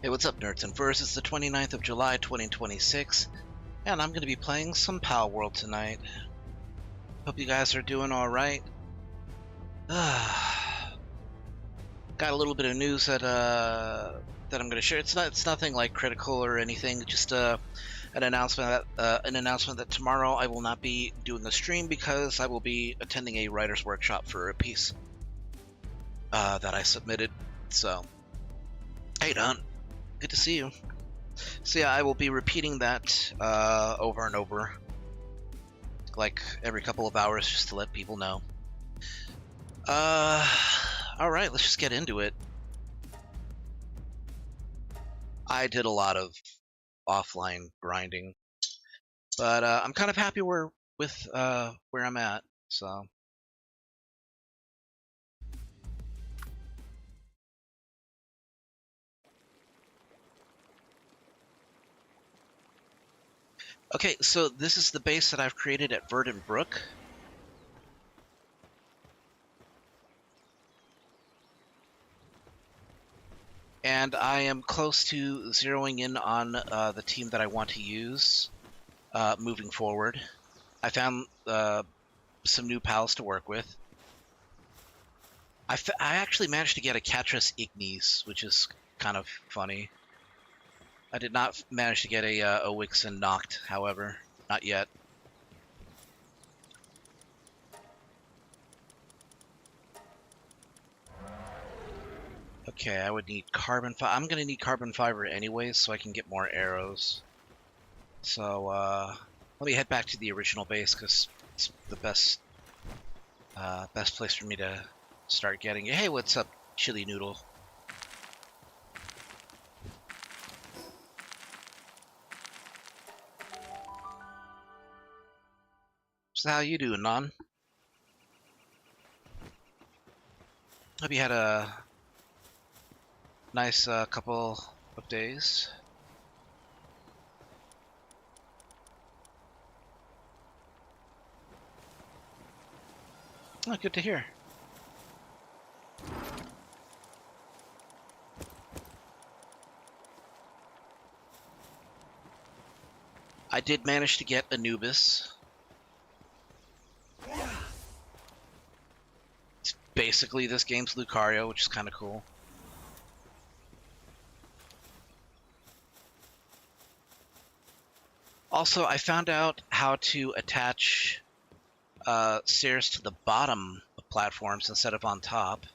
Hey, what's up, nerds and furs? It's the 29th of July, 2026, and I'm going to be playing some Palworld tonight. Hope you guys are doing alright. Got a little bit of news that I'm going to share. It's nothing like critical or anything, just an announcement that tomorrow I will not be doing a stream because I will be attending a writer's workshop for a piece that I submitted. So, hey Don, good to see you. So yeah, I will be repeating that over and over, like every couple of hours, just to let people know. Alright, let's just get into it. I did a lot of offline grinding, but I'm kind of happy with where I'm at, so. Okay, so this is the base that I've created at Verdant Brook. And I am close to zeroing in on the team that I want to use moving forward. I found some new pals to work with. I actually managed to get a Catras Ignis, which is kind of funny. I did not manage to get a Wixen Noct, however. Not yet. Okay, I would need carbon fiber. I'm going to need carbon fiber anyways, so I can get more arrows. So, let me head back to the original base, because it's the best place for me to start getting. Hey, what's up, Chili Noodle? So how you doing, Non? Hope you had a nice couple of days. Oh, good to hear. I did manage to get Anubis. It's basically this game's Lucario, which is kind of cool. Also, I found out how to attach stairs to the bottom of platforms instead of on top.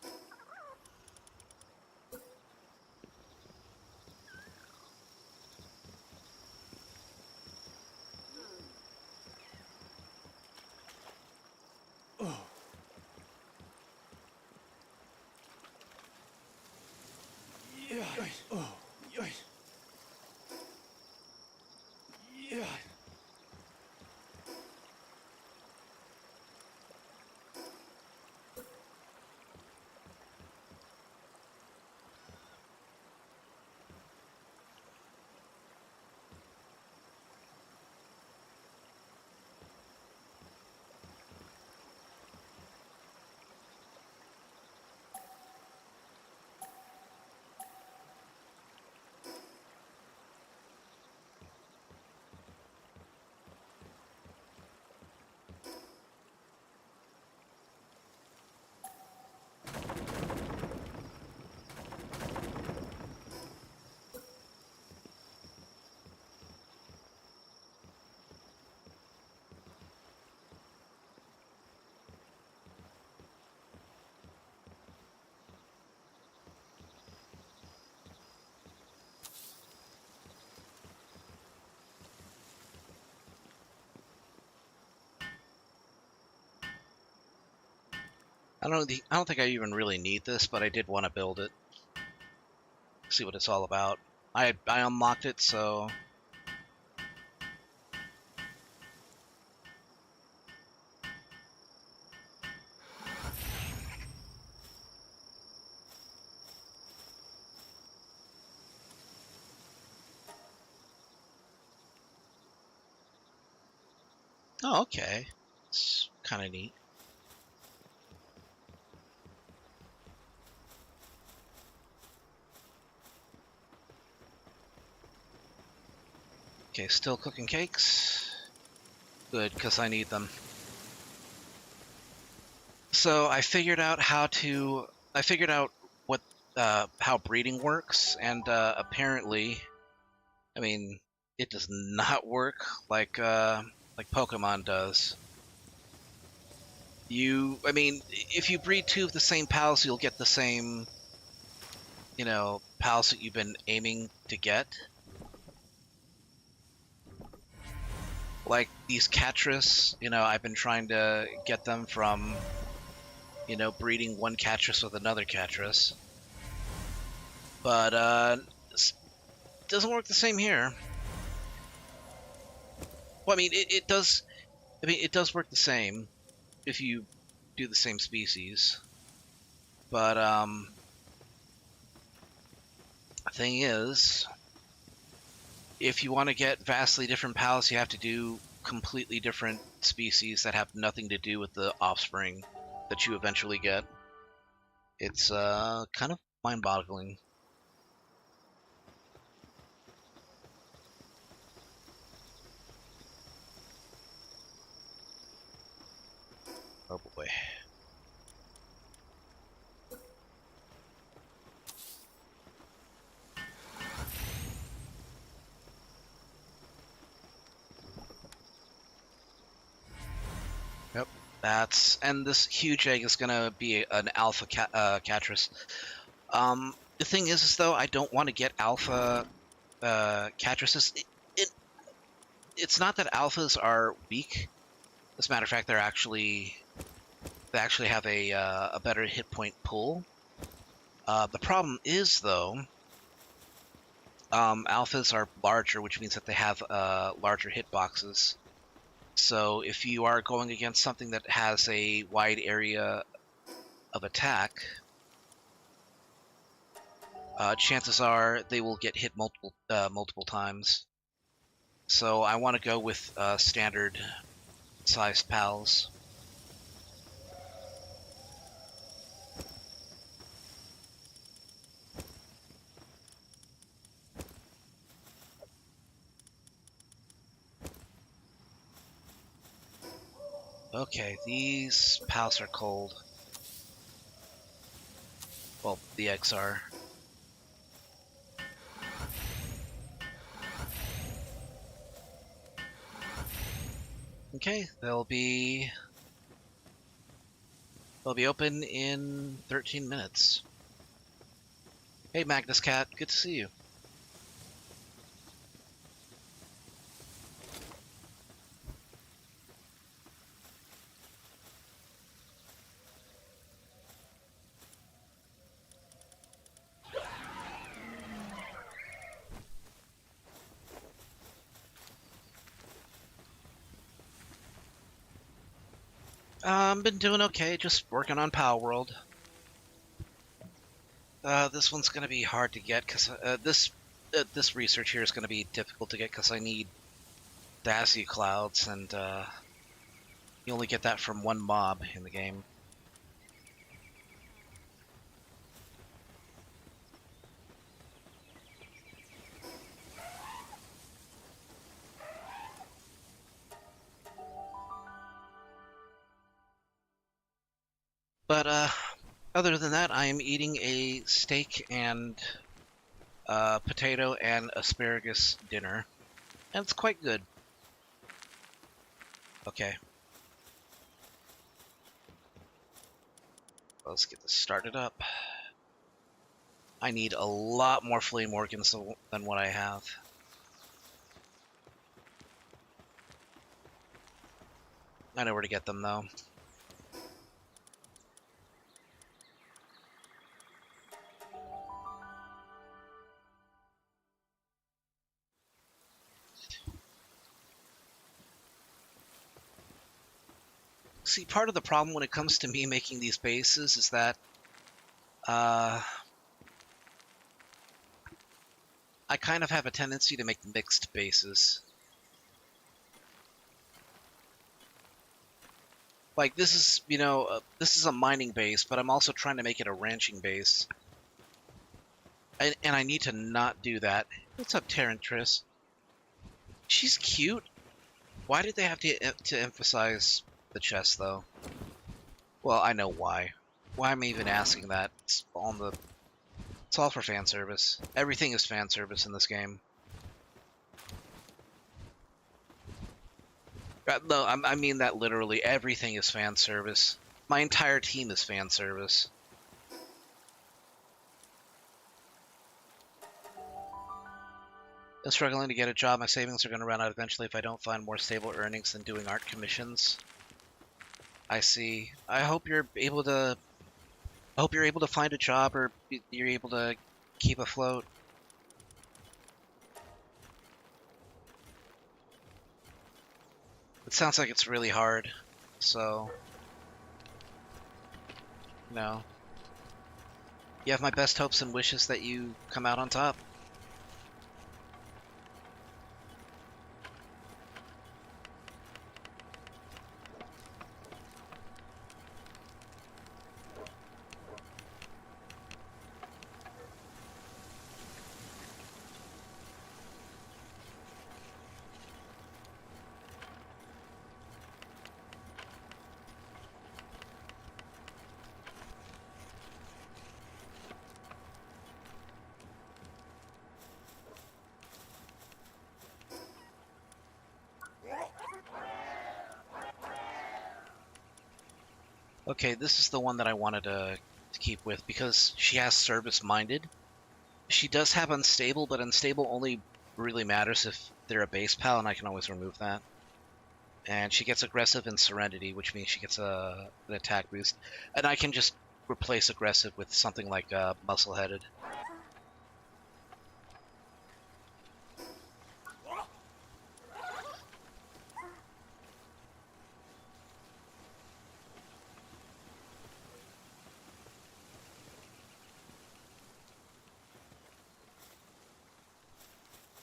I don't think I even really need this, but I did want to build it. See what it's all about. I unlocked it, so oh, okay. It's kind of neat. Okay, still cooking cakes. Good, because I need them. So I figured out what how breeding works, and apparently, I mean, it does not work like Pokemon does. I mean, if you breed two of the same pals, you'll get the same, pals that you've been aiming to get. Like these Catras, I've been trying to get them from, breeding one Catras with another Catras. But it doesn't work the same here. Well, I mean, it does. I mean, it does work the same if you do the same species. But the thing is, if you want to get vastly different pals, you have to do completely different species that have nothing to do with the offspring that you eventually get. It's kind of mind-boggling. Oh boy. Yep, and this huge egg is gonna be an alpha Catras. The thing is though, I don't want to get alpha Catrases. It's not that alphas are weak. As a matter of fact, they actually have a better hit point pool. The problem is though, alphas are larger, which means that they have larger hitboxes. So if you are going against something that has a wide area of attack, chances are they will get hit multiple times. So I want to go with standard sized pals. Okay, these pals are cold. Well, the eggs are. Okay, they'll be open in 13 minutes. Hey Magnus Cat, good to see you. Been doing okay, just working on Palworld. This one's gonna be hard to get because this research here is gonna be difficult to get because I need Daisy Clouds, and you only get that from one mob in the game. But other than that, I am eating a steak and potato and asparagus dinner, and it's quite good. Okay. Let's get this started up. I need a lot more flame organs than what I have. I know where to get them though. See, part of the problem when it comes to me making these bases is that I kind of have a tendency to make mixed bases. Like this is, this is a mining base, but I'm also trying to make it a ranching base. And I need to not do that. What's up, Terrantris? She's cute. Why did they have to emphasize the chest, though? Well, I know why. Why am I even asking that? It's all for fan service. Everything is fan service in this game. No, I mean that literally. Everything is fan service. My entire team is fan service. I'm struggling to get a job. My savings are going to run out eventually if I don't find more stable earnings than doing art commissions. I see. I hope you're able to find a job, or you're able to keep afloat. It sounds like it's really hard, so you have my best hopes and wishes that you come out on top. Okay, this is the one that I wanted to keep with because she has service-minded. She does have unstable, but unstable only really matters if they're a base pal, and I can always remove that. And she gets aggressive and serenity, which means she gets an attack boost. And I can just replace aggressive with something like muscle-headed.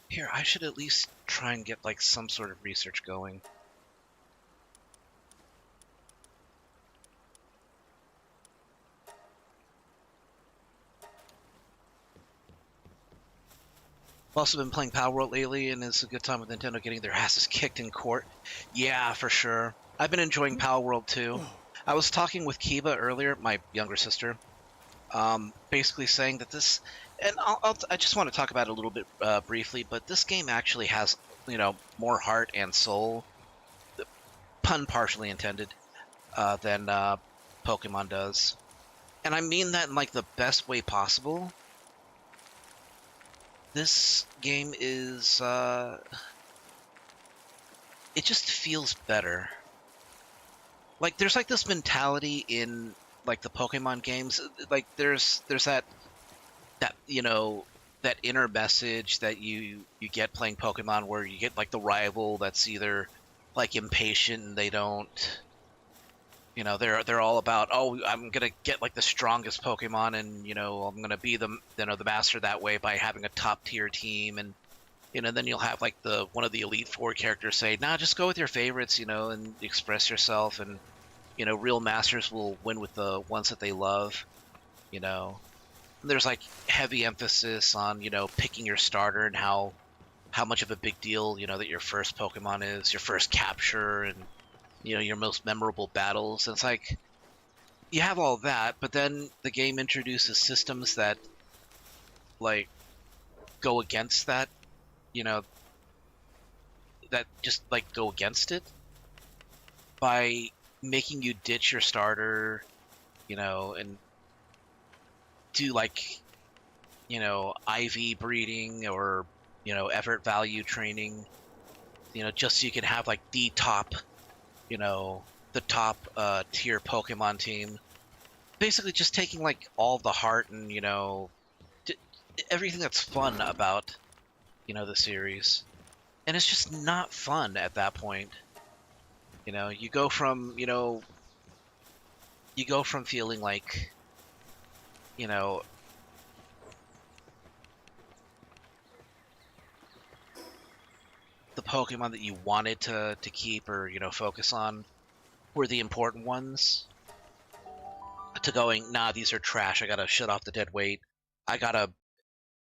Here, I should at least try and get like some sort of research going. I've also been playing Palworld lately, and it's a good time with Nintendo getting their asses kicked in court. Yeah, for sure. I've been enjoying Palworld too. I was talking with Kiba earlier, my younger sister, basically saying that this, and I just want to talk about it a little bit briefly, but this game actually has, more heart and soul, pun partially intended, than Pokemon does. And I mean that in like the best way possible. This game is, it just feels better. Like, there's like this mentality in like the Pokemon games, like there's that that inner message that you get playing Pokemon, where you get like the rival that's either like impatient and they don't, they're all about, oh, I'm gonna get like the strongest Pokemon, and I'm gonna be the master that way by having a top tier team, and then you'll have like one of the Elite Four characters say, nah, just go with your favorites, and express yourself, and real masters will win with the ones that they love. There's like heavy emphasis on picking your starter, and how much of a big deal that your first Pokemon is, your first capture, and your most memorable battles. And it's like you have all that, but then the game introduces systems that like go against that, that just like go against it by making you ditch your starter, and do like, IV breeding, or, effort value training, just so you can have like the top tier Pokemon team. Basically just taking like all the heart and, everything that's fun about, the series. And it's just not fun at that point. You go from feeling like, the Pokemon that you wanted to keep, or, focus on were the important ones, to going, nah, these are trash. I gotta shut off the dead weight. I gotta,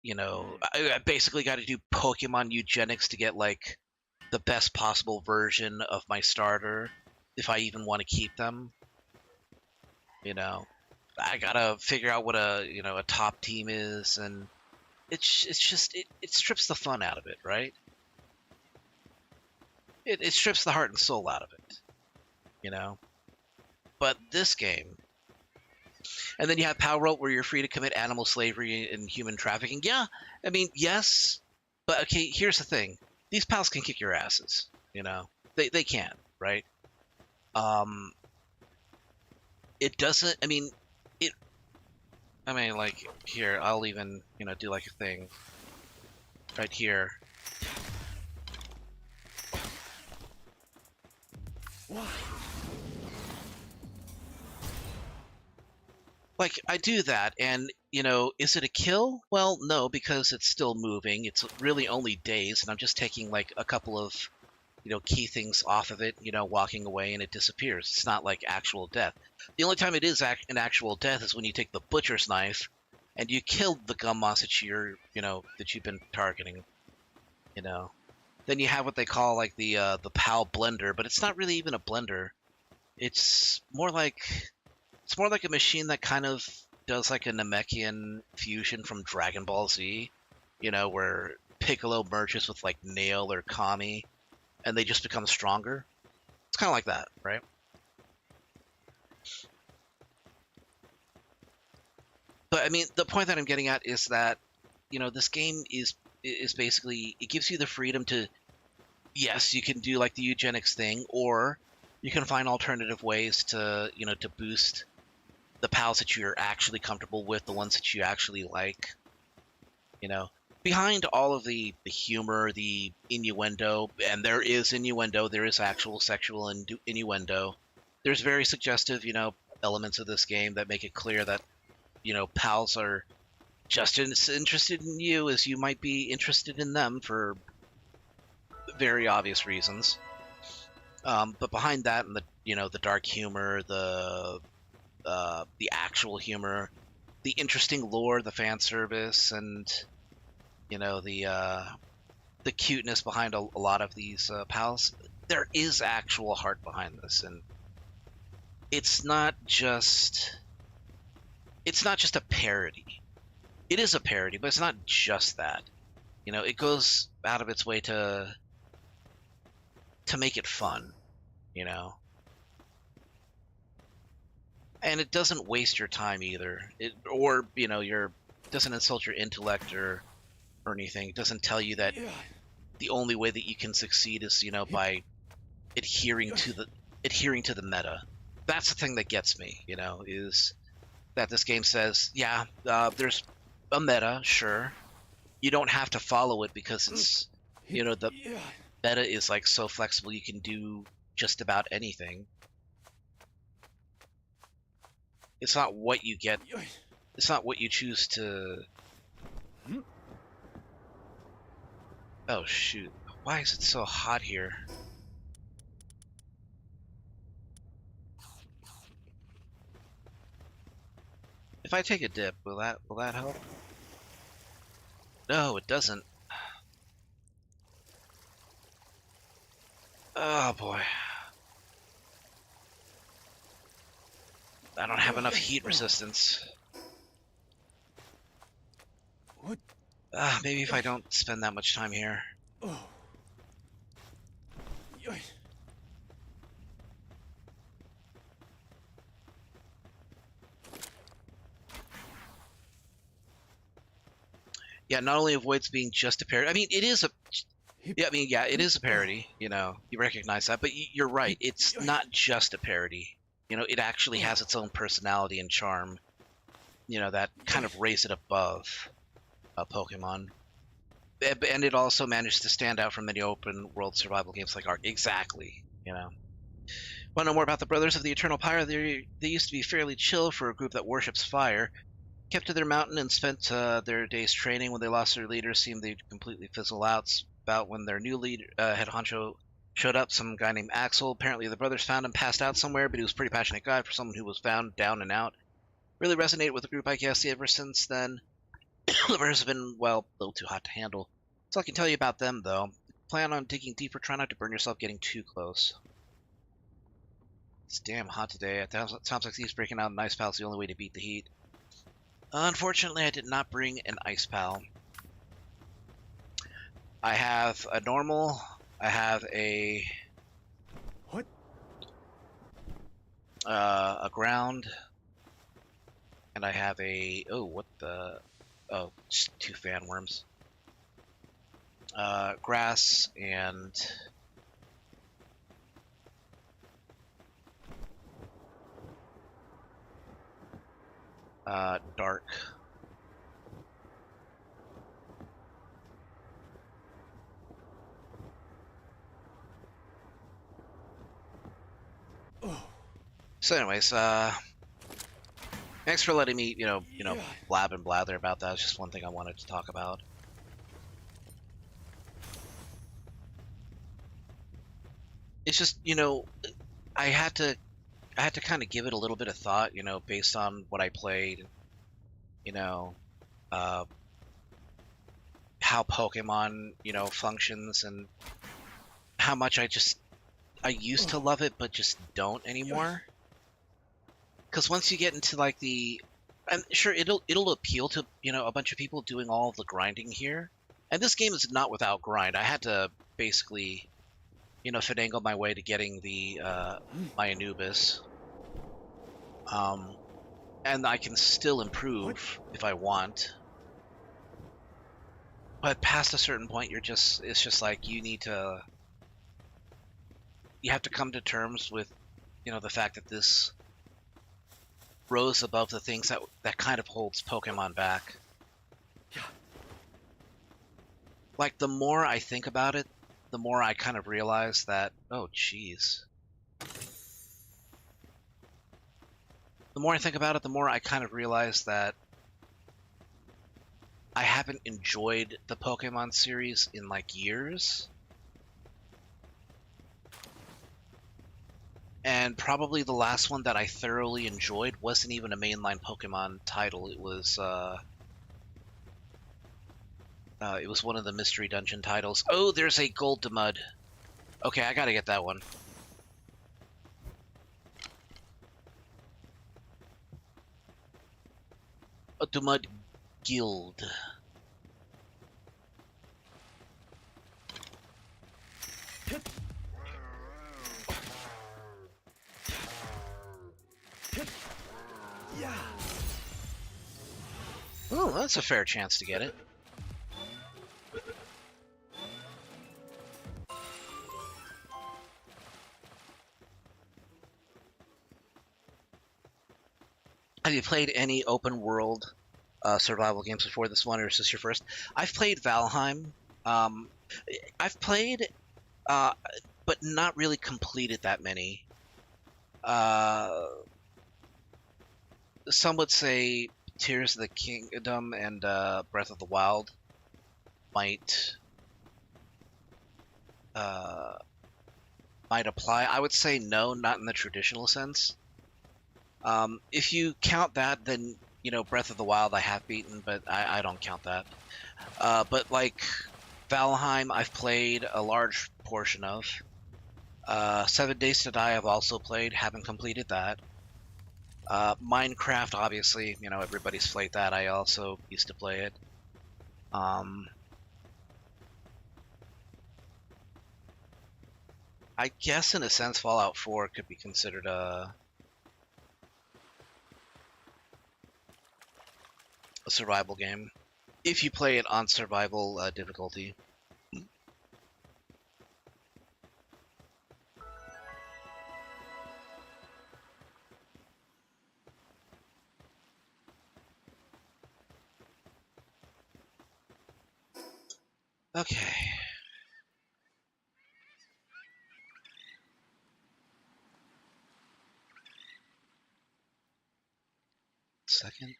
I basically gotta do Pokemon eugenics to get like the best possible version of my starter, if I even want to keep them. You know, I gotta figure out what a top team is, and it strips the fun out of it, right? It strips the heart and soul out of it, you know. But this game, and then you have Palworld where you're free to commit animal slavery and human trafficking. Yeah, I mean, yes, but okay. Here's the thing: these pals can kick your asses. You know, they can, right? Um, it doesn't. I mean, it. I mean, like here, I'll even do like a thing right here. Like, I do that, and, is it a kill? Well, no, because it's still moving. It's really only days, and I'm just taking, like, a couple of, key things off of it, walking away, and it disappears. It's not like actual death. The only time it is an actual death is when you take the butcher's knife, and you killed the gum moss that that you've been targeting, Then you have what they call, like, the PAL blender, but it's not really even a blender. It's more like a machine that kind of does like a Namekian fusion from Dragon Ball Z, where Piccolo merges with like Nail or Kami, and they just become stronger. It's kind of like that, right? But I mean, the point that I'm getting at is that, this game is basically, it gives you the freedom to, yes, you can do like the eugenics thing, or you can find alternative ways to, to boost the pals that you're actually comfortable with, the ones that you actually like. Behind all of the humor, the innuendo, and there is innuendo, there is actual sexual innuendo. There's very suggestive, elements of this game that make it clear that, pals are just as interested in you as you might be interested in them for very obvious reasons. But behind that, and the dark humor, the actual humor, the interesting lore, the fan service, and the cuteness behind a lot of these pals. There is actual heart behind this, and it's not just a parody. It is a parody, but it's not just that. It goes out of its way to make it fun. And it doesn't waste your time either. Doesn't insult your intellect or anything. It doesn't tell you that the only way that you can succeed is, by adhering to the meta. That's the thing that gets me, is that this game says, yeah, there's a meta, sure. You don't have to follow it because it's, the meta is like so flexible. You can do just about anything. It's not what you get. It's not what you choose to. Oh, shoot. Why is it so hot here? If I take a dip, will that help? No, it doesn't. Oh, boy. I don't have enough heat resistance. What? Maybe if I don't spend that much time here. Oh. Yeah, not only avoids being just a parody. I mean, it is a. Yeah, I mean, yeah, it is a parody. You recognize that, but you're right. It's not just a parody. It actually has its own personality and charm. That kind of raise it above Pokemon. And it also managed to stand out from many open world survival games like Ark. Exactly. Want to know more about the Brothers of the Eternal Pyre? They used to be fairly chill for a group that worships fire. Kept to their mountain and spent their days training. When they lost their leader, seemed they'd completely fizzle out. About when their new leader, head honcho, showed up, some guy named Axel. Apparently the brothers found him passed out somewhere, but he was a pretty passionate guy for someone who was found down and out. Really resonated with the group, I guess. Ever since then, the brothers have been, well, a little too hot to handle. So I can tell you about them, though. plan on digging deeper. Try not to burn yourself getting too close. It's damn hot today. It sounds like Steve's breaking out an ice pal is the only way to beat the heat. Unfortunately, I did not bring an ice pal. I have a normal. I have a ground, and I have a just 2 fan worms. Grass and dark. So anyways, thanks for letting me, blab and blather about that. It's just one thing I wanted to talk about. It's just, I had to kind of give it a little bit of thought, based on what I played, uh, how Pokemon, functions, and how much I used to love it, but just don't anymore. Because once you get into like I'm sure it'll appeal to a bunch of people doing all of the grinding here, and this game is not without grind. I had to basically, finagle my way to getting the my Anubis, and I can still improve if I want. But past a certain point, it's just like you have to come to terms with, the fact that this rose above the things that kind of holds Pokemon back. Like, the more I think about it, the more I kind of realize that, oh, jeez. The more I think about it, the more I kind of realize that I haven't enjoyed the Pokemon series in, like, years. And probably the last one that I thoroughly enjoyed wasn't even a mainline Pokemon title. It was one of the Mystery Dungeon titles. Oh, there's a Goldemud. Okay, I gotta get that one. A Dumud Guild. Oh, that's a fair chance to get it. Have you played any open world survival games before this one, or is this your first? I've played Valheim. I've played, but not really completed that many. Some would say Tears of the Kingdom and Breath of the Wild might apply. I would say no, not in the traditional sense. If you count that, then Breath of the Wild I have beaten, but I don't count that. But like Valheim, I've played a large portion of. 7 Days to Die I've also played, haven't completed that. Minecraft, obviously, everybody's played that. I also used to play it. I guess in a sense Fallout 4 could be considered a survival game if you play it on survival difficulty. Okay. Second.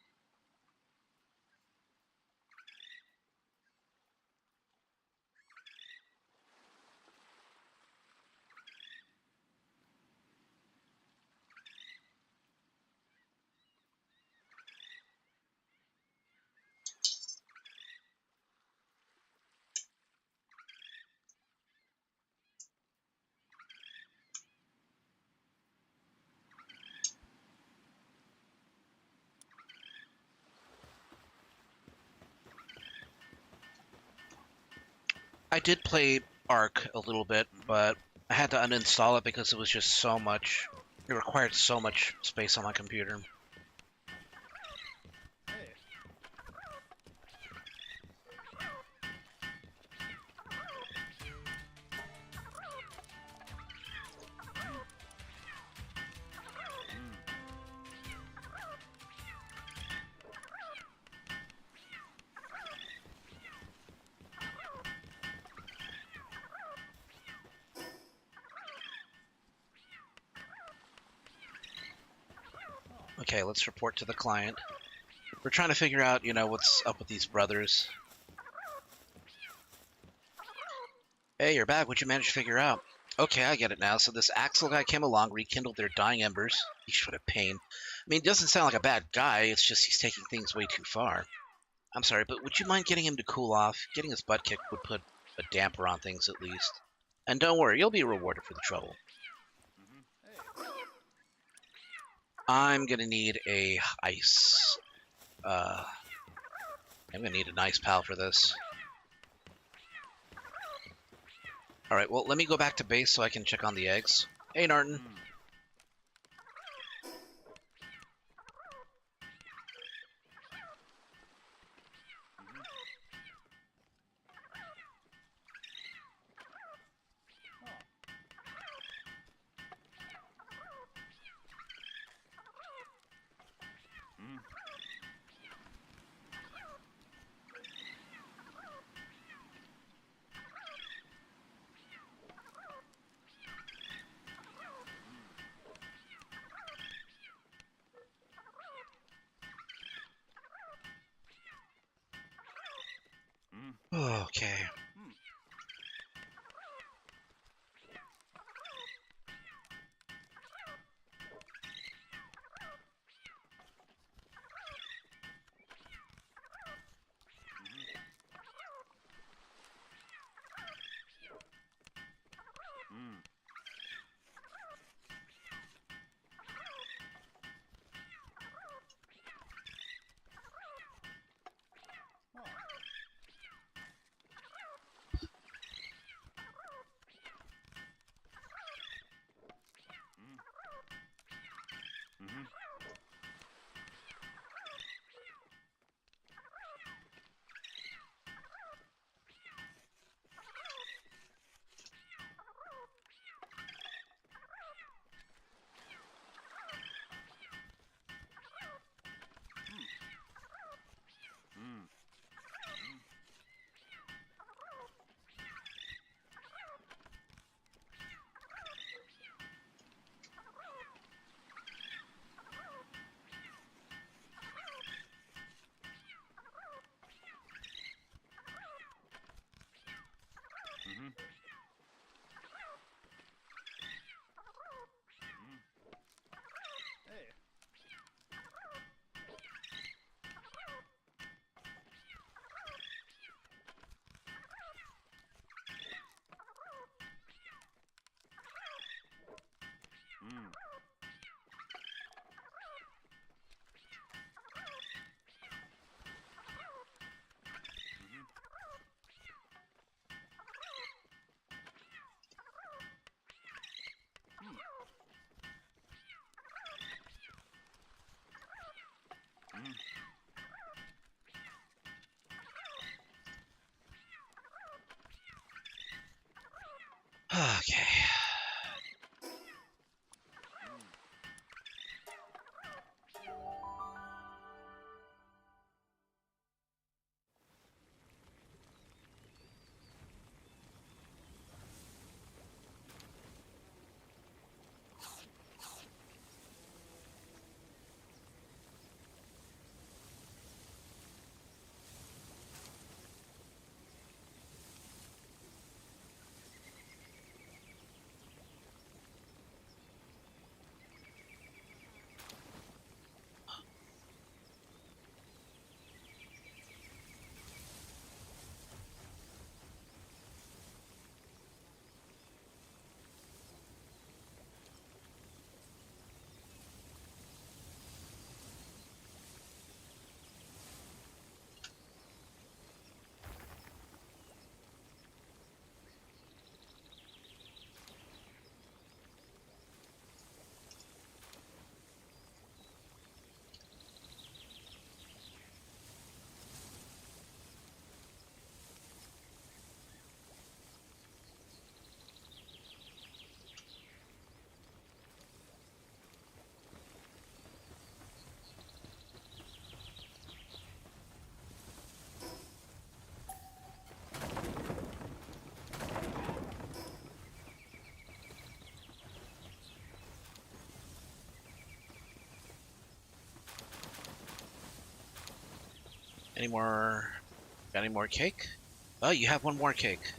I did play Ark a little bit, Mm-hmm. but I had to uninstall it because it was just so much. It required so much space on my computer. Hey. Mm. Okay, let's report to the client. We're trying to figure out, what's up with these brothers. Hey, you're back. What'd you manage to figure out? Okay, I get it now. So this Axel guy came along, rekindled their dying embers. He's what a pain. I mean, he doesn't sound like a bad guy. It's just he's taking things way too far. I'm sorry, but would you mind getting him to cool off? Getting his butt kicked would put a damper on things at least. And don't worry, you'll be rewarded for the trouble. Mm-hmm. Hey. I'm gonna need a ice. I'm gonna need an ice pal for this. Alright, well, let me go back to base so I can check on the eggs. Hey, Narton. Mm. Mm-hmm. Oh. Mm. Mm. Okay. Mm. Mm. Oh. Mm. Mm-hmm. Mm. Mm-hmm. Mm. Hey. Mm. Mm-hmm. Mm. Mm. Okay. Any more? Got any more cake? Oh, you have one more cake.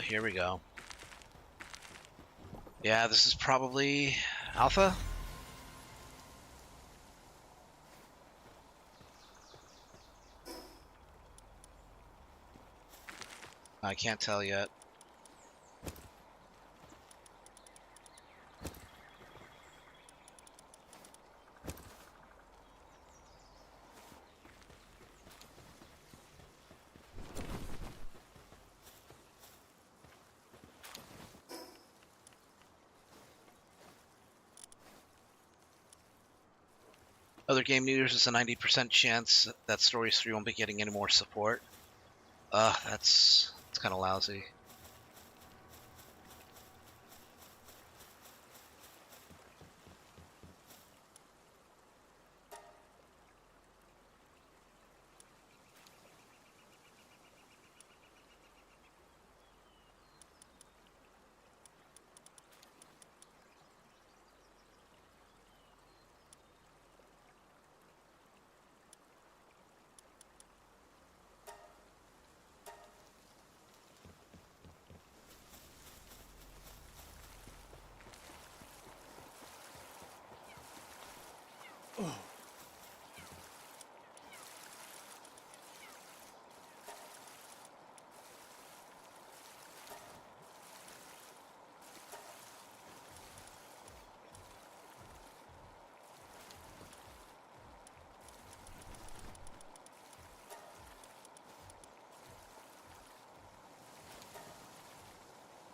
Here we go. Yeah, this is probably Alpha? I can't tell yet. Other game news is a 90% chance that Stories 3 won't be getting any more support. That's kind of lousy.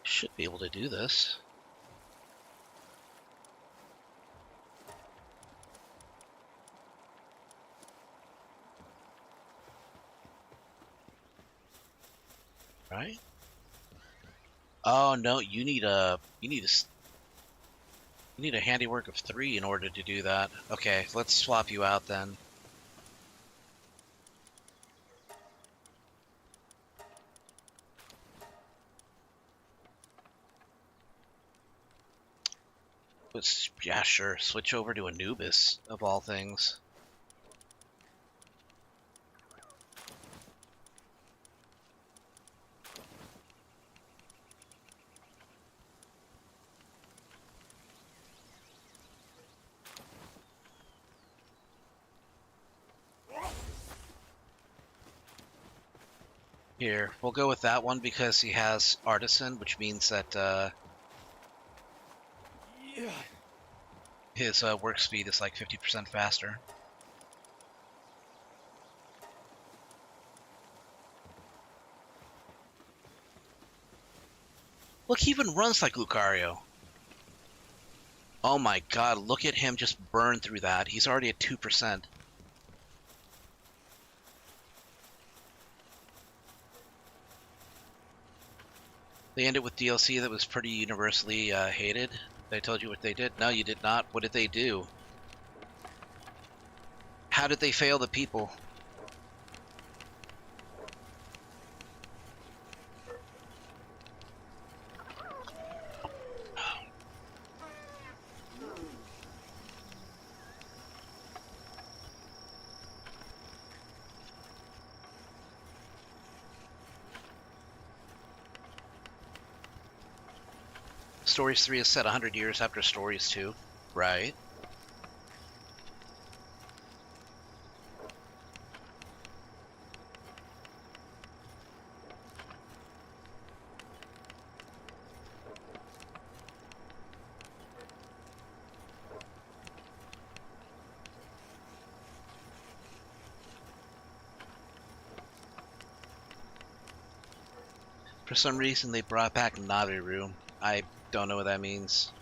Should be able to do this. Right? Oh no, you need a handiwork of 3 in order to do that. Okay, let's swap you out then. Yeah, sure. Switch over to Anubis, of all things. Here, we'll go with that one because he has Artisan, which means that Yeah. his work speed is like 50% faster. Look, he even runs like Lucario. Oh my god, look at him just burn through that. He's already at 2%. They ended with DLC that was pretty universally hated. I told you what they did. No, you did not. What did they do? How did they fail the people? Stories 3 is set 100 years after Stories 2. Right. For some reason, they brought back Naviru. I don't know what that means.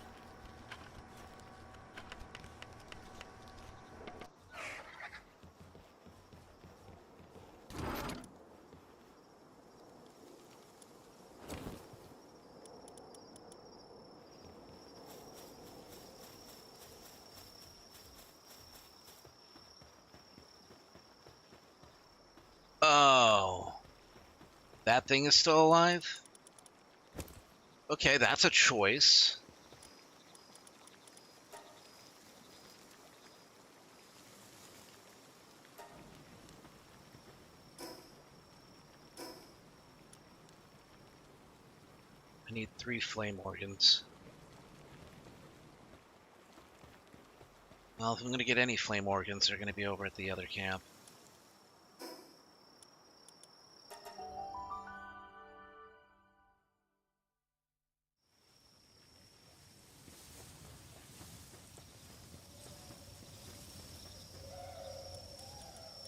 that thing is still alive? Okay, that's a choice. I need 3 flame organs. Well, if I'm going to get any flame organs, they're going to be over at the other camp.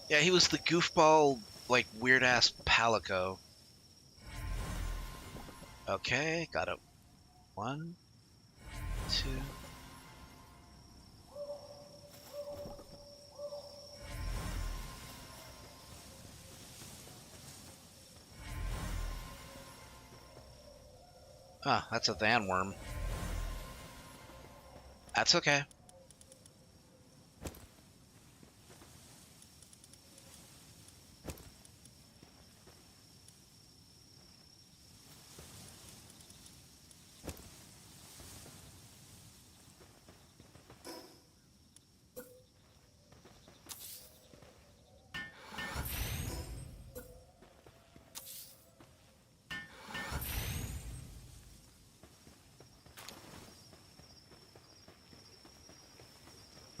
Yeah, he was the goofball, like, weird-ass Palico. Okay, got it. 1, 2... Ah, that's a Vanworm. That's okay.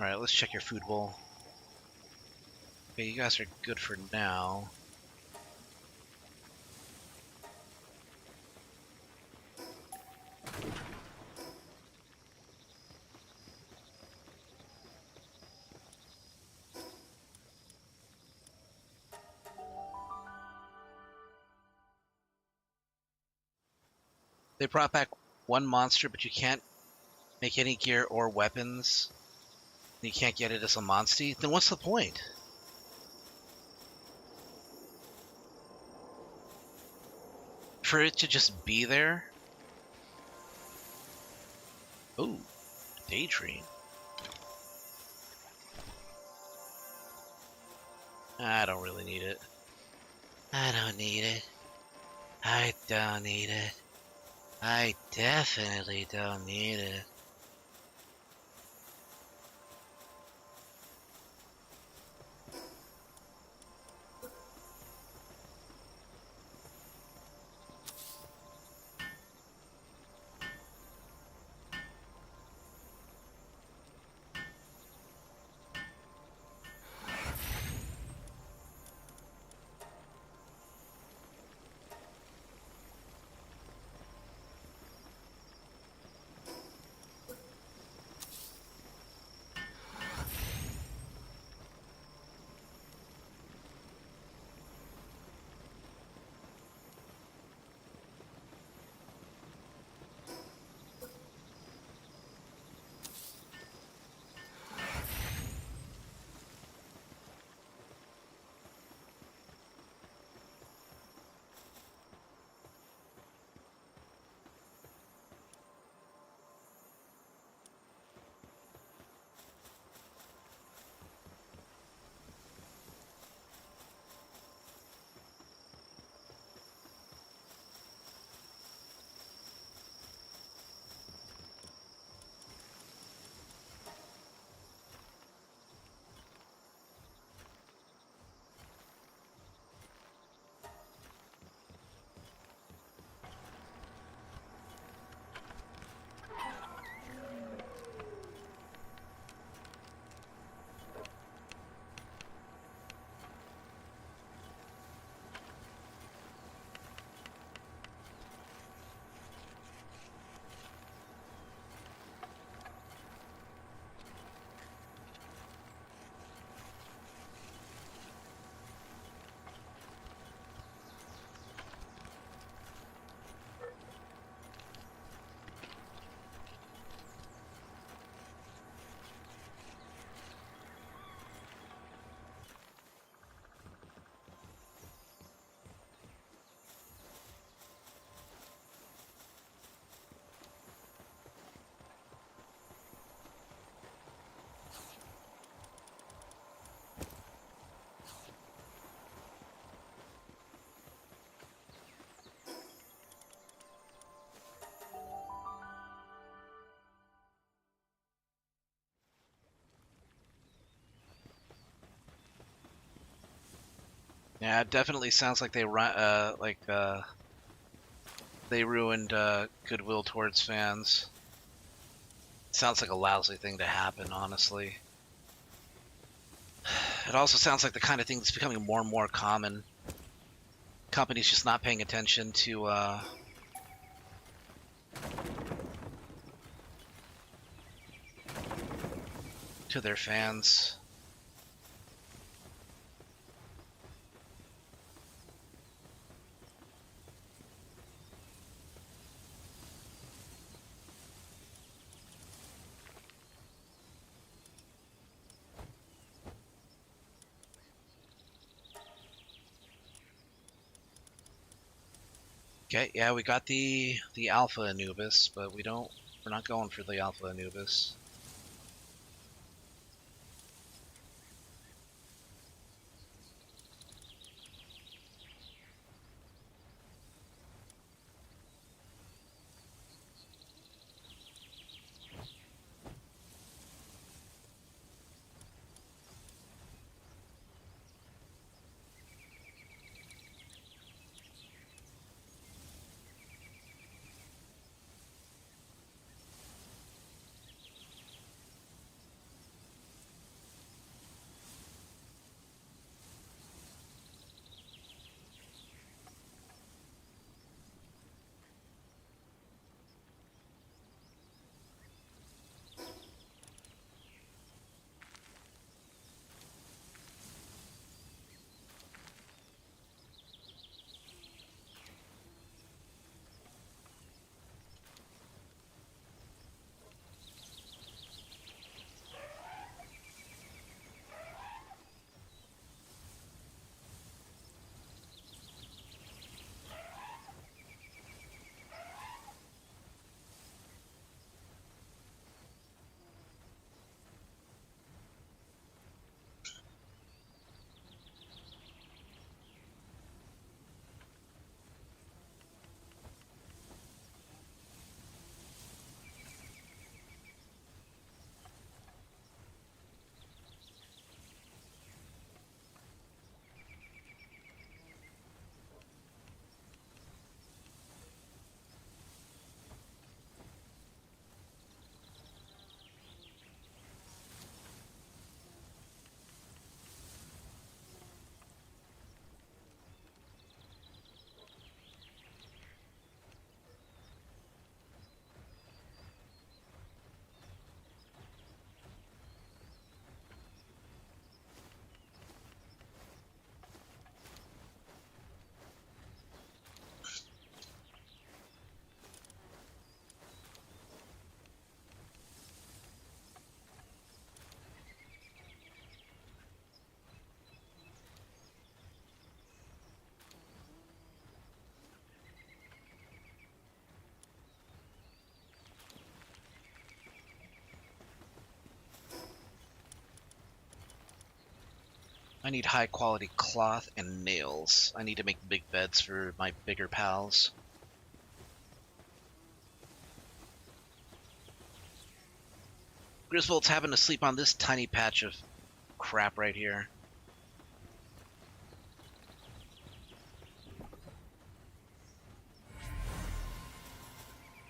Alright, let's check your food bowl. Okay, you guys are good for now. They brought back 1 monster, but you can't make any gear or weapons. You can't get it as a monstie. Then what's the point? For it to just be there? Ooh, daydream. I don't really need it. I don't need it. I don't need it. I definitely don't need it. Yeah, it definitely sounds like they ruined goodwill towards fans. Sounds like a lousy thing to happen, honestly. It also sounds like the kind of thing that's becoming more and more common. Companies just not paying attention to their fans. Okay, yeah, we got the Alpha Anubis, but we're not going for the Alpha Anubis. I need high quality cloth and nails. I need to make big beds for my bigger pals. Griswold's having to sleep on this tiny patch of crap right here.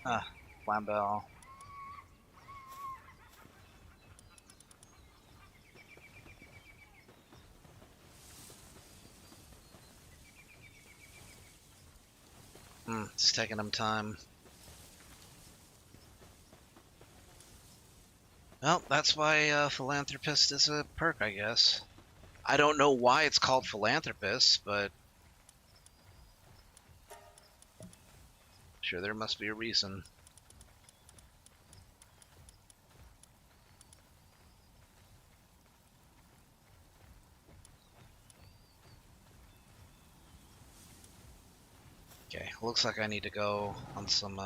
Ah, Flambell. It's taking him time. Well, that's why Philanthropist is a perk, I guess. I don't know why it's called Philanthropist, but sure there must be a reason. Okay, looks like I need to go on some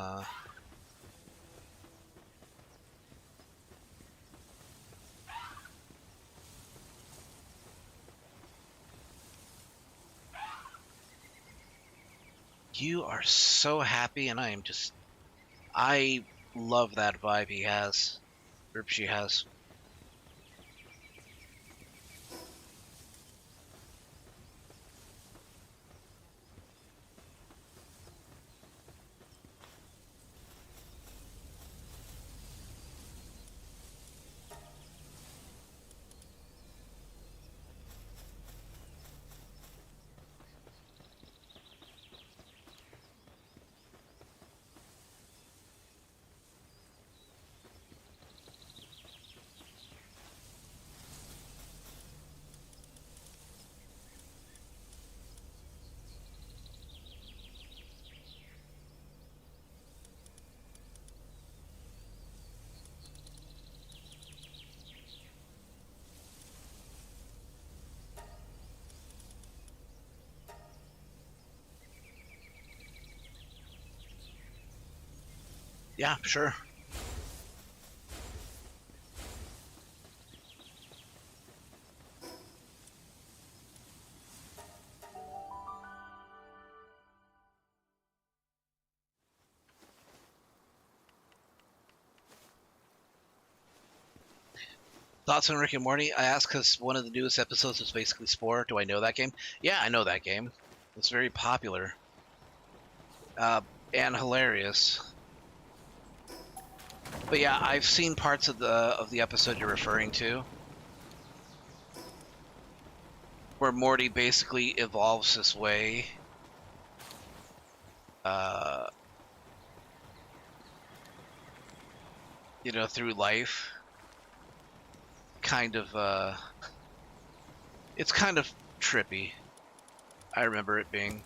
You are so happy, and I love that vibe he has, or she has. Yeah, sure. Thoughts on Rick and Morty? I asked because one of the newest episodes is basically Spore. Do I know that game? Yeah, I know that game. It's very popular. And hilarious. But yeah, I've seen parts of the episode you're referring to, where Morty basically evolves this way. Uh, through life. Kind of, it's kind of trippy. I remember it being.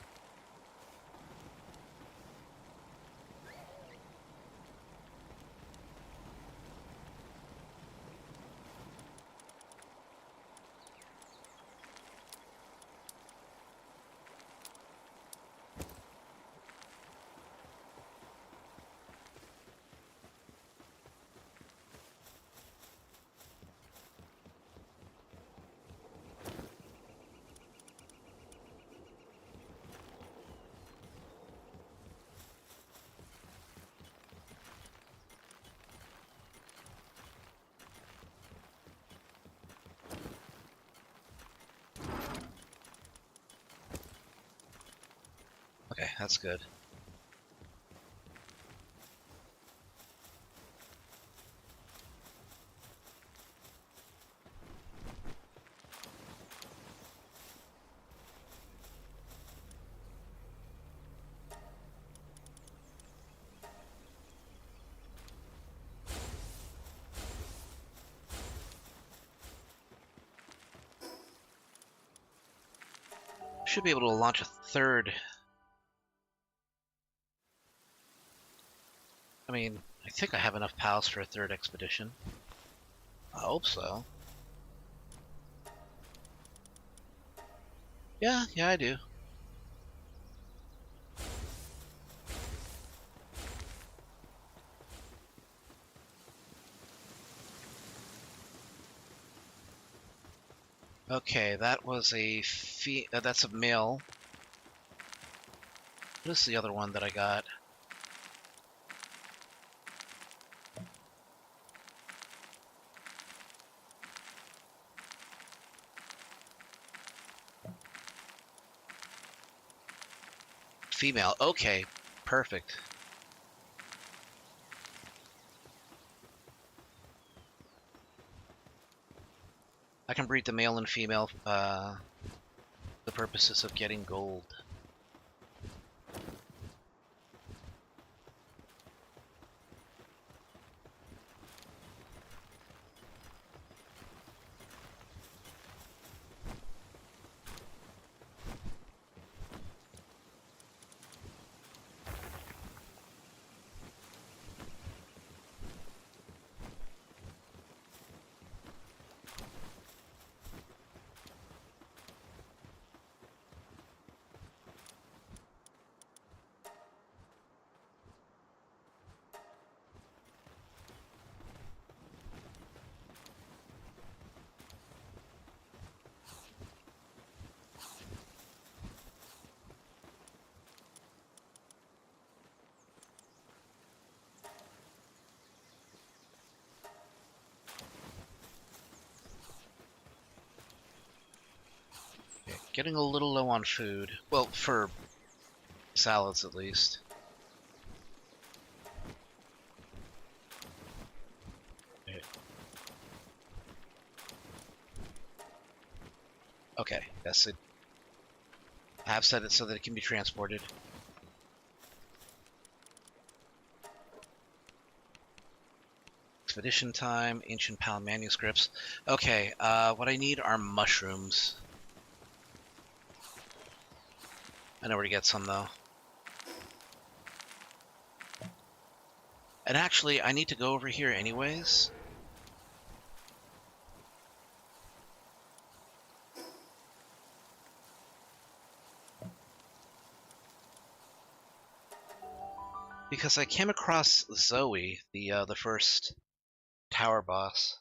Okay, that's good. Should be able to launch a third. I mean, I think I have enough pals for a third expedition. I hope so. Yeah, I do. Okay, that was that's a male. What is the other one that I got? Female. Okay, perfect. I can breed the male and female the purposes of getting gold. Okay, getting a little low on food. Well, for salads at least. Okay, that's it. I have set it so that it can be transported. Expedition time, ancient pal manuscripts. Okay, what I need are mushrooms. I know where to get some though. And actually, I need to go over here anyways. Because I came across Zoe, the first tower boss.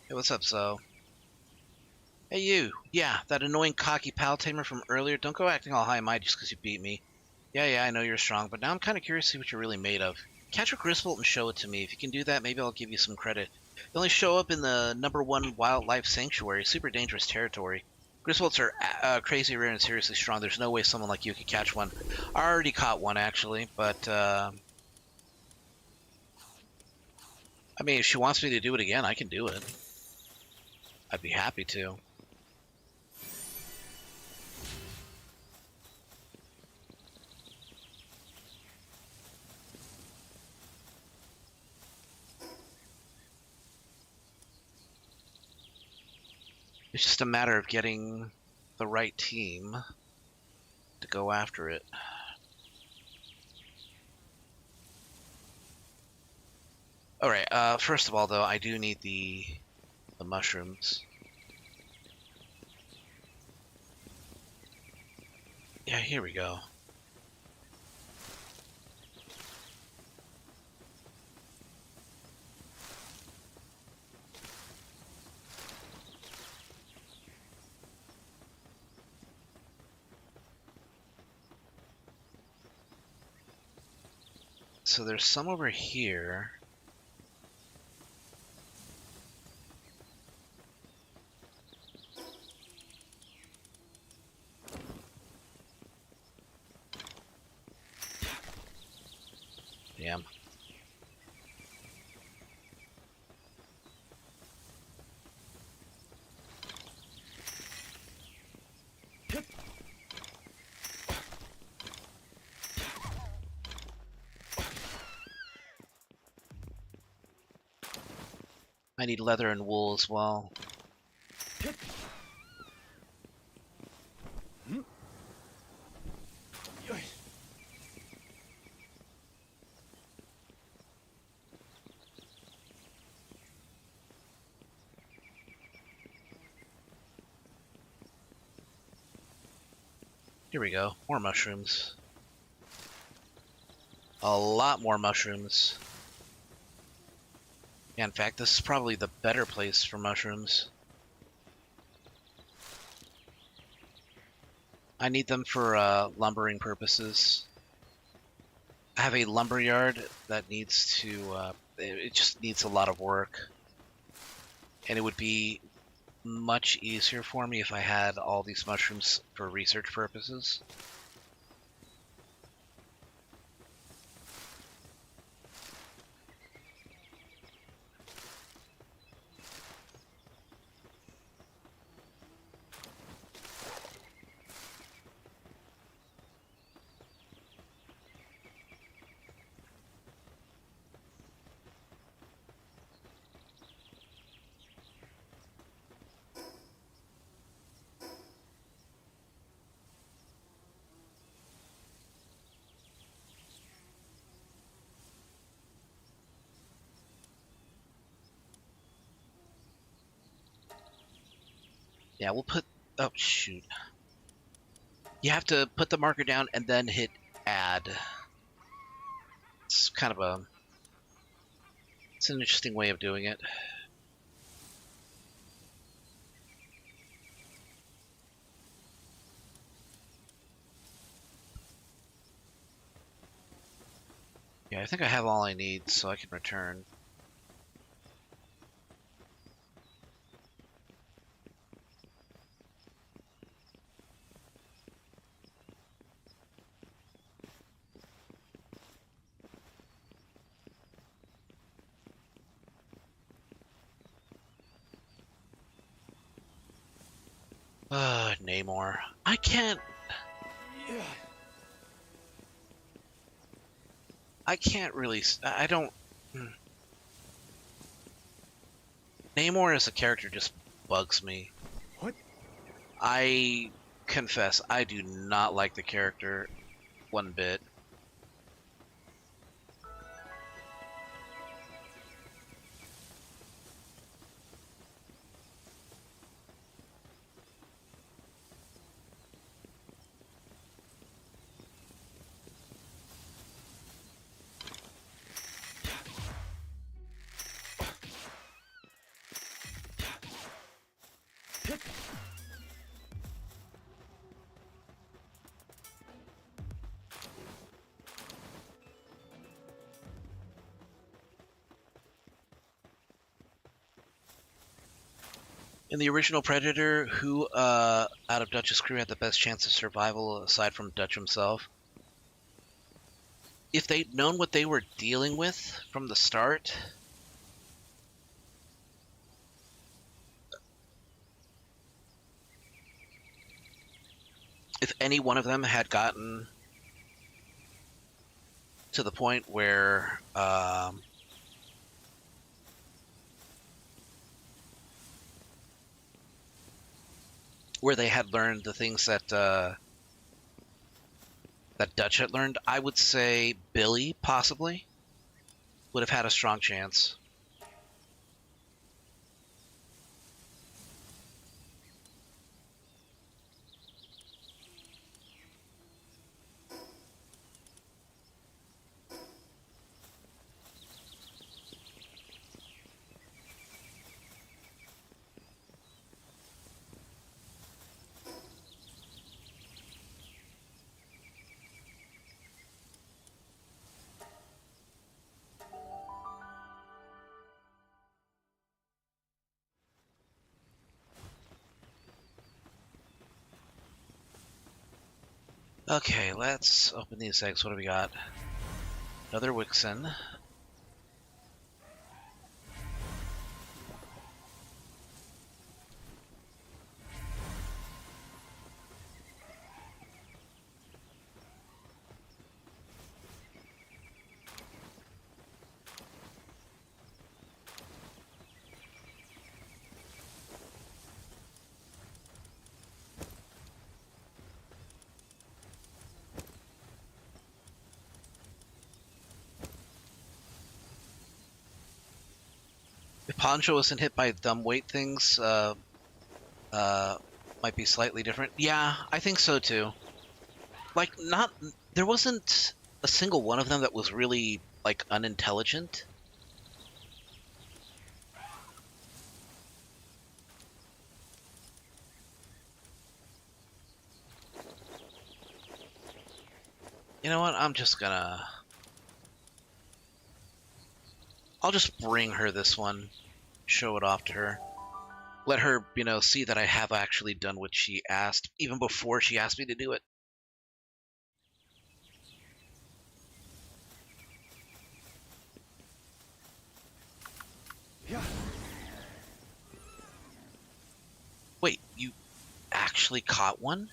Hey, what's up, Zoe? Hey, you. Yeah, that annoying cocky pal tamer from earlier. Don't go acting all high and mighty just because you beat me. Yeah, I know you're strong, but now I'm kind of curious to see what you're really made of. Catch a Griswold and show it to me. If you can do that, maybe I'll give you some credit. They only show up in the #1 wildlife sanctuary, super dangerous territory. Griswolds are crazy rare and seriously strong. There's no way someone like you could catch one. I already caught one, actually, but, I mean, if she wants me to do it again, I can do it. I'd be happy to. It's just a matter of getting the right team to go after it. Alright, first of all, though, I do need the mushrooms. Yeah, here we go. So there's some over here. Damn. I need leather and wool as well. Here we go. More mushrooms. A lot more mushrooms. Yeah, in fact, this is probably the better place for mushrooms. I need them for lumbering purposes. I have a lumber yard that needs to, it just needs a lot of work. And it would be much easier for me if I had all these mushrooms for research purposes. Yeah, we'll put... Oh, shoot. You have to put the marker down and then hit add. It's kind of a... It's an interesting way of doing it. Yeah, I think I have all I need, so I can return. Namor. I can't... I can't really... I don't... Namor as a character just bugs me. What? I confess, I do not like the character one bit. In the original Predator, who out of Dutch's crew had the best chance of survival aside from Dutch himself? If they'd known what they were dealing with from the start, if any one of them had gotten to the point where they had learned the things that that Dutch had learned, I would say Billy possibly would have had a strong chance. Okay, let's open these eggs. What do we got? Another Wixen. If Poncho wasn't hit by dumb weight things, might be slightly different. Yeah, I think so too. Like, there wasn't a single one of them that was really, like, unintelligent. You know what? I'll just bring her this one, show it off to her. Let her, see that I have actually done what she asked, even before she asked me to do it. Yeah. Wait, you actually caught one?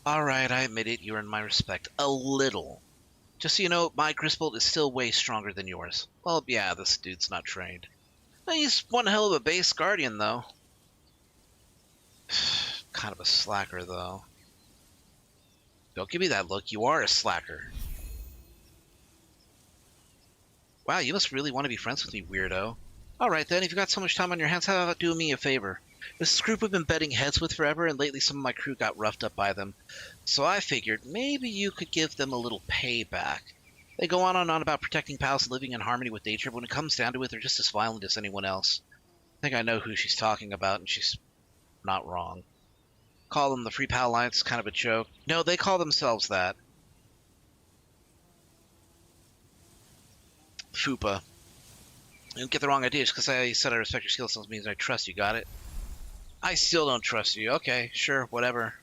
Alright, I admit it, you earned my respect. A little. Just so you know, my Grisbolt is still way stronger than yours. Well, yeah, this dude's not trained. He's one hell of a base guardian, though. Kind of a slacker, though. Don't give me that look. You are a slacker. Wow, you must really want to be friends with me, weirdo. Alright then, if you've got so much time on your hands, how about doing me a favor? This is a group we've been betting heads with forever, and lately some of my crew got roughed up by them. So I figured maybe you could give them a little payback. They go on and on about protecting pals and living in harmony with nature, but when it comes down to it, they're just as violent as anyone else. I think I know who she's talking about, and she's not wrong. Call them the Free Pal Alliance, kind of a joke. No, they call themselves that. FUPA. Don't get the wrong idea. Just because I said I respect your skill doesn't mean I trust you, got it? I still don't trust you. Okay, sure, whatever.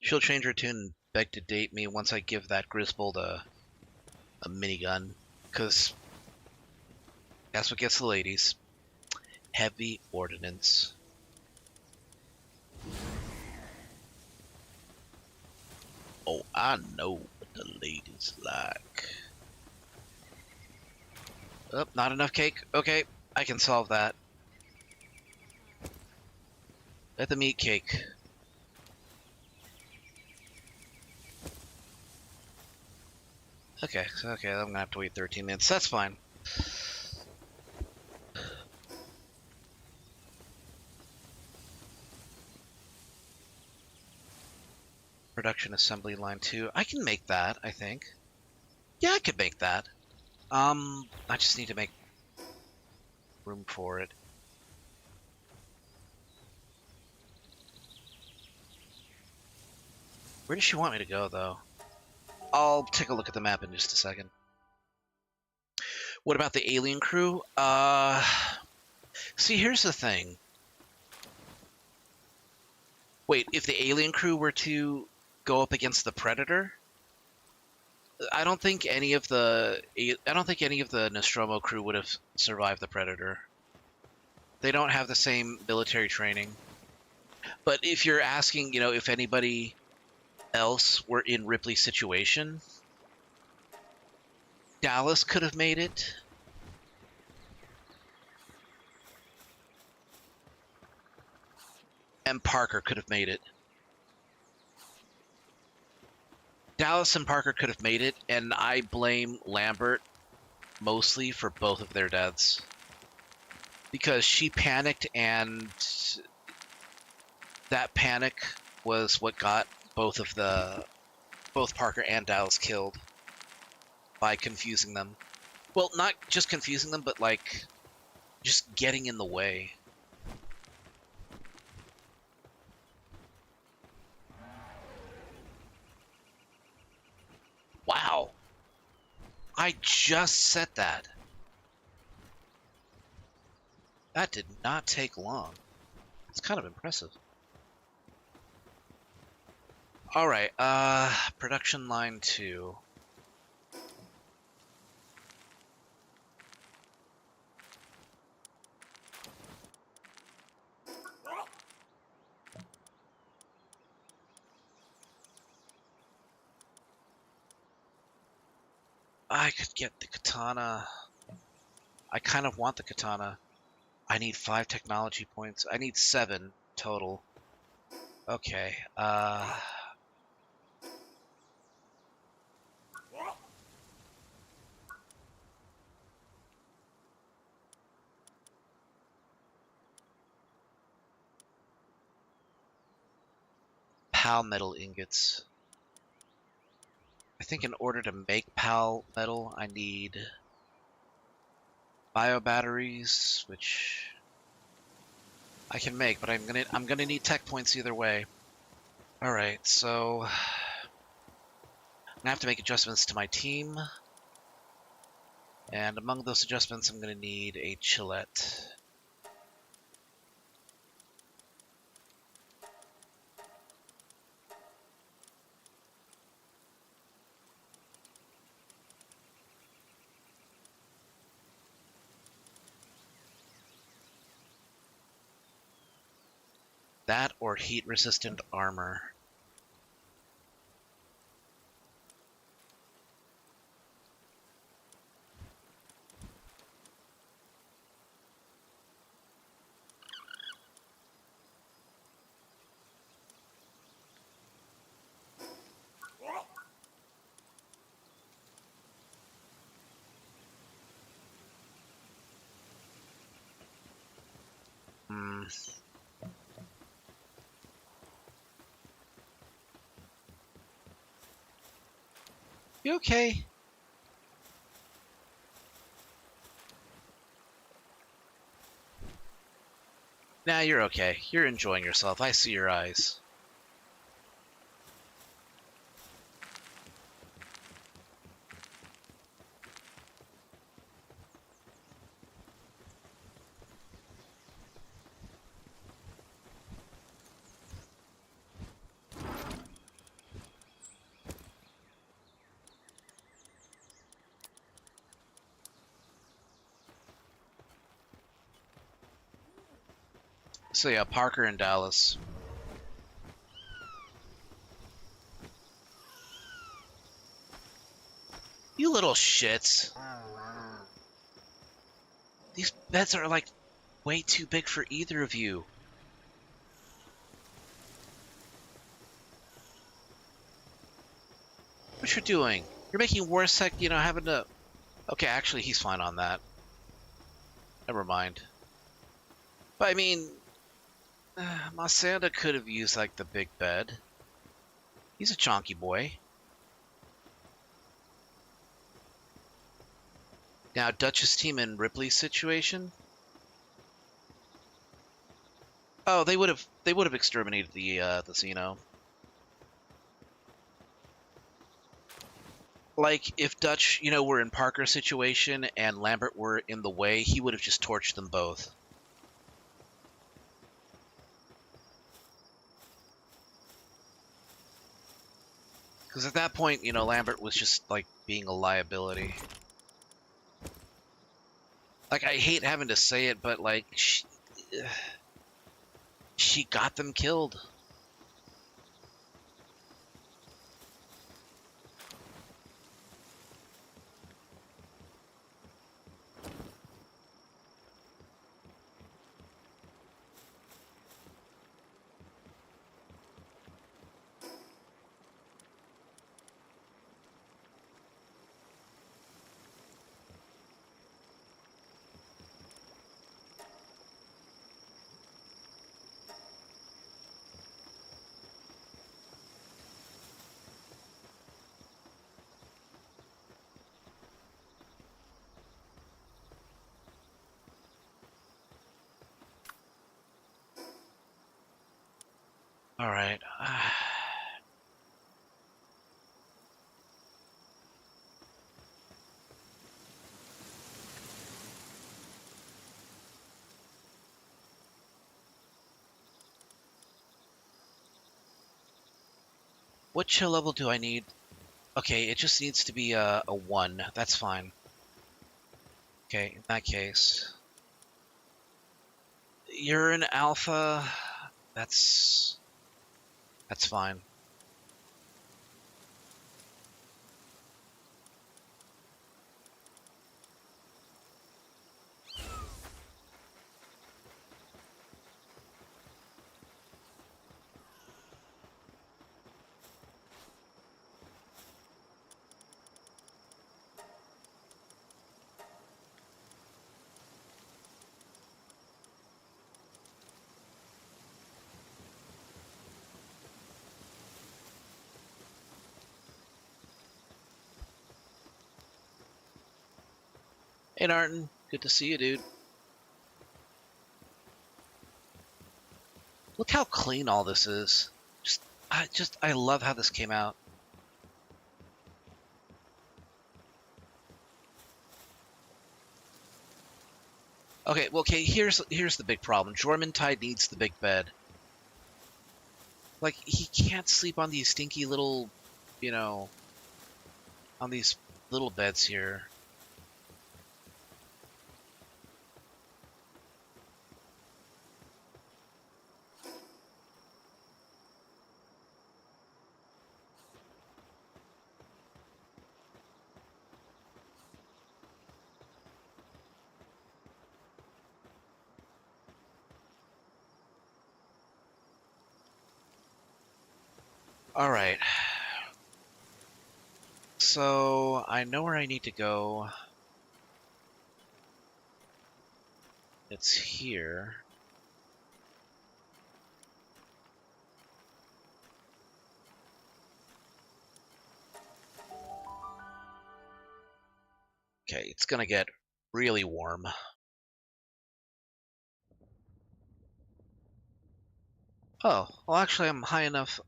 She'll change her tune and beg to date me once I give that Grisbold a minigun. Because that's what gets the ladies. Heavy ordnance. Oh, I know what the ladies like. Oh, not enough cake. Okay, I can solve that. At the meat cake. Okay, okay, I'm gonna have to wait 13 minutes. That's fine. Production assembly line 2. I can make that, I think. Yeah, I could make that. I just need to make room for it. Where does she want me to go, though? I'll take a look at the map in just a second. What about the alien crew? See, here's the thing. Wait, if the alien crew were to go up against the Predator, I don't think any of the Nostromo crew would have survived the Predator. They don't have the same military training. But if you're asking, you know, if anybody else were in Ripley's situation, Dallas could have made it. And Parker could have made it. Dallas and Parker could have made it, and I blame Lambert mostly for both of their deaths. Because she panicked, and that panic was what got both Parker and Dallas killed by confusing them. Well, not just confusing them, but like just getting in the way. Wow. I just said that. That did not take long. It's kind of impressive. Alright, production line 2. I could get the katana. I kind of want the katana. I need 5 technology points. I need 7 total. Okay, PAL metal ingots. I think in order to make PAL metal, I need bio batteries, which I can make, but I'm gonna need tech points either way. All right, so I'm gonna have to make adjustments to my team, and among those adjustments, I'm gonna need a chillette. That or heat-resistant armor. Hmm. You okay? Nah, you're okay. You're enjoying yourself. I see your eyes. So yeah, Parker and Dallas. You little shits. These beds are like way too big for either of you. What you're doing? You're making Warsec, you know, having to... Okay, actually, he's fine on that. Never mind. But I mean, Masanda could have used, like, the big bed. He's a chonky boy. Now, Duchess team and Ripley's situation. Oh, they would have exterminated the Xeno. Like if Dutch, you know, were in Parker's situation and Lambert were in the way, he would have just torched them both. Because at that point, you know, Lambert was just like being a liability. Like I hate having to say it, but like she got them killed. All right. What chill level do I need? Okay, it just needs to be a 1. That's fine. Okay, in that case. You're an alpha. That's fine. Hey, Narton. Good to see you, dude. Look how clean all this is. I love how this came out. Okay, well, okay, here's the big problem. Jormungtide needs the big bed. Like, he can't sleep on these stinky little, you know, on these little beds here. All right. So, I know where I need to go. It's here. Okay, it's gonna get really warm. Oh, well, actually, I'm high enough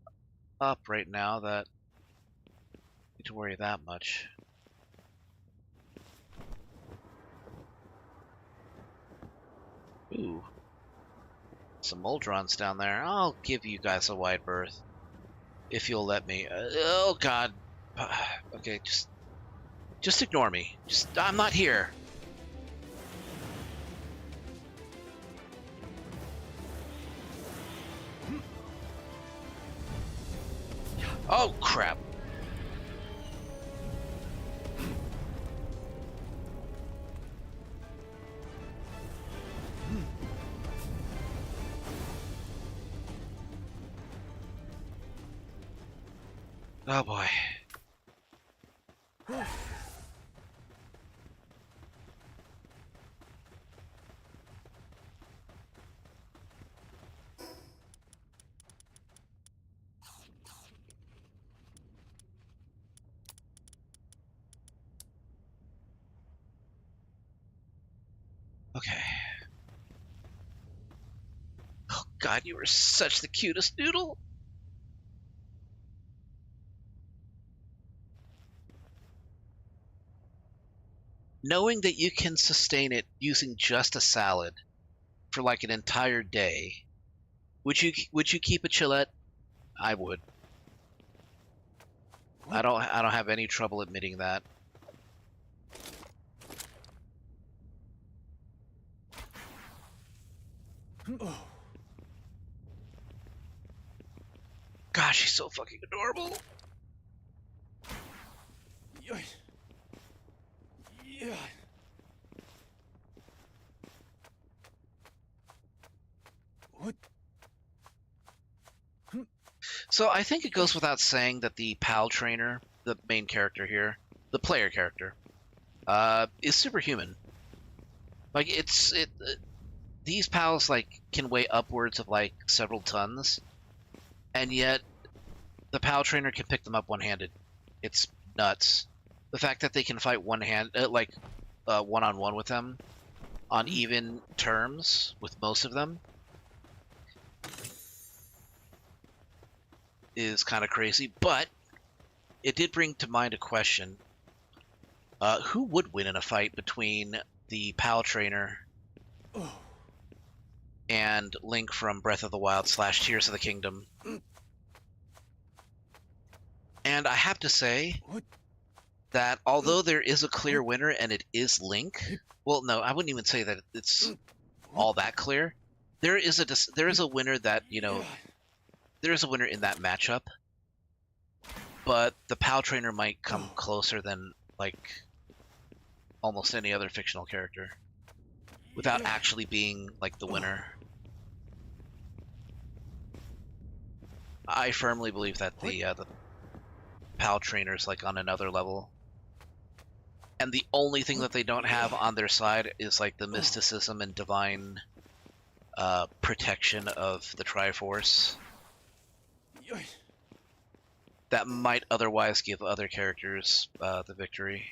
up right now that I don't need to worry that much. Ooh, some Moldrons down there. I'll give you guys a wide berth if you'll let me. Oh God. Okay, just ignore me. I'm not here. Oh crap. Oh boy. Okay. Oh God, you were such the cutest noodle. Knowing that you can sustain it using just a salad for like an entire day, would you keep a Chillette? I would. I don't have any trouble admitting that. Gosh, she's so fucking adorable. What? So I think it goes without saying that the PAL trainer, the main character here, the player character, is superhuman. Like these PALs like can weigh upwards of like several tons, and yet the PAL trainer can pick them up one-handed. It's nuts. The fact that they can fight one-on-one with them on even terms with most of them is kind of crazy, but it did bring to mind a question. Who would win in a fight between the PAL trainer and Link from Breath of the Wild / Tears of the Kingdom? And I have to say that although there is a clear winner and it is Link, well, no, I wouldn't even say that it's all that clear. There is a winner that, you know, there is a winner in that matchup, but the PAL trainer might come closer than like almost any other fictional character without actually being like the winner. I firmly believe that the PAL trainer is like on another level, and the only thing that they don't have on their side is like the mysticism and divine protection of the Triforce that might otherwise give other characters the victory.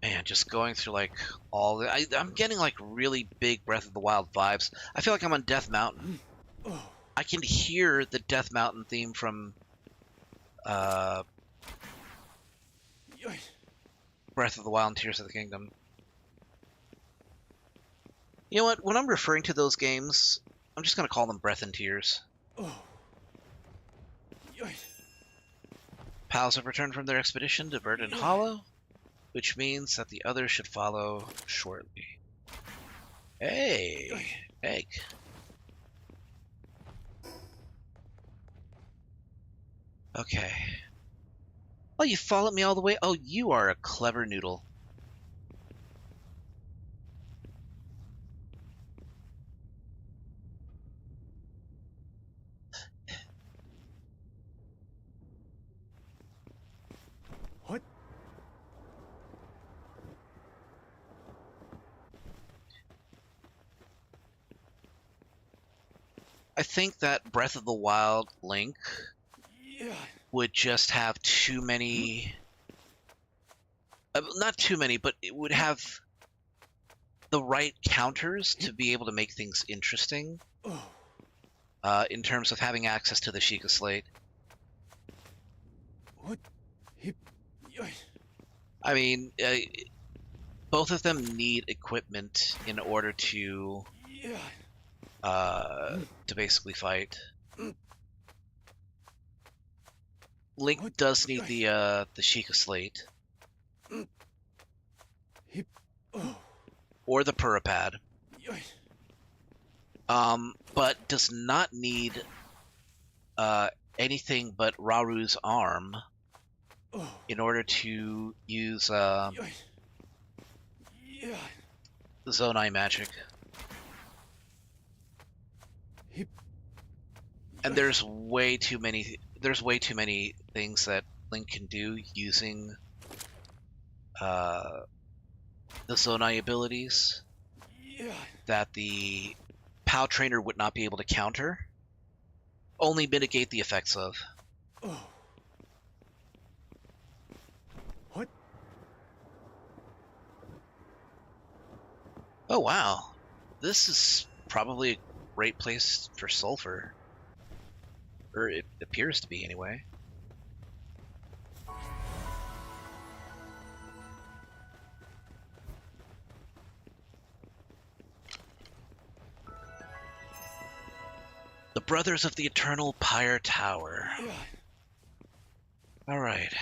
Man, just going through like all the, I'm getting like really big Breath of the Wild vibes. I feel like I'm on Death Mountain. I can hear the Death Mountain theme from Breath of the Wild and Tears of the Kingdom. You know what? When I'm referring to those games, I'm just gonna call them Breath and Tears. Pals have returned from their expedition to Verdant Hollow, which means that the others should follow shortly. Hey, egg. Okay. Oh, you followed me all the way? Oh, you are a clever noodle. What? I think that Breath of the Wild Link would just have too many... not too many, but it would have the right counters to be able to make things interesting in terms of having access to the Sheikah Slate. What? I mean, both of them need equipment in order to basically fight. Link does need the Sheikah Slate or the Purapad, but does not need anything but Raru's arm in order to use Zonai magic. And there's way too many things that Link can do using the Zonai abilities that the POW trainer would not be able to counter, only mitigate the effects of. What? Oh wow, this is probably a great place for sulfur. Or it appears to be anyway. The Brothers of the Eternal Pyre Tower. Alright.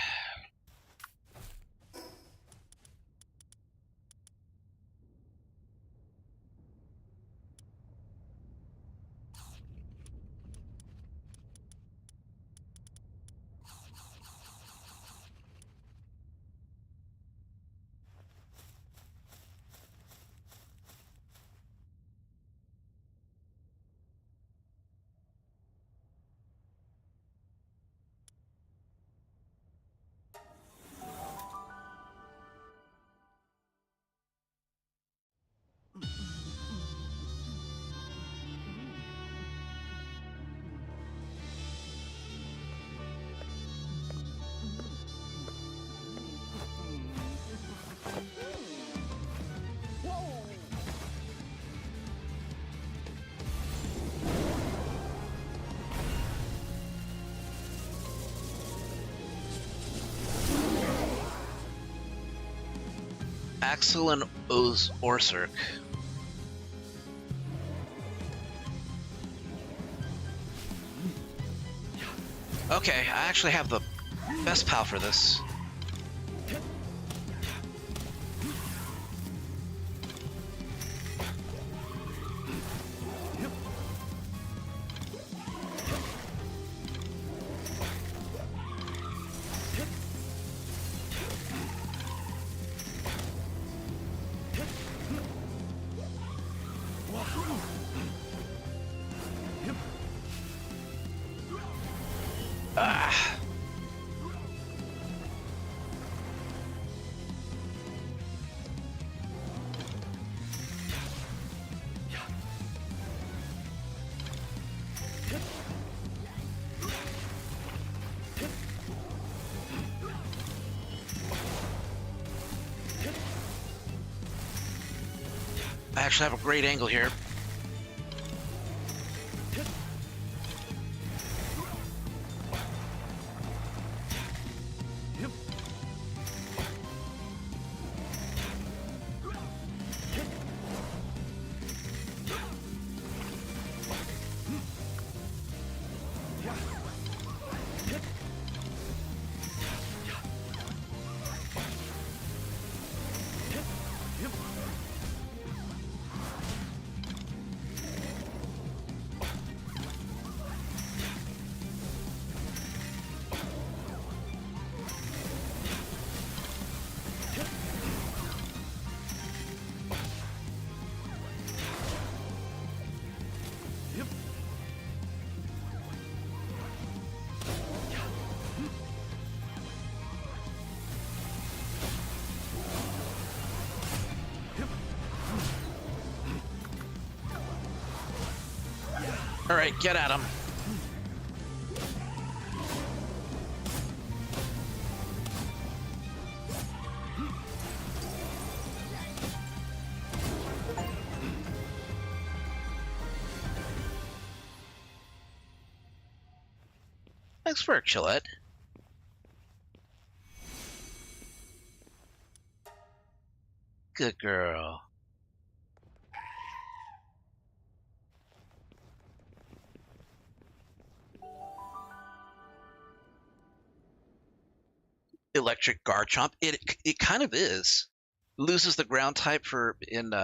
Axel and Orsurk. Okay, I actually have the best POW for this. Ah. I actually have a great angle here. All right, get at him. Thanks for a Chillette. Good girl. Electric Garchomp. It kind of is. Loses the ground type and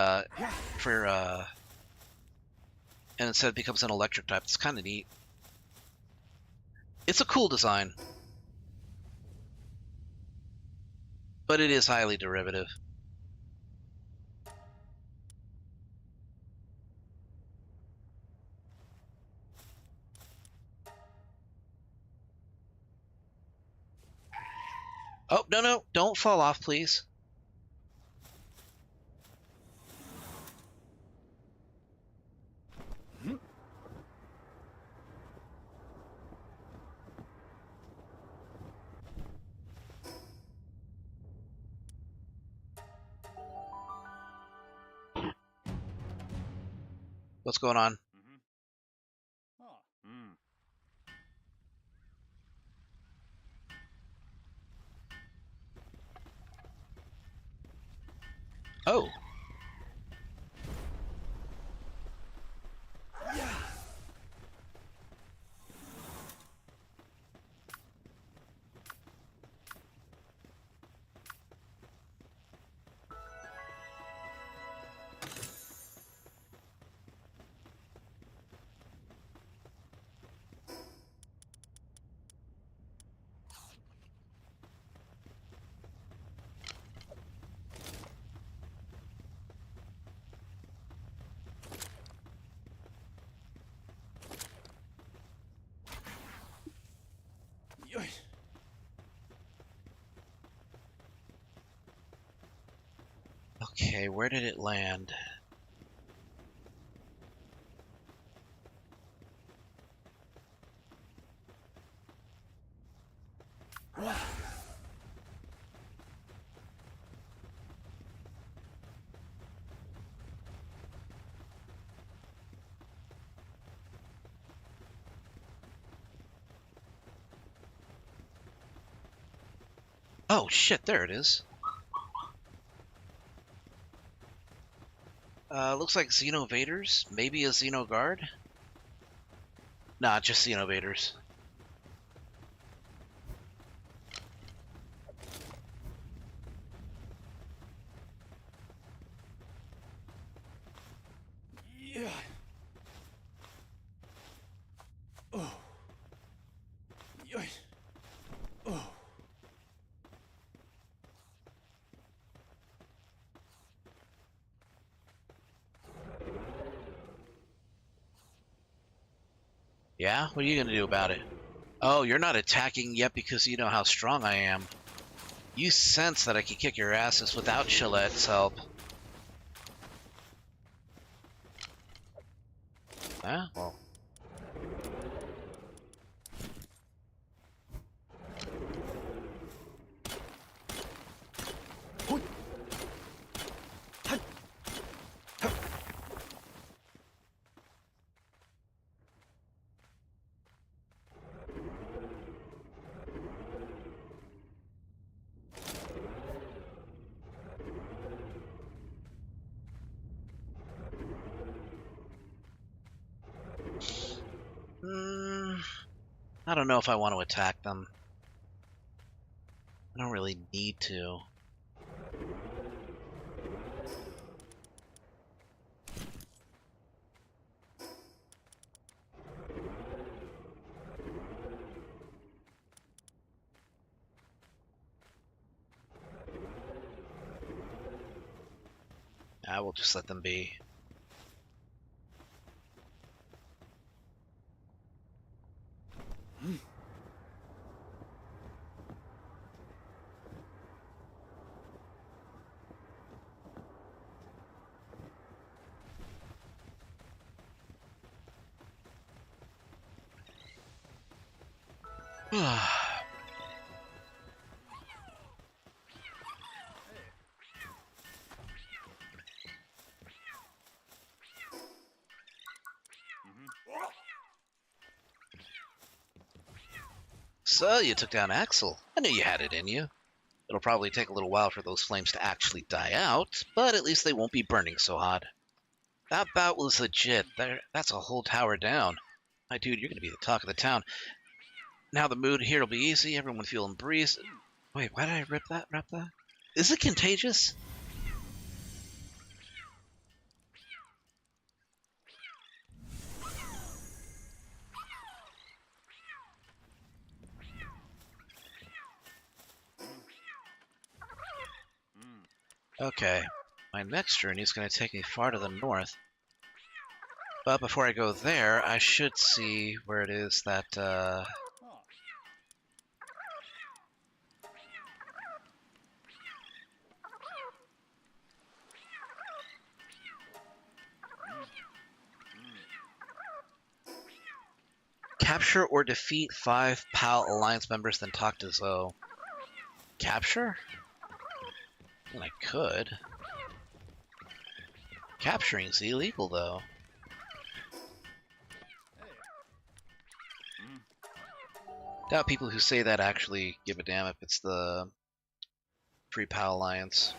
instead becomes an electric type. It's kind of neat. It's a cool design. but it is highly derivative. Oh, no, no, don't fall off, please. What's going on? Mm-hmm. Oh. Mm. Oh. Yoish. Okay, where did it land? Oh, shit, there it is. Looks like Xenovaders. Maybe a Xenoguard? Nah, just Xenovaders. Yeah. Oh. Yoish. Oh. Yeah? What are you gonna do about it? Oh, you're not attacking yet because you know how strong I am. You sense that I can kick your asses without Chilette's help. Huh? Well. I don't know if I want to attack them. I don't really need to. I will just let them be. Mm-hmm. So, you took down Axel. I knew you had it in you. It'll probably take a little while for those flames to actually die out, but at least they won't be burning so hot. That bout was legit. That's a whole tower down. My dude, you're gonna be the talk of the town. Now the mood here will be easy, everyone feeling breeze. Wait, why did I rip that? Is it contagious? Okay, my next journey is going to take me far to the north. But before I go there, I should see where it is that, Huh. capture or defeat 5 PAL Alliance members, then talk to Zoe. Capture? Well, I could. Capturing is illegal, though. Doubt people who say that actually give a damn if it's the Free PAL Alliance.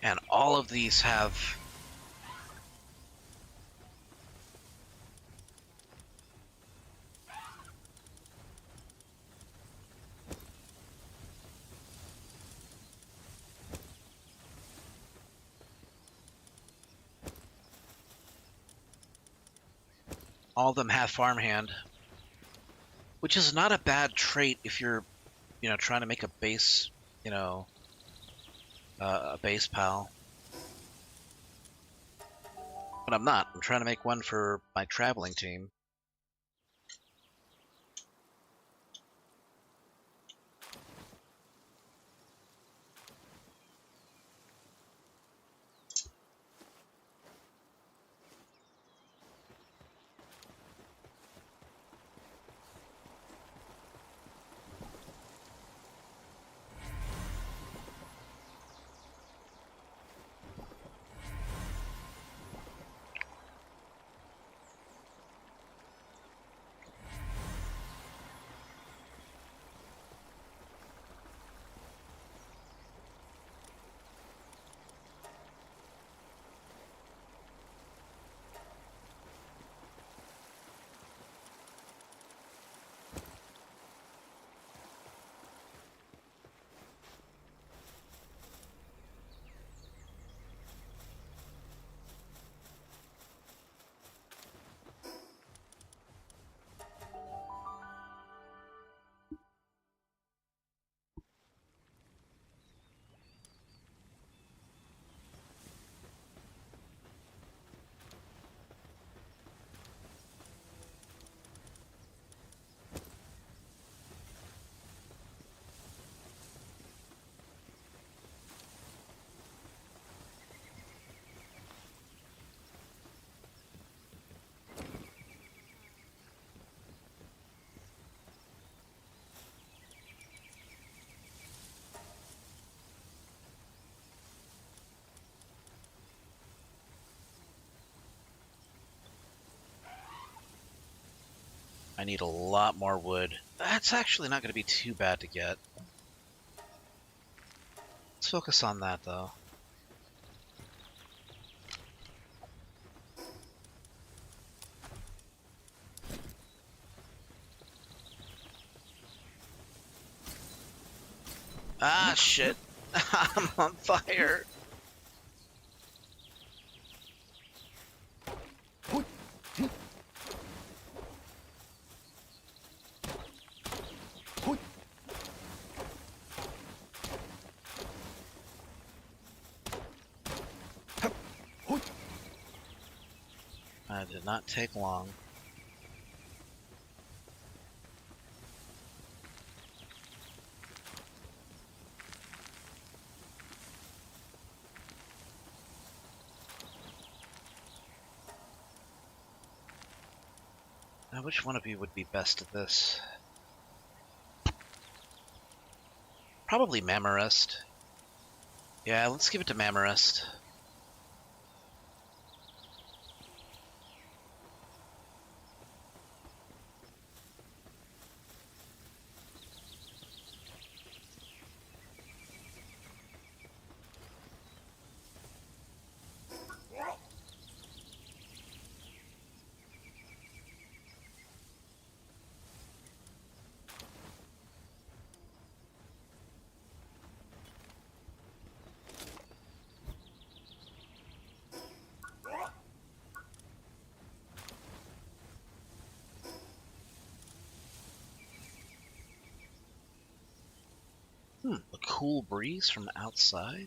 And all of these have farmhand, which is not a bad trait if you're, trying to make a base, a base PAL. But I'm not. I'm trying to make one for my traveling team. I need a lot more wood. That's actually not going to be too bad to get. Let's focus on that, though. Ah, shit. I'm on fire. That did not take long. Now, which one of you would be best at this? Probably Mammarist. Yeah, let's give it to Mammarist. A cool breeze from outside?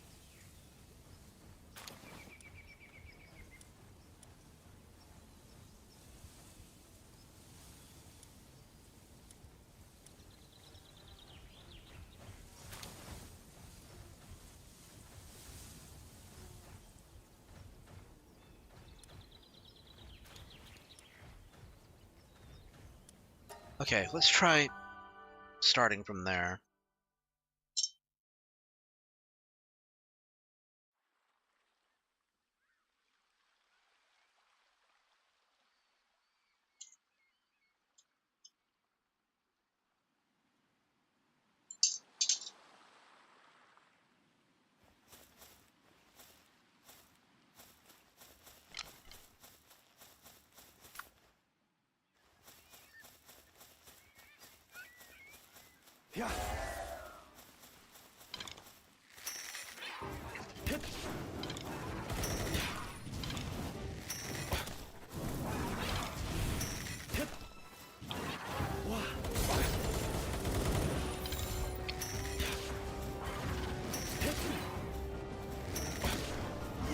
Okay, let's try starting from there. Yeah. Hit. Hit. Wah. Hit.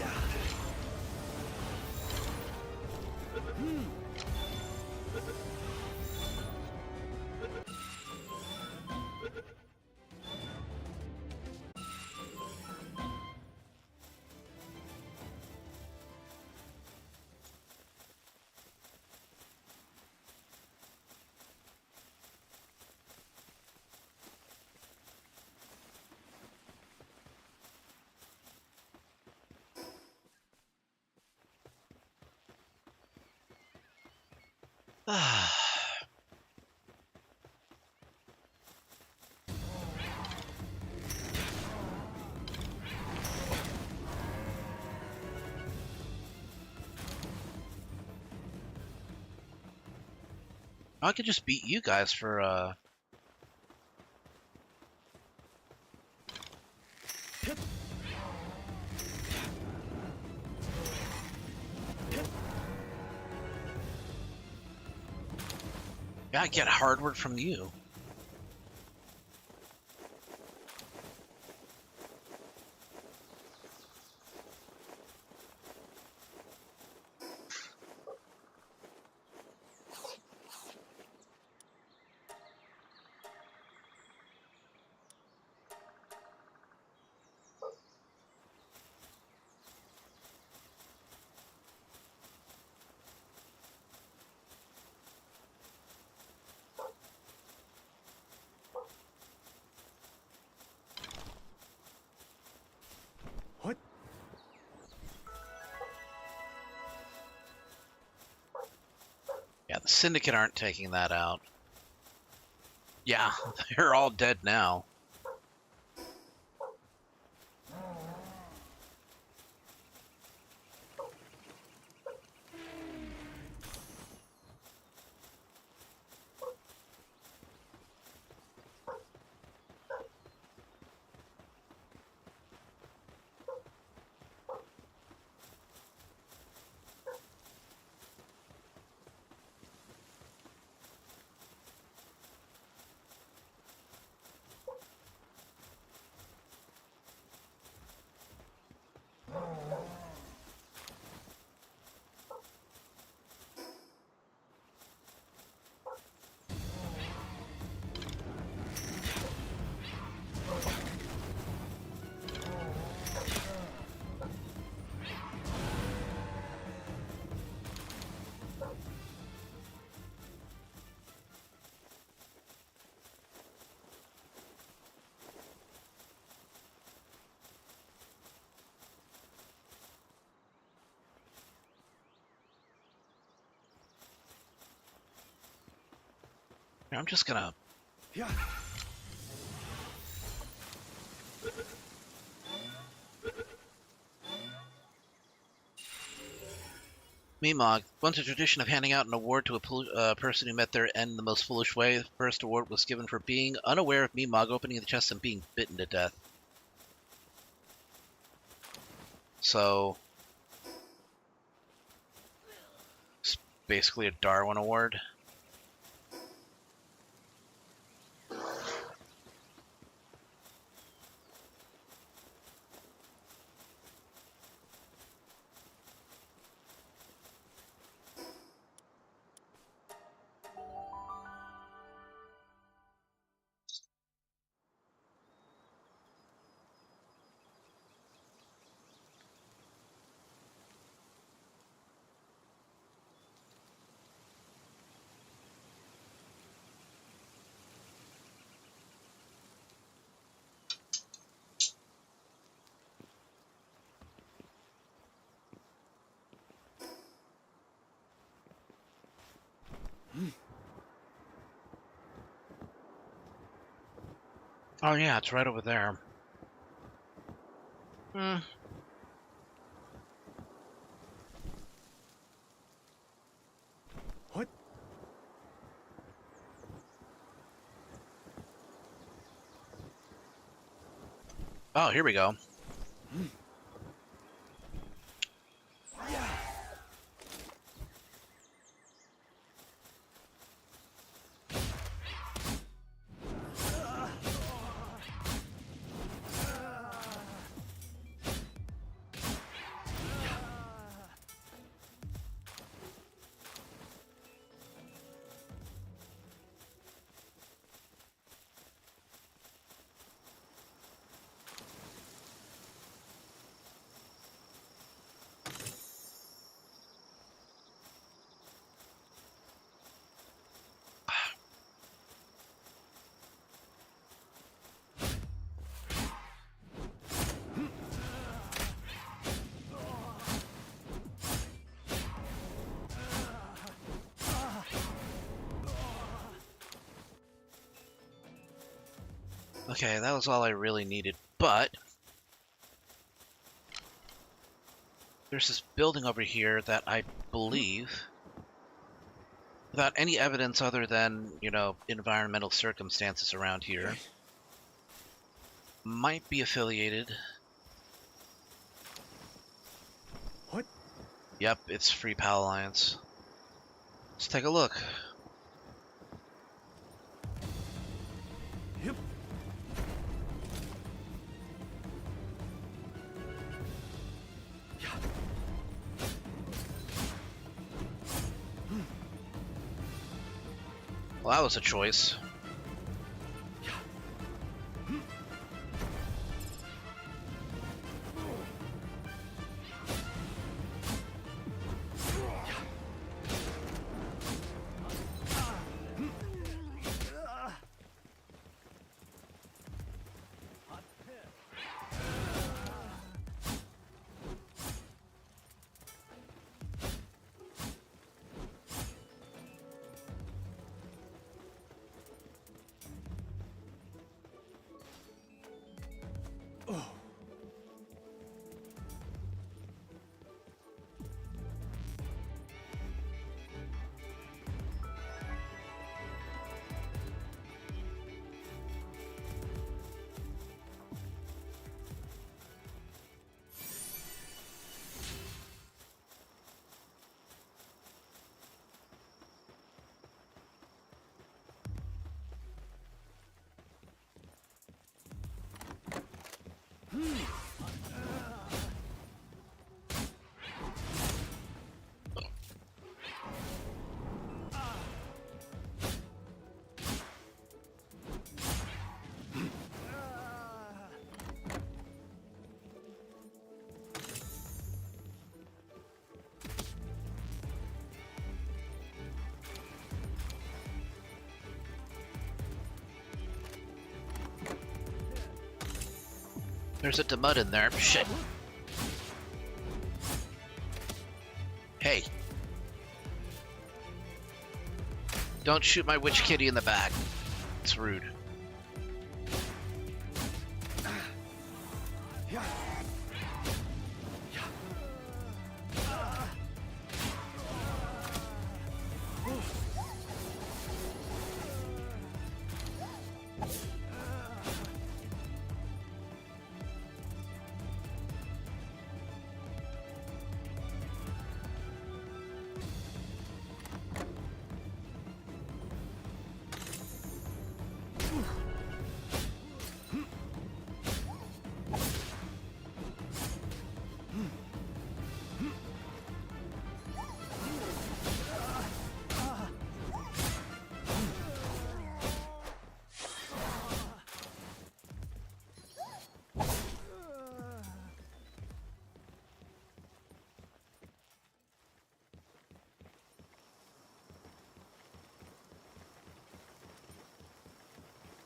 Yeah. I could just beat you guys for, Hit. Hit. yeah, get hardware from you. What? Yeah, the Syndicate aren't taking that out. Yeah, they're all dead now. I'm just gonna... Yeah. Meemog, once a tradition of handing out an award to a person who met their end in the most foolish way. The first award was given for being unaware of Meemog opening the chest and being bitten to death. So... it's basically a Darwin Award. Oh yeah, it's right over there. Hmm. What? Oh, here we go. Okay, that was all I really needed, but there's this building over here that I believe, without any evidence other than, you know, environmental circumstances around here, might be affiliated. What? Yep, it's Free Pal Alliance. Let's take a look. Yep. Well, that was a choice. Oh. There's a Demud in there. Shit. Hey. Don't shoot my witch kitty in the back. It's rude.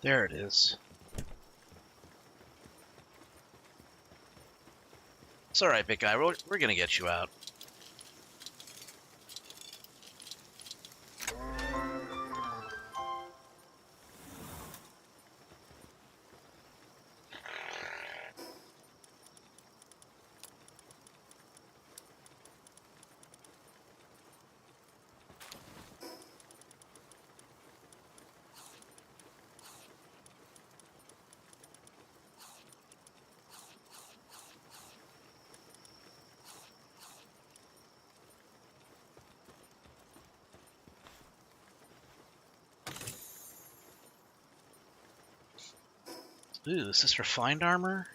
There it is. It's alright, big guy. We're gonna get you out. Ooh, is this refined armor?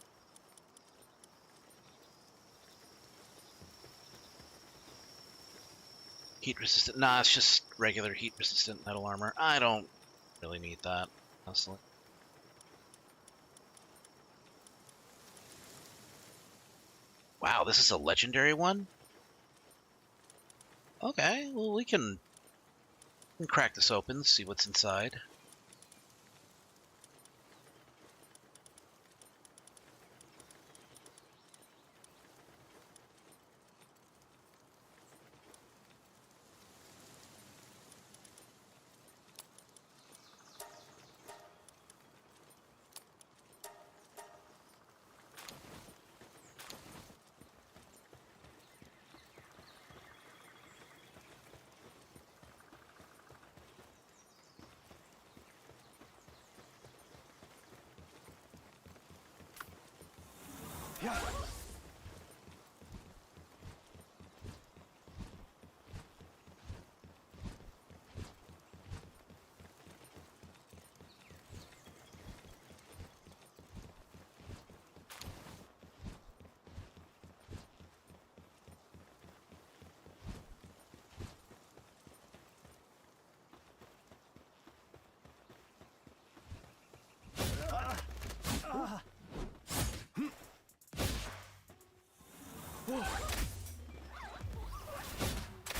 Heat resistant. Nah, it's just regular heat resistant metal armor. I don't really need that, honestly. Wow, this is a legendary one? Okay, well, we can crack this open, see what's inside. Yeah.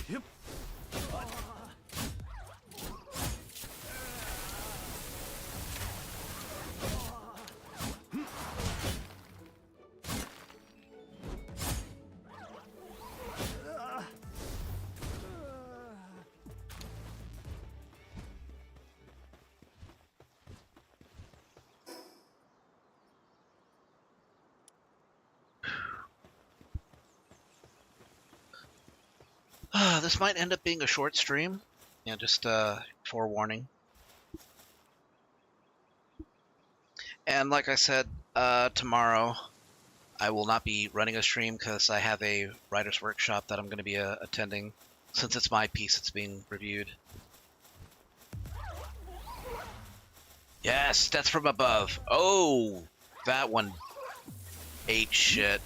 Yep. This might end up being a short stream. Yeah, just forewarning. And like I said, tomorrow I will not be running a stream because I have a writer's workshop that I'm going to be attending. Since it's my piece that's being reviewed. Yes, that's from above. Oh, that one ate shit.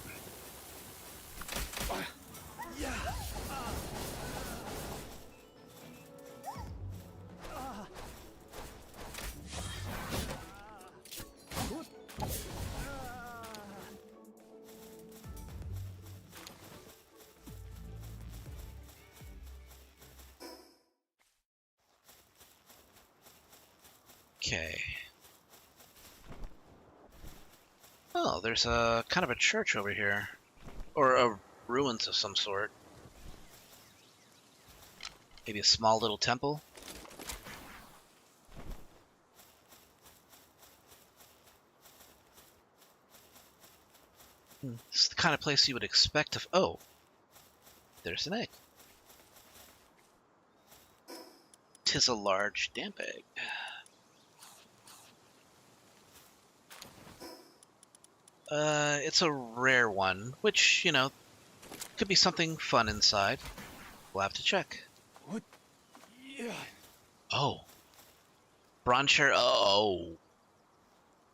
Okay. Oh, there's a kind of a church over here. Or a ruins of some sort. Maybe a small little temple. This is the kind of place you would expect to... Oh, there's an egg. 'Tis a large, damp egg. It's a rare one, which, you know, could be something fun inside. We'll have to check. What? Yeah. Oh. Bronze share. Oh.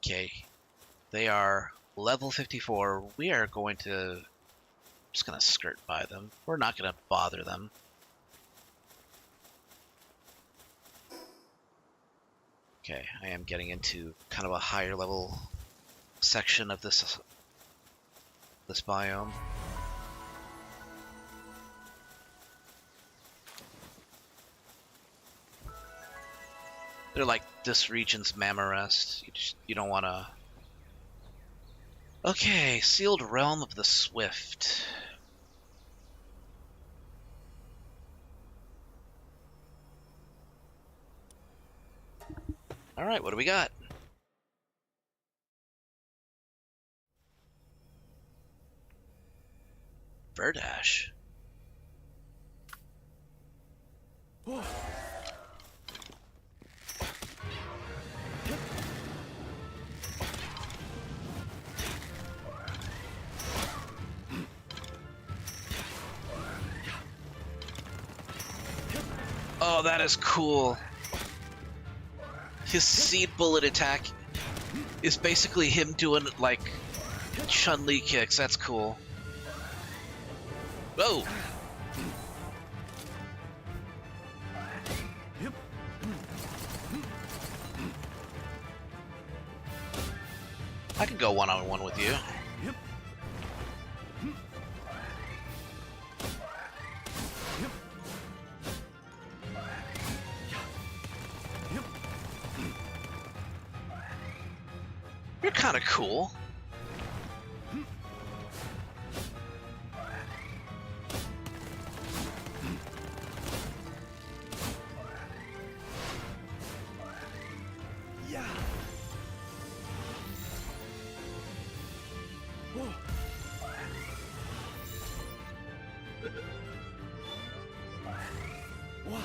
Okay. They are level 54. We are going to... just gonna skirt by them. We're not gonna bother them. Okay, I am getting into kind of a higher level section of this biome. They're like this region's Mammorest. You don't want to. Okay, sealed realm of the Swift. All right, what do we got? Verdash. Oh, that is cool. His seed bullet attack is basically him doing like Chun-Li kicks. That's cool. Whoa! Yep. I can go one-on-one with you. Yep. Yep. Yep. You're kind of cool. Yeah. Whoa. Wow.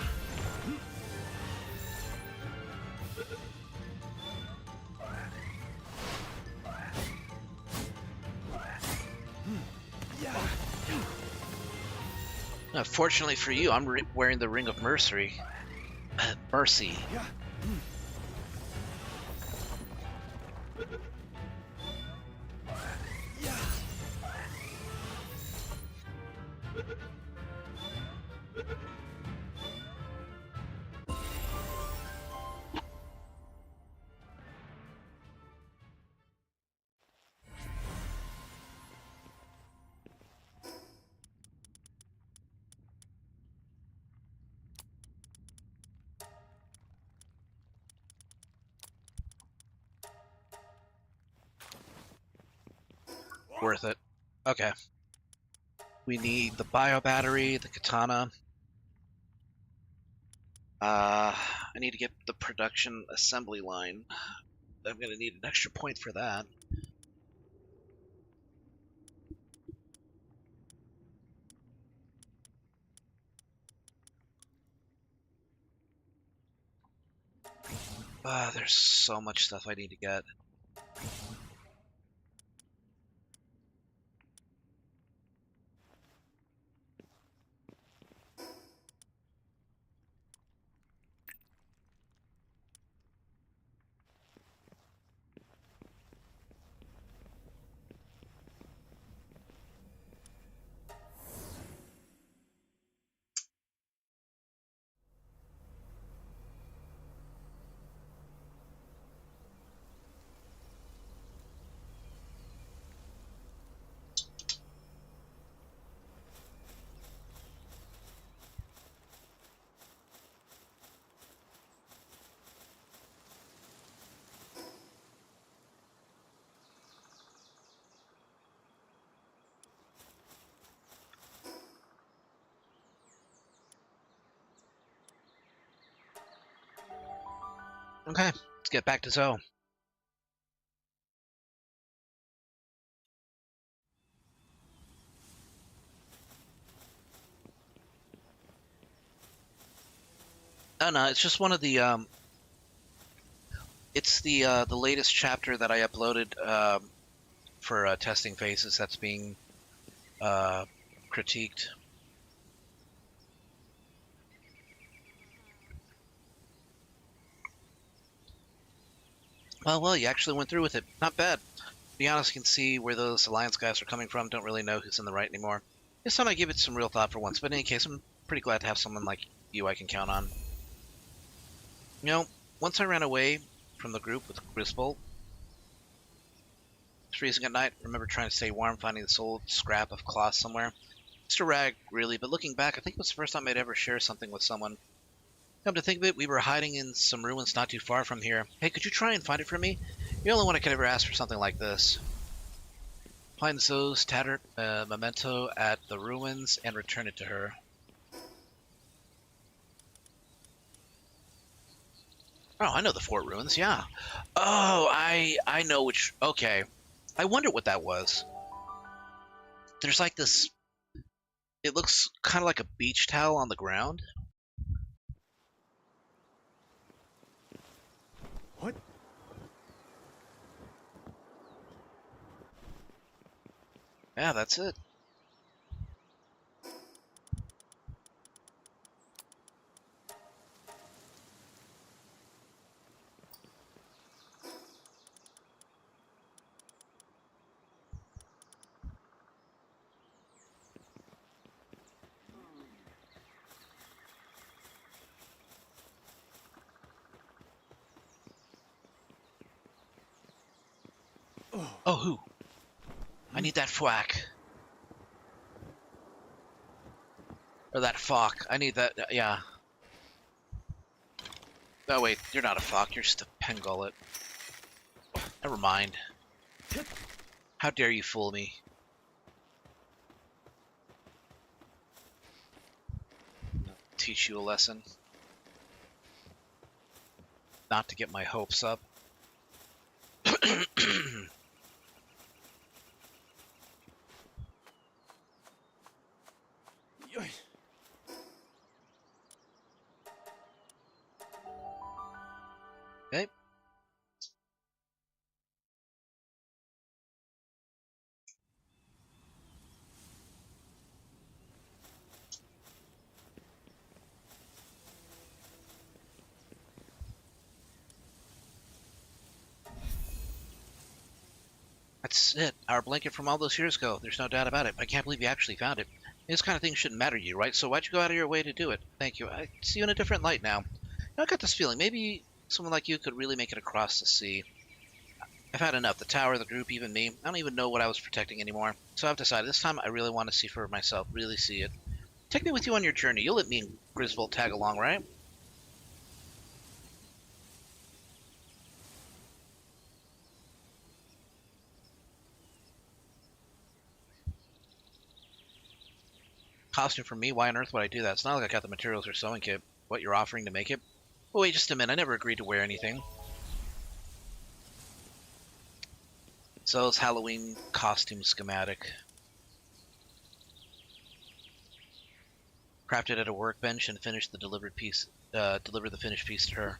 Yeah. Fortunately for you, I'm wearing the Ring of Mercy. Mercy. Yeah. Yeah. Worth it. Okay. We need the bio battery, the katana. I need to get the production assembly line. I'm gonna need an extra point for that. There's so much stuff I need to get. Okay, let's get back to Zoe. Oh no, it's just one of the it's the latest chapter that I uploaded for testing phases that's being critiqued. Well, you actually went through with it. Not bad. To be honest, I can see where those Alliance guys are coming from. Don't really know who's in the right anymore. This time I give it some real thought for once, but in any case, I'm pretty glad to have someone like you I can count on. You know, once I ran away from the group with Grisbolt, it's freezing at night. I remember trying to stay warm, finding this old scrap of cloth somewhere. Just a rag, really, but looking back, I think it was the first time I'd ever share something with someone. Come to think of it, we were hiding in some ruins not too far from here. Hey, could you try and find it for me? You're the only one I could ever ask for something like this. Find Zoe's tattered memento at the ruins and return it to her. Oh, I know the fort ruins, yeah. Oh, I know which... Okay. I wonder what that was. There's like this... It looks kind of like a beach towel on the ground. What? Yeah, that's it. Oh, who? I need that thwack. Or that fuck. I need that, yeah. Oh wait, you're not a fuck, you're just a pengullet. Never mind. How dare you fool me? I'll teach you a lesson. Not to get my hopes up. Okay. That's it. Our blanket from all those years ago. There's no doubt about it. I can't believe you actually found it. This kind of thing shouldn't matter to you, right? So why'd you go out of your way to do it? Thank you. I see you in a different light now. I got this feeling. Maybe someone like you could really make it across the sea. I've had enough. The tower, the group, even me. I don't even know what I was protecting anymore. So I've decided this time I really want to see for myself. Really see it. Take me with you on your journey. You'll let me and Griswold tag along, right? Costume for me? Why on earth would I do that? It's not like I got the materials or sewing kit. What you're offering to make it? Oh, wait just a minute. I never agreed to wear anything. So it's Halloween costume schematic. Crafted at a workbench and finished the delivered piece. Deliver the finished piece to her.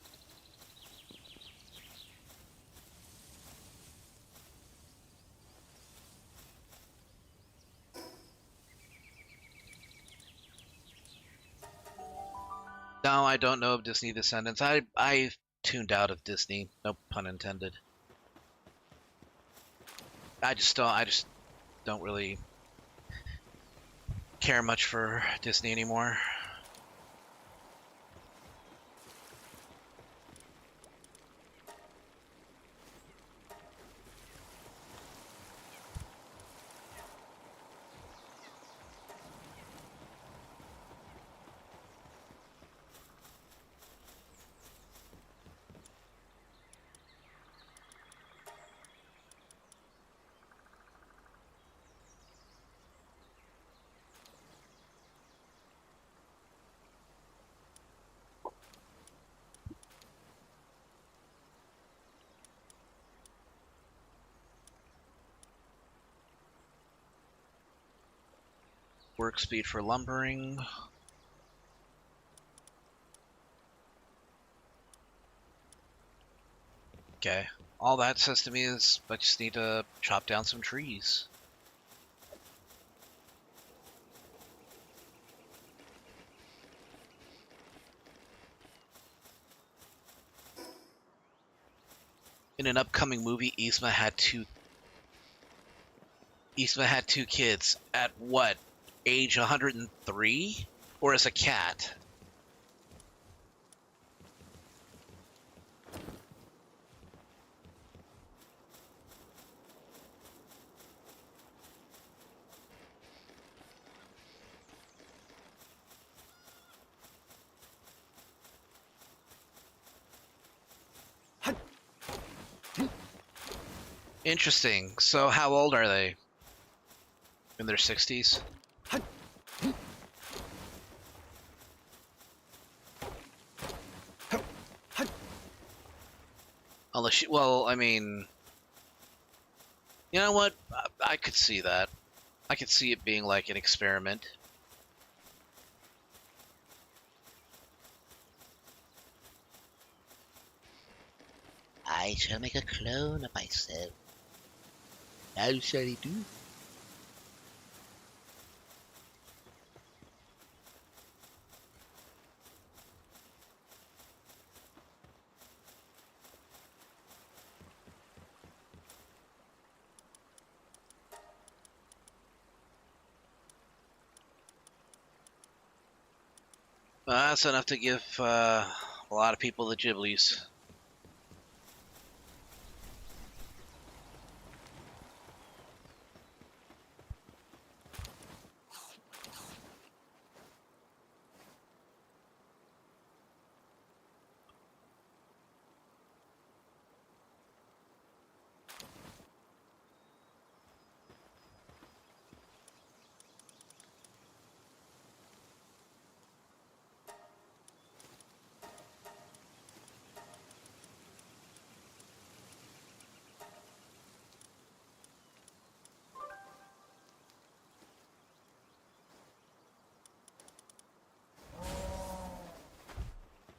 No, I don't know of Disney descendants. I tuned out of Disney. No pun intended. I just don't really care much for Disney anymore. Work speed for lumbering. Okay. All that says to me is I just need to chop down some trees. In an upcoming movie, Yzma had two kids at what? Age 103? Or as a cat? Interesting. So how old are they? In their 60s? Unless she, well, I mean, you know what? I could see that. I could see it being like an experiment. I shall make a clone of myself. How shall I do? That's enough to give a lot of people the Ghiblies.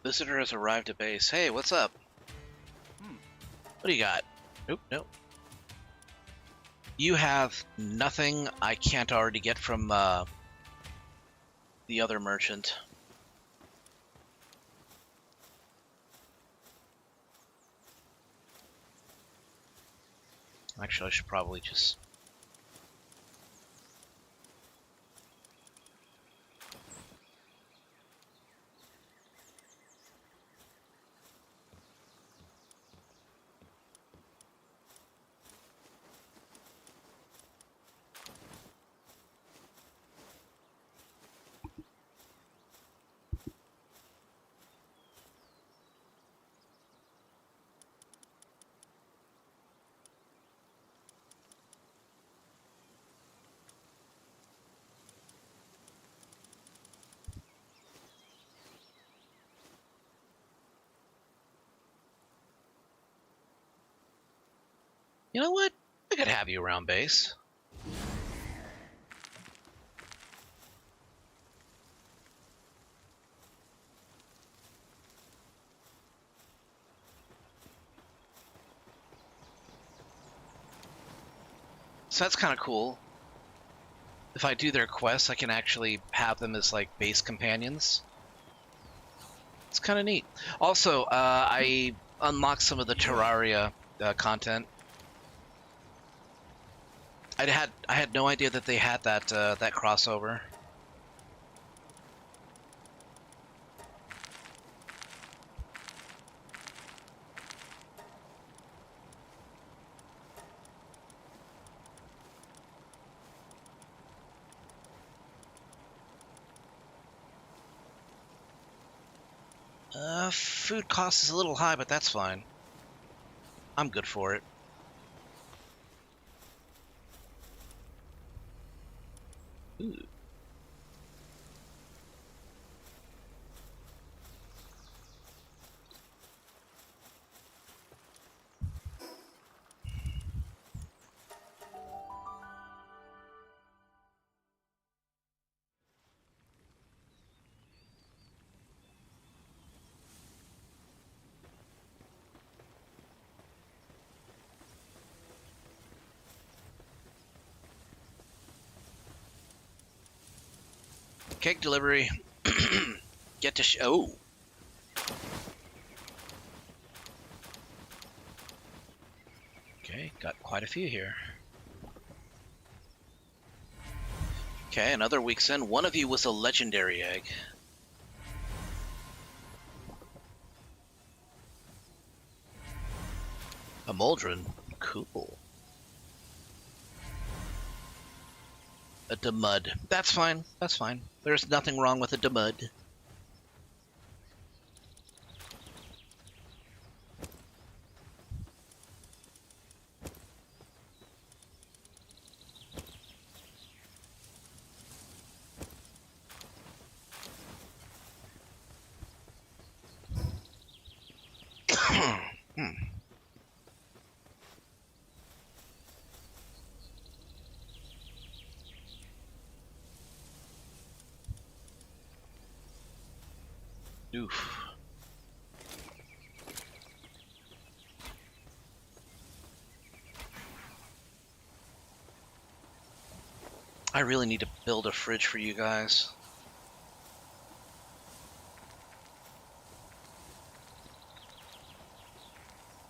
Visitor has arrived at base. Hey, what's up? What do you got? Nope, nope. You have nothing I can't already get from the other merchant. Actually, I should probably just... You know what? I could have you around base. So that's kind of cool. If I do their quests, I can actually have them as like base companions. It's kind of neat. Also, I unlocked some of the Terraria content. I had no idea that they had that that crossover. Food cost is a little high, but that's fine. I'm good for it. Ooh. Cake delivery. Get to oh. Okay, got quite a few here. Okay, another week's in. One of you was a legendary egg. A Moldrin. Cool. A Demud. That's fine. That's fine. There's nothing wrong with a Demud. Oof. I really need to build a fridge for you guys.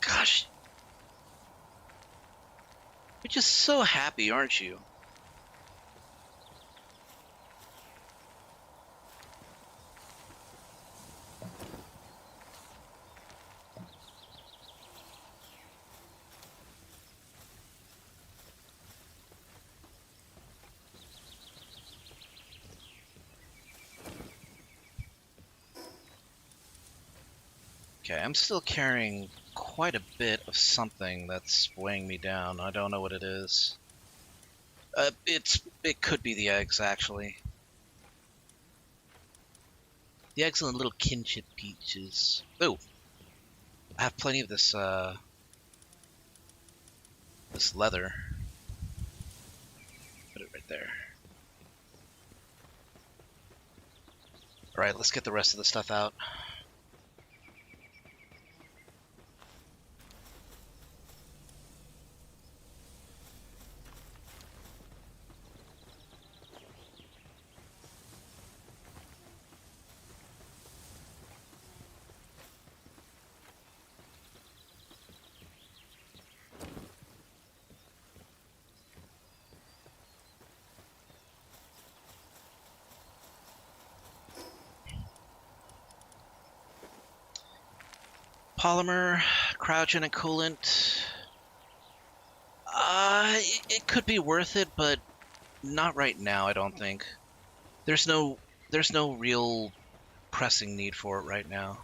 Gosh. You're just so happy, aren't you? Okay, I'm still carrying quite a bit of something that's weighing me down. I don't know what it is. It could be the eggs, actually. The eggs and the little kinship peaches. Oh, I have plenty of this this leather. Put it right there. All right, let's get the rest of the stuff out. Polymer, cryogen, and coolant. It could be worth it, but not right now, I don't think. There's no real pressing need for it right now.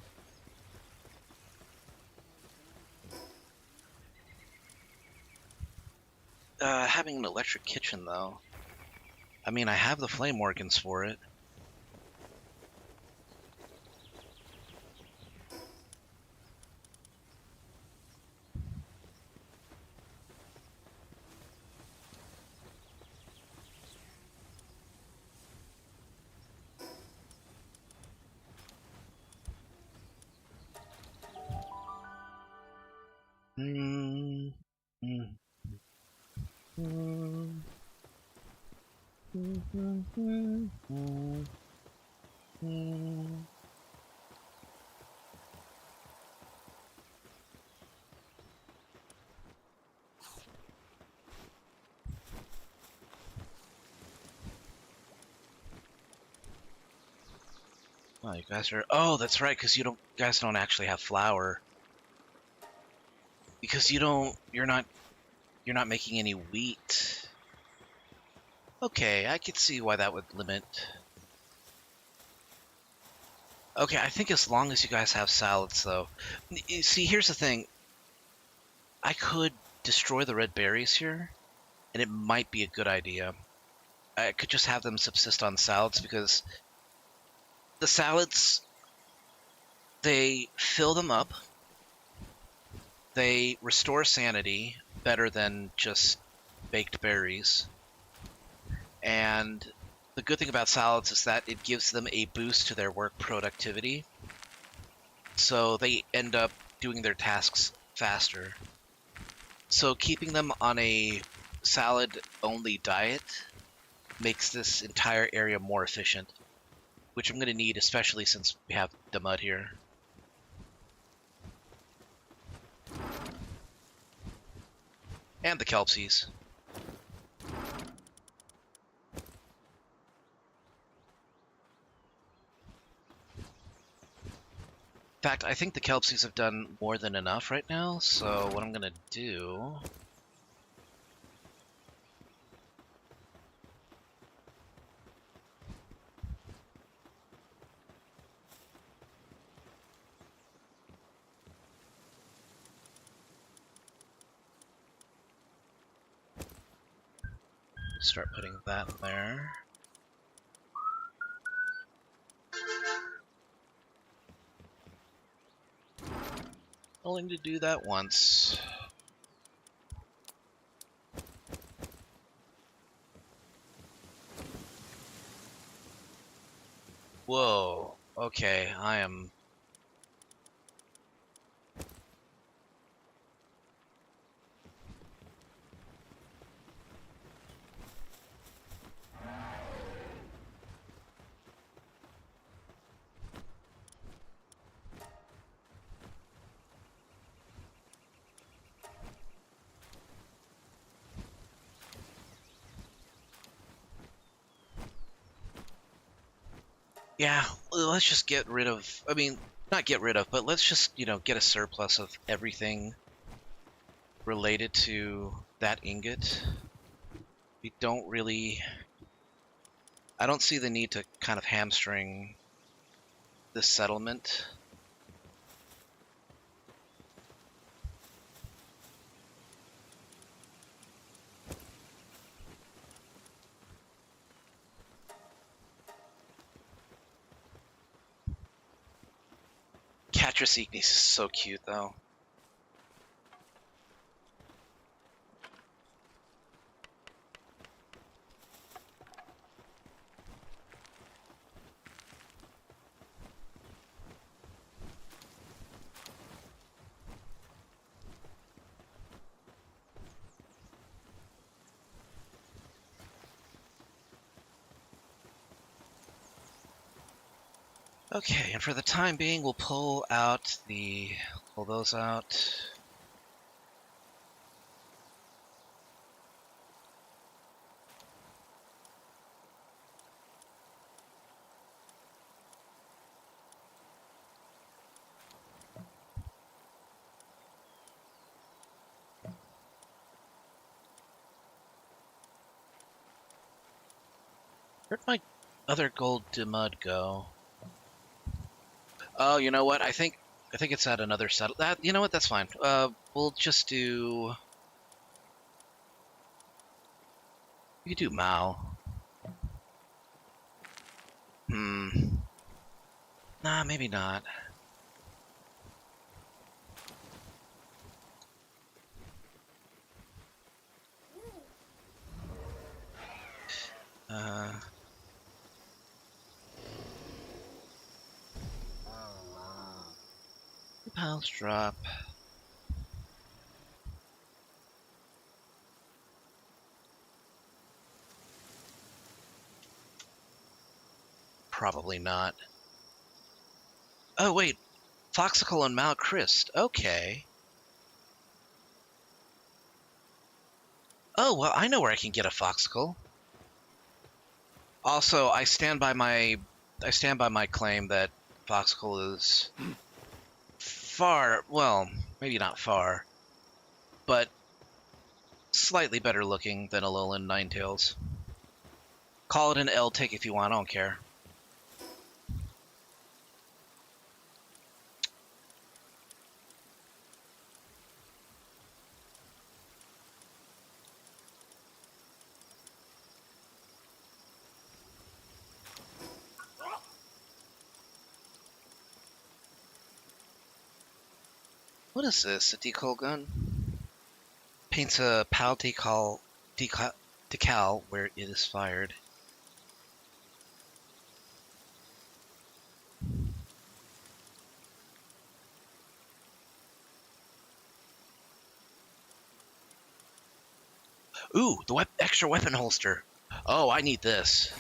Having an electric kitchen, though. I mean, I have the flame organs for it. Mm, mm, mm, mm, mm, mm, mm, mm. Oh, you guys are. Oh, that's right, because you guys don't actually have flour. Because you don't. You're not making any wheat. Okay, I could see why that would limit. Okay, I think as long as you guys have salads, though. See, here's the thing. I could destroy the red berries here, and it might be a good idea. I could just have them subsist on salads because the salads, they fill them up, they restore sanity better than just baked berries. And the good thing about salads is that it gives them a boost to their work productivity. So they end up doing their tasks faster. So keeping them on a salad-only diet makes this entire area more efficient, which I'm going to need, especially since we have the mud here. And the kelpsies. In fact, I think the kelpsies have done more than enough right now, so what I'm going to do... start putting that there. Only to do that once. Whoa. Okay, I am... Yeah, let's just get rid of... I mean, not get rid of, but let's just, get a surplus of everything related to that ingot. We don't really... I don't see the need to kind of hamstring this settlement. Catrus Ignis is so cute, though. Okay, and for the time being, we'll pull those out. Where'd my other gold mud go? Oh, you know what? I think it's at another settle. That you know what? That's fine. We'll just do. We could do Mao. Hmm. Nah, maybe not. Uh. Piles drop. Probably not. Oh wait, Foxicle and Mount Christ. Okay. Oh well, I know where I can get a Foxicle. Also, I stand by my claim that Foxicle is far, well, maybe not far, but slightly better looking than a Alolan Ninetales. Call it an L tick if you want, I don't care. What is this? A decal gun? Paints a PAL decal where it is fired. Ooh, the extra weapon holster. Oh, I need this.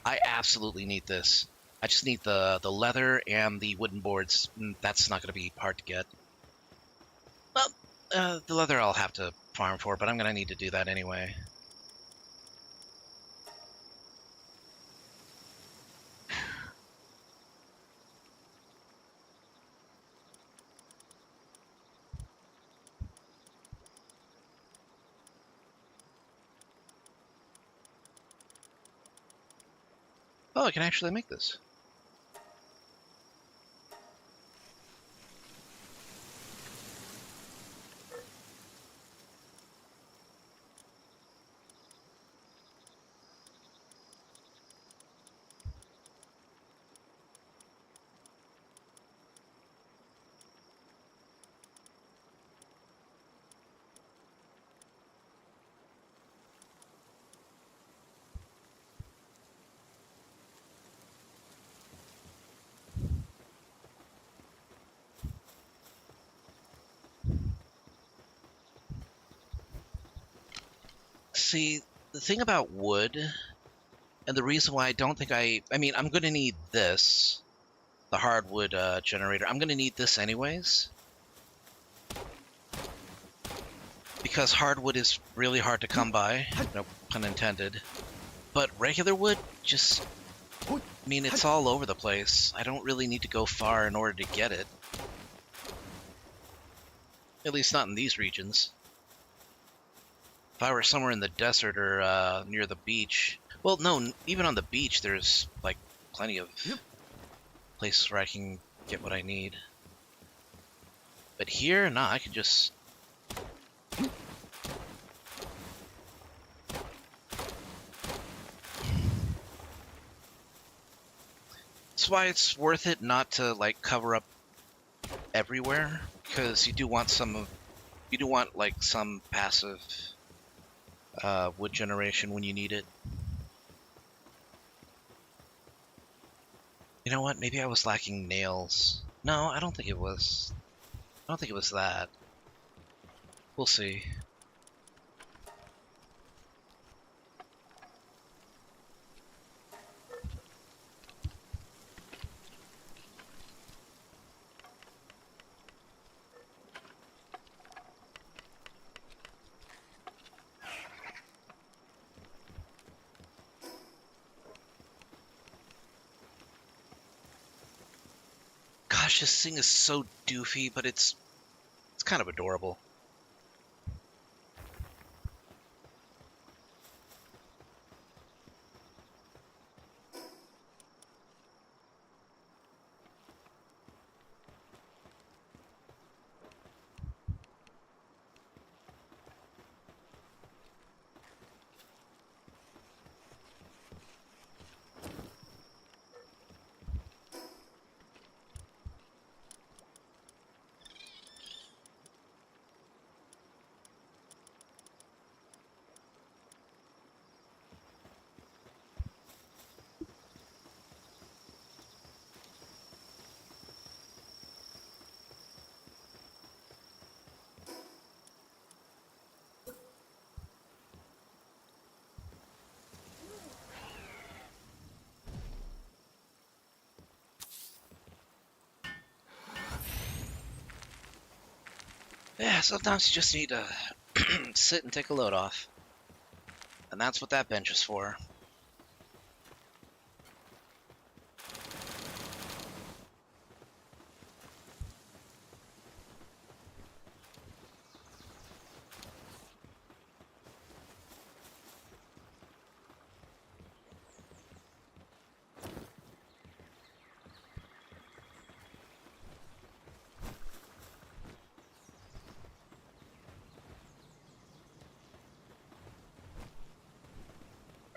I absolutely need this. I just need the leather and the wooden boards. That's not going to be hard to get. Well, the leather I'll have to farm for, but I'm going to need to do that anyway. Oh, I can actually make this. See, the thing about wood, and the reason why I don't think I mean, I'm going to need this, the hardwood generator. I'm going to need this anyways, because hardwood is really hard to come by, no pun intended. But regular wood, just, I mean, it's all over the place. I don't really need to go far in order to get it. At least not in these regions. If I were somewhere in the desert or near the beach, well, no, even on the beach, there's like plenty of places where I can get what I need. But here, nah, I can just. That's why it's worth it not to like cover up everywhere, because you do want like some passive wood generation when you need it. You know what? Maybe I was lacking nails. No, I don't think it was. I don't think it was that. We'll see. Gosh, this thing is so doofy, but it's kind of adorable. Yeah, sometimes you just need to sit and take a load off. And that's what that bench is for.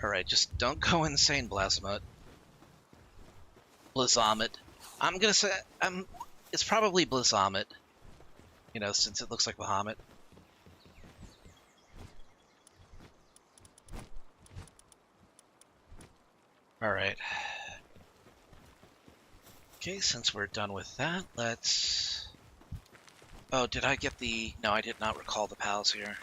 Alright, just don't go insane, Blasmut. Blizzomet. I'm gonna say it's probably Blizzomet. You know, since it looks like Bahamut. Alright. Okay, since we're done with that, let's... Oh, did I get the... No, I did not recall the pals here.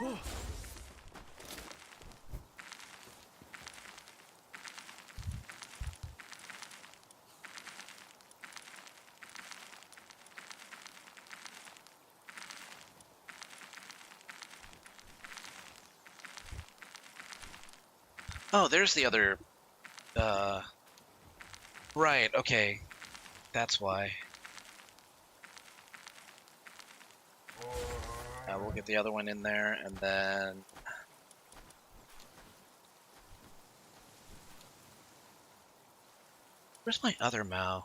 Oh. Oh, there's the other... Right, okay. That's why. We'll get the other one in there, and then... Where's my other Mao?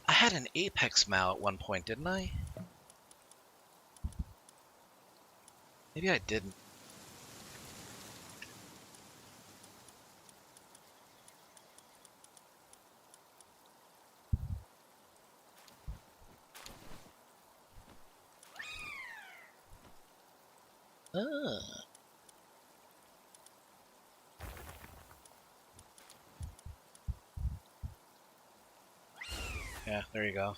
I had an Apex Mao at one point, didn't I? Maybe I didn't. Ah. Yeah, there you go.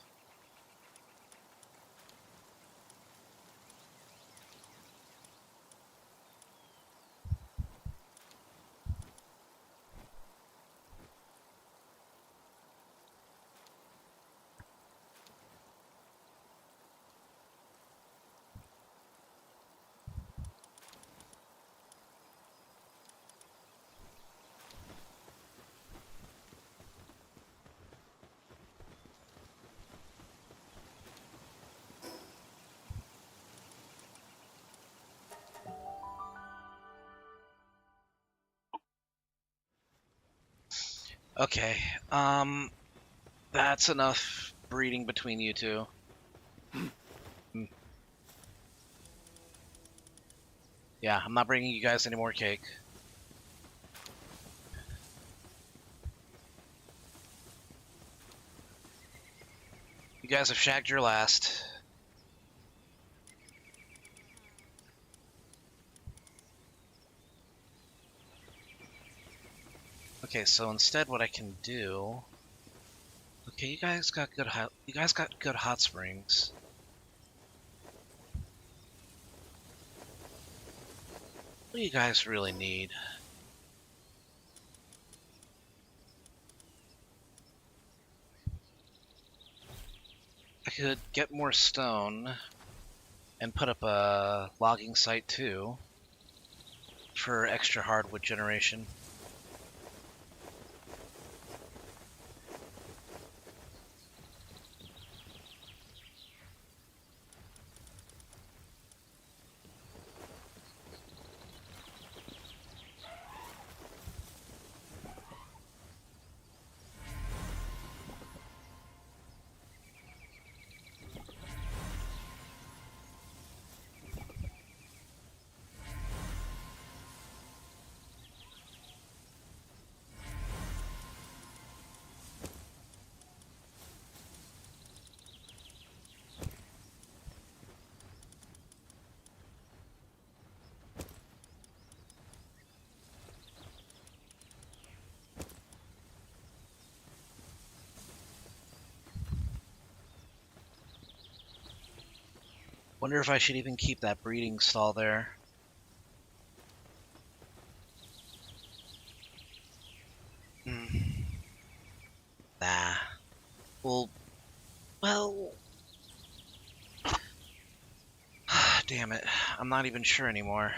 Okay, that's enough breeding between you two. Yeah, I'm not bringing you guys any more cake. You guys have shagged your last. Okay, so instead what I can do... Okay, you guys got good hot springs. What do you guys really need? I could get more stone and put up a logging site too for extra hardwood generation. Wonder if I should even keep that breeding stall there. Hmm. Nah. Well, damn it. I'm not even sure anymore.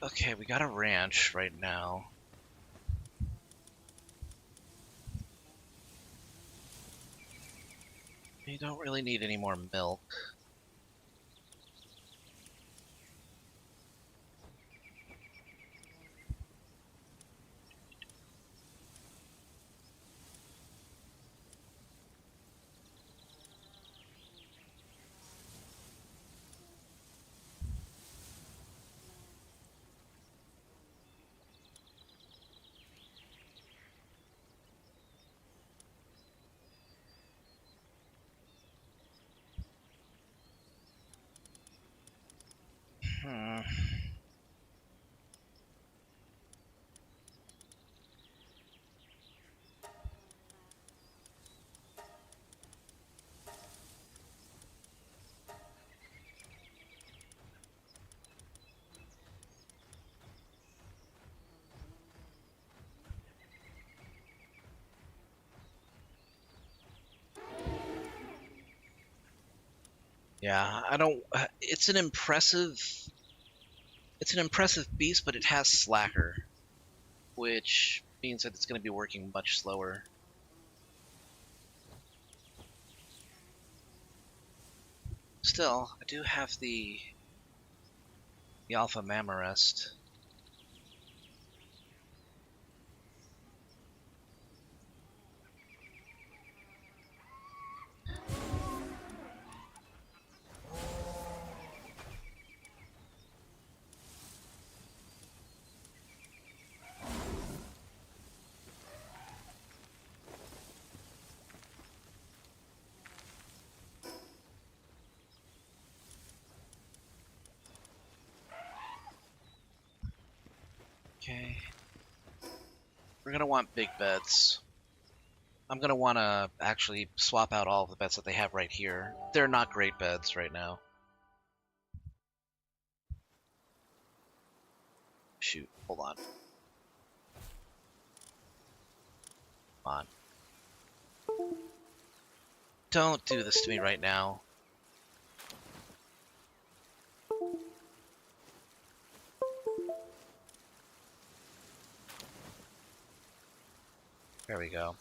Okay, we got a ranch right now. You don't really need any more milk. Hmm. Yeah, I don't. It's an impressive beast, but it has slacker, which means that it's going to be working much slower. Still, I do have the Alpha Mammorest. Okay, we're gonna want big beds. I'm gonna want to actually swap out all of the beds that they have right here. They're not great beds right now. Shoot, hold on. Come on. Don't do this to me right now. There we go.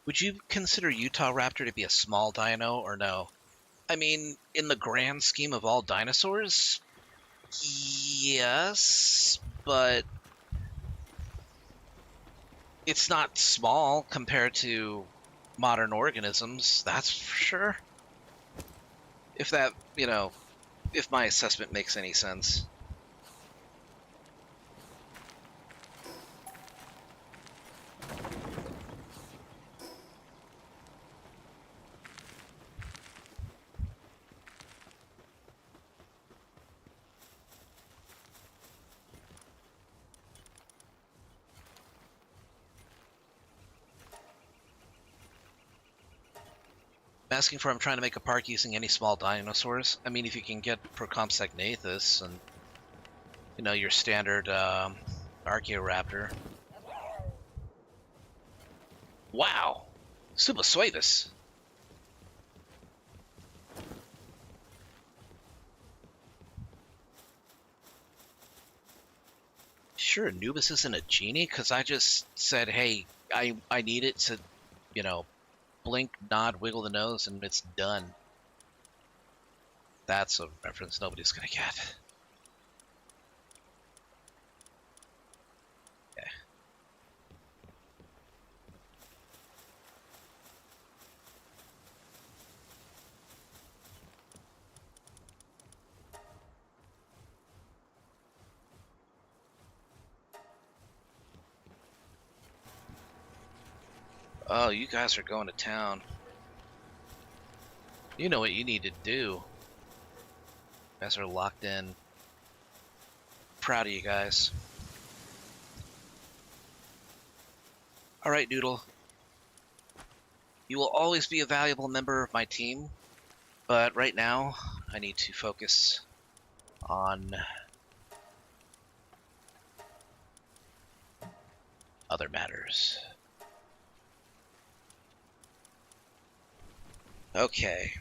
Would you consider Utah Raptor to be a small dino or no? I mean, in the grand scheme of all dinosaurs, yes, but it's not small compared to modern organisms, that's for sure. If that, if my assessment makes any sense. Asking for I'm trying to make a park using any small dinosaurs. I mean, if you can get Procomsognathus and, your standard Archaeoraptor. Wow! Subosuavis! Sure, Anubis isn't a genie, because I just said, hey, I need it to, you know, blink, nod, wiggle the nose, and it's done. That's a reference nobody's gonna get. Okay. Oh, you guys are going to town. You know what you need to do. You guys are locked in. Proud of you guys. All right, Noodle. You will always be a valuable member of my team, but right now I need to focus on other matters. Okay.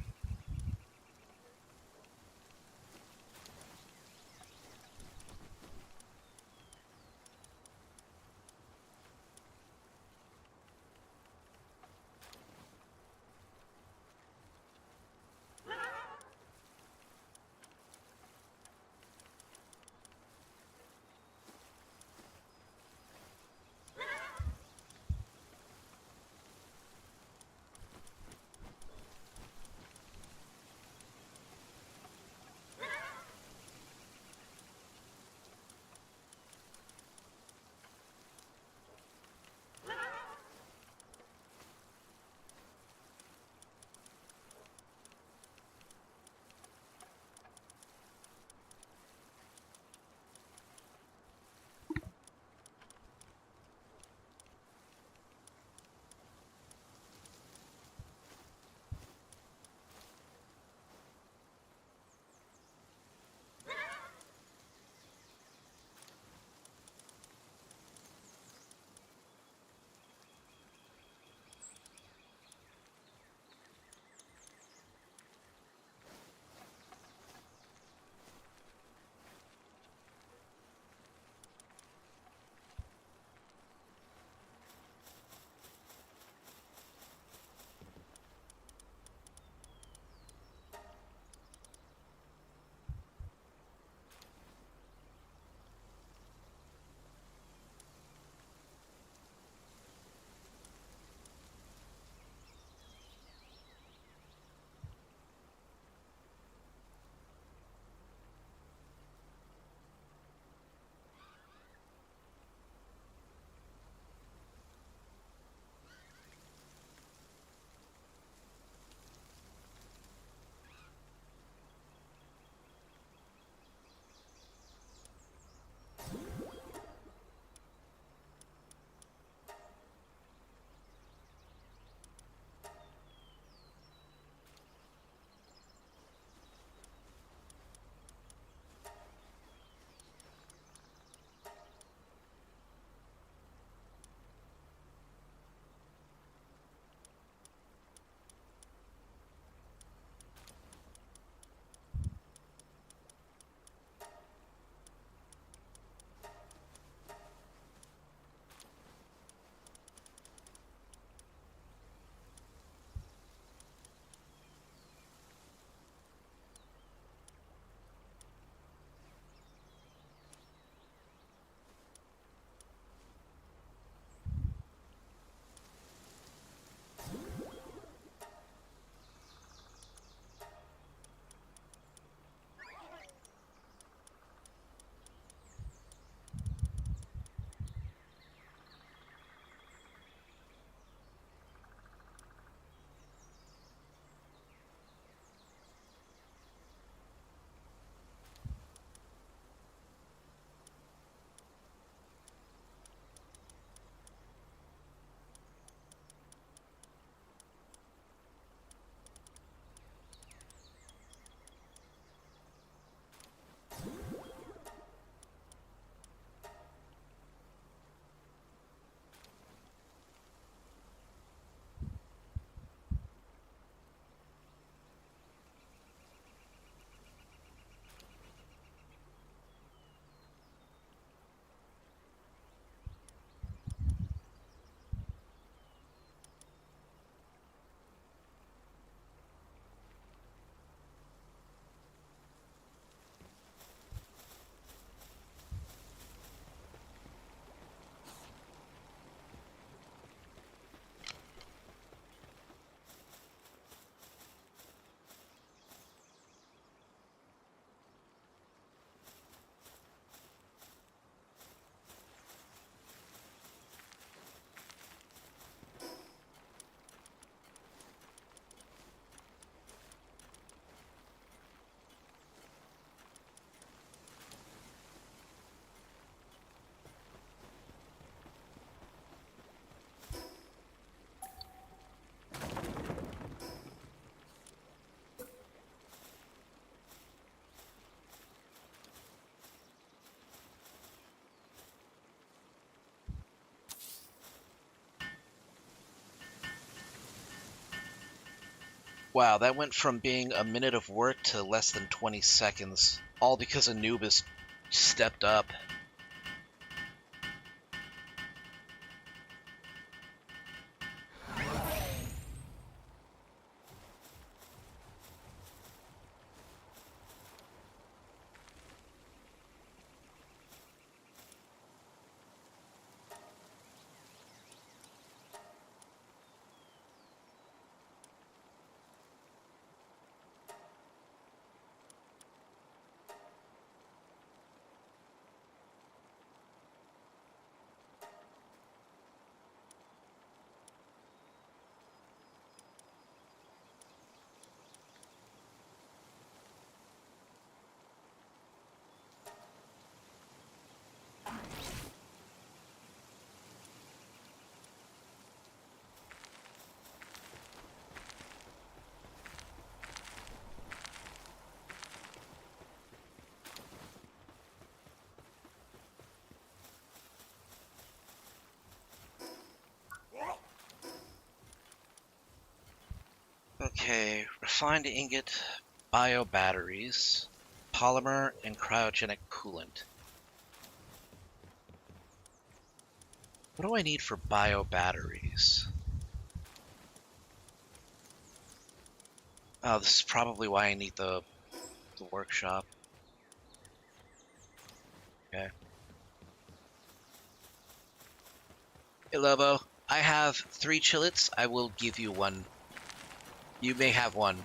Wow, that went from being a minute of work to less than 20 seconds, all because Anubis stepped up. Okay, refined ingot, bio batteries, polymer, and cryogenic coolant. What do I need for bio batteries? Oh, this is probably why I need the workshop. Okay. Hey, Lobo, I have 3 chillets. I will give you one. You may have one.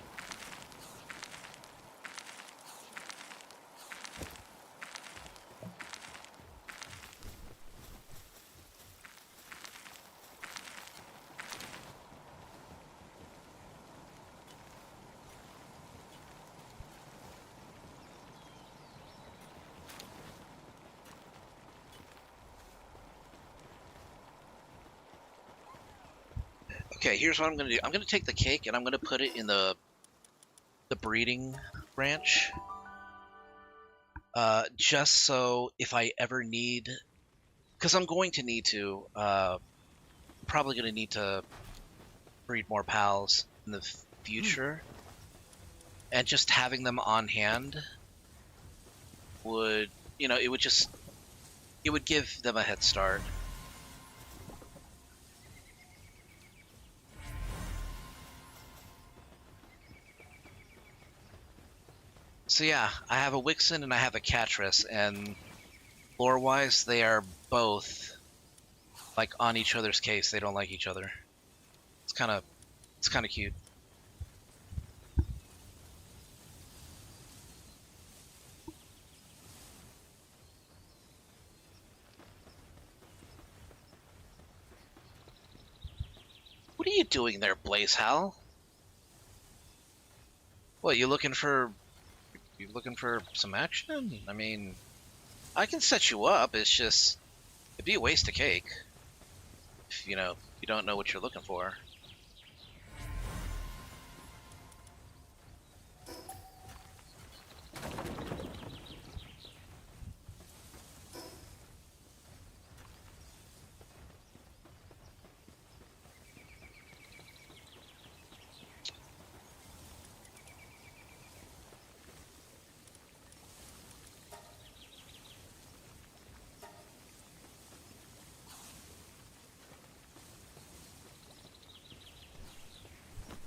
Okay, here's what I'm gonna do. I'm gonna take the cake and I'm gonna put it in the breeding branch. Just so if I ever need, because I'm going to need to, probably gonna need to breed more pals in the future, and just having them on hand would, it would give them a head start. So yeah, I have a Wixen and I have a Catress, and lore-wise, they are both like on each other's case. They don't like each other. It's kind of cute. What are you doing there, Blaze Hal? What, you looking for some action? I mean, I can set you up. It's just it'd be a waste of cake if you don't know what you're looking for.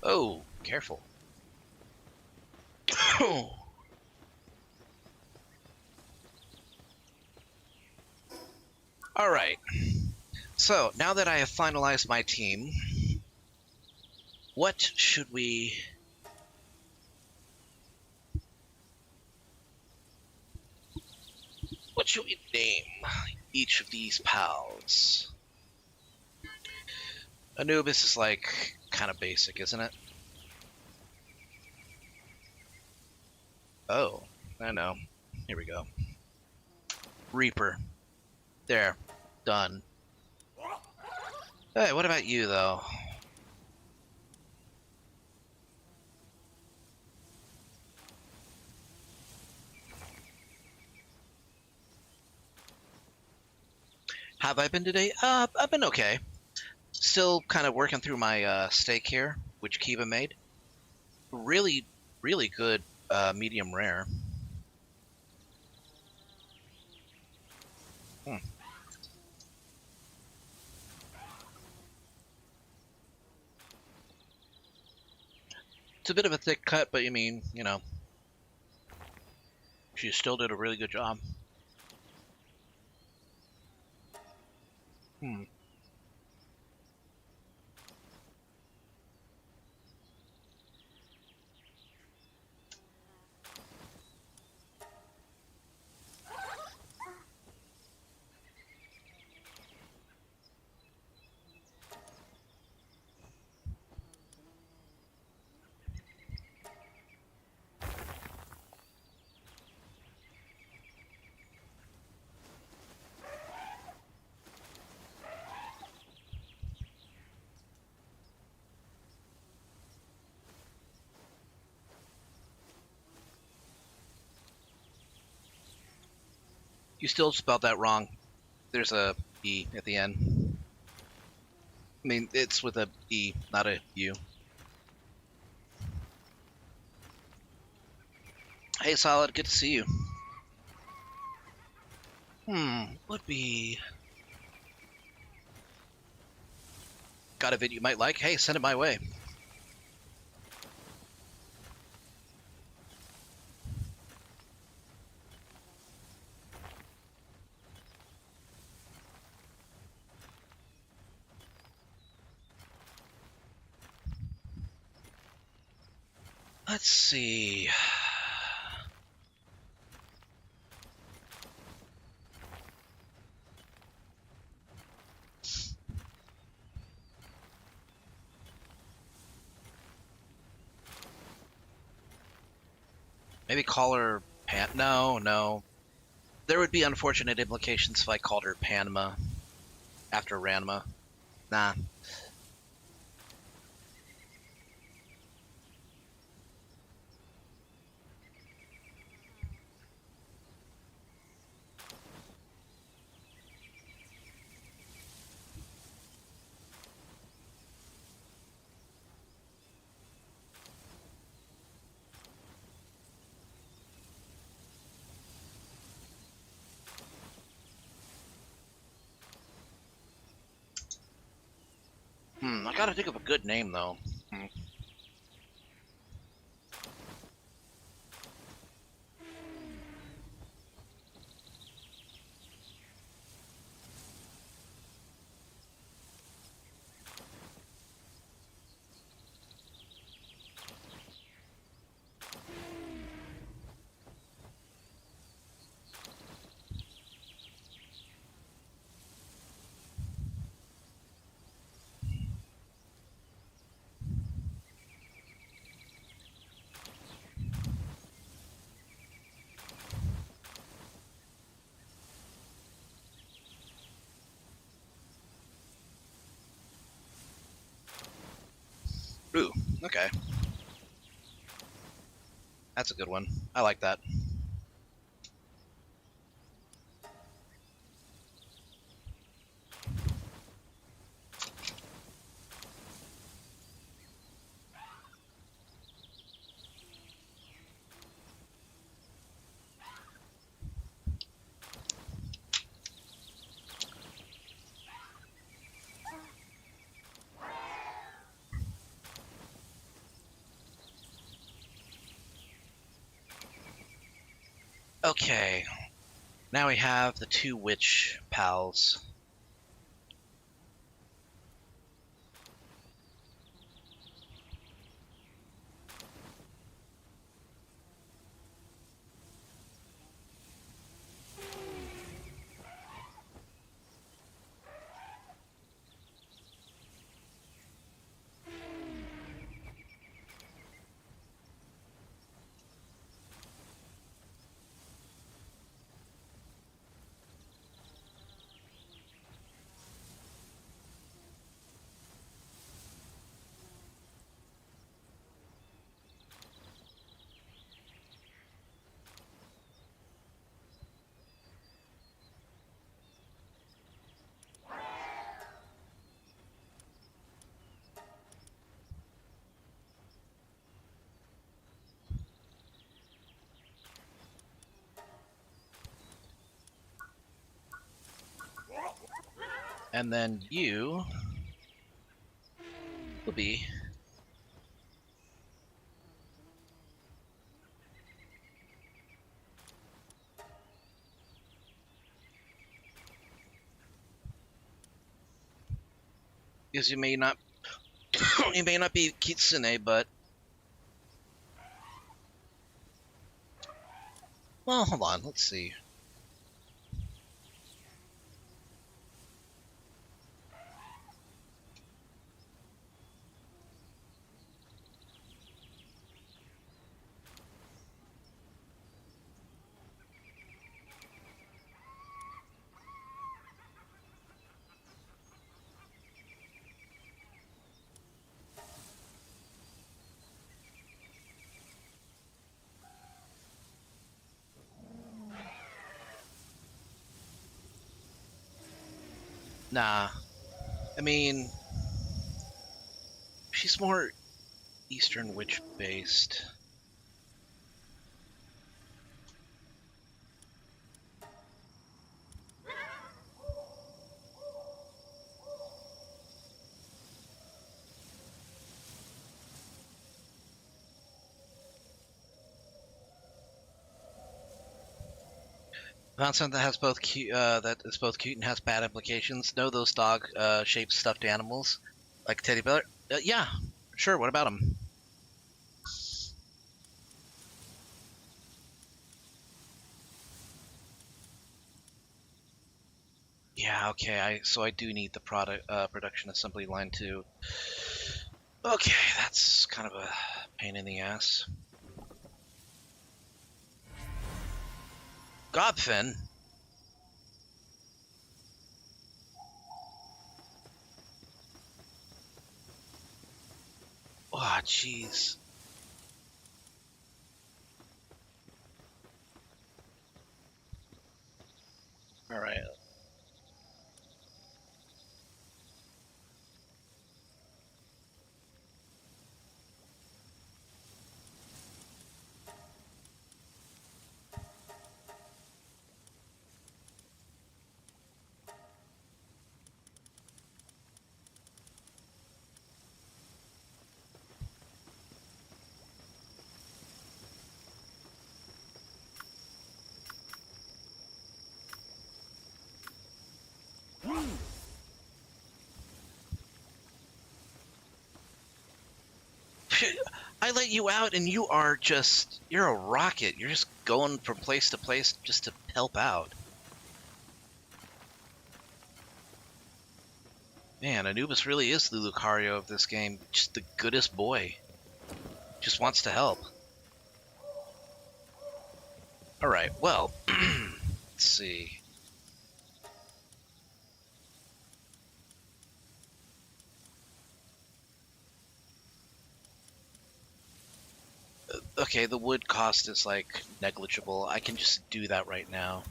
Oh, careful. All right. So now that I have finalized my team, what should we? What should we name each of these pals? Anubis is like kind of basic, isn't it? Oh, I know. Here we go. Reaper. There. Done. Hey, what about you, though? Have I been today? I've been okay. Still kind of working through my steak here, which Kiba made. really, really good medium rare. Hmm. It's a bit of a thick cut, but she still did a really good job. Hmm. You still spelled that wrong. There's a E at the end. I mean, it's with a E, not a U. Hey, Solid, good to see you. Would be... Got a vid you might like? Hey, send it my way. Let's see. Maybe call her No, no. There would be unfortunate implications if I called her Panama after Ranma. Nah. I gotta think of a good name, though. Ooh, okay. That's a good one. I like that. Okay. Now we have the two witch pals. And then you will be because you may not you may not be Kitsune, but well, hold on, let's see. Nah, I mean, she's more Eastern Witch based. Found something that has both cute, that is both cute and has bad implications. Know those dog shaped stuffed animals, like teddy bear? Yeah, sure. What about them? Yeah, okay. I do need the production assembly line too. Okay, that's kind of a pain in the ass. Godfin. Oh, jeez. All right. I let you out, and you're a rocket. You're just going from place to place just to help out. Man, Anubis really is the Lucario of this game. Just the goodest boy. Just wants to help. Alright, well, let's see. Okay, the wood cost is like negligible. I can just do that right now.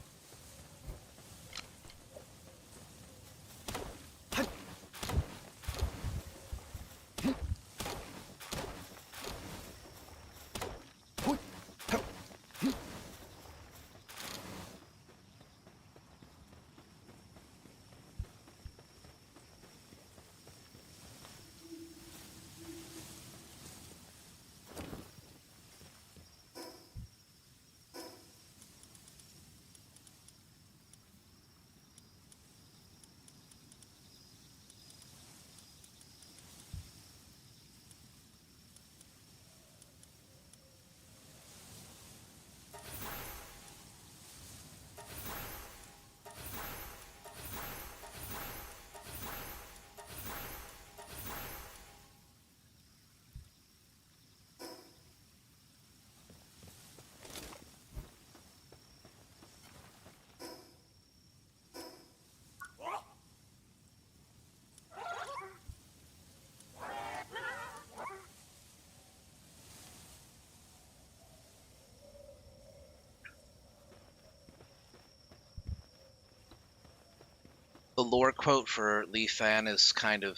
The lore quote for Leaf Fan is kind of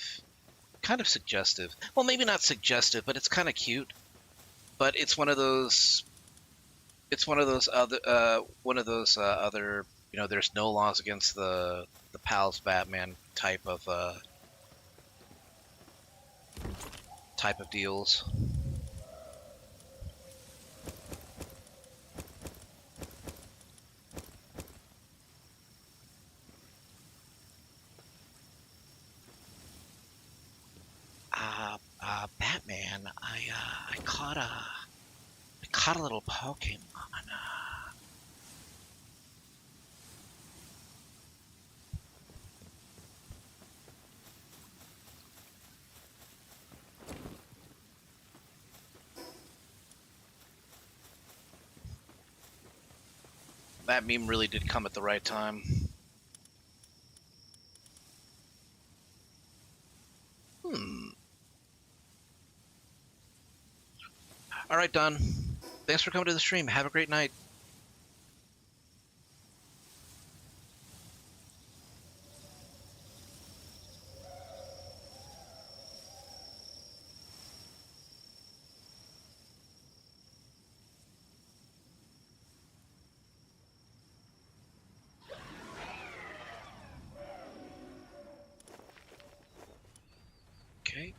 suggestive. Well, maybe not suggestive, but it's kind of cute. But it's one of those other, there's no laws against the the Pals Batman type of deals. Batman, I caught a little Pokemon. That meme really did come at the right time. All right, Don. Thanks for coming to the stream. Have a great night. Okay.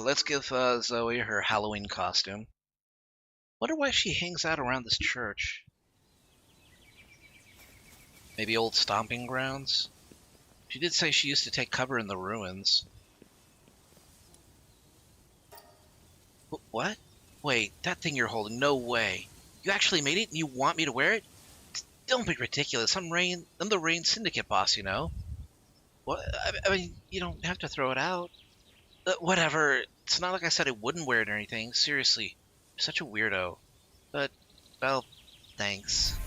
Let's give Zoe her Halloween costume. Wonder why she hangs out around this church. Maybe old stomping grounds? She did say she used to take cover in the ruins. What? Wait, that thing you're holding, no way. You actually made it and you want me to wear it? Don't be ridiculous. I'm the Rain Syndicate boss, you know? What? I mean, you don't have to throw it out. Whatever. It's not like I said I wouldn't wear it or anything. Seriously. You're such a weirdo. But, well, thanks.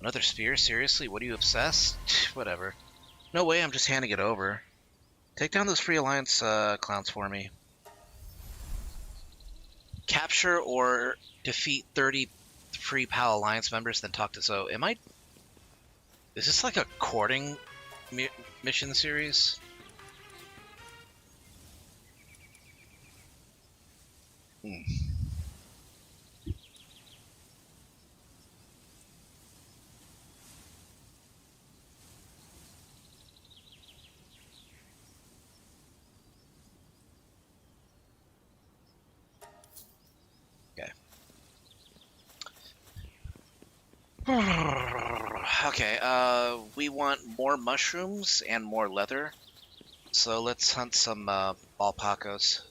Another spear? Seriously? What are you, obsessed? Whatever. No way, I'm just handing it over. Take down those Free Alliance clowns for me. Capture or defeat 30 Free PAL Alliance members, then talk to Zoe. Is this like a courting mission series? Okay. Okay, we want more mushrooms and more leather. So let's hunt some alpacas.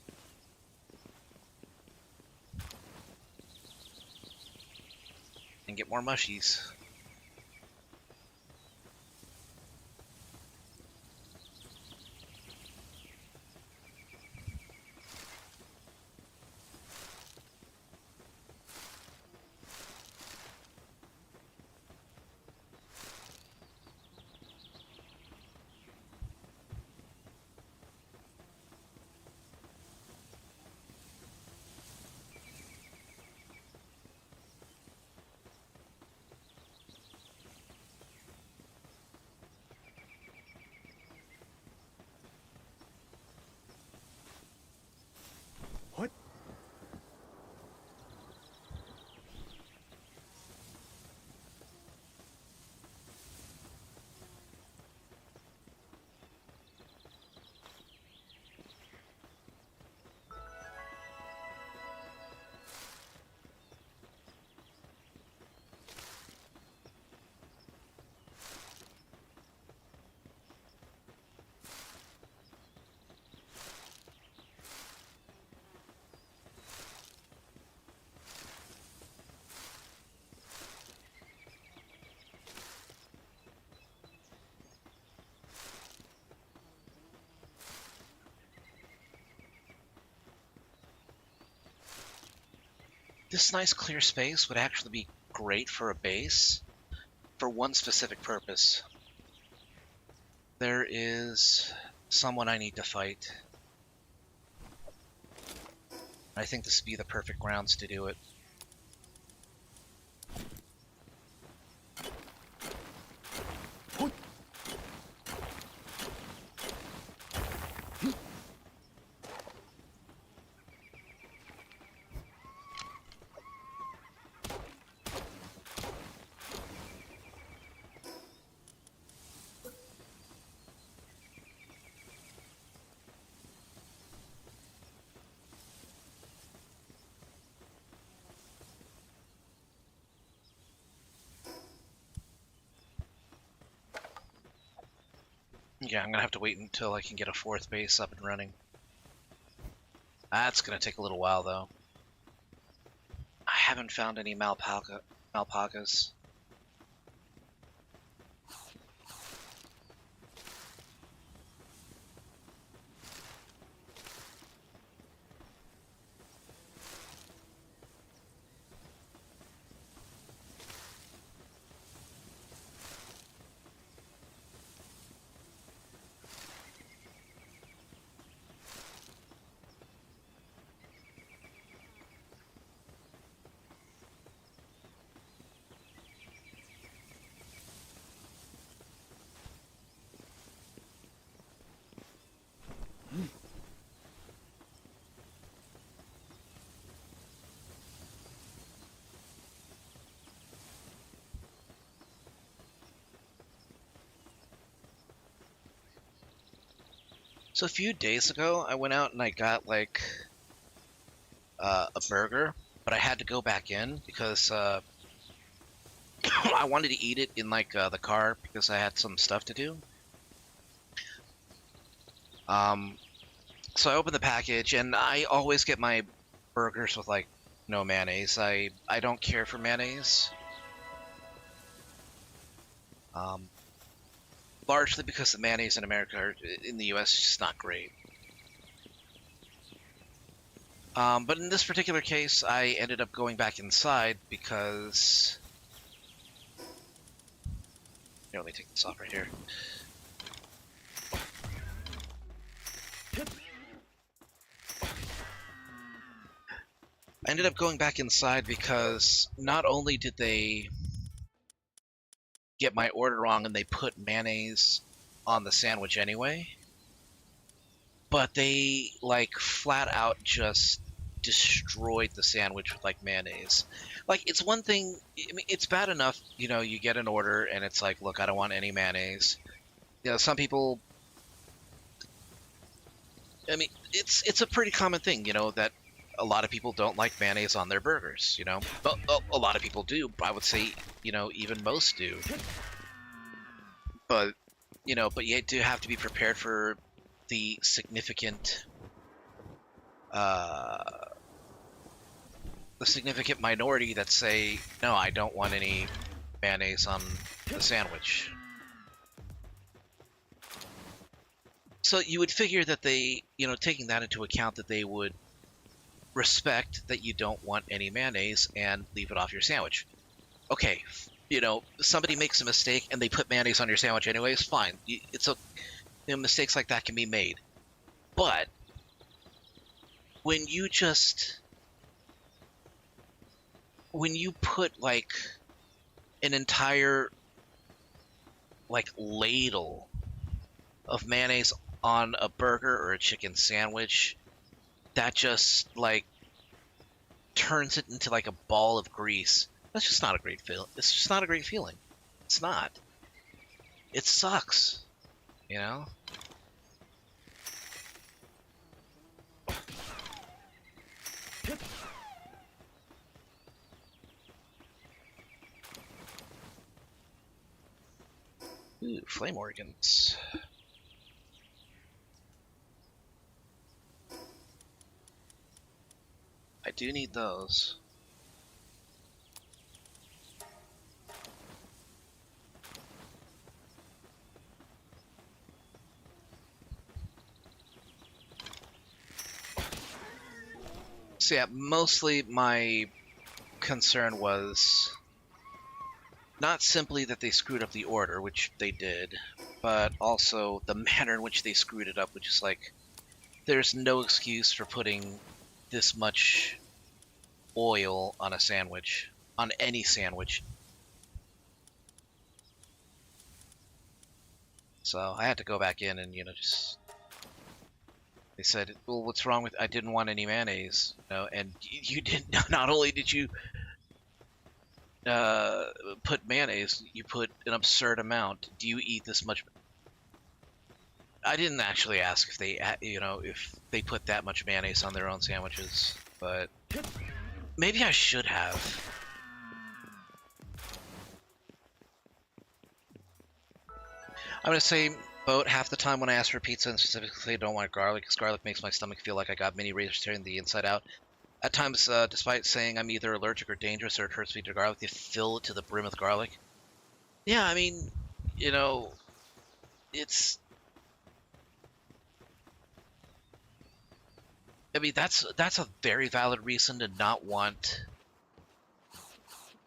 And get more mushies. What? This nice clear space would actually be great for a base for one specific purpose. There is someone I need to fight. I think this would be the perfect grounds to do it. Yeah, I'm gonna have to wait until I can get a 4th base up and running. That's gonna take a little while, though. I haven't found any Malpagas. So a few days ago, I went out and I got like a burger, but I had to go back in because I wanted to eat it in like the car because I had some stuff to do. So I opened the package, and I always get my burgers with like no mayonnaise. I don't care for mayonnaise. Largely because the mayonnaise in America or in the US is just not great. But in this particular case, I ended up going back inside because... Here, let me take this off right here. I ended up going back inside because not only did they get my order wrong and they put mayonnaise on the sandwich anyway, but they like flat out just destroyed the sandwich with like mayonnaise. Like, it's one thing, I mean, it's bad enough, you know, you get an order and it's like, look, I don't want any mayonnaise. You know, some people, I mean, it's a pretty common thing, you know, that a lot of people don't like mayonnaise on their burgers, you know. But a lot of people do. I would say, you know, even most do. But, you know, but you do have to be prepared for the significant minority that say, no, I don't want any mayonnaise on the sandwich. So you would figure that they, you know, taking that into account, that they would respect that you don't want any mayonnaise and leave it off your sandwich. Okay, you know, somebody makes a mistake and they put mayonnaise on your sandwich anyways, fine. It's a, you know, mistakes like that can be made. But when you put like an entire like ladle of mayonnaise on a burger or a chicken sandwich, that just like turns it into like a ball of grease. That's just not a great feel. It's just not a great feeling. It's not. It sucks, you know? Ooh, flame organs. I do need those. So yeah, mostly my concern was not simply that they screwed up the order, which they did, but also the manner in which they screwed it up, which is like, there's no excuse for putting this much oil on a sandwich, on any sandwich. So I had to go back in and, you know, just... They said, well, what's wrong with... I didn't want any mayonnaise, you know, and you didn't... Not only did you put mayonnaise, you put an absurd amount. Do you eat this much? I didn't actually ask if they, you know, if they put that much mayonnaise on their own sandwiches, but maybe I should have. I'm gonna say About half the time when I ask for pizza and specifically don't want garlic, because garlic makes my stomach feel like I got mini razors tearing the inside out. At times, despite saying I'm either allergic or dangerous or it hurts me to garlic, they fill it to the brim with garlic. Yeah, I mean, you know, it's. I mean, that's a very valid reason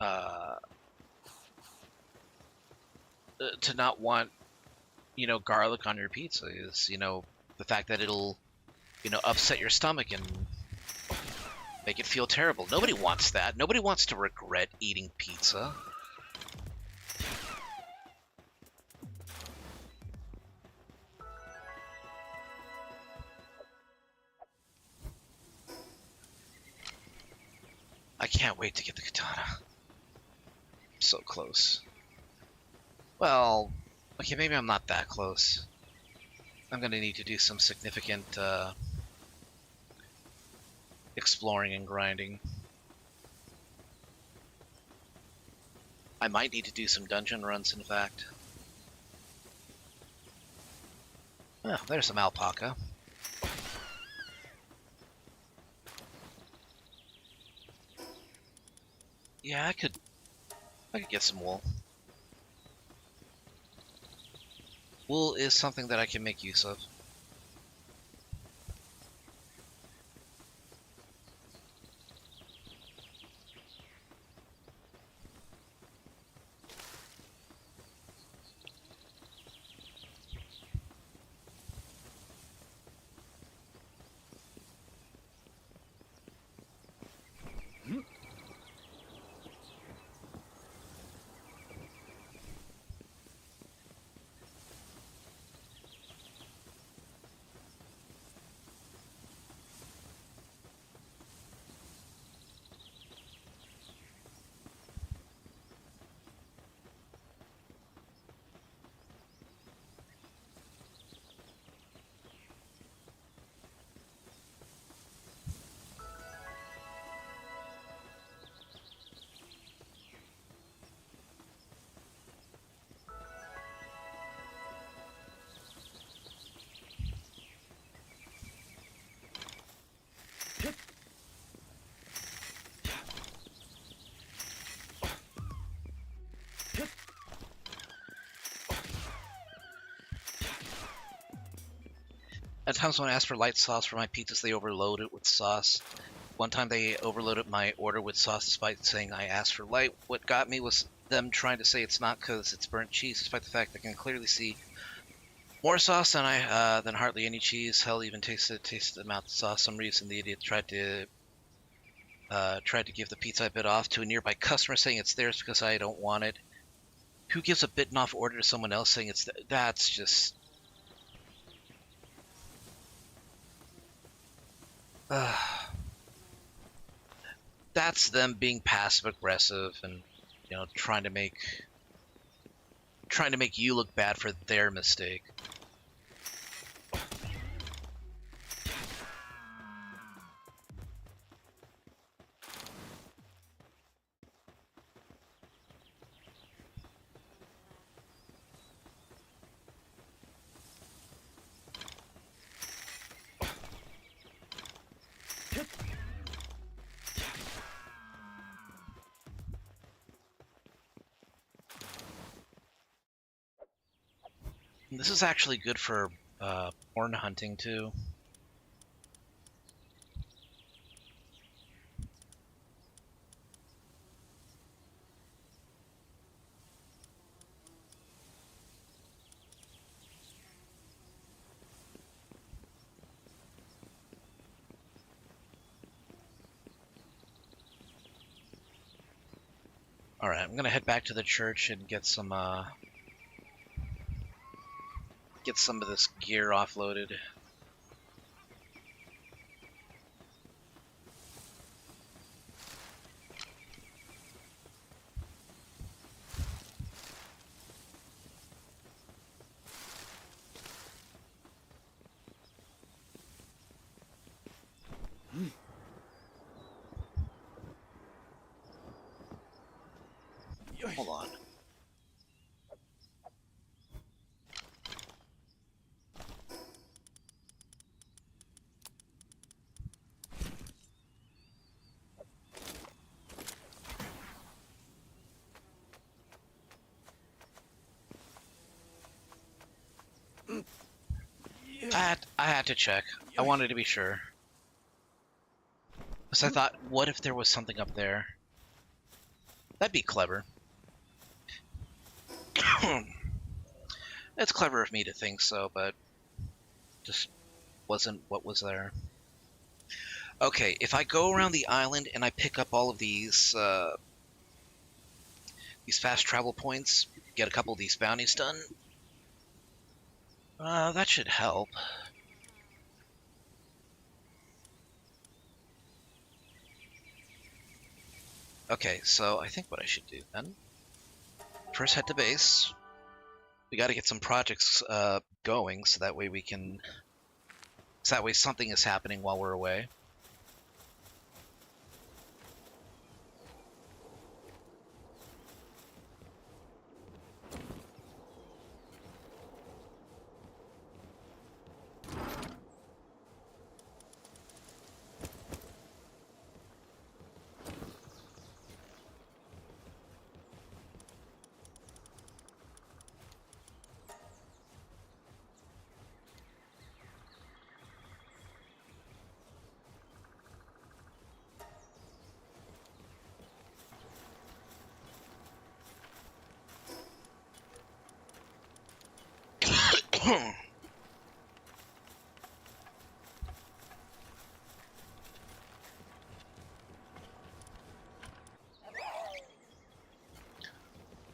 uh, to not want, garlic on your pizza is, the fact that it'll, upset your stomach and make it feel terrible. Nobody wants that. Nobody wants to regret eating pizza. I can't wait to get the katana. I'm so close. Well, okay, maybe I'm not that close. I'm gonna need to do some significant exploring and grinding. I might need to do some dungeon runs, in fact. Oh, there's some alpaca. Yeah, I could get some wool. Wool is something that I can make use of. At times when I ask for light sauce for my pizzas, they overload it with sauce. One time they overloaded my order with sauce despite saying I asked for light. What got me was them trying to say it's not because it's burnt cheese, despite the fact I can clearly see more sauce than hardly any cheese. Hell, even tasted the amount of sauce. Some reason the idiot tried to give the pizza I bit off to a nearby customer, saying it's theirs because I don't want it. Who gives a bitten off order to someone else saying that's just. That's them being passive aggressive and trying to make you look bad for their mistake. This is actually good for horn hunting too. Alright, I'm gonna head back to the church and get some of this gear offloaded. Hold on. I had to check. I wanted to be sure. Because I thought, what if there was something up there? That'd be clever. It's clever of me to think so, but just wasn't what was there. Okay, if I go around the island and I pick up all of these fast travel points, get a couple of these bounties done, that should help. Okay, so I think what I should do then, first head to base. We got to get some projects going, so that way we can, so that way something is happening while we're away.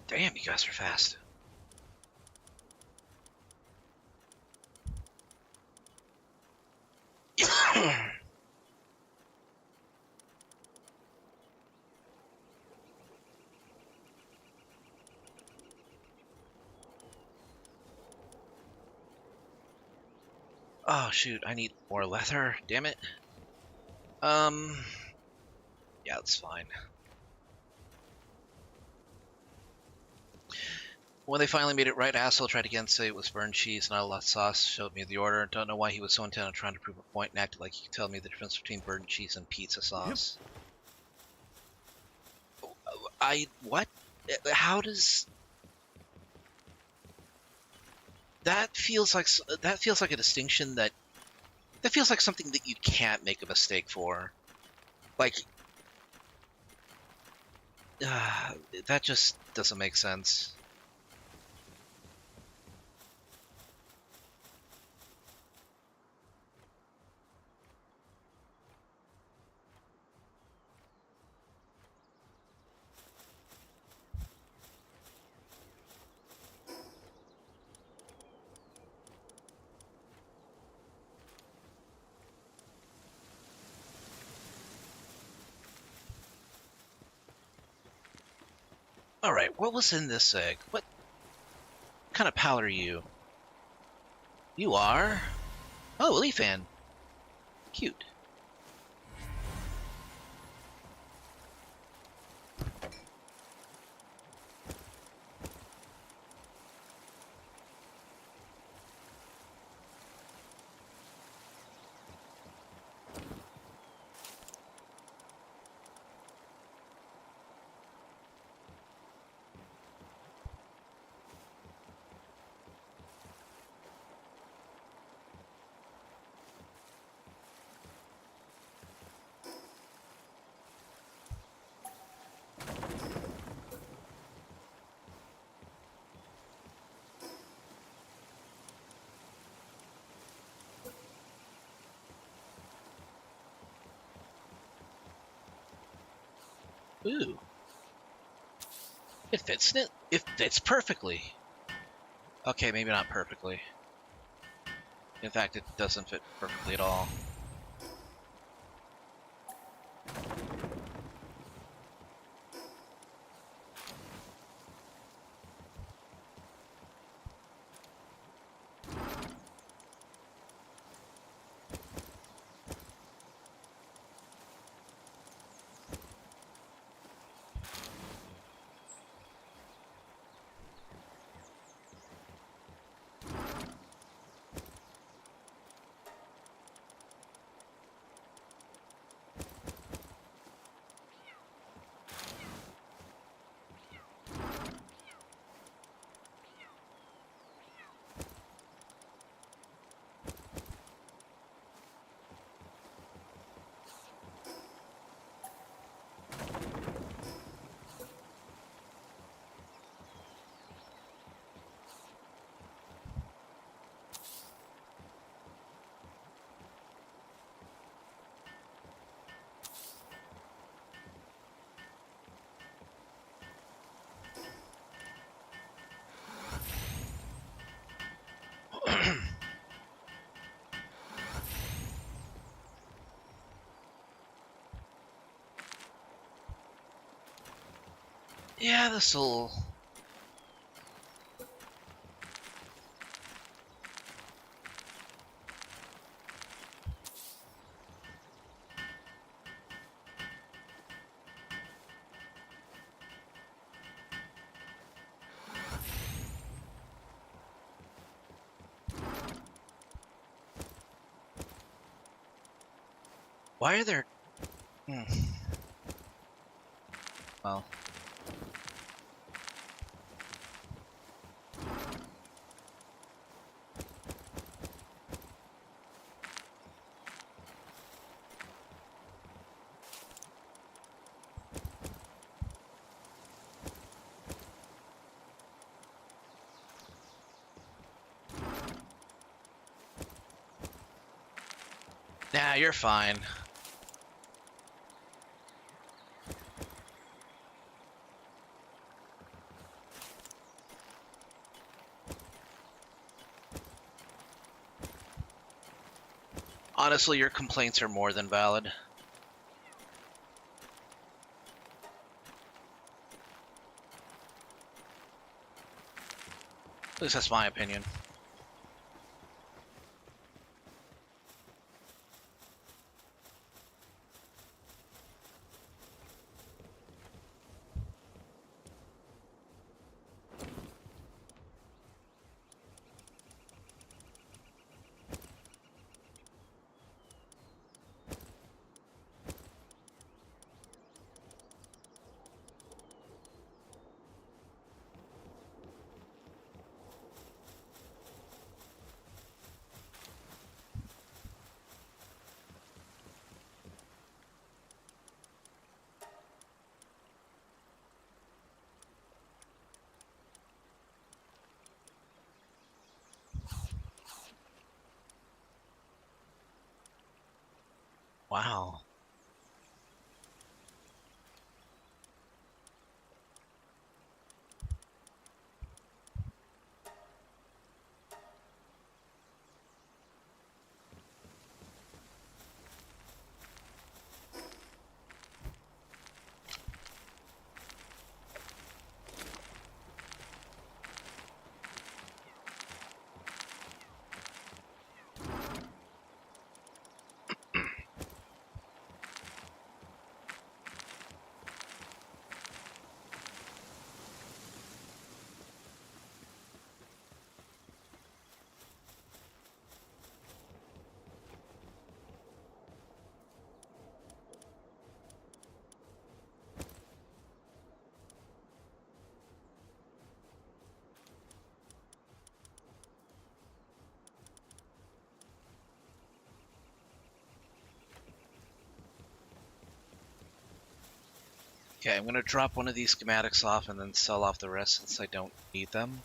Damn, you guys are fast. Oh shoot, I need more leather, damn it. Yeah, that's fine. When they finally made it right, Asshole tried again to say it was burned cheese, not a lot of sauce, showed me the order. Don't know why he was so intent on trying to prove a point and acted like he could tell me the difference between burned cheese and pizza sauce. What? How does... That feels like a distinction that feels like something that you can't make a mistake for. Like, that just doesn't make sense. Alright, what was in this egg? What kind of pal are you? You are? Oh, Leaf Fan. Cute. Ooh. It fits perfectly. Okay, maybe not perfectly. In fact, it doesn't fit perfectly at all. Yeah, this'll... Why are there... Well... Nah, you're fine. Honestly, your complaints are more than valid. At least that's my opinion. Wow. Okay, I'm gonna drop one of these schematics off and then sell off the rest since I don't need them.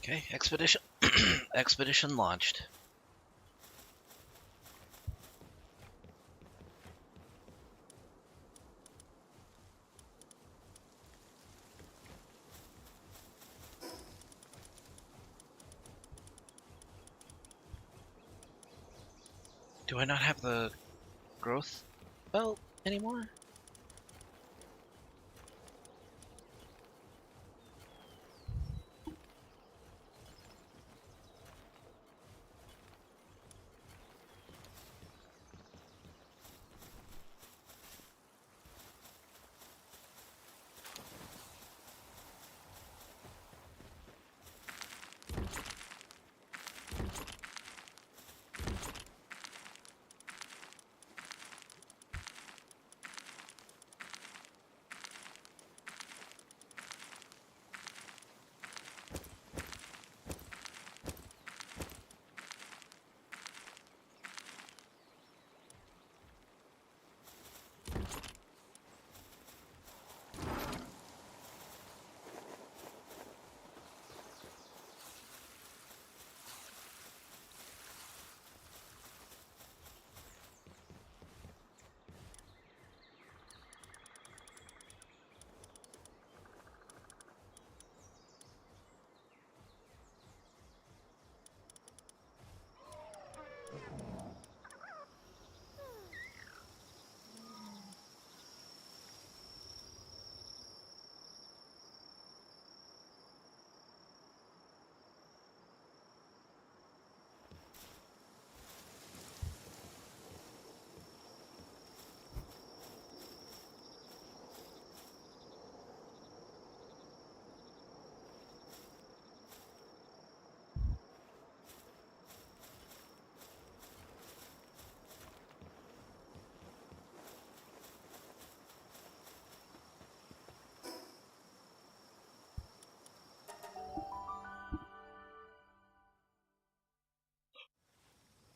Okay, expedition expedition launched. Do I not have the growth belt anymore?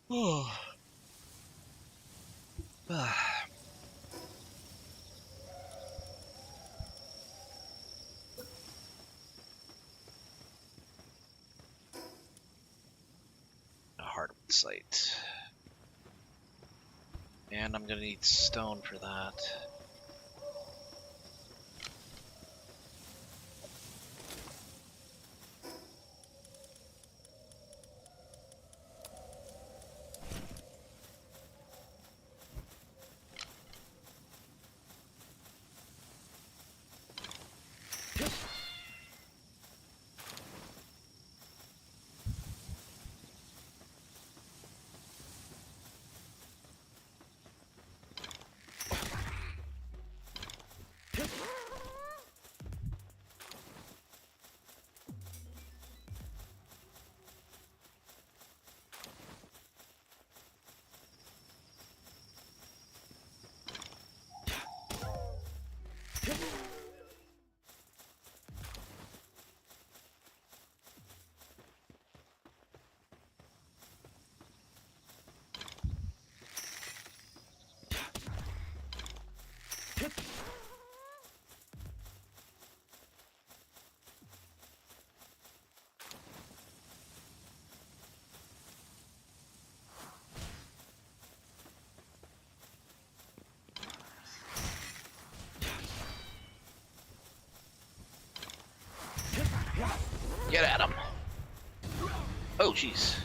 Oh. A hardwood site. And I'm gonna need stone for that. Get at him! Oh, jeez.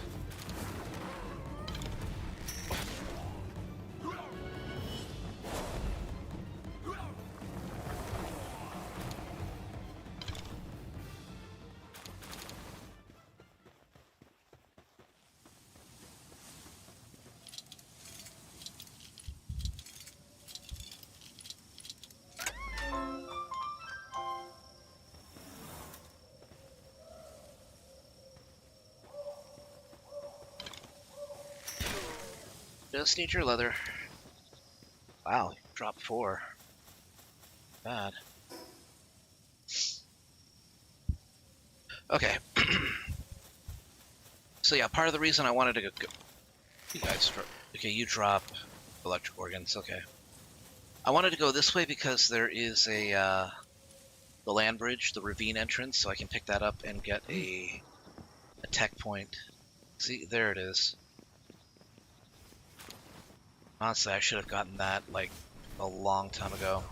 Just need your leather. Wow, drop 4. Bad. Okay. So yeah, part of the reason I wanted to go you guys okay, you drop electric organs, okay. I wanted to go this way because there is a the land bridge, the ravine entrance, so I can pick that up and get a tech point. See, there it is. Honestly, I should have gotten that like a long time ago.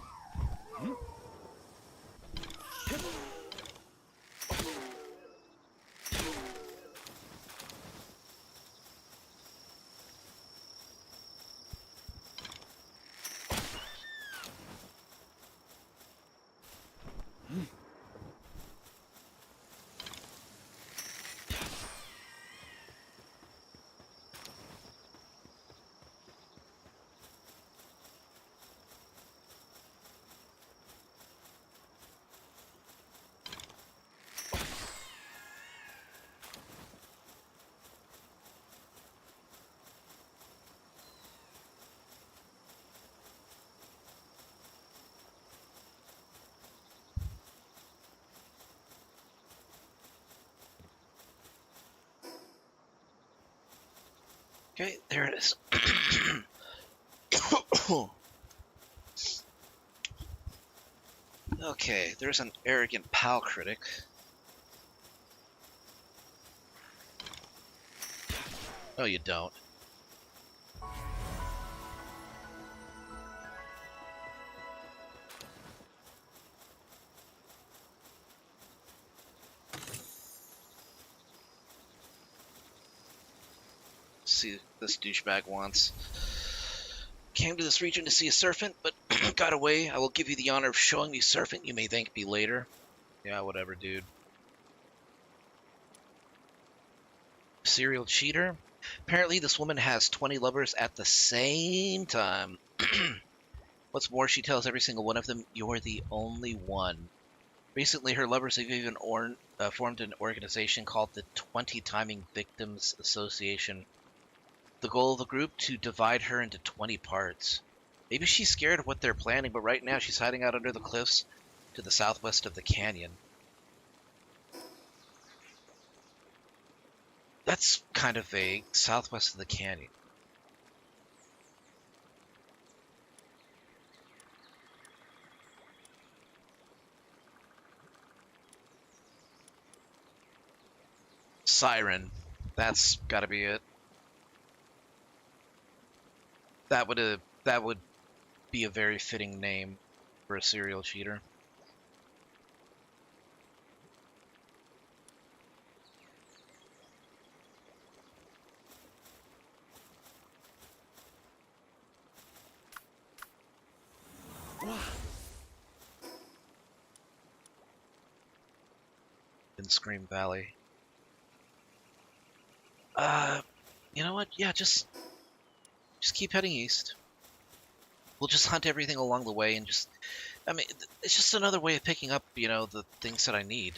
Okay, there it is. Okay, there's an arrogant pal critic. No, you don't. See, this douchebag wants. Came to this region to see a serpent, but got away. I will give you the honor of showing me serpent. You may thank me later. Yeah, whatever, dude. Serial cheater? Apparently, this woman has 20 lovers at the same time. What's more, she tells every single one of them, "You're the only one." Recently, her lovers have even formed an organization called the 20 Timing Victims Association. The goal of the group to divide her into 20 parts. Maybe she's scared of what they're planning, but right now she's hiding out under the cliffs to the southwest of the canyon. That's kind of vague. Southwest of the canyon. Siren. That's gotta be it. That would be a very fitting name for a serial cheater. In Scream Valley. You know what? Yeah, just keep heading east. We'll just hunt everything along the way and just... I mean, it's just another way of picking up, you know, the things that I need.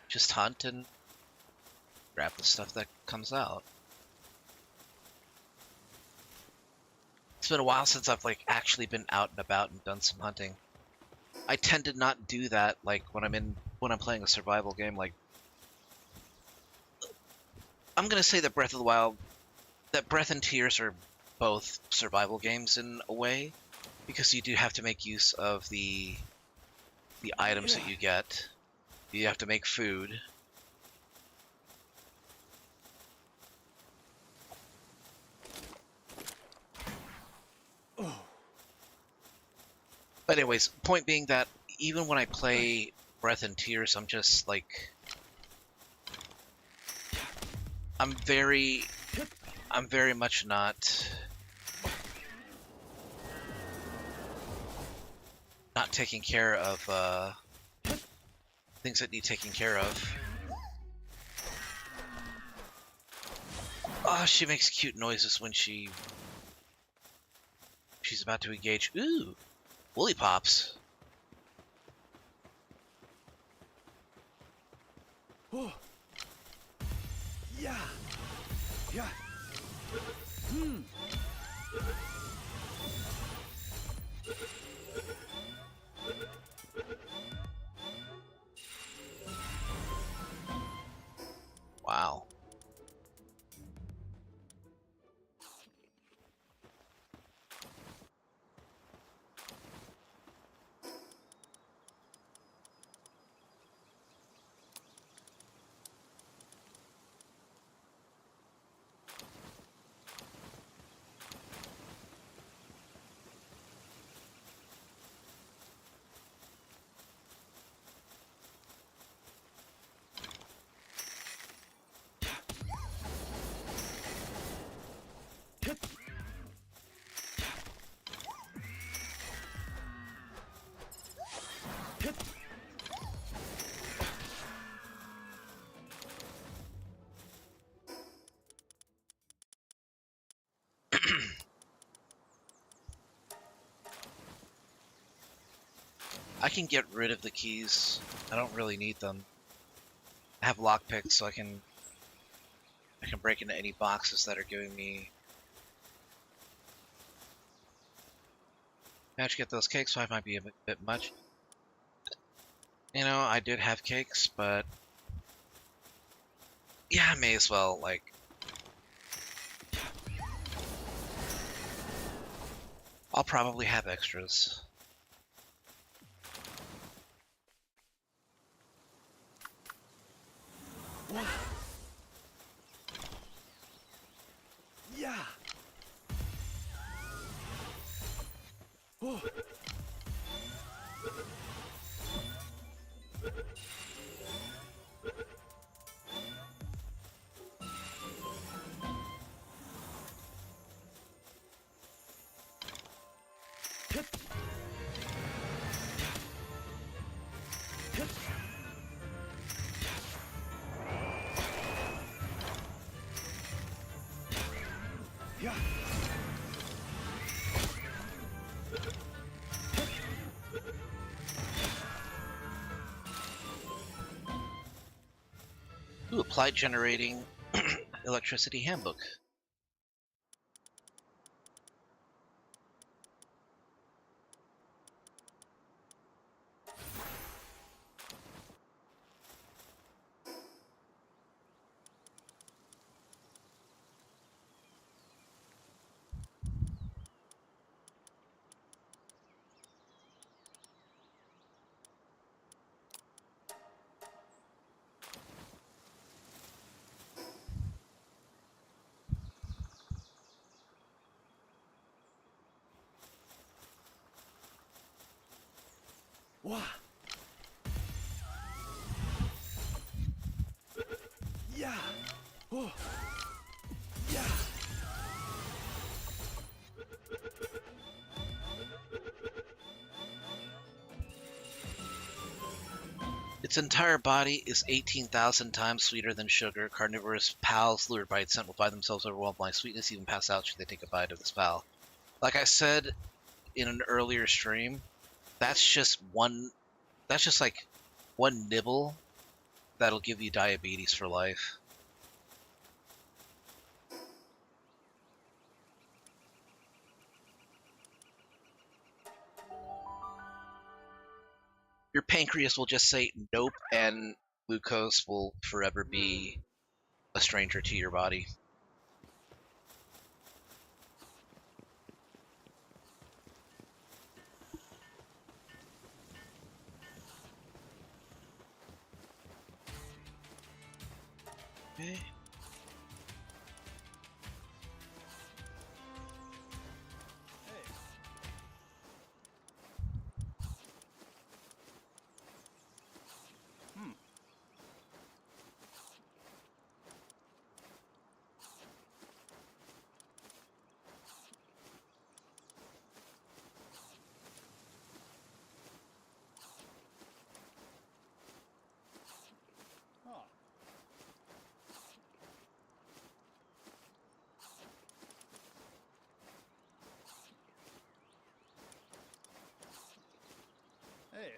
Just hunt and grab the stuff that comes out. It's been a while since I've, like, actually been out and about and done some hunting. I tend to not do that, like, when I'm playing a survival game, like... I'm gonna say that Breath and Tears are both survival games in a way, because you do have to make use of the items that you get. You have to make food. But anyways, point being that even when I play Breath and Tears, I'm just like... I'm very much not taking care of things that need taking care of. Oh, she makes cute noises when she's about to engage. Ooh, woolly pops. Oh. Yeah. Yeah. Hmm. Wow. I can get rid of the keys. I don't really need them. I have lockpicks, so I can break into any boxes that are giving me... How'd you get those cakes? 5 might be a bit much. You know, I did have cakes, but... Yeah, I may as well, like... I'll probably have extras. Wah. Yeah. Oh. Yeah. Ooh, applied generating electricity handbook. Wah. Yeah. Oh. Yeah. Its entire body is 18,000 times sweeter than sugar. Carnivorous pals lured by its scent will find themselves overwhelmed by sweetness, even pass out should they take a bite of this pal. Like I said in an earlier stream, that's just like one nibble that'll give you diabetes for life. Your pancreas will just say nope, and glucose will forever be a stranger to your body. Okay. Hmm. Oh. Hey.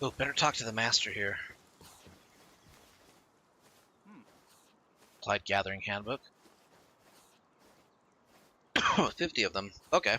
Oh, better talk to the master here. Hmm. Applied gathering handbook. 50 of them. Okay.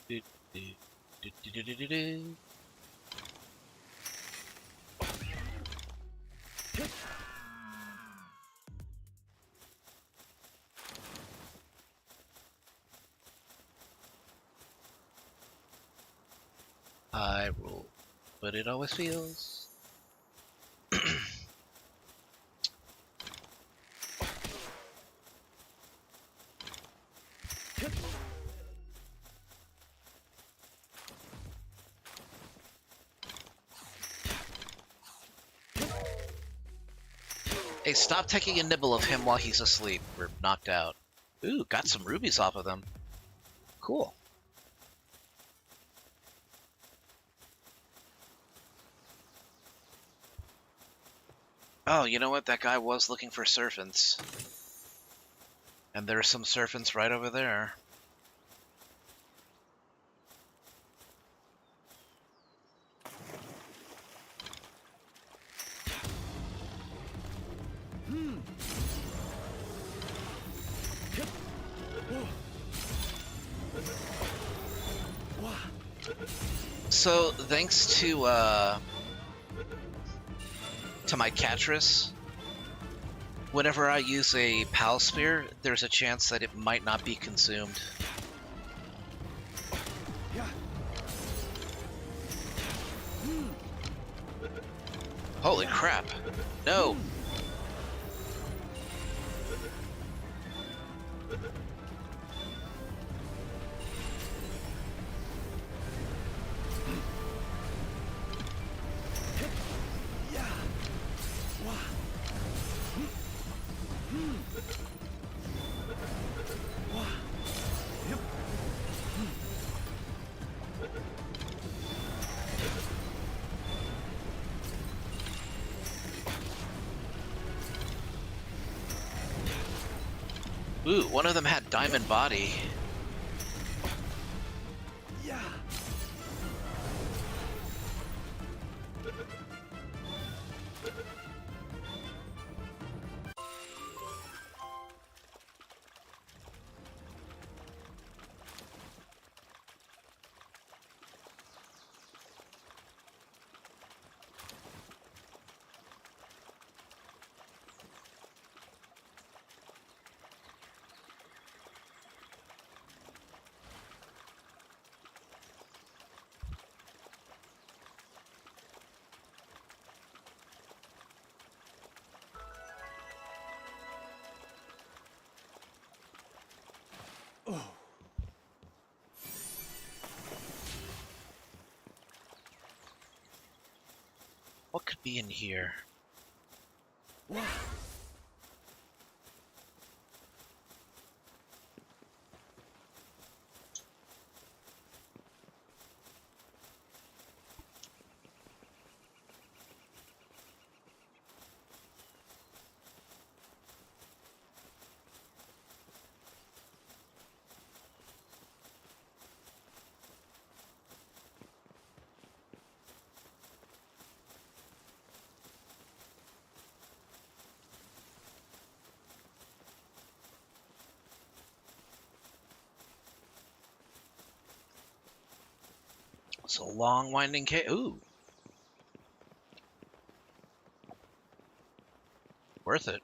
Do, do, do, do, do, do, do. I rule, but it always feels. Hey, stop taking a nibble of him while he's asleep. We're knocked out. Ooh, got some rubies off of them. Cool. Oh, you know what? That guy was looking for serpents. And there's some serpents right over there. So, thanks to my Catris, whenever I use a Pal Spear, there's a chance that it might not be consumed. Holy crap. No! Ooh, one of them had diamond body. What could be in here? It's a long, winding cave. Ooh. Worth it.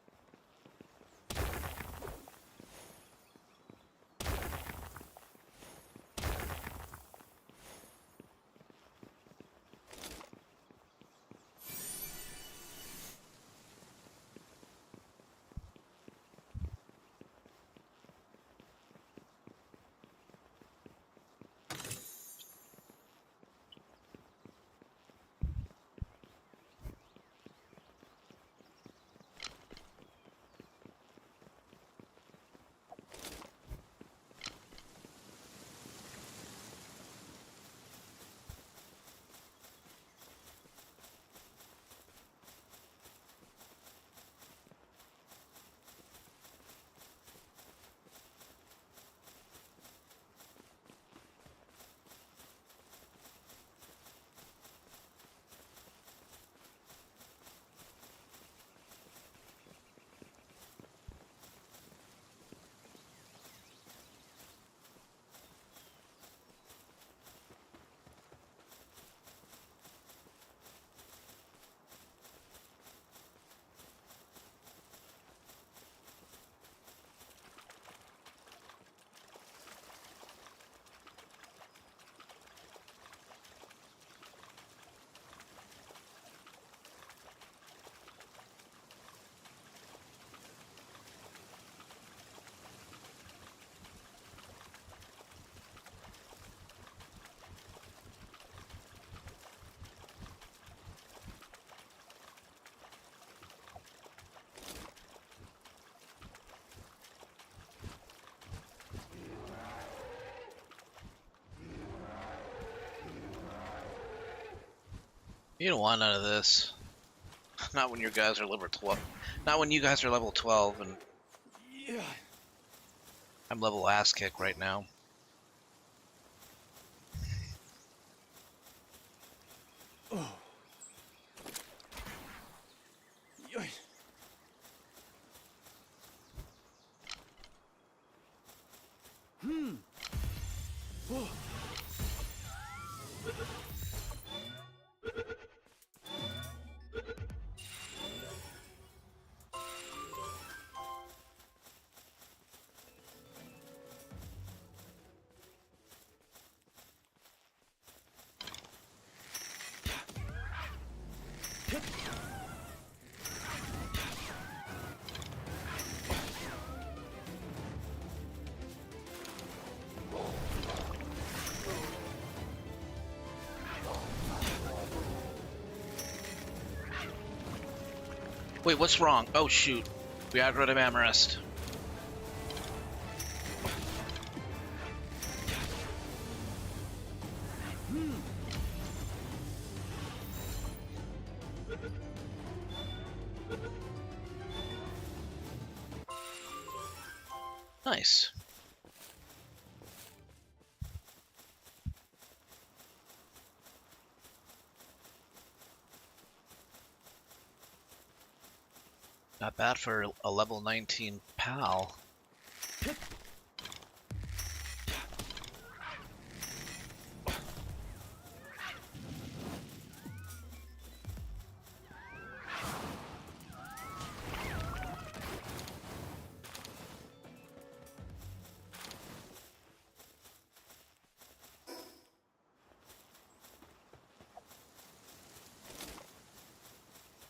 You don't want none of this. Not when you guys are level 12. Not when you guys are level 12 and Yeah. I'm level ass kick right now. Oh. Yoy. Hmm. Oh. Wait, what's wrong? Oh shoot. We aggroed a Amherst. Nice. Not bad for a level 19 pal.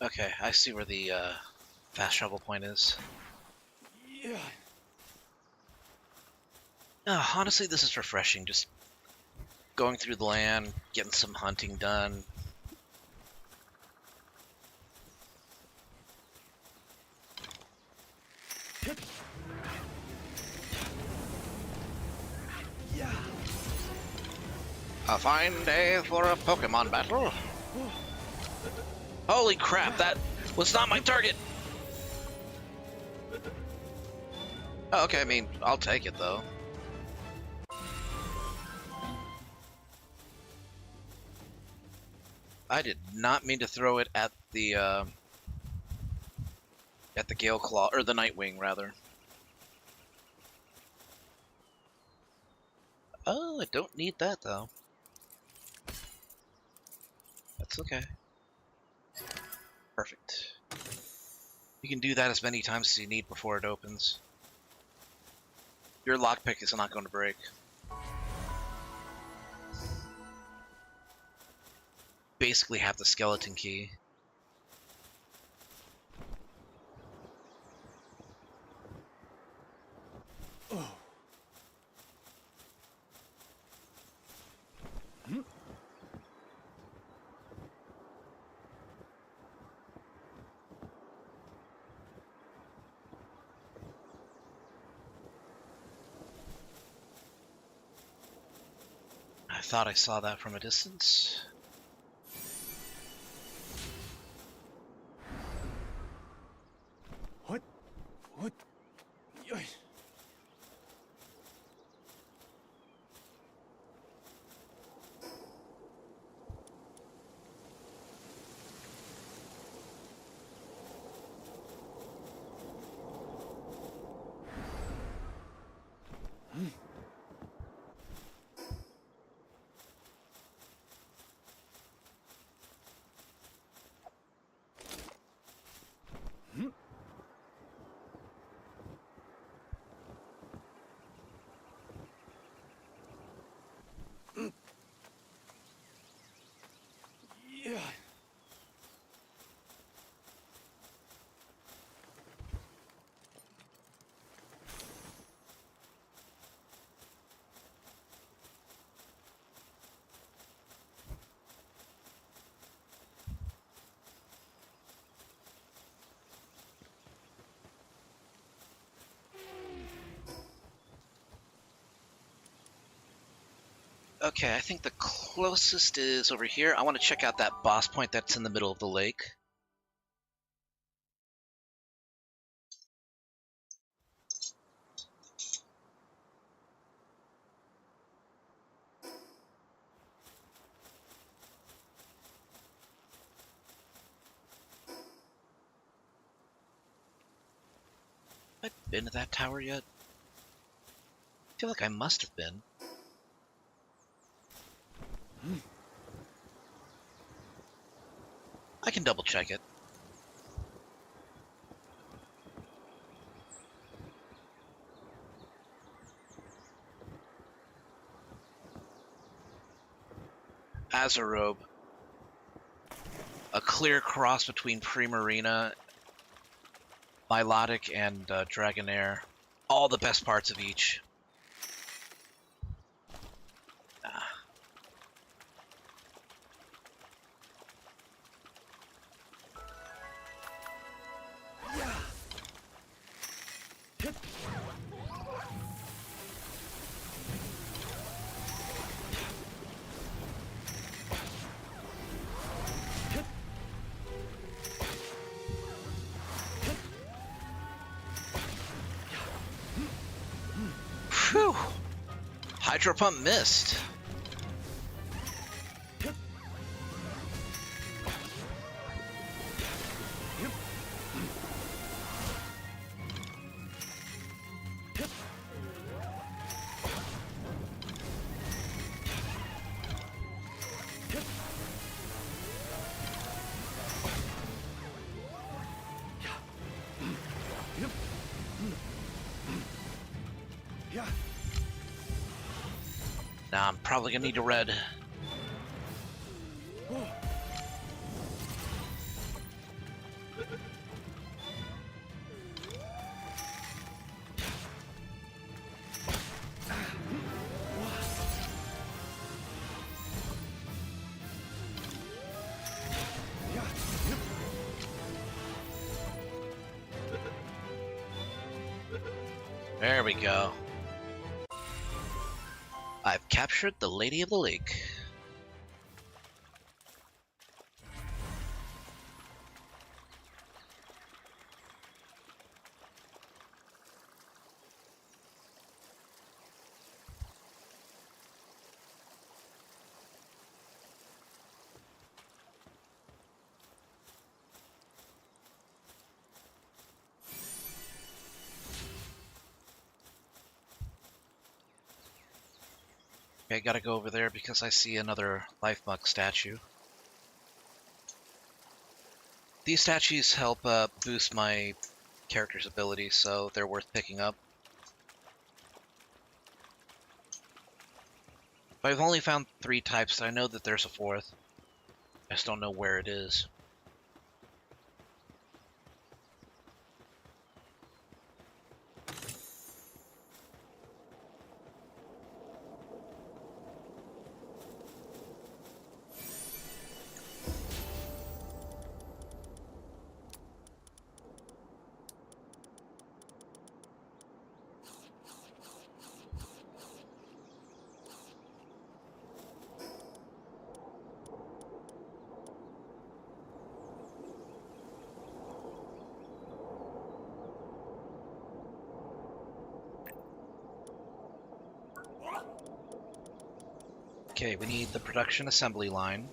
Okay, I see where the fast travel point is. Yeah. Honestly, this is refreshing. Just going through the land, getting some hunting done. Yeah. A fine day for a Pokemon battle. Holy crap, that was not my target! Oh, okay, I mean, I'll take it though. I did not mean to throw it at the Gale Claw, or the Nightwing, rather. Oh, I don't need that though. That's okay. Perfect. You can do that as many times as you need before it opens. Your lockpick is not going to break. Basically have the skeleton key. Oh. Hmm. I thought I saw that from a distance. What? What? Yoy. Yeah. Okay, I think the closest is over here. I want to check out that boss point that's in the middle of the lake. been to that tower yet? I feel like I must have been. I can double check it. Azarobe. A clear cross between Primarina, Milotic, and Dragonair. All the best parts of each. Ah. Phew! Hydro Pump missed. Now I'm probably gonna need a red. There we go. I've captured the Lady of the Lake. Okay, I gotta go over there because I see another Life Mug statue. These statues help boost my character's abilities, so they're worth picking up. But I've only found 3 types, so I know that there's a 4th. I just don't know where it is. Okay, we need the production assembly line.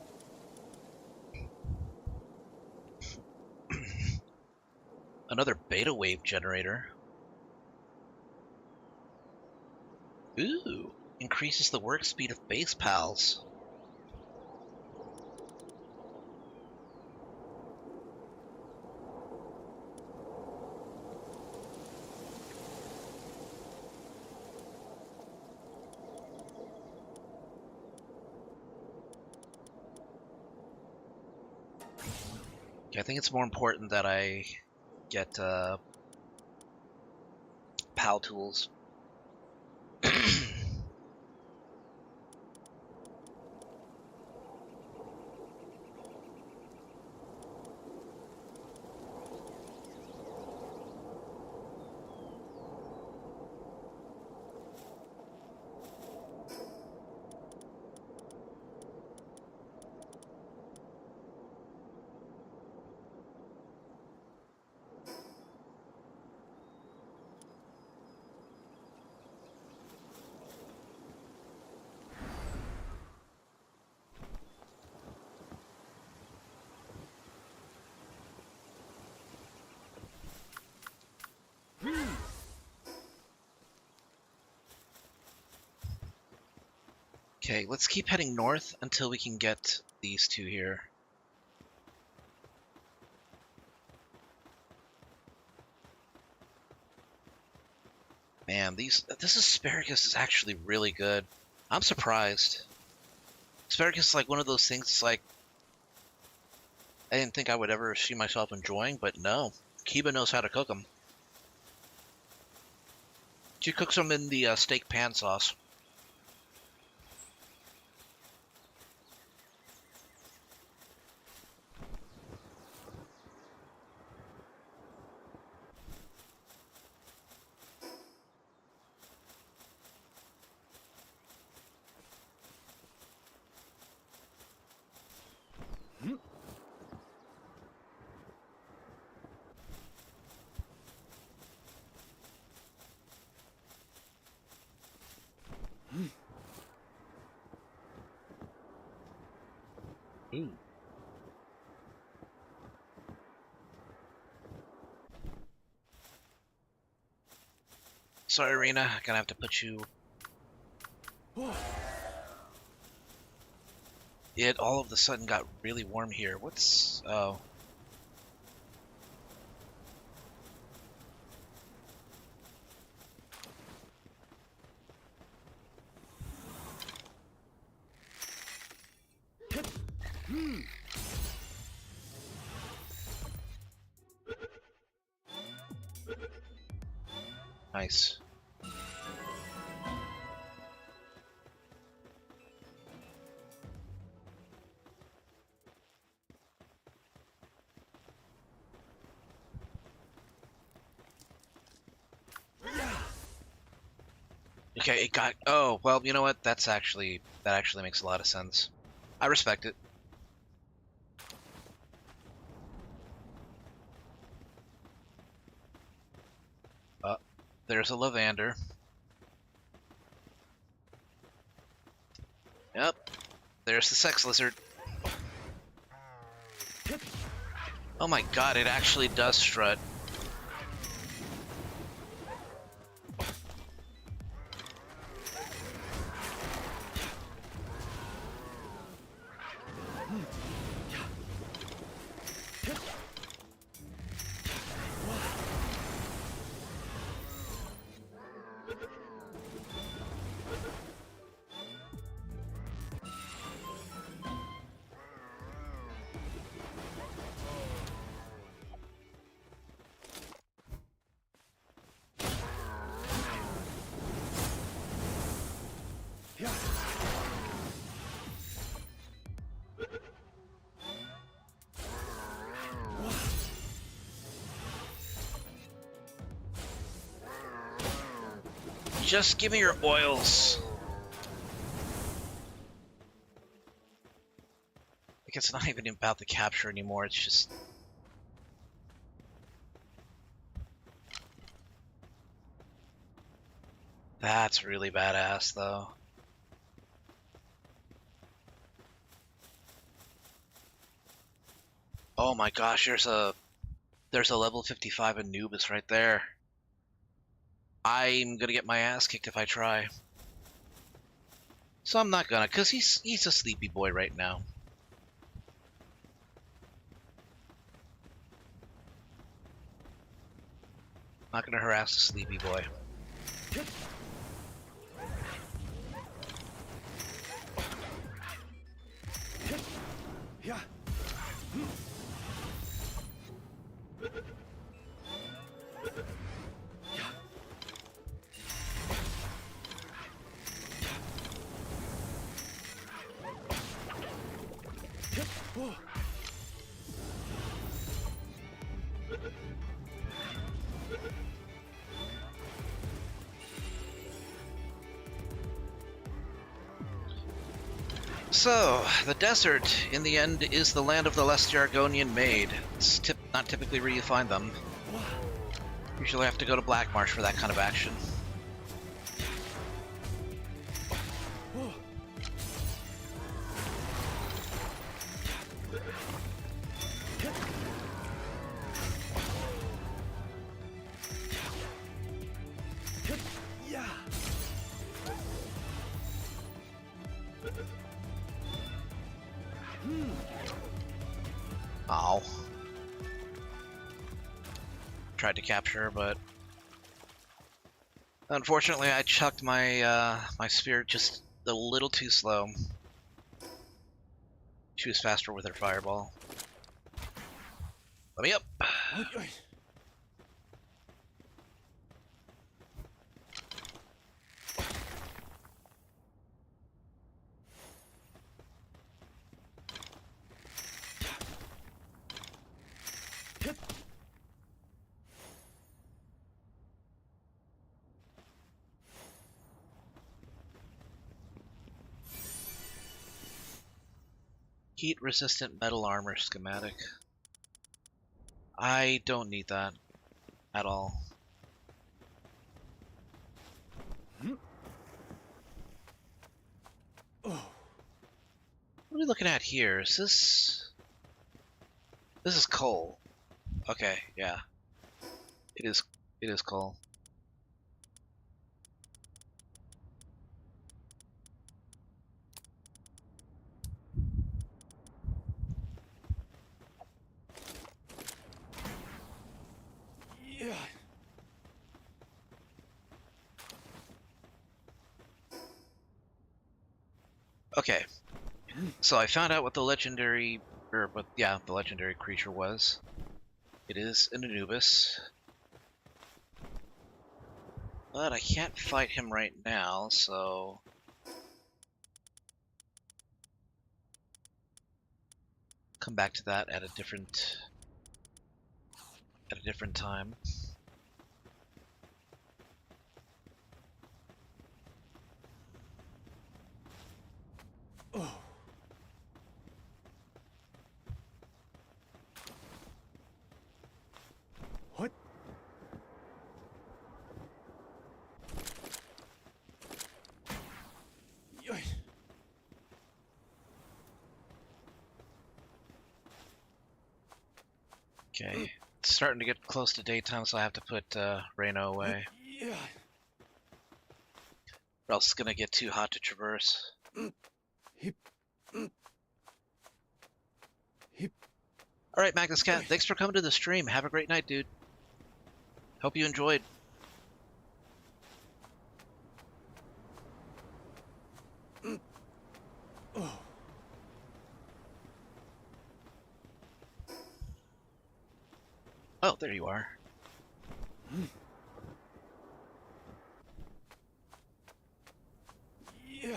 Another beta wave generator. Ooh, increases the work speed of base pals. Okay, I think it's more important that I get PAL tools. Okay, let's keep heading north until we can get these two here. Man, this asparagus is actually really good. I'm surprised. Asparagus is like one of those things. It's like I didn't think I would ever see myself enjoying, but no, Kiba knows how to cook them. She cooks them in the steak pan sauce. Ooh. Sorry, Rena. Gonna have to put you. It all of a sudden got really warm here. What's... Oh. Nice. Okay, it got... Oh, well, you know what? That actually makes a lot of sense. I respect it. There's a Lavander. Yep. There's the Sex Lizard. Oh my god, it actually does strut. Just give me your oils. Like, it's not even about the capture anymore, it's just... That's really badass, though. Oh my gosh, there's a level 55 Anubis right there. I'm gonna get my ass kicked if I try. So I'm not gonna, cause he's a sleepy boy right now. Not gonna harass the sleepy boy. Yeah. So, the desert, in the end, is the land of the less Jargonian maid. It's not typically where you find them. Usually have to go to Black Marsh for that kind of action. Ow. Tried to capture her, but unfortunately I chucked my my spear just a little too slow. She was faster with her fireball. Let me up. Heat-resistant metal armor schematic. I don't need that at all. What are we looking at here? Is this... This is coal. Okay, yeah. It is coal. Yeah. Okay. So I found out what the legendary the legendary creature was. It is an Anubis. But I can't fight him right now, so come back to that at a different time. Oh. What? Okay. It's starting to get close to daytime, so I have to put Reno away. Yeah. Or else it's gonna get too hot to traverse. Hip. Alright, Magnus Cat, thanks for coming to the stream. Have a great night, dude. Hope you enjoyed. Oh. Oh, there you are. Yeah.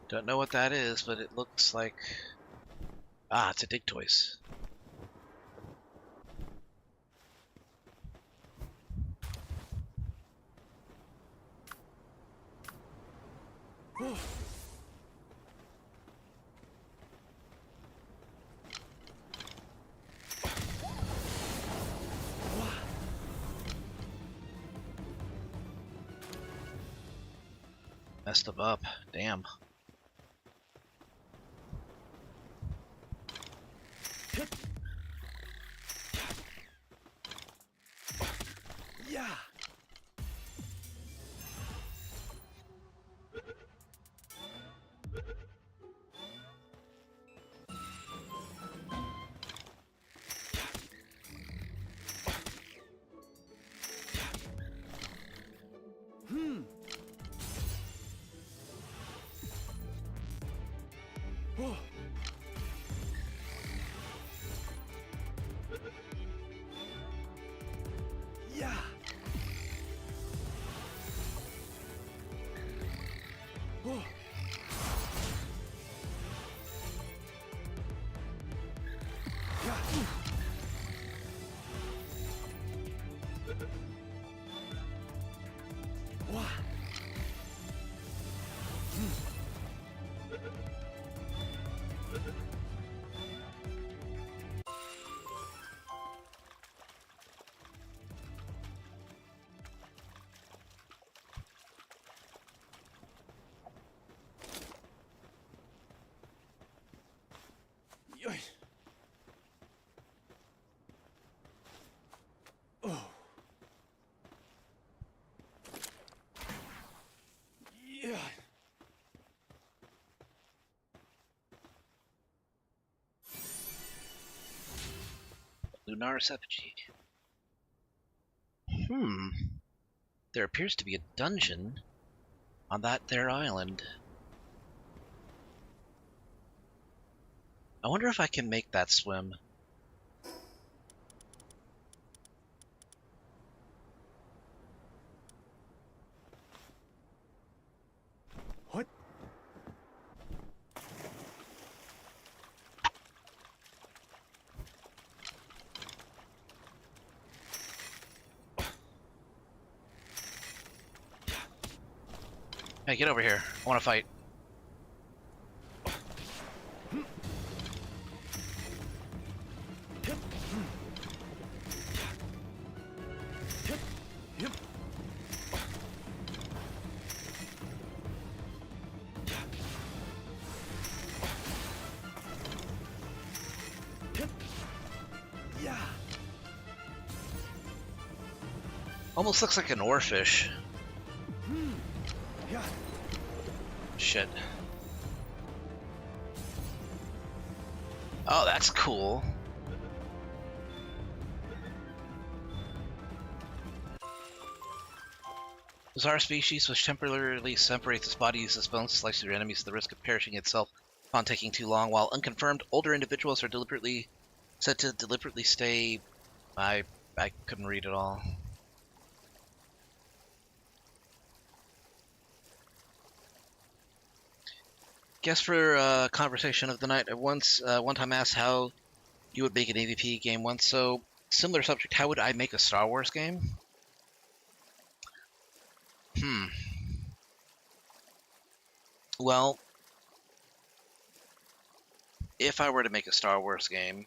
Don't know what that is, but it looks like... Ah, it's a Digtoise. Oh. Messed them up. Damn. Yeah. Oh. Yeah. Oh. Yeah. Wow. Lunaris effigy. There appears to be a dungeon on that there island. I wonder if I can make that swim. What? Hey, get over here. I want to fight. Yeah. Almost looks like an oarfish. Yeah. Shit. Oh, that's cool. Bizarre species which temporarily separates its body uses bones to slice through enemies at the risk of perishing itself upon taking too long. While unconfirmed, older individuals are said to deliberately stay. I couldn't read it all. Guess for conversation of the night, I one time asked how you would make an AVP game once. So similar subject. How would I make a Star Wars game? Well, if I were to make a Star Wars game,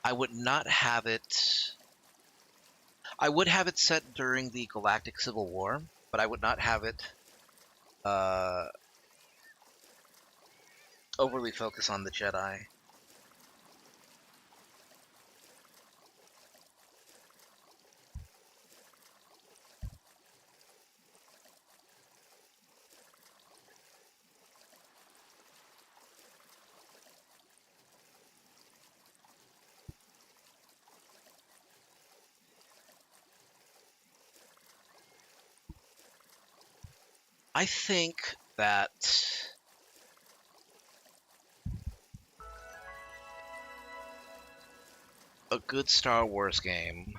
I would not have it. I would have it set during the Galactic Civil War, but I would not have it overly focus on the Jedi. I think that a good Star Wars game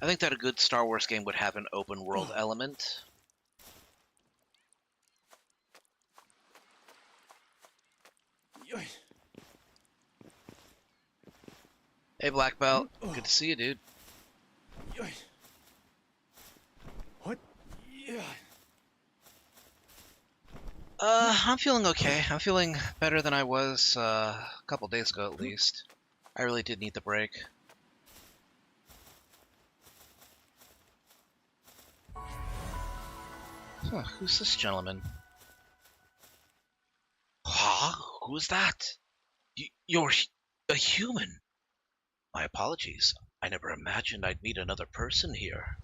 I think that a good Star Wars game would have an open world element. Hey, Black Belt. Good to see you, dude. What? Yeah. I'm feeling okay. I'm feeling better than I was a couple days ago, at least. I really did need the break. Huh, who's this gentleman? Huh? Who's that? You're a human. My apologies. I never imagined I'd meet another person here.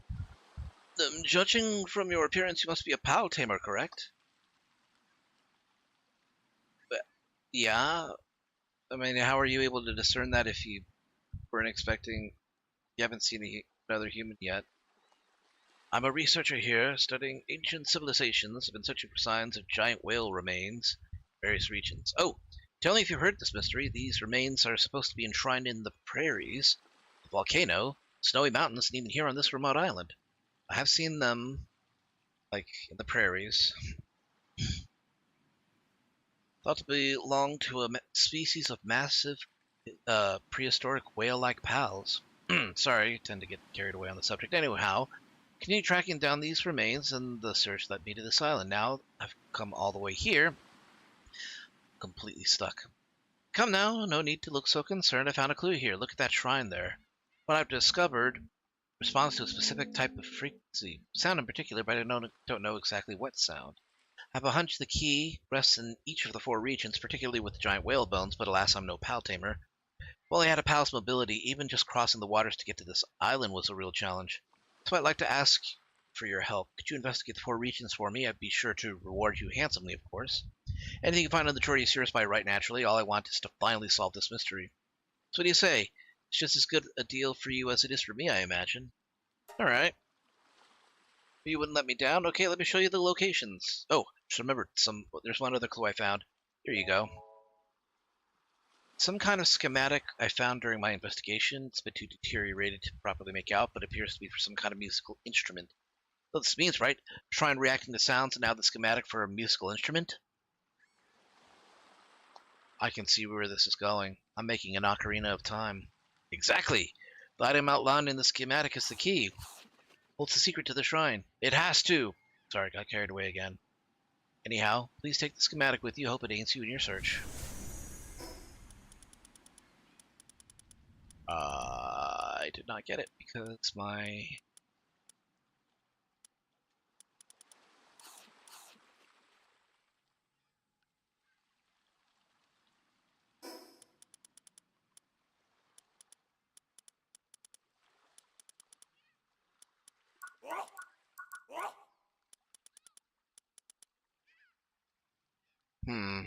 Judging from your appearance, you must be a pal tamer, correct? Yeah. I mean, how are you able to discern that if you weren't expecting... You haven't seen another human yet? I'm a researcher here, studying ancient civilizations. I've been searching for signs of giant whale remains in various regions. Oh, tell me if you've heard this mystery. These remains are supposed to be enshrined in the prairies, the volcano, snowy mountains, and even here on this remote island. I have seen them, like, in the prairies. Thought to belong to a species of massive, prehistoric whale-like pals. Sorry, tend to get carried away on the subject. Anyhow, continue tracking down these remains, and the search led me to this island. Now I've come all the way here, completely stuck. Come now, no need to look so concerned. I found a clue here. Look at that shrine there. What I've discovered responds to a specific type of frequency, sound in particular, but I don't know exactly what sound. Have a hunch the key rests in each of the 4 regions, particularly with the giant whale bones, but alas, I'm no pal tamer. While I had a pal's mobility, even just crossing the waters to get to this island was a real challenge. So I'd like to ask for your help. Could you investigate the 4 regions for me? I'd be sure to reward you handsomely, of course. Anything you find on the tour, you steer us by right naturally. All I want is to finally solve this mystery. So what do you say? It's just as good a deal for you as it is for me, I imagine. Alright. You wouldn't let me down? Okay, let me show you the locations. Oh, just remembered there's one other clue I found. Here you go. Some kind of schematic I found during my investigation. It's a bit too deteriorated to properly make out, but appears to be for some kind of musical instrument. So this means, right? Try and reacting to sounds, and now the schematic for a musical instrument? I can see where this is going. I'm making an ocarina of time. Exactly! The item outlined in the schematic is the key. Holds the secret to the shrine. It has to! Sorry, got carried away again. Anyhow, please take the schematic with you. Hope it aids you in your search. I did not get it because my... Hmm.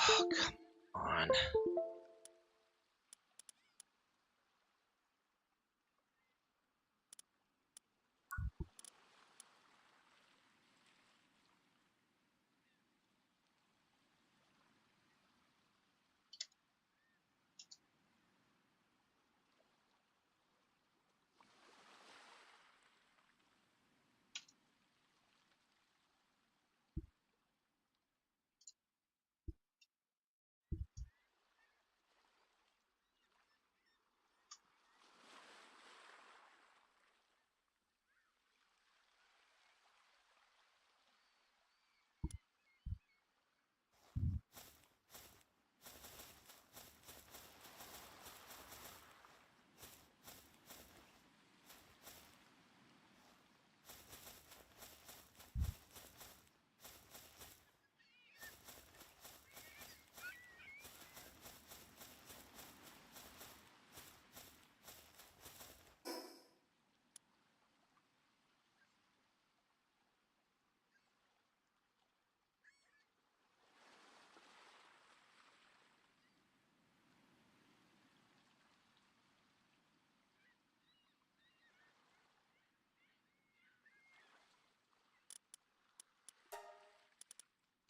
Oh, come on.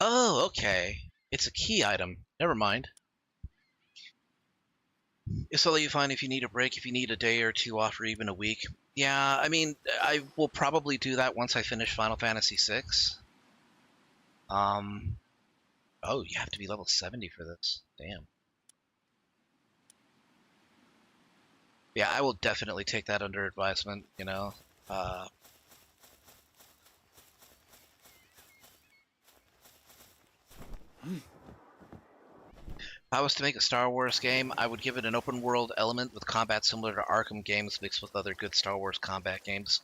Oh, okay. It's a key item. Never mind. It's all you find if you need a break, if you need a day or two off, or even a week. Yeah, I mean, I will probably do that once I finish Final Fantasy VI. Um, oh, you have to be level 70 for this. Damn. Yeah, I will definitely take that under advisement, you know. Uh, if I was to make a Star Wars game, I would give it an open world element with combat similar to Arkham games mixed with other good Star Wars combat games.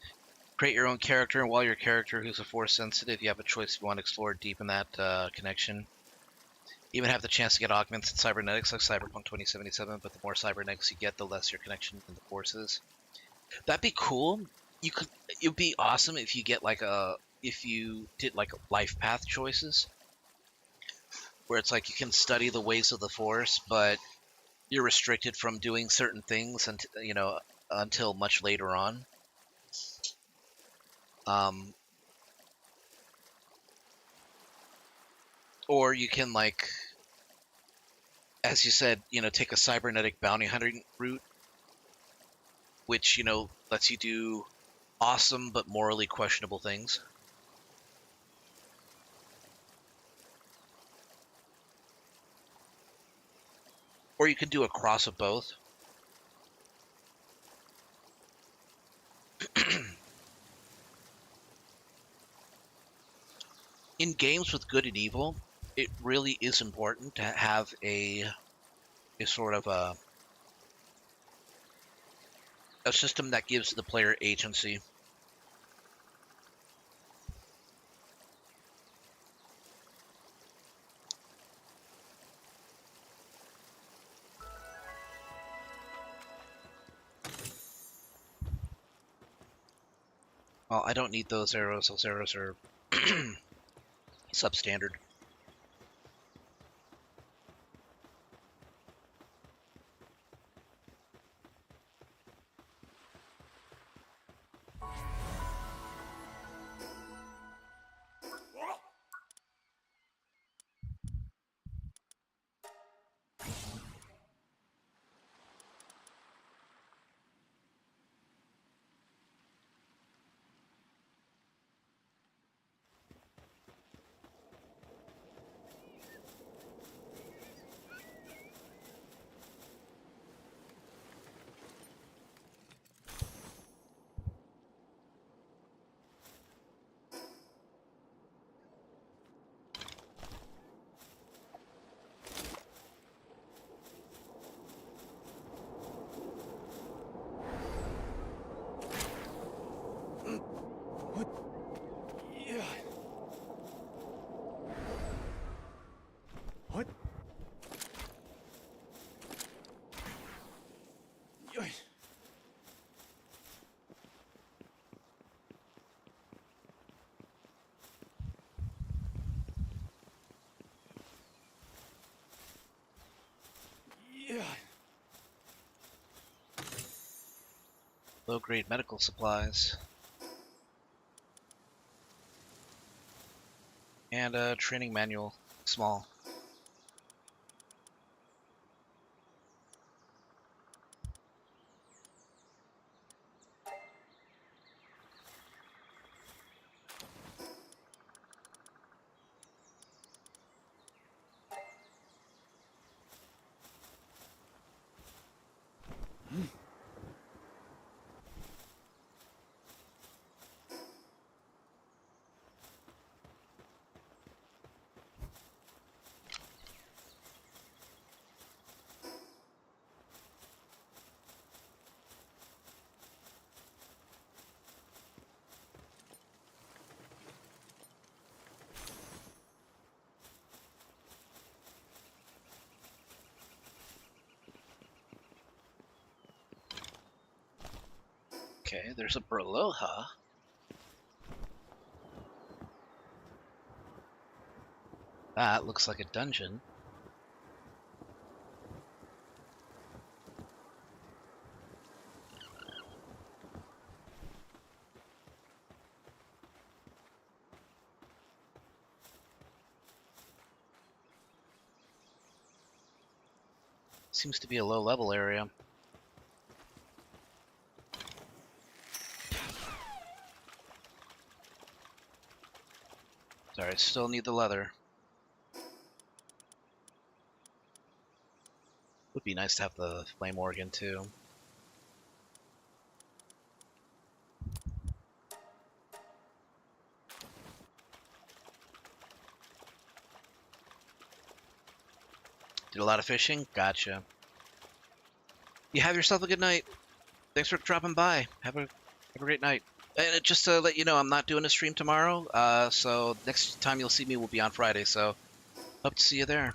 Create your own character, and while your character who's a force sensitive, you have a choice if you want to explore deep in that connection. Even have the chance to get augments and cybernetics like Cyberpunk 2077, but the more cybernetics you get, the less your connection to the force is. That'd be cool. It'd be awesome if you get like if you did like life path choices, where it's like you can study the ways of the force, but you're restricted from doing certain things until much later on. Um, or you can like, as you said, take a cybernetic bounty hunting route, which lets you do awesome but morally questionable things. Or you can do a cross of both. In games with good and evil, it really is important to have a sort of a A system that gives the player agency. Well, I don't need those arrows. Those arrows are substandard. What? Yeah. What? Yeah. Yeah. Low-grade medical supplies. And a training manual. Small. Okay, there's a Berloha. That looks like a dungeon. Seems to be a low-level area. Sorry, I still need the leather. Would be nice to have the flame organ too. Did a lot of fishing? Gotcha. You have yourself a good night. Thanks for dropping by. Have a great night. And just to let you know, I'm not doing a stream tomorrow. So next time you'll see me will be on Friday. So hope to see you there.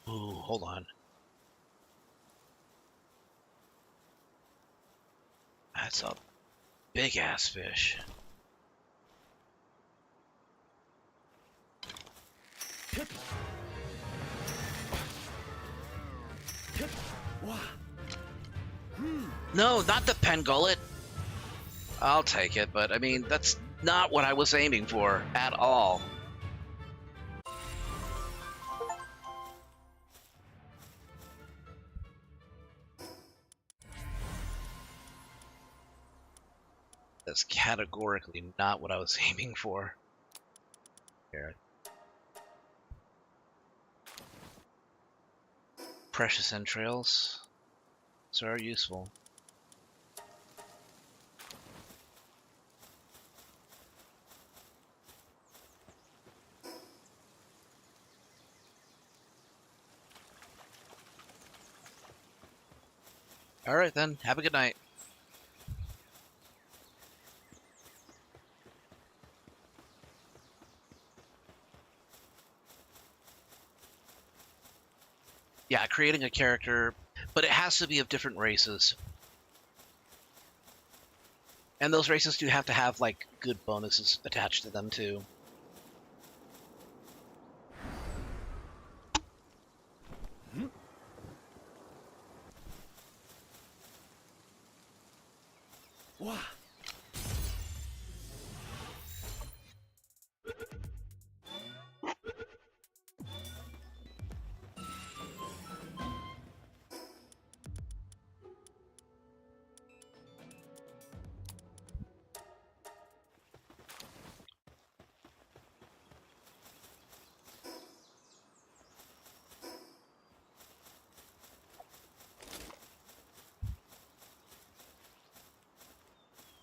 Ooh, hold on. That's a big ass fish. No, not the pengullet. I'll take it, but I mean, that's not what I was aiming for at all. That's categorically not what I was aiming for. Here. Precious entrails. These are useful. Alright then, have a good night. Yeah, creating a character, but it has to be of different races. And those races do have to have, like, good bonuses attached to them, too. Wow.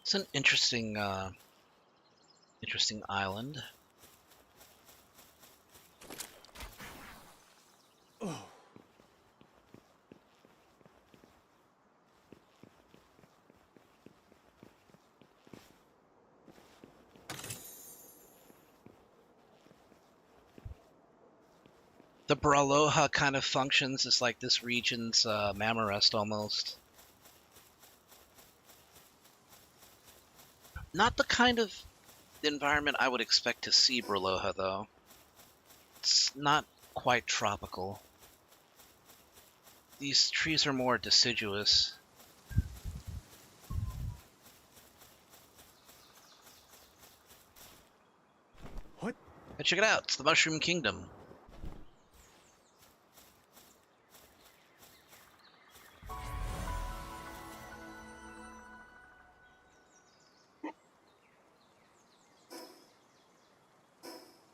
It's an interesting, interesting island. Oh. The Braloha kind of functions as like this region's Mamarest almost. Not the kind of environment I would expect to see Braloha, though. It's not quite tropical. These trees are more deciduous. What? Hey, check it out, it's the Mushroom Kingdom.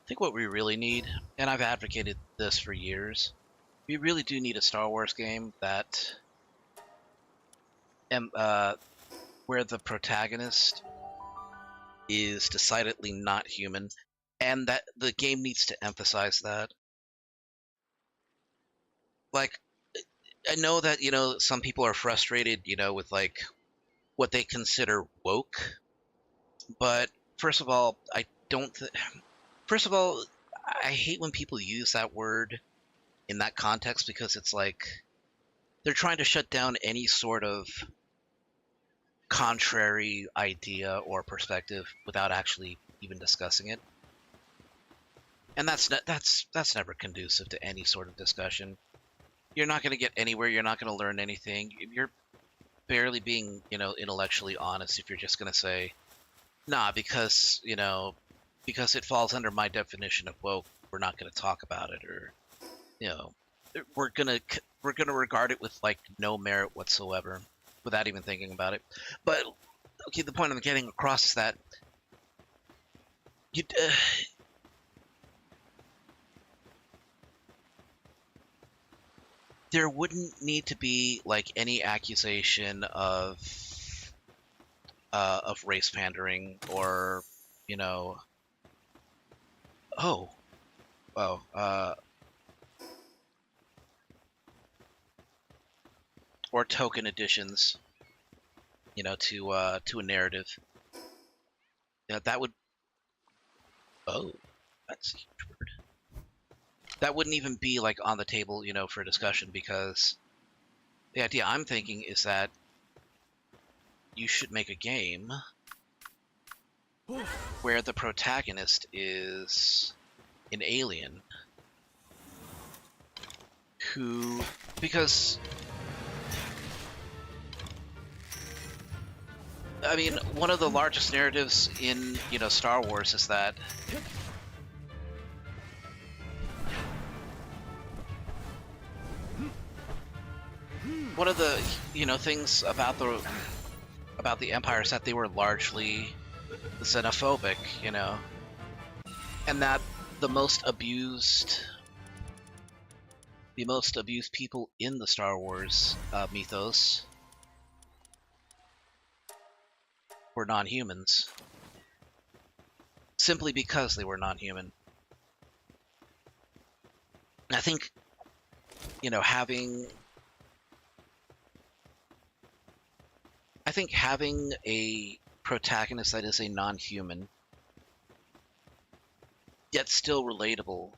I think what we really need, and I've advocated this for years, we really do need a Star Wars game that, where the protagonist is decidedly not human, and that the game needs to emphasize that. Like, I know that, some people are frustrated, with like what they consider woke, but first of all, first of all, I hate when people use that word in that context because it's like they're trying to shut down any sort of contrary idea or perspective without actually even discussing it. And that's never conducive to any sort of discussion. You're not going to get anywhere, you're not going to learn anything. You're barely being, intellectually honest if you're just going to say, nah, because it falls under my definition of woke, we're not going to talk about it, or we're gonna regard it with like no merit whatsoever, without even thinking about it. But okay, the point I'm getting across is that you there wouldn't need to be like any accusation of race pandering or oh oh or token additions, to a narrative. Yeah, that would. Oh, that's a huge word. That wouldn't even be like on the table, for discussion, because the idea I'm thinking is that you should make a game where the protagonist is an alien who, because I mean, one of the largest narratives in, Star Wars is that one of the, things about about the Empire is that they were largely xenophobic, you know, and that the most abused people in the Star Wars mythos were non-humans, simply because they were non-human. I think, you know, having a protagonist that is a non-human, yet still relatable,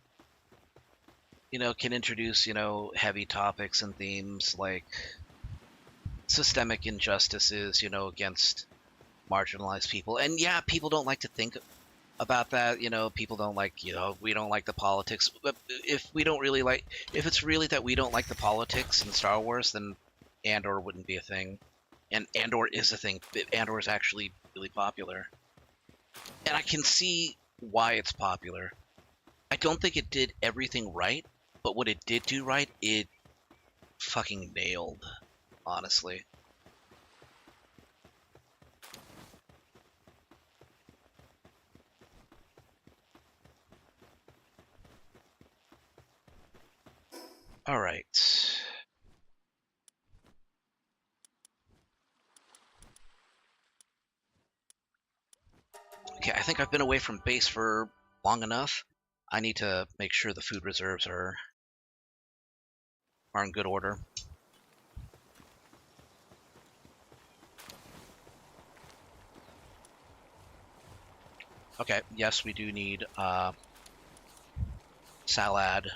you know, can introduce, you know, heavy topics and themes like systemic injustices, you know, against marginalized people. And yeah, people don't like to think about that, you know, people don't like, you know, we don't like the politics. But if it's really that we don't like the politics in Star Wars, then Andor wouldn't be a thing. And Andor is a thing. Andor is actually really popular. And I can see why it's popular. I don't think it did everything right, but what it did do right, it fucking nailed, honestly. All right. Okay, I think I've been away from base for long enough. I need to make sure the food reserves are in good order. Okay, yes, we do need salad.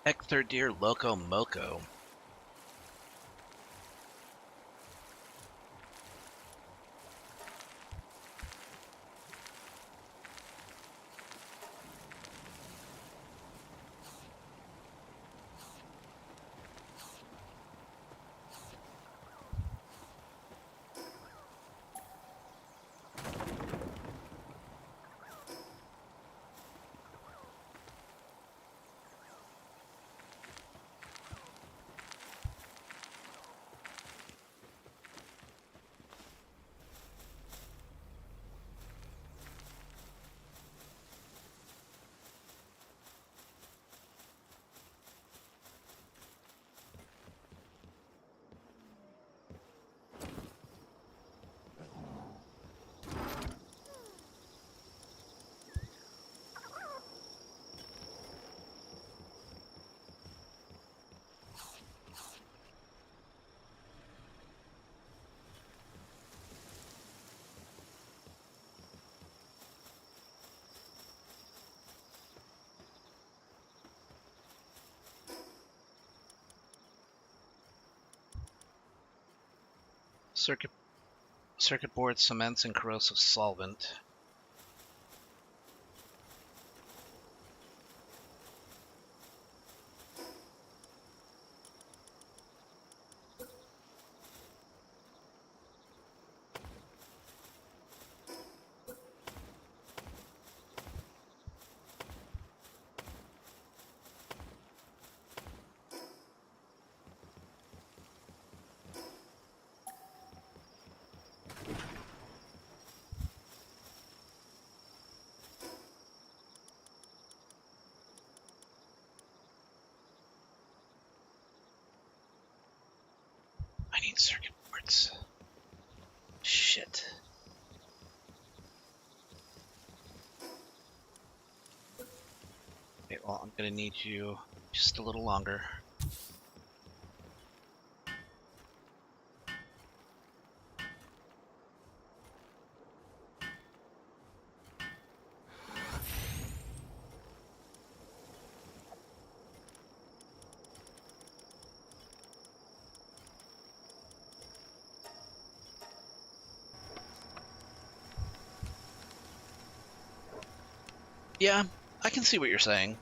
Hector Deer Loco Moco. Circuit board, cements, and corrosive solvent. I need circuit boards. Shit. well, I'm gonna need you just a little longer. Yeah, I can see what you're saying.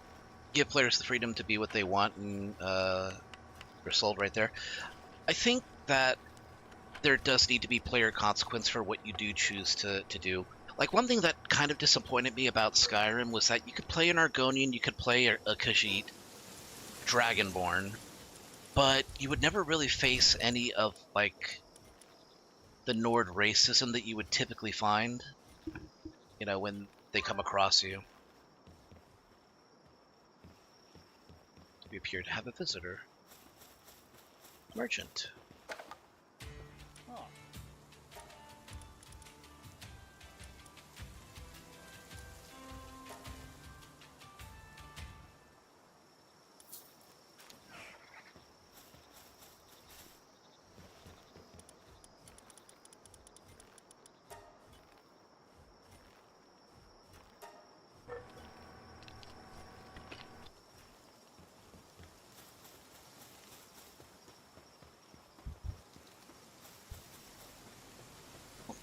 Give players the freedom to be what they want, and they're sold right there. I think that there does need to be player consequence for what you do choose to do. Like, one thing that kind of disappointed me about Skyrim was that you could play an Argonian, you could play a Khajiit, Dragonborn, but you would never really face any of, like, the Nord racism that you would typically find, you know, when they come across you. We appear to have a visitor. Merchant. Huh.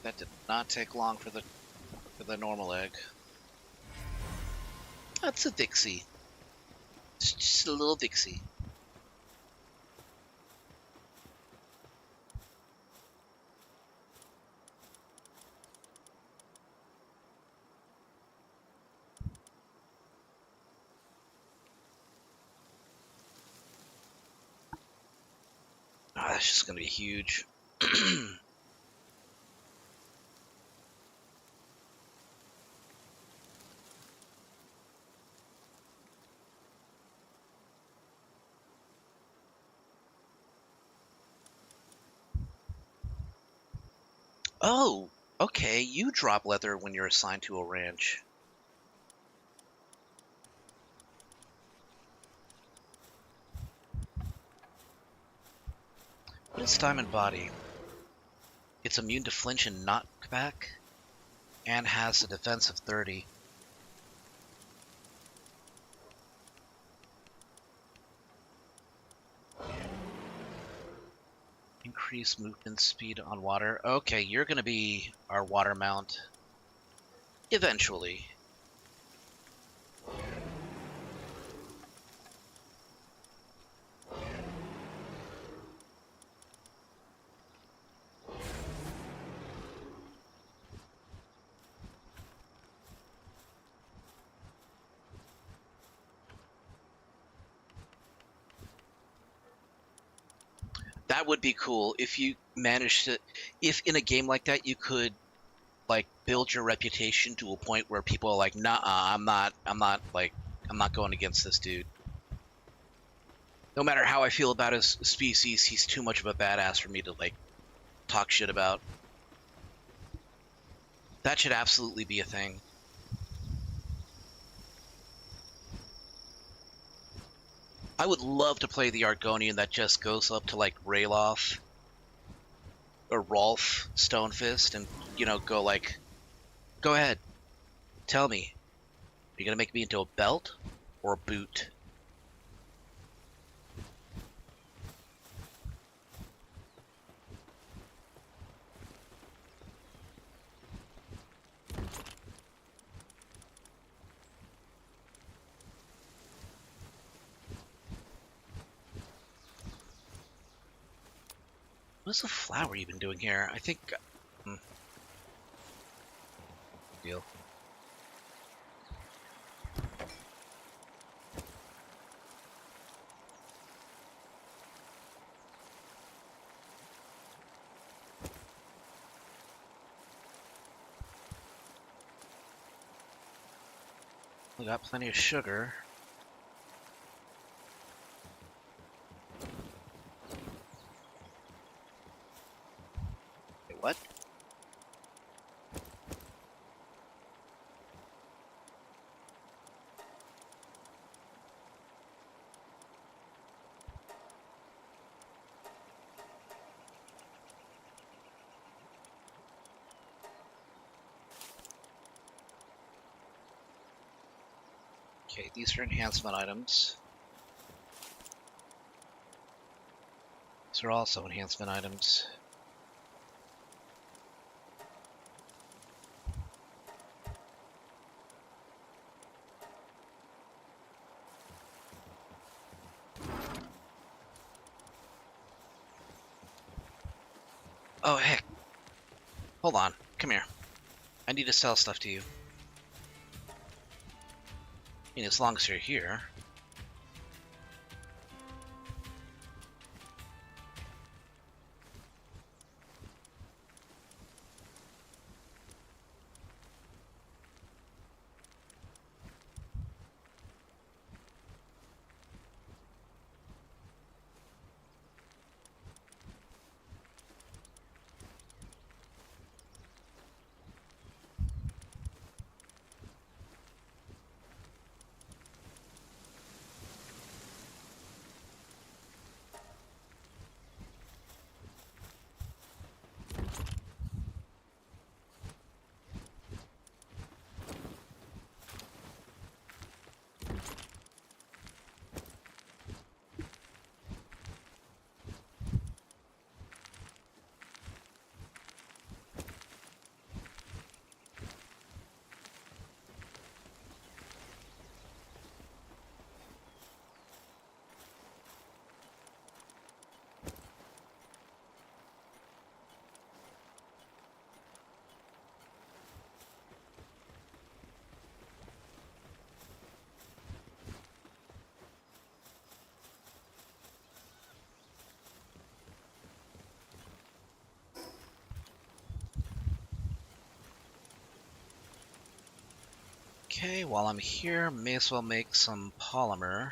That did not take long for the normal egg. That's a Dixie. It's just a little Dixie. Oh, that's just gonna be huge. Oh, okay. You drop leather when you're assigned to a ranch. What is Diamond Body? It's immune to flinch and knockback, and has a defense of 30. Increase movement speed on water. Okay, you're gonna be our water mount. Eventually. That would be cool if you managed to, if in a game like that you could like build your reputation to a point where people are like, nah, I'm not going against this dude. No matter how I feel about his species, he's too much of a badass for me to like talk shit about. That should absolutely be a thing. I would love to play the Argonian that just goes up to like Ralof or Rolf Stonefist and, you know, go like, go ahead, tell me, are you gonna make me into a belt or a boot? What's the flower you've been doing here? I think. Deal. We got plenty of sugar. Wait, what? Okay, these are enhancement items. These are also enhancement items. Oh, heck. Hold on. Come here. I need to sell stuff to you. I mean, as long as you're here. Okay, while I'm here, may as well make some polymer.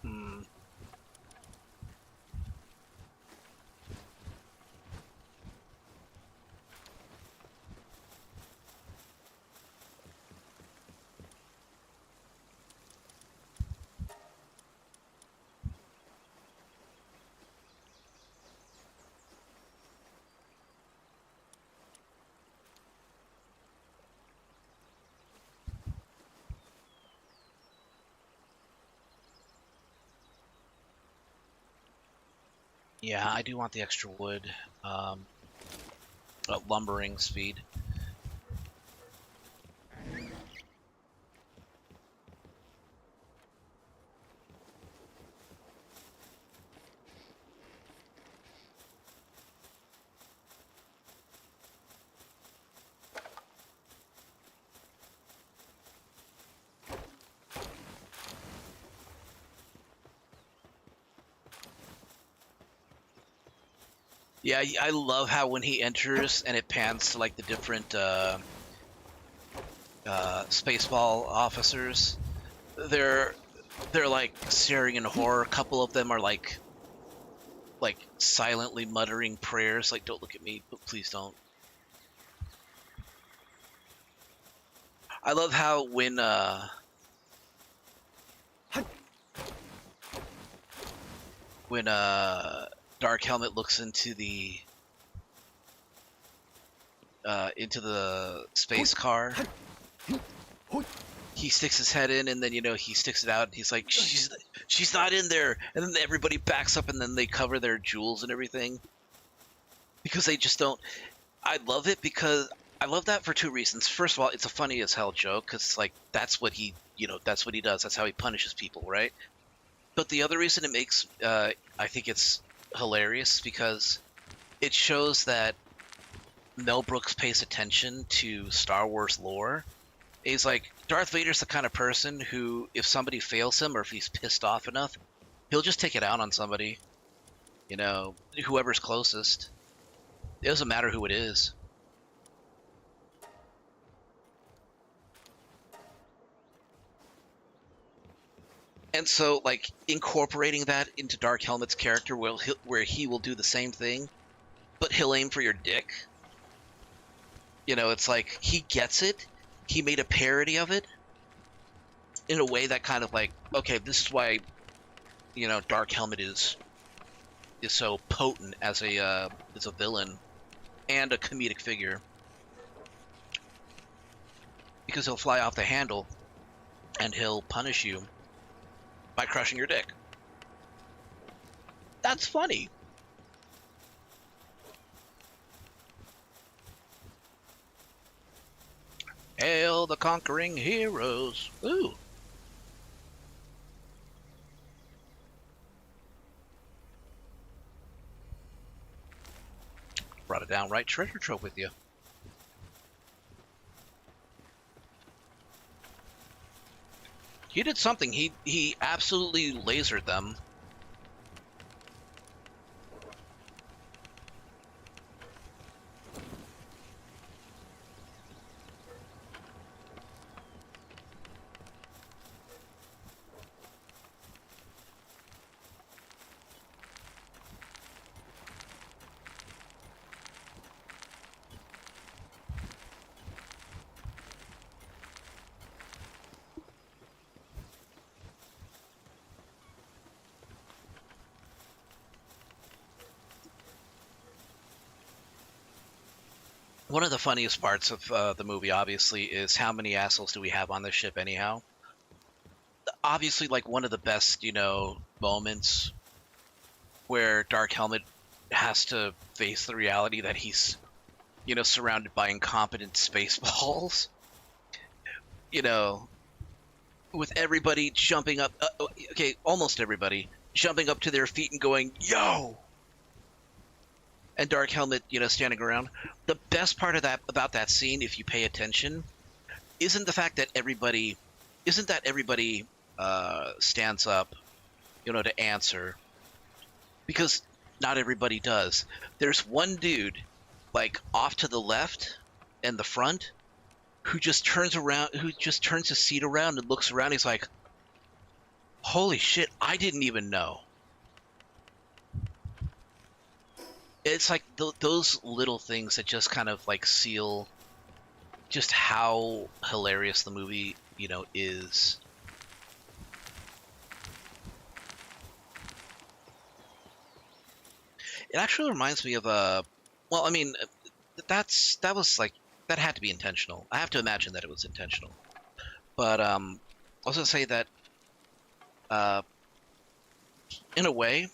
Hmm. Yeah, I do want the extra wood. Um, lumbering speed. Yeah, I love how when he enters and it pans to like the different spaceball officers, they're they're like staring in horror. A couple of them are like silently muttering prayers, like "Don't look at me, but please don't." I love how when Dark Helmet looks into the space car, he sticks his head in, and then he sticks it out, and he's like, she's not in there, and then everybody backs up, and then they cover their jewels and everything. because they just don't. I love it because I love that for two reasons. First of all, it's a funny as hell joke because like that's what he that's what he does. That's how he punishes people, right? But the other reason it makes I think it's hilarious because it shows that Mel Brooks pays attention to Star Wars lore. He's like, Darth Vader's the kind of person who, if somebody fails him or if he's pissed off enough, he'll just take it out on somebody. Whoever's closest. It doesn't matter who it is. And so, like, incorporating that into Dark Helmet's character, where he will do the same thing, but he'll aim for your dick. It's like he gets it. He made a parody of it in a way that kind of like, okay, this is why, Dark Helmet is so potent as a villain and a comedic figure, because he'll fly off the handle and he'll punish you by crushing your dick. That's funny. Hail the conquering heroes. Ooh. Brought a downright treasure trove with you. He did something. He absolutely lasered them. One of the funniest parts of the movie, obviously, is how many assholes do we have on this ship anyhow? Obviously, like, one of the best, moments where Dark Helmet has to face the reality that he's, surrounded by incompetent spaceballs. With everybody jumping up, okay, almost everybody jumping up to their feet and going, "Yo!" And Dark Helmet, standing around. The best part of that about that scene, if you pay attention, isn't that everybody stands up, to answer, because not everybody does. There's one dude, like off to the left and the front, who just turns his seat around and looks around. He's like, "Holy shit! I didn't even know." It's like those little things that just kind of like seal just how hilarious the movie, is. It actually reminds me of well, I mean, that had to be intentional. I have to imagine that it was intentional. But I was gonna say that in a way,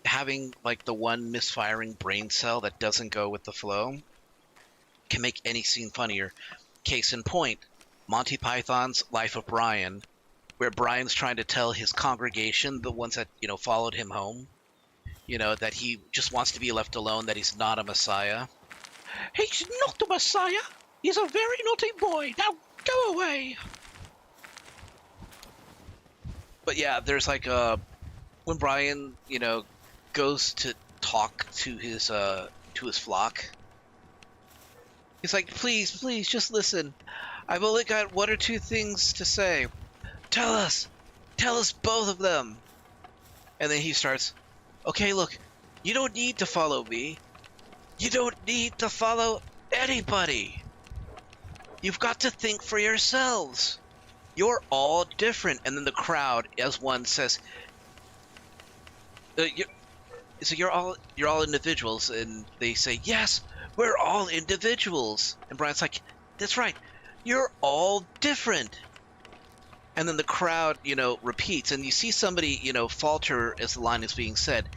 having like the one misfiring brain cell that doesn't go with the flow can make any scene funnier. Case in point, Monty Python's Life of Brian, where Brian's trying to tell his congregation, the ones that followed him home, that he just wants to be left alone, that he's not a messiah. He's not a messiah. He's a very naughty boy. Now go away. But yeah, there's like when Brian goes to talk to his flock. He's like, please, just listen. I've only got one or two things to say. Tell us both of them. And then he starts, okay, look, you don't need to follow me. You don't need to follow anybody. You've got to think for yourselves. You're all different. And then the crowd, as one says, you're all individuals, and they say, yes, we're all individuals. And Brian's like, that's right, you're all different. And then the crowd, repeats, and you see somebody, falter as the line is being said.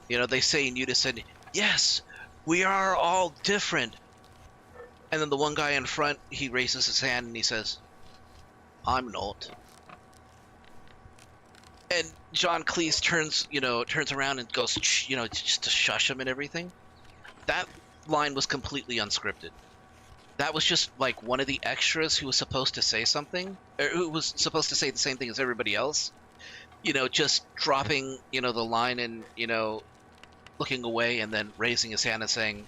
They say in unison, yes, We are all different. And then the one guy in front, he raises his hand and he says, I'm not. And John Cleese turns around and goes, just to shush him and everything. That line was completely unscripted. That was just like one of the extras who was supposed to say something, or who was supposed to say the same thing as everybody else. Just dropping, the line and, looking away and then raising his hand and saying,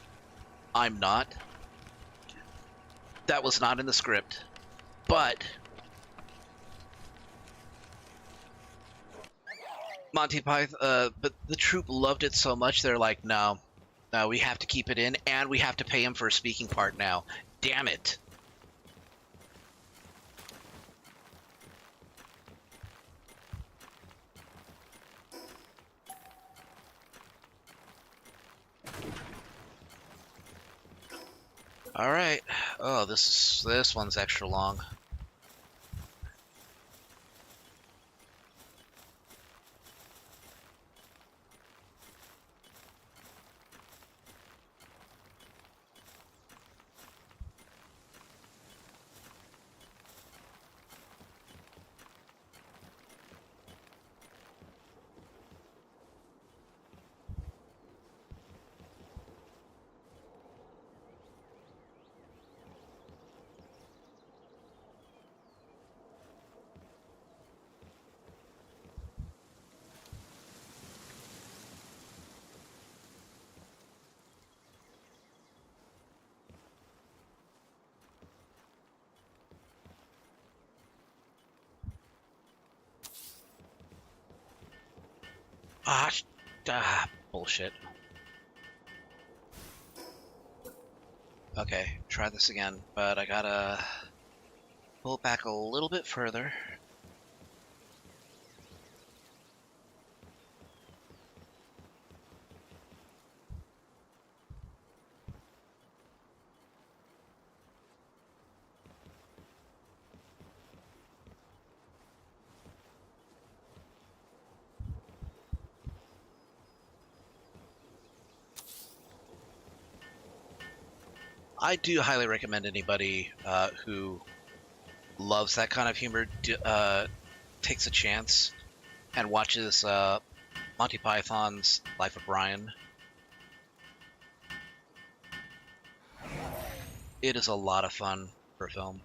I'm not. That was not in the script. But Monty Python, but the troupe loved it so much, they're like, no, we have to keep it in, and we have to pay him for a speaking part now. Damn it. All right. Oh, this one's extra long. Bullshit. Okay, try this again, but I gotta pull it back a little bit further. I do highly recommend anybody who loves that kind of humor takes a chance and watches Monty Python's Life of Brian. It is a lot of fun for film.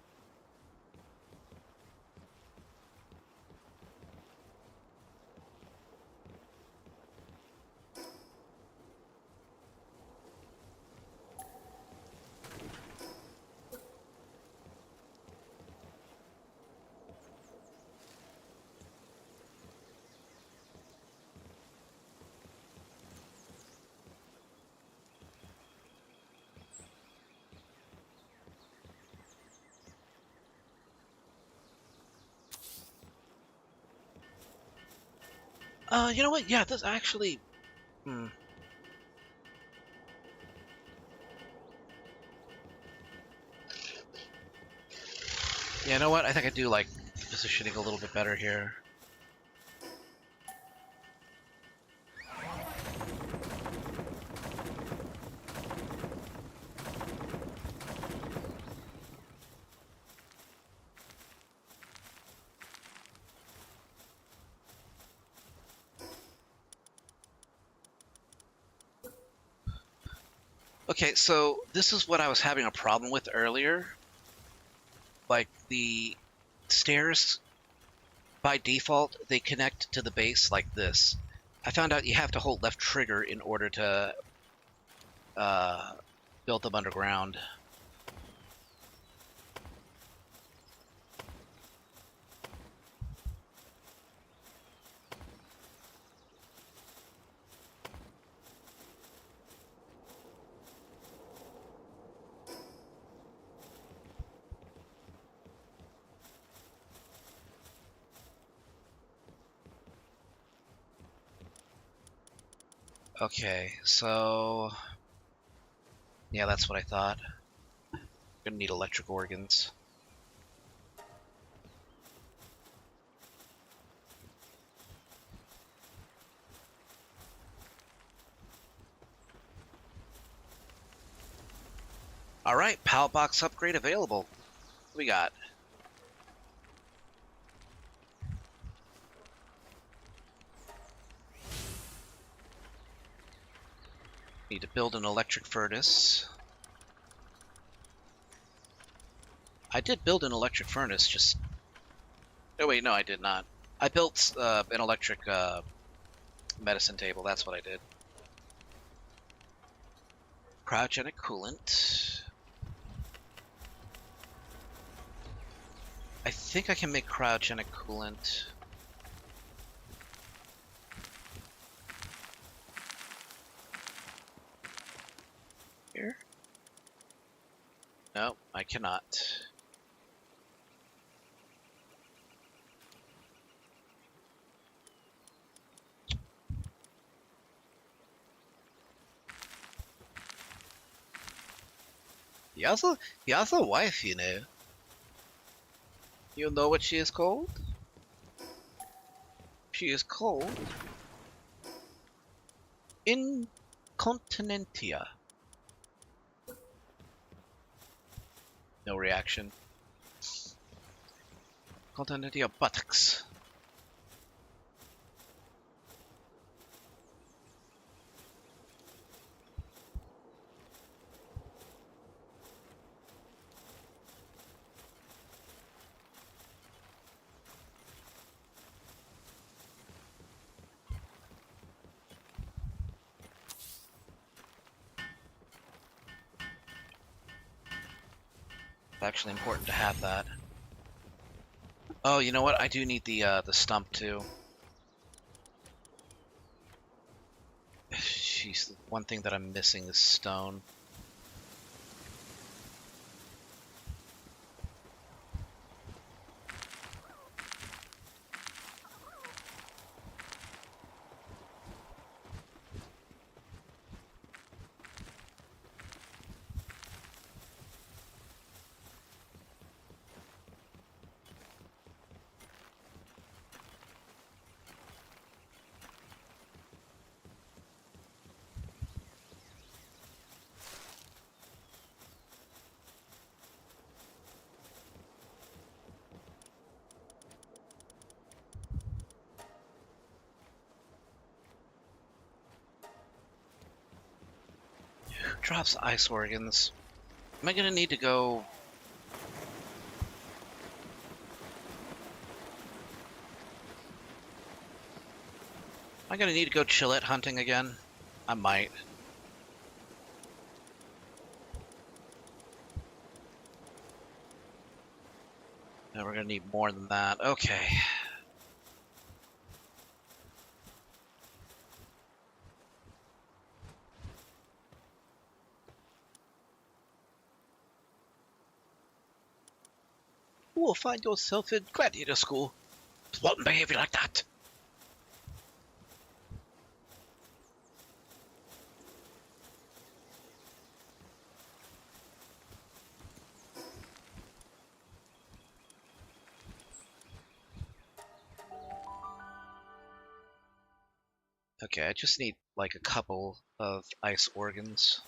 You know what? Yeah, this actually. Hmm. Yeah, you know what? I think I do like positioning a little bit better here. Okay, so this is what I was having a problem with earlier. Like the stairs, by default, they connect to the base like this. I found out you have to hold left trigger in order to build them underground. Okay, so yeah, that's what I thought. Gonna need electric organs. All right, PAL box upgrade available. What we got? Need to build an electric furnace. I did build an electric furnace, just... Oh wait, no, I did not. I built an electric medicine table, that's what I did. Cryogenic coolant. I think I can make cryogenic coolant. Here? No, I cannot. He has a wife, you know. You know what she is called? She is called Incontinentia. No reaction. Continentia buttocks. It's actually important to have that. Oh, you know what? I do need the stump too. Jeez, one thing that I'm missing is stone. Who drops ice organs? Am I gonna need to go... Am I gonna need to go chillette hunting again? I might. No, we're gonna need more than that. Okay. You will find yourself in gladiator school. Spartan behavior like that. Okay, I just need like a couple of ice organs.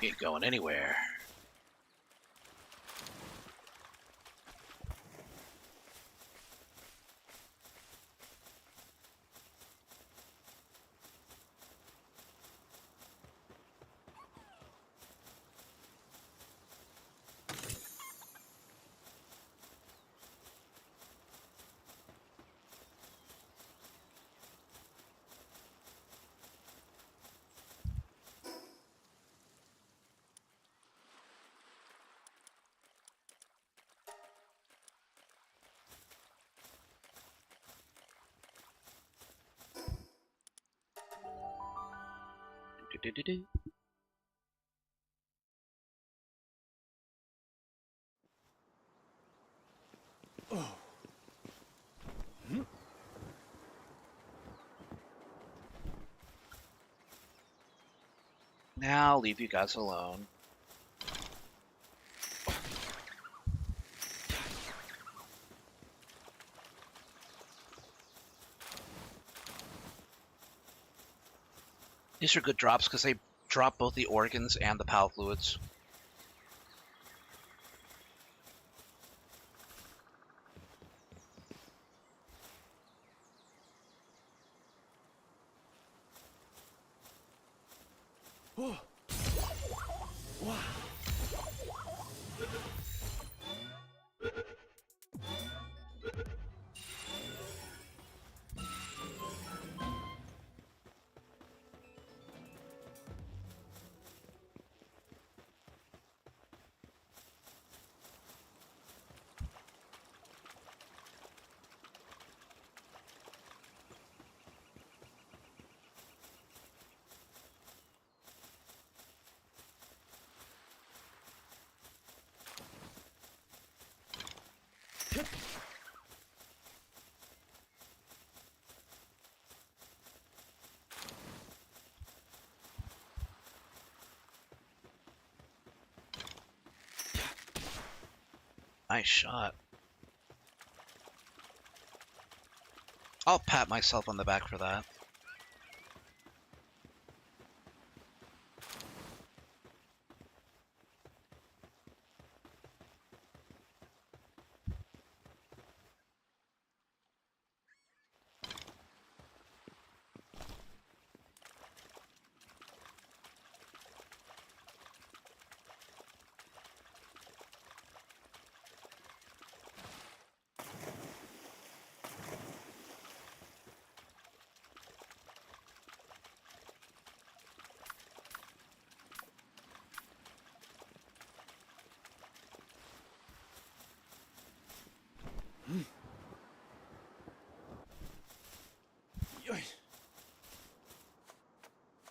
You ain't going anywhere. Do-do-do-do. Now I'll leave you guys alone. These are good drops because they drop both the organs and the PAL fluids. Oh. Wow. Nice shot. I'll pat myself on the back for that.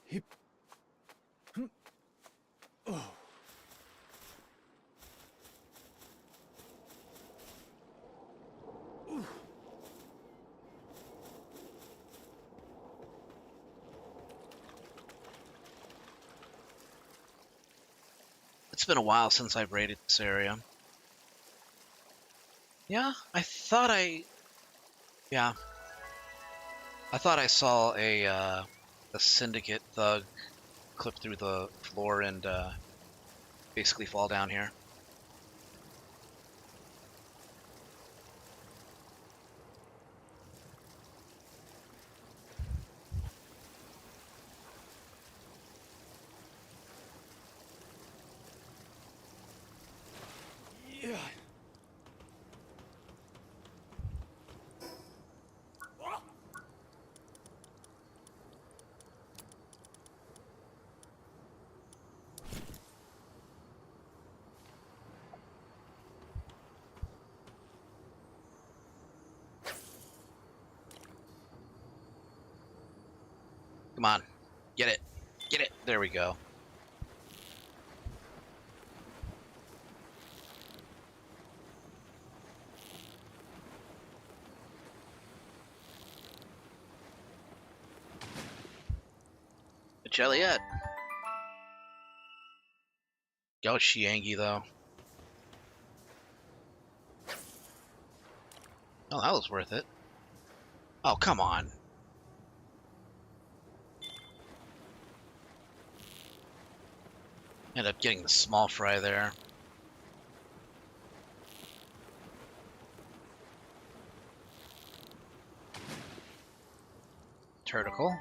Hip. Oh. It's been a while since I've raided this area. Yeah, I thought I saw a syndicate thug clip through the floor and basically fall down here. Yeah. Come on, get it, get it. There we go. A Jelliet. Yo, Shiangi though. Oh, that was worth it. Oh, come on. End up getting the small fry there. Turticle.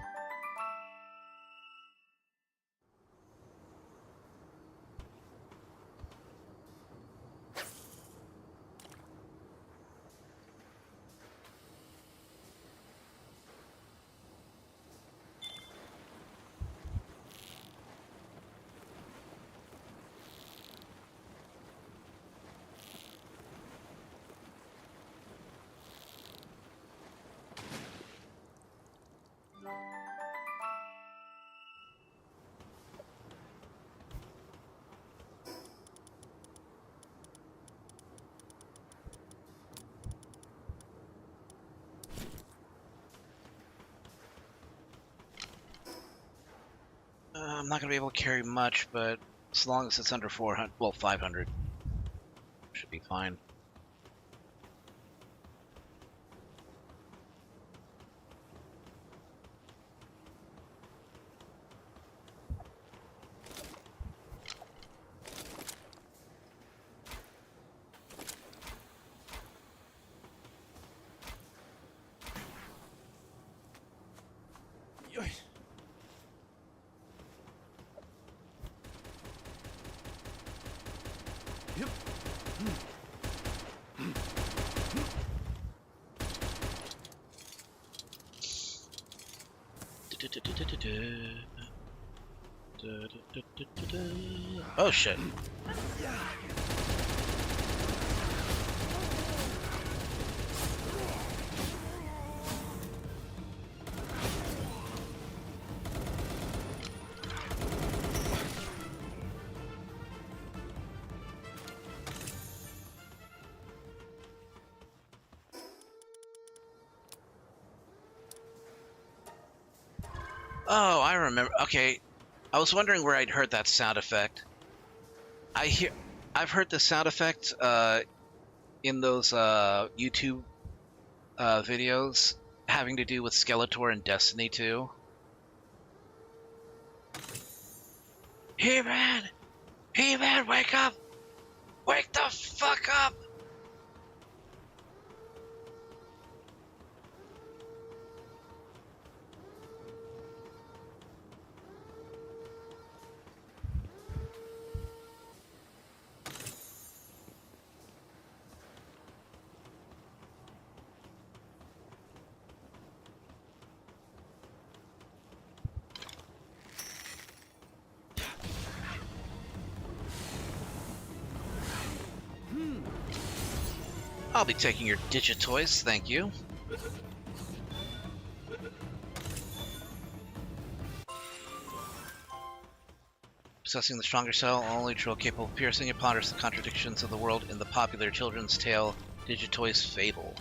I'm not gonna be able to carry much, but as long as it's under 400, well, 500, should be fine. Yep. Oh shit. Oh, I remember. Okay, I was wondering where I'd heard that sound effect. I've heard the sound effect in those YouTube videos having to do with Skeletor and Destiny 2. He-Man! He-Man, wake up! Wake the fuck up! I'll be taking your Digitoys, thank you. Possessing the stronger cell, only drill capable of piercing, it ponders the contradictions of the world in the popular children's tale, Digitoy's Fable.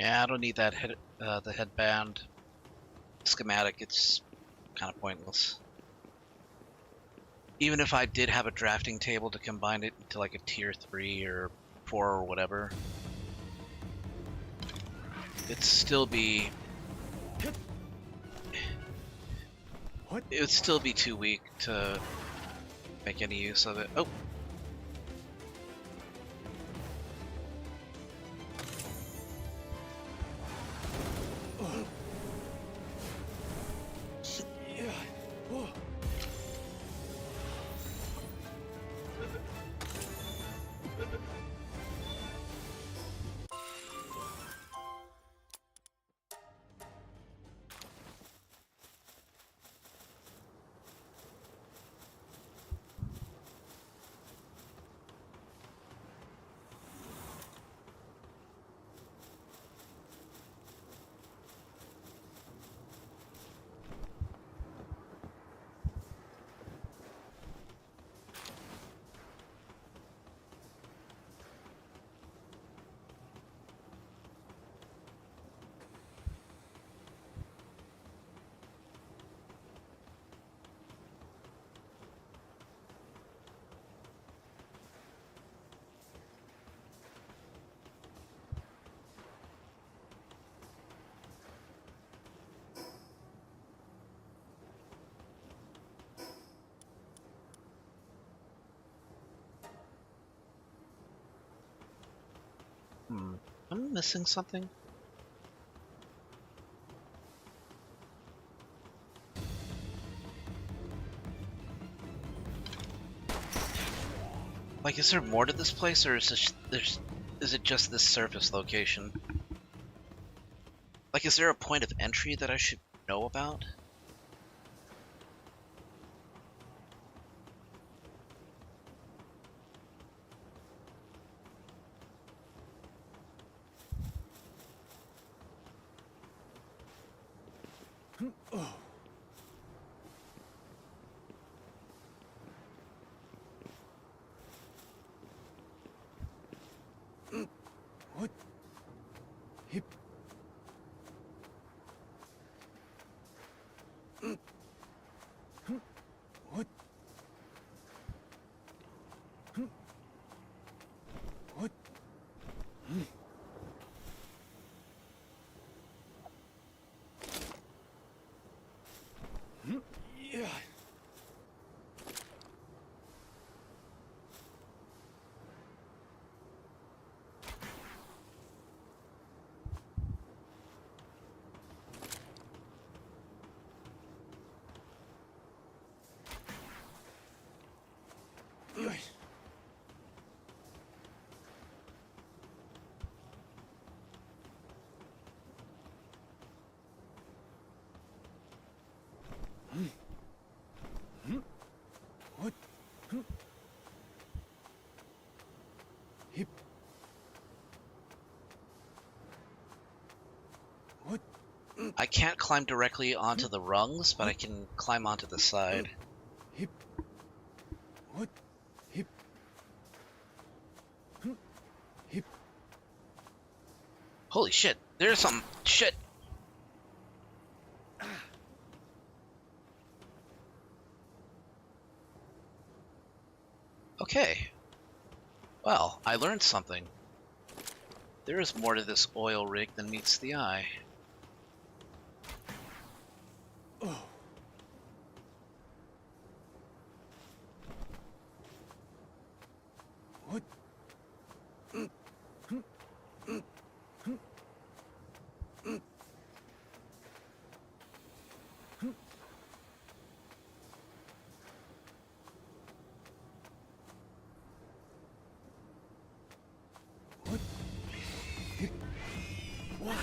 Yeah, I don't need that the headband schematic. It's kind of pointless. Even if I did have a drafting table to combine it into like a tier 3 or 4 or whatever, it'd still be What? it would still be too weak to make any use of it. Oh, Yeah. Oh. I'm missing something. Like, is there more to this place, or is it just this surface location? Like, is there a point of entry that I should know about? Oh. What? Hip. What? What? Yeah. What? Hip. What? I can't climb directly onto the rungs, but I can climb onto the side. Hip. What? Hip. Hip. Holy shit, there's some shit! Okay. Well, I learned something. There is more to this oil rig than meets the eye. Oh. What? What? Hip. Wow.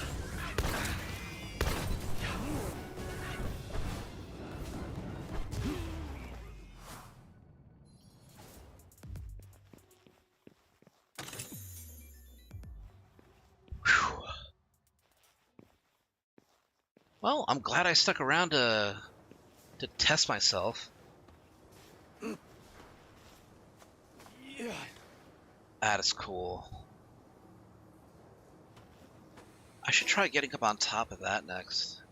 Whew. Well, I'm glad I stuck around to test myself. Yeah. That is cool. I should try getting up on top of that next.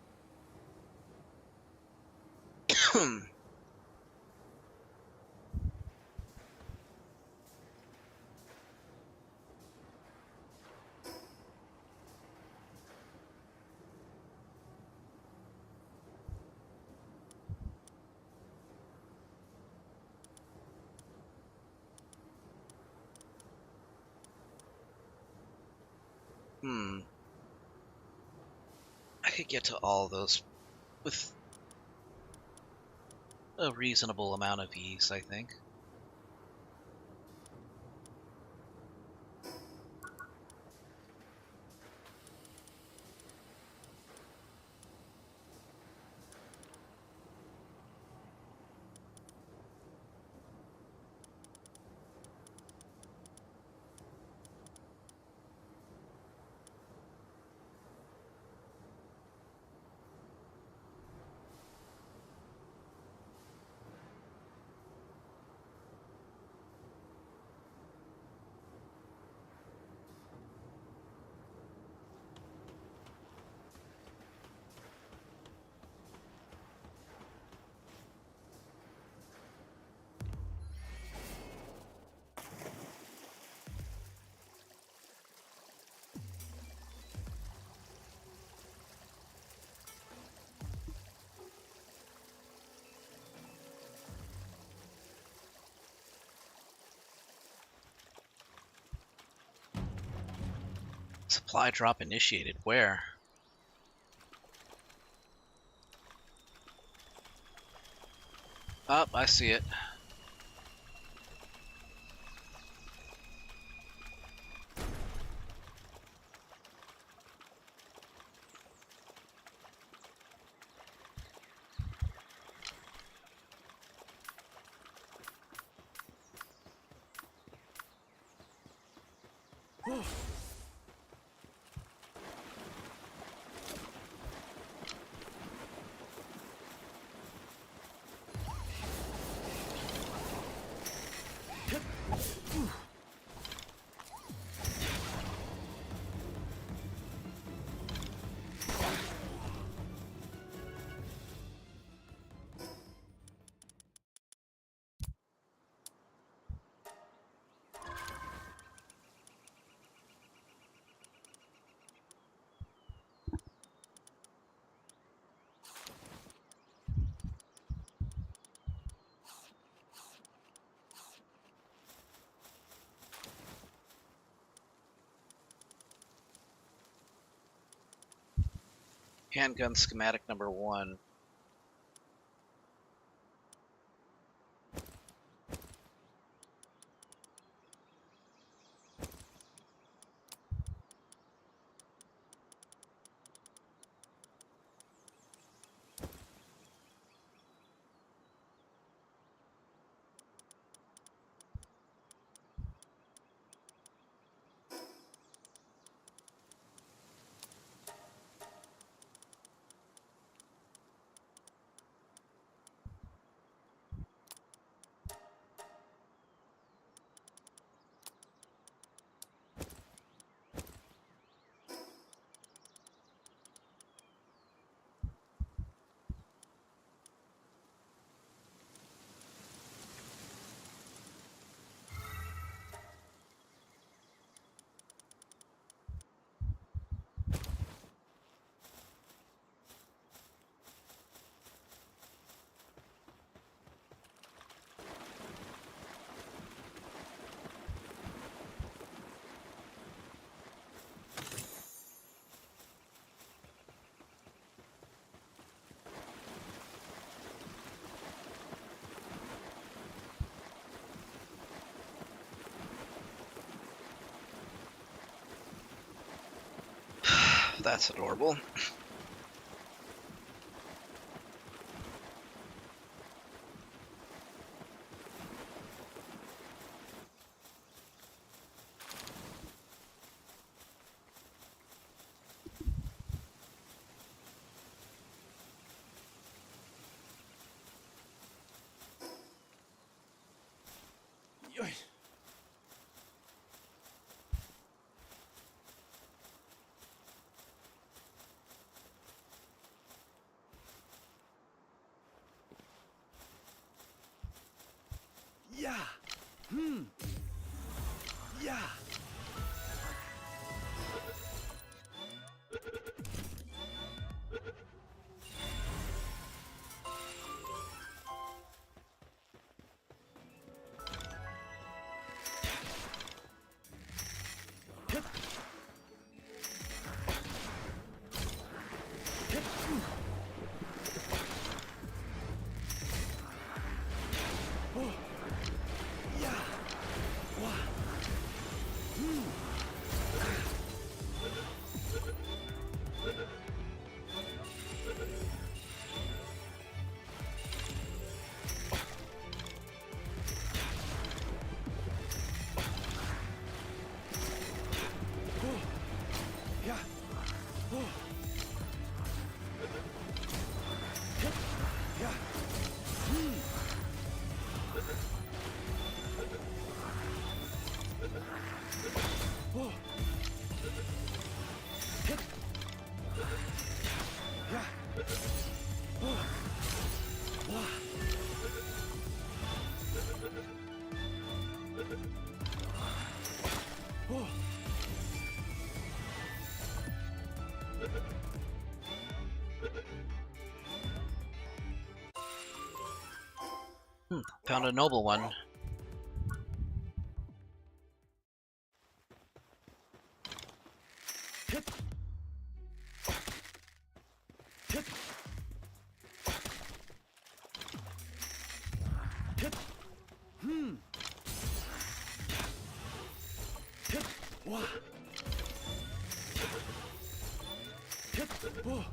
I could get to all those with a reasonable amount of ease, I think. Supply drop initiated. Where? Oh, I see it. Handgun schematic number 1. That's adorable. Yeah. Yeah. Oh. Yeah. Wow. Oh. Yeah. Oh. Yeah. Oh. Yeah. Oh. Wow. Oh. Found a noble one. Wow. Oh.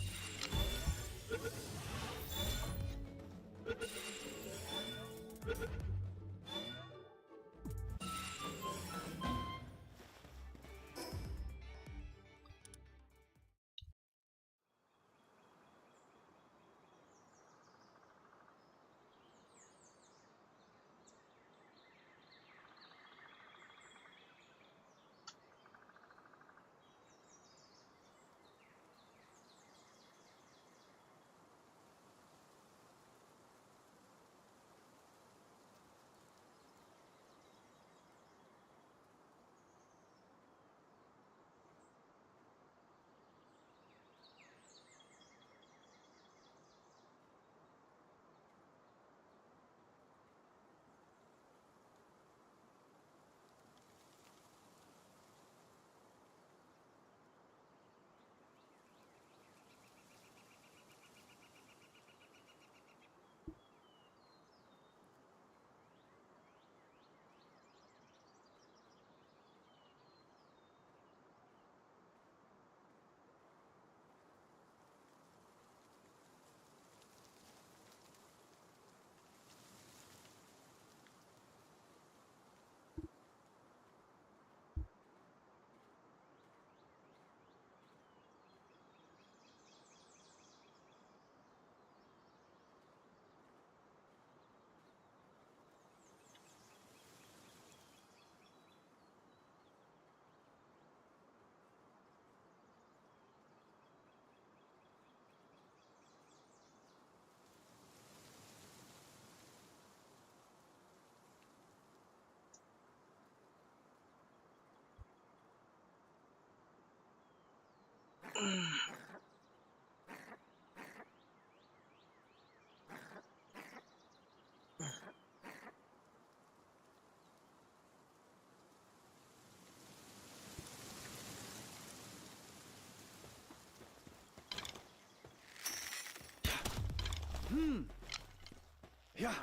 Yeah.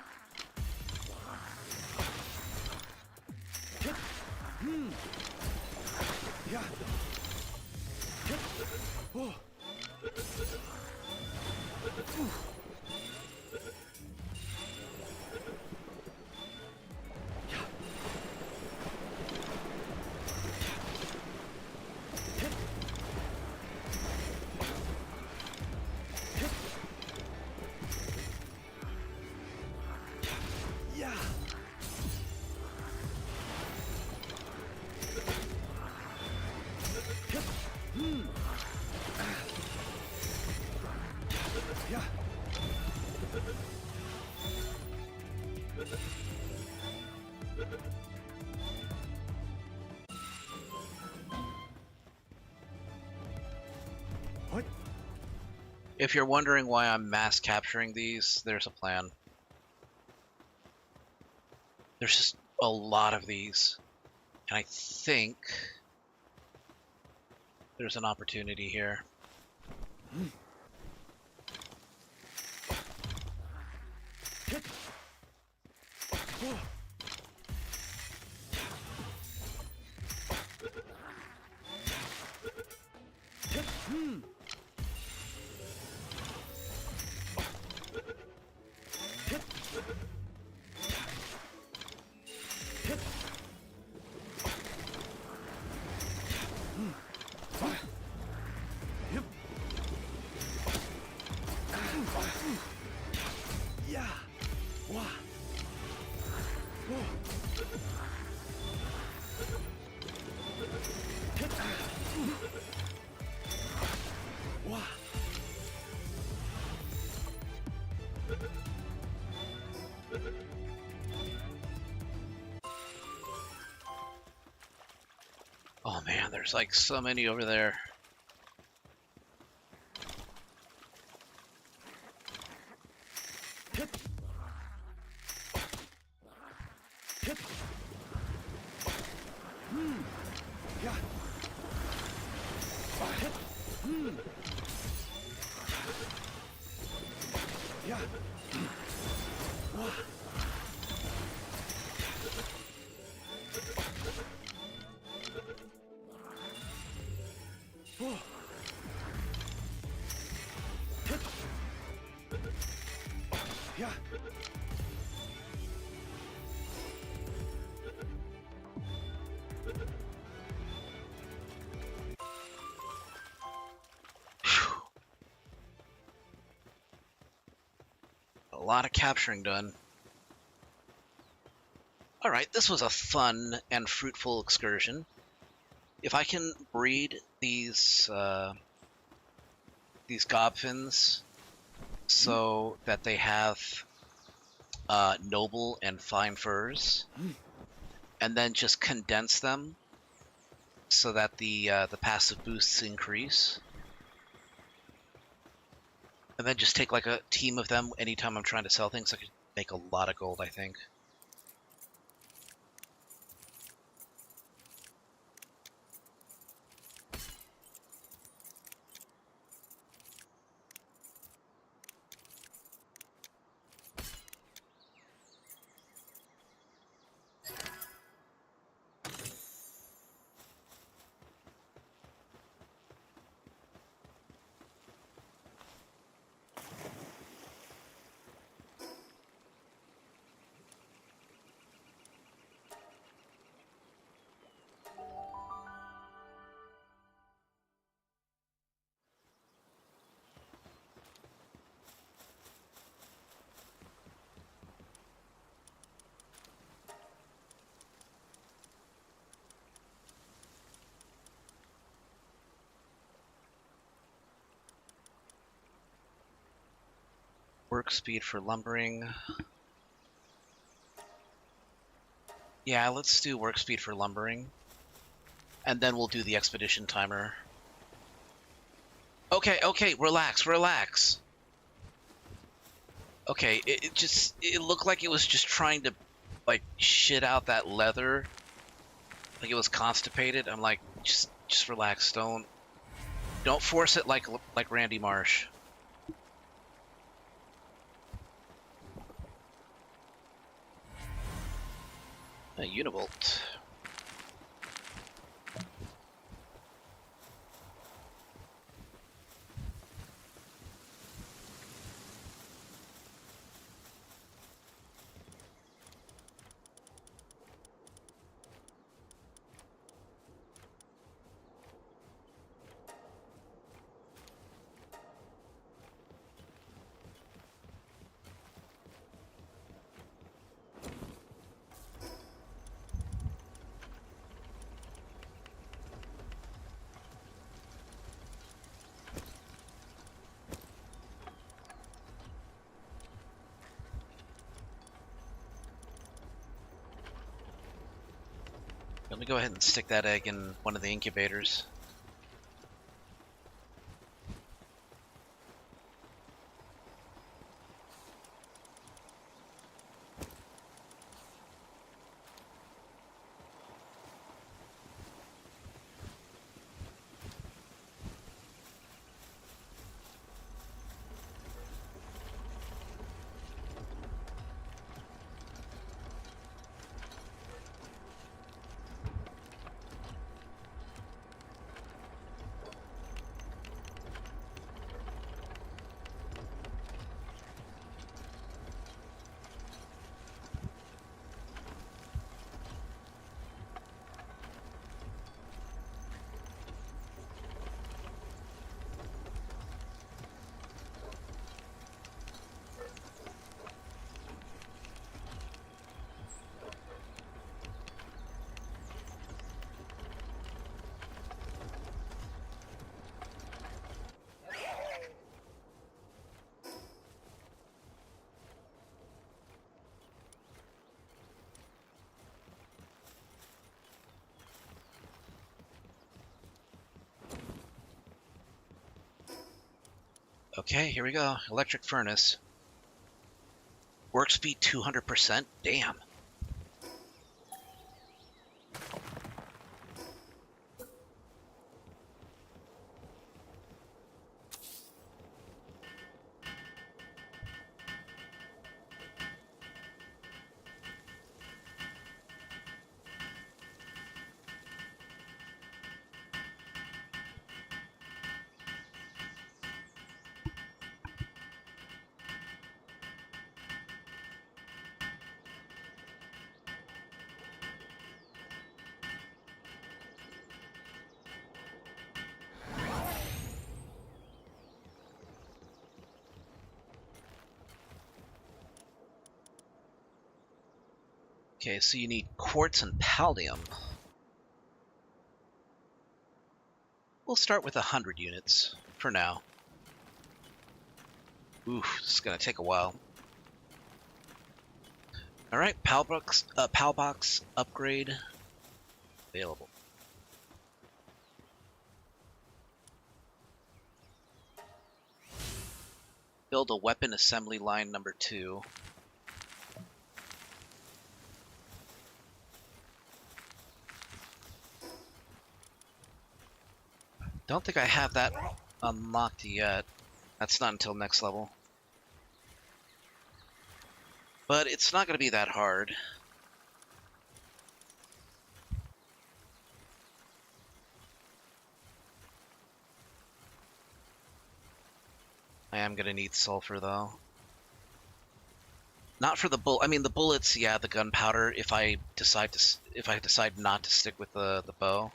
Yeah. Oh. Yeah. Yeah. If you're wondering why I'm mass capturing these, there's a plan. There's just a lot of these. And I think there's an opportunity here. Yeah. Wah. Whoa. Wah. Oh man, there's like so many over there. Yeah. Yeah. Wah. Whoa. Yeah. Whew. A lot of capturing done. Alright, this was a fun and fruitful excursion. If I can breed these gobfins so that they have noble and fine furs, and then just condense them so that the passive boosts increase, and then just take like a team of them anytime I'm trying to sell things, I could make a lot of gold, I think. Work speed for lumbering. Yeah, let's do work speed for lumbering. And then we'll do the expedition timer. Okay, relax, relax. Okay, it looked like it was just trying to, like, shit out that leather. Like it was constipated. I'm like, just relax. Don't force it like Randy Marsh. A Univolt. Let me go ahead and stick that egg in one of the incubators. Okay, here we go. Electric furnace. Work speed 200%? Damn. Okay, so you need quartz and pallium. We'll start with 100 units for now. Oof, this is gonna take a while. Alright, Palbox upgrade available. Build a weapon assembly line number 2. Don't think I have that unlocked yet. That's not until next level. But it's not going to be that hard. I am going to need sulfur though. Not for the bullet. I mean, the bullets, yeah, the gunpowder. If I decide not to stick with the bow.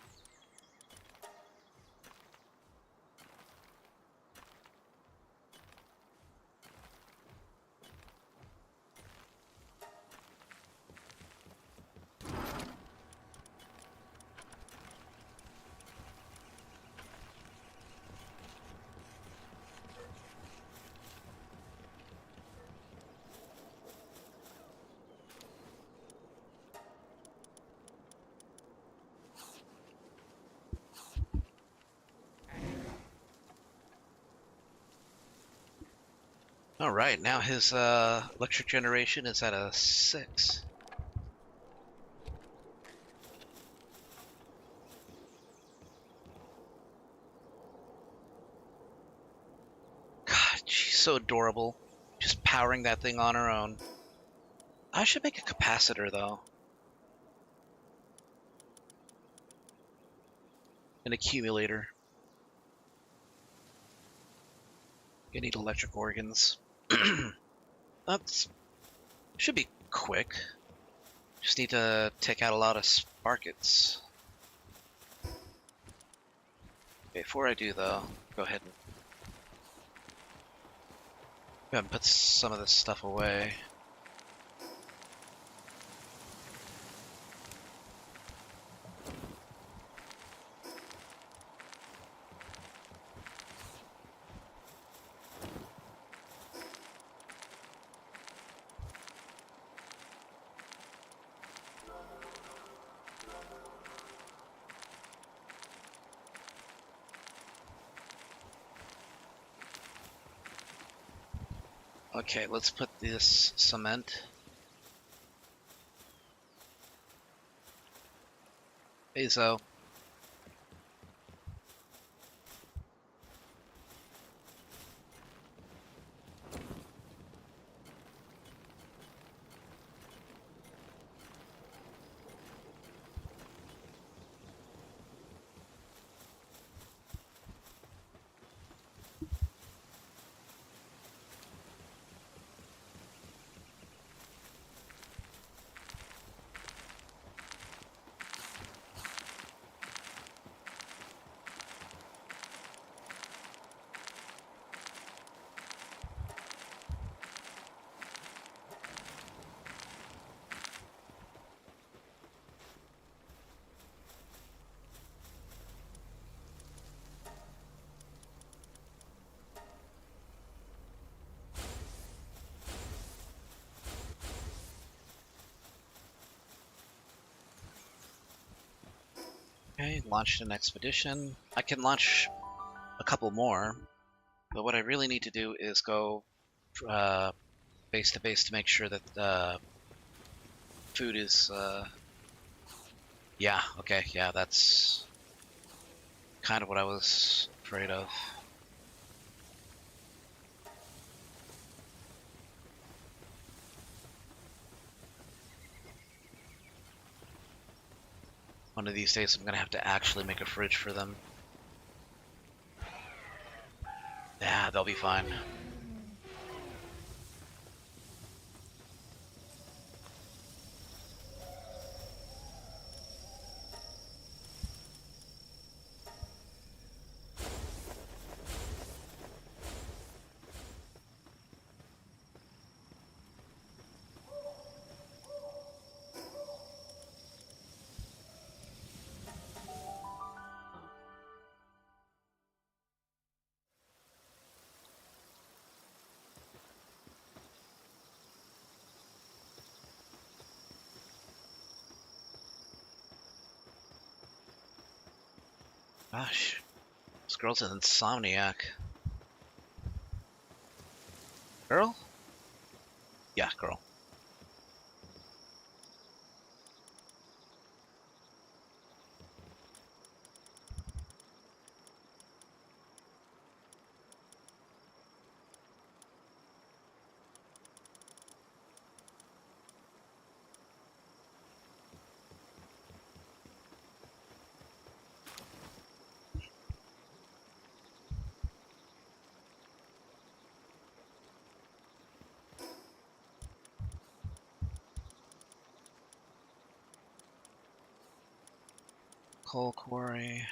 All right, now his electric generation is at a 6. God, she's so adorable. Just powering that thing on her own. I should make a capacitor though. An accumulator. You need electric organs. That should be quick. Just need to take out a lot of sparkets. Before I do though, go ahead and put some of this stuff away. Okay, let's put this cement. Azo. Okay, launched an expedition. I can launch a couple more. But what I really need to do is go base to base to make sure that food is. Yeah. Okay. Yeah. That's kind of what I was afraid of. One of these days, I'm gonna have to actually make a fridge for them. Yeah, they'll be fine. Gosh, this girl's an insomniac. Girl? Yeah, girl. Coal quarry.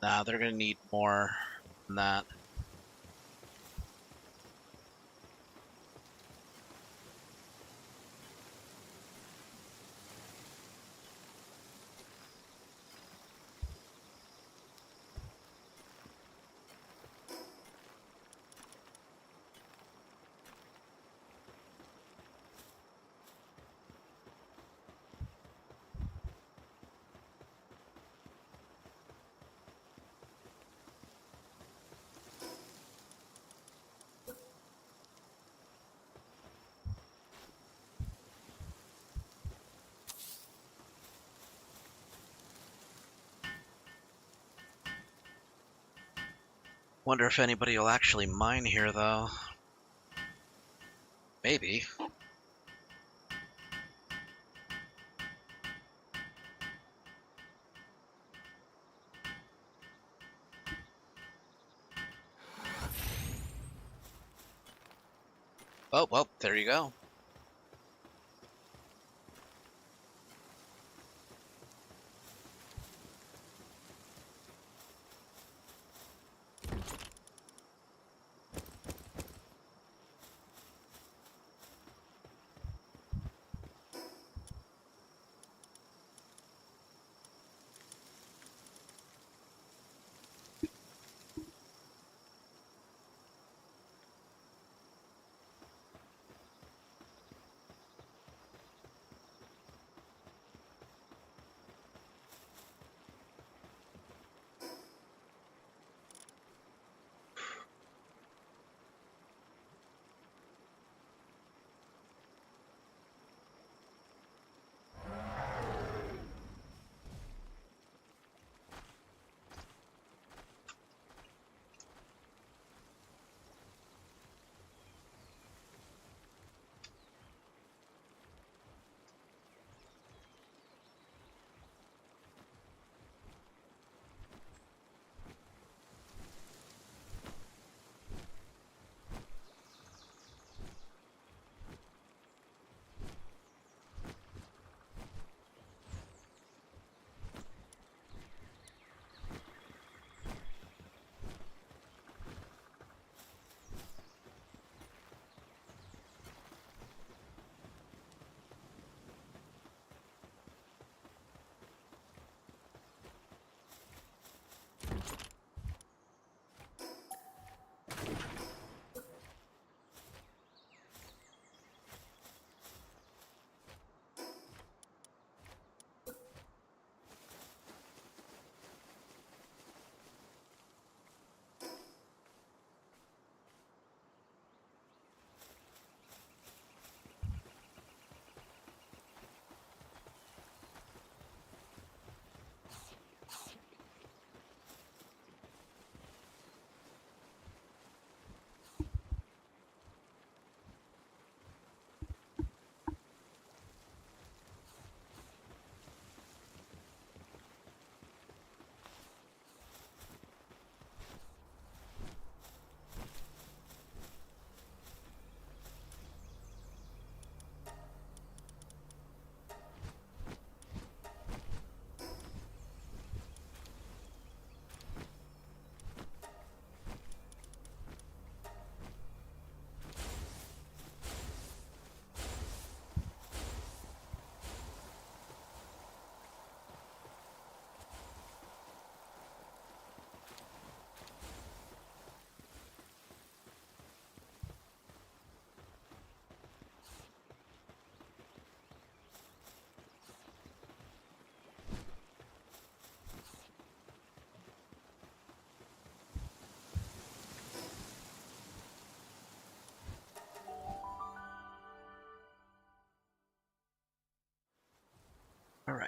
Nah, they're gonna need more than that. Wonder if anybody will actually mine here, though. Maybe. Oh, well, there you go.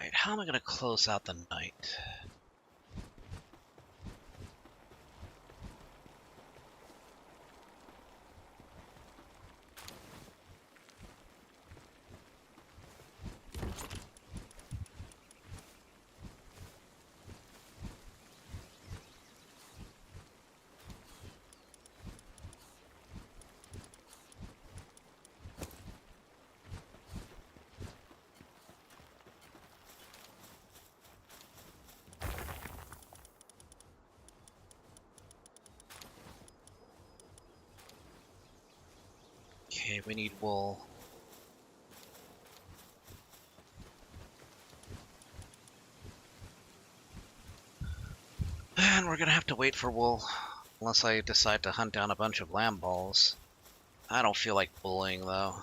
Alright, how am I going to close out the night? Okay, we need wool. And we're gonna have to wait for wool, unless I decide to hunt down a bunch of lamb balls. I don't feel like bullying, though.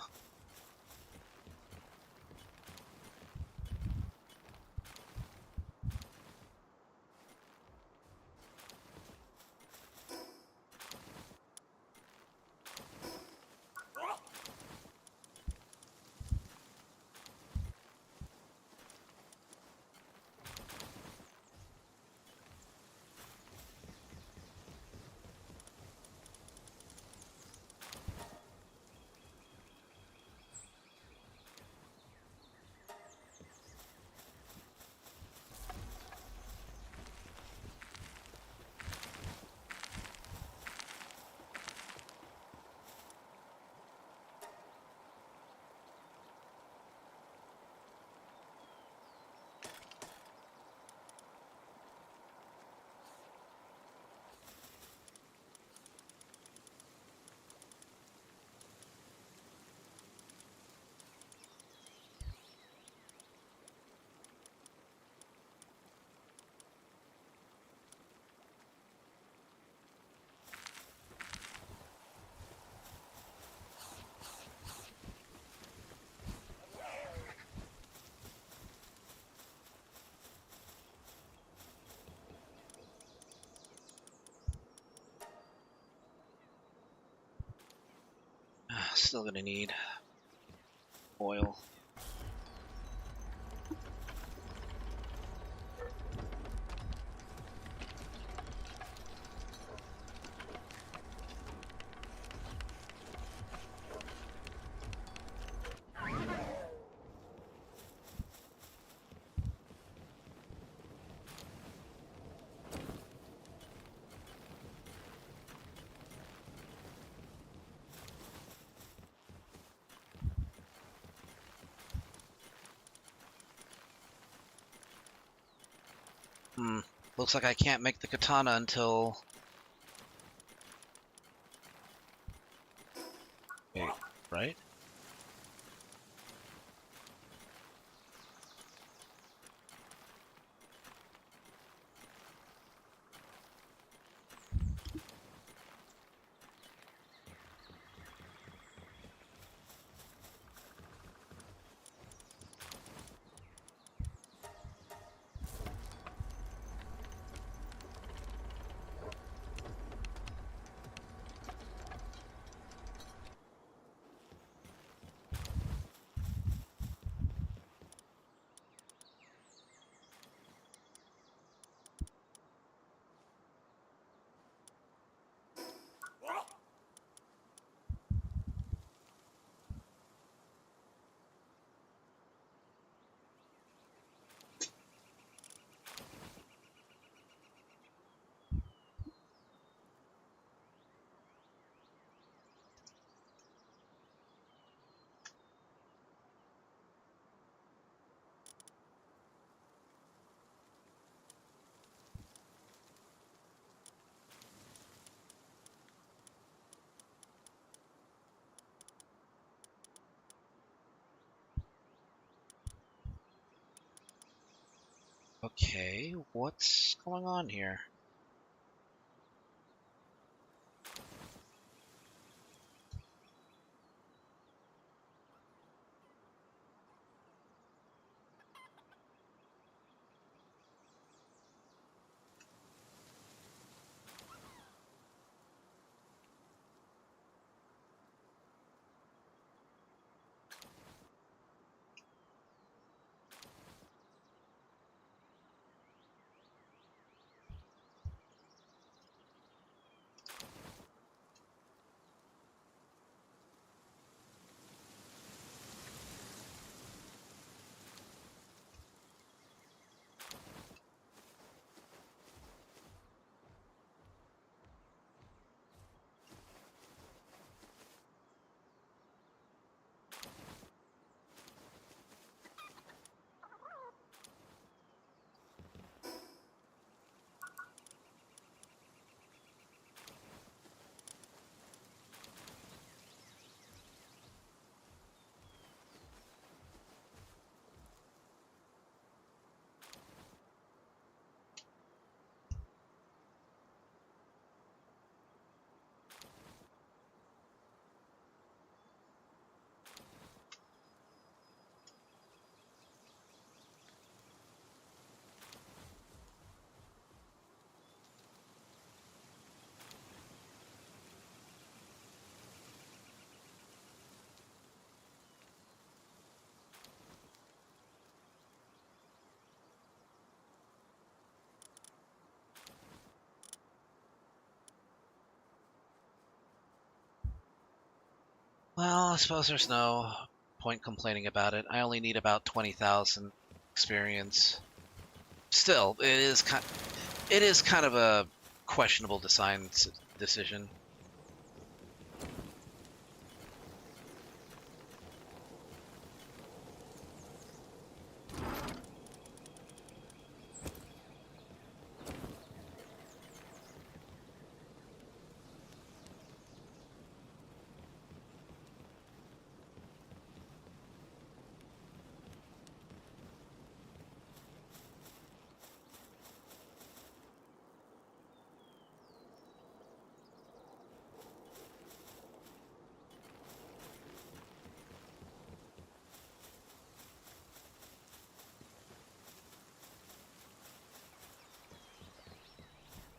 Still gonna need oil. Looks like I can't make the katana until... Wait, right? Okay, what's going on here? Well, I suppose there's no point complaining about it. I only need about 20,000 experience. Still, it is kind of a questionable decision.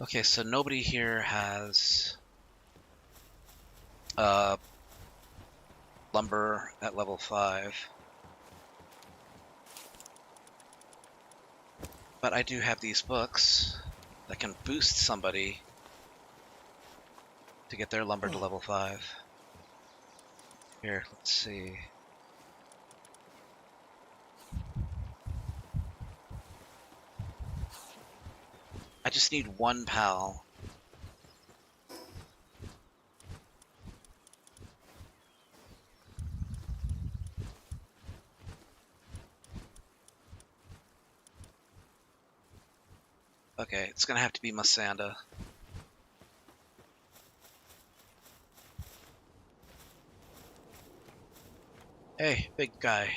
Okay, so nobody here has lumber at level 5. But I do have these books that can boost somebody to get their lumber to level 5. Here, let's see. I just need one pal. Okay, it's gonna have to be Masanda. Hey, big guy.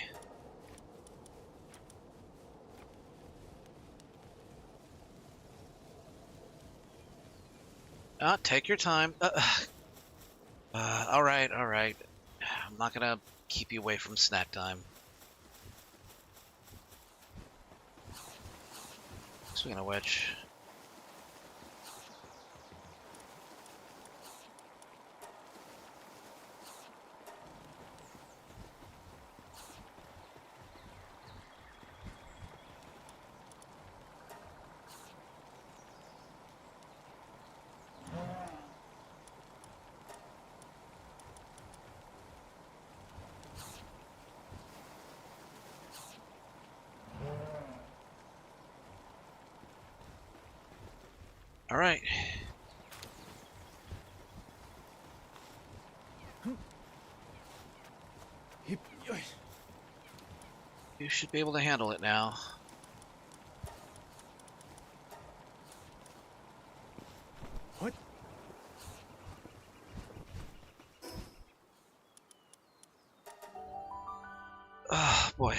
Take your time. All right, all right. I'm not gonna keep you away from snack time. Speaking of which, all right. You should be able to handle it now. What? Oh boy.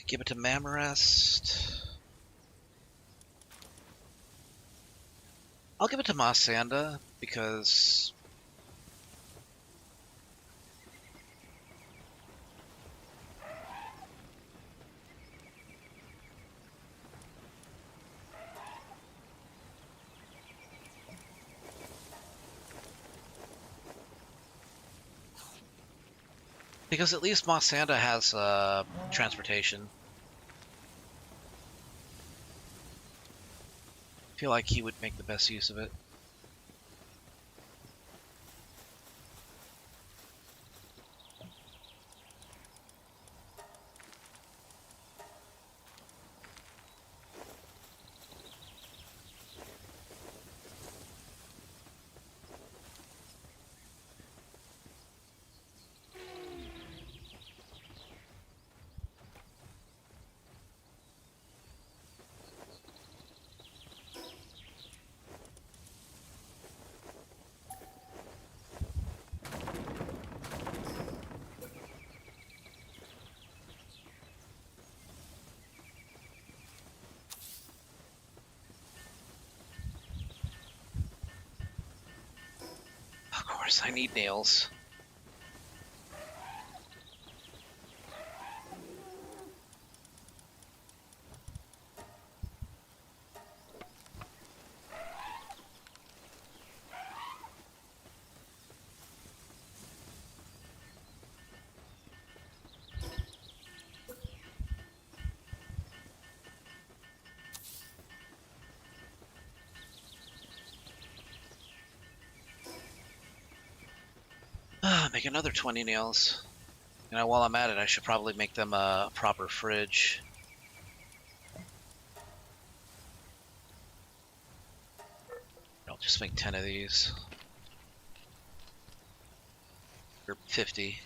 Give it to Mamarest. I'll give it to Masanda because at least Masanda has transportation. I feel like he would make the best use of it. Of course, I need nails. Make another 20 nails. You know, while I'm at it, I should probably make them a proper fridge. I'll just make 10 of these. Or 50.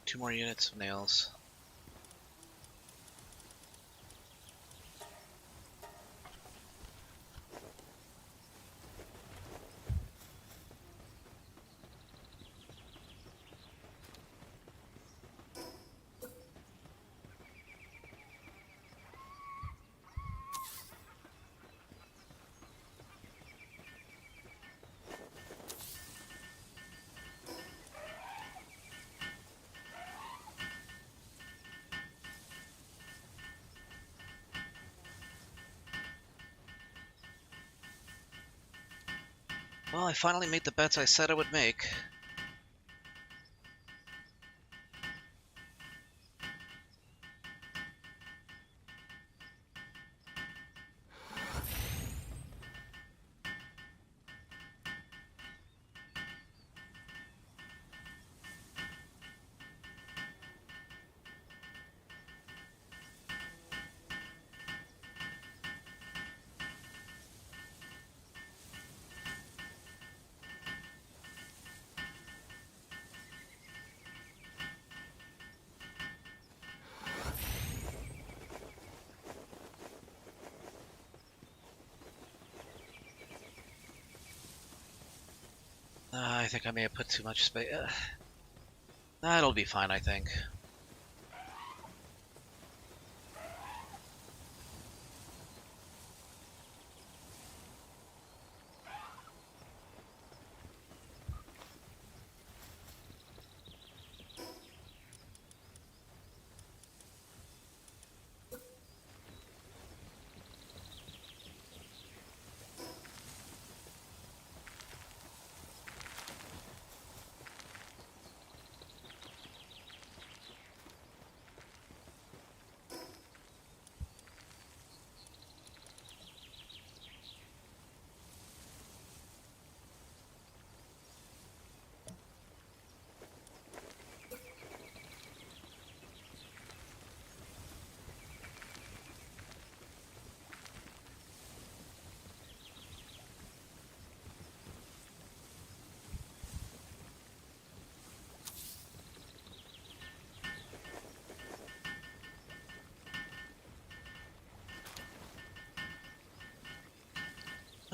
Two more units of nails. Well, I finally made the bets I said I would make. I think I may have put too much space. That'll be fine, I think.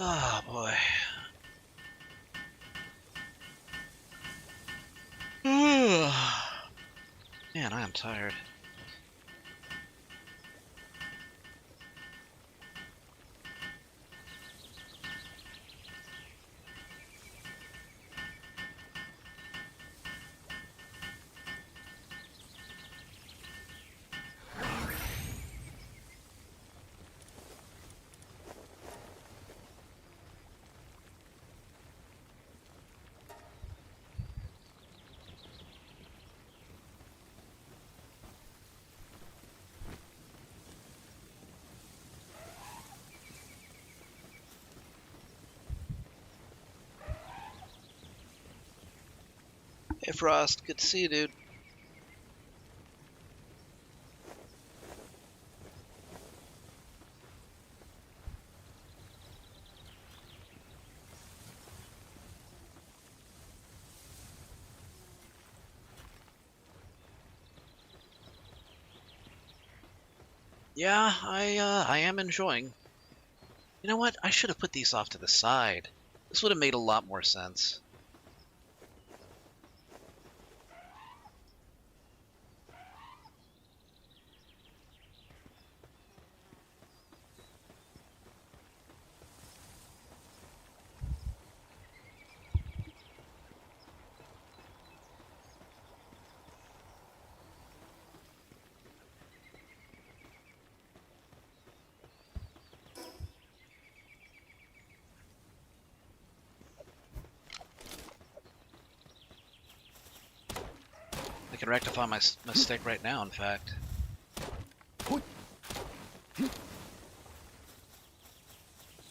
Oh boy. Man, I am tired. Hey Frost, good to see you, dude. Yeah, I am enjoying. You know what? I should have put these off to the side. This would have made a lot more sense. I can rectify my mistake right now, in fact.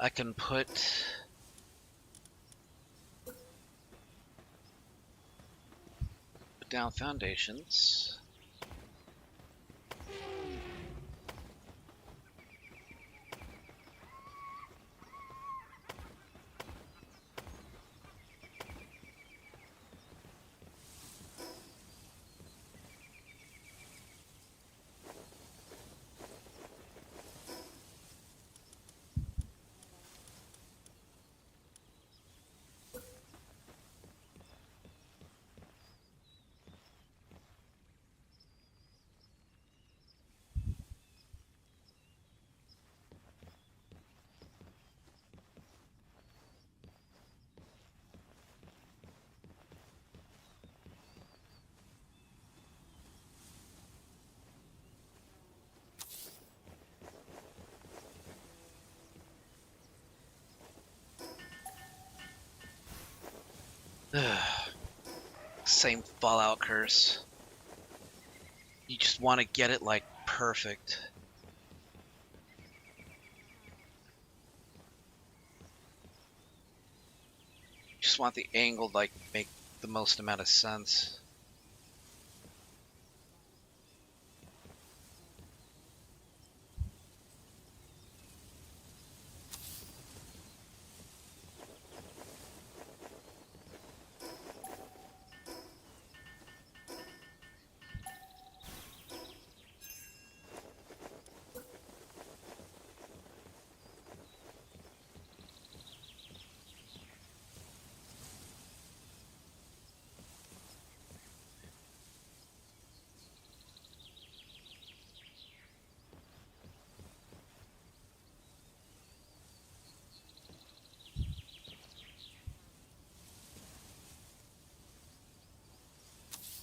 I can put down foundations. Same Fallout curse. You just want to get it like perfect. You just want the angle to like make the most amount of sense.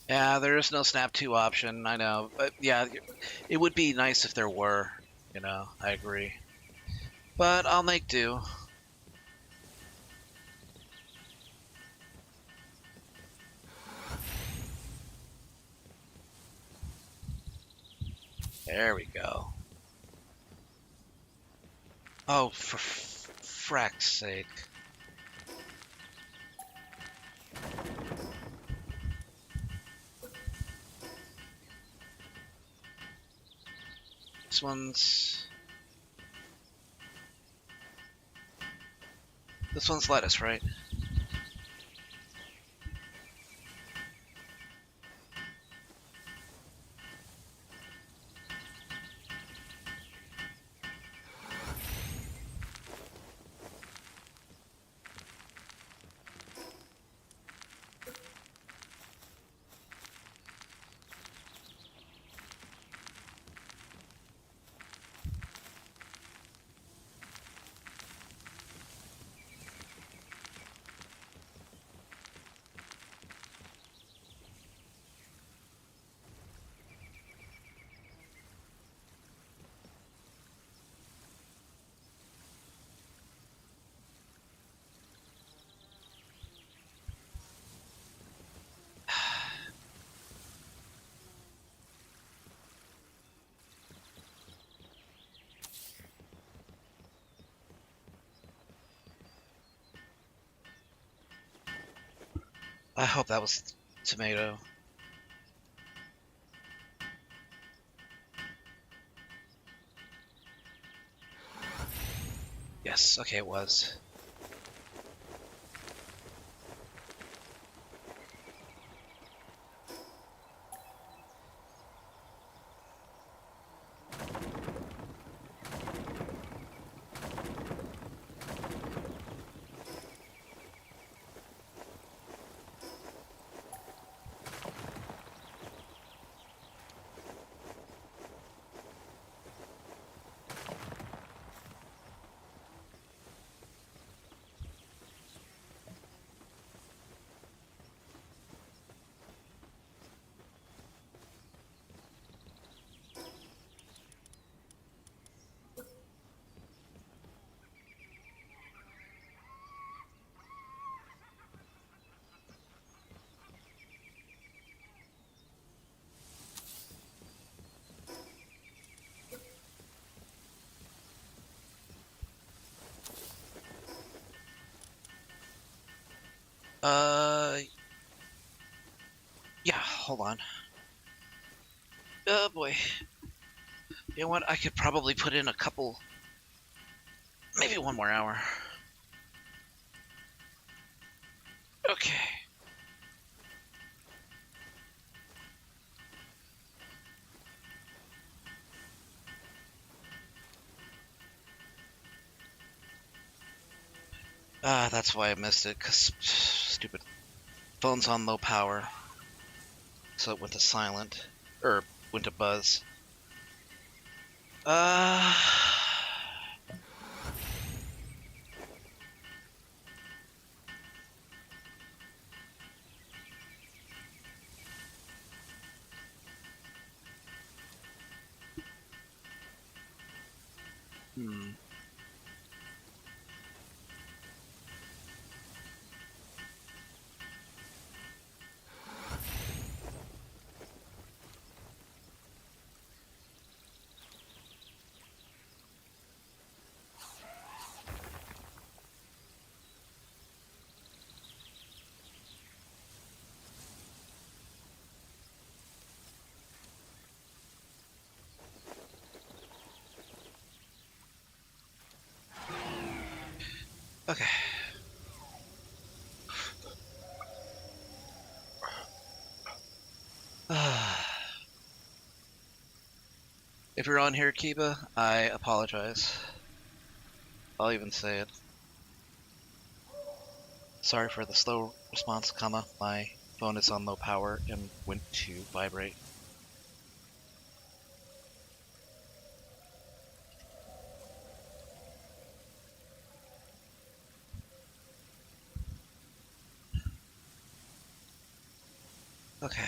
Yeah, there is no Snap 2 option, I know. But yeah, it would be nice if there were, I agree. But I'll make do. There we go. Oh, for frack's sake. This one's... This one's lettuce, right? I hope that was Tomato. Yes, okay, it was. Uh, yeah, hold on. Oh boy. You know what? I could probably put in a couple, maybe one more hour. Okay. Ah, that's why I missed it, because stupid phone's on low power. So it went to silent. Or went to buzz. Uh... Hmm. Okay. If you're on here, Kiba, I apologize. I'll even say it. Sorry for the slow response, comma. My phone is on low power and went to vibrate. Okay.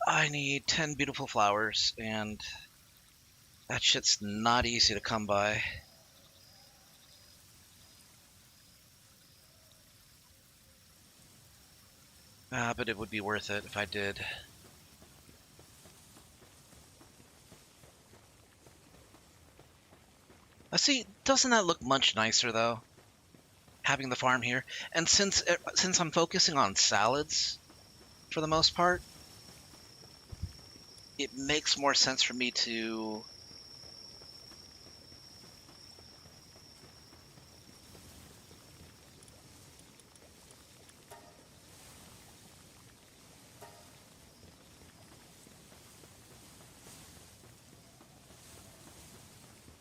I need 10 beautiful flowers, and that shit's not easy to come by. But it would be worth it if I did. See, doesn't that look much nicer, though? Having the farm here. And since I'm focusing on salads, for the most part, it makes more sense for me to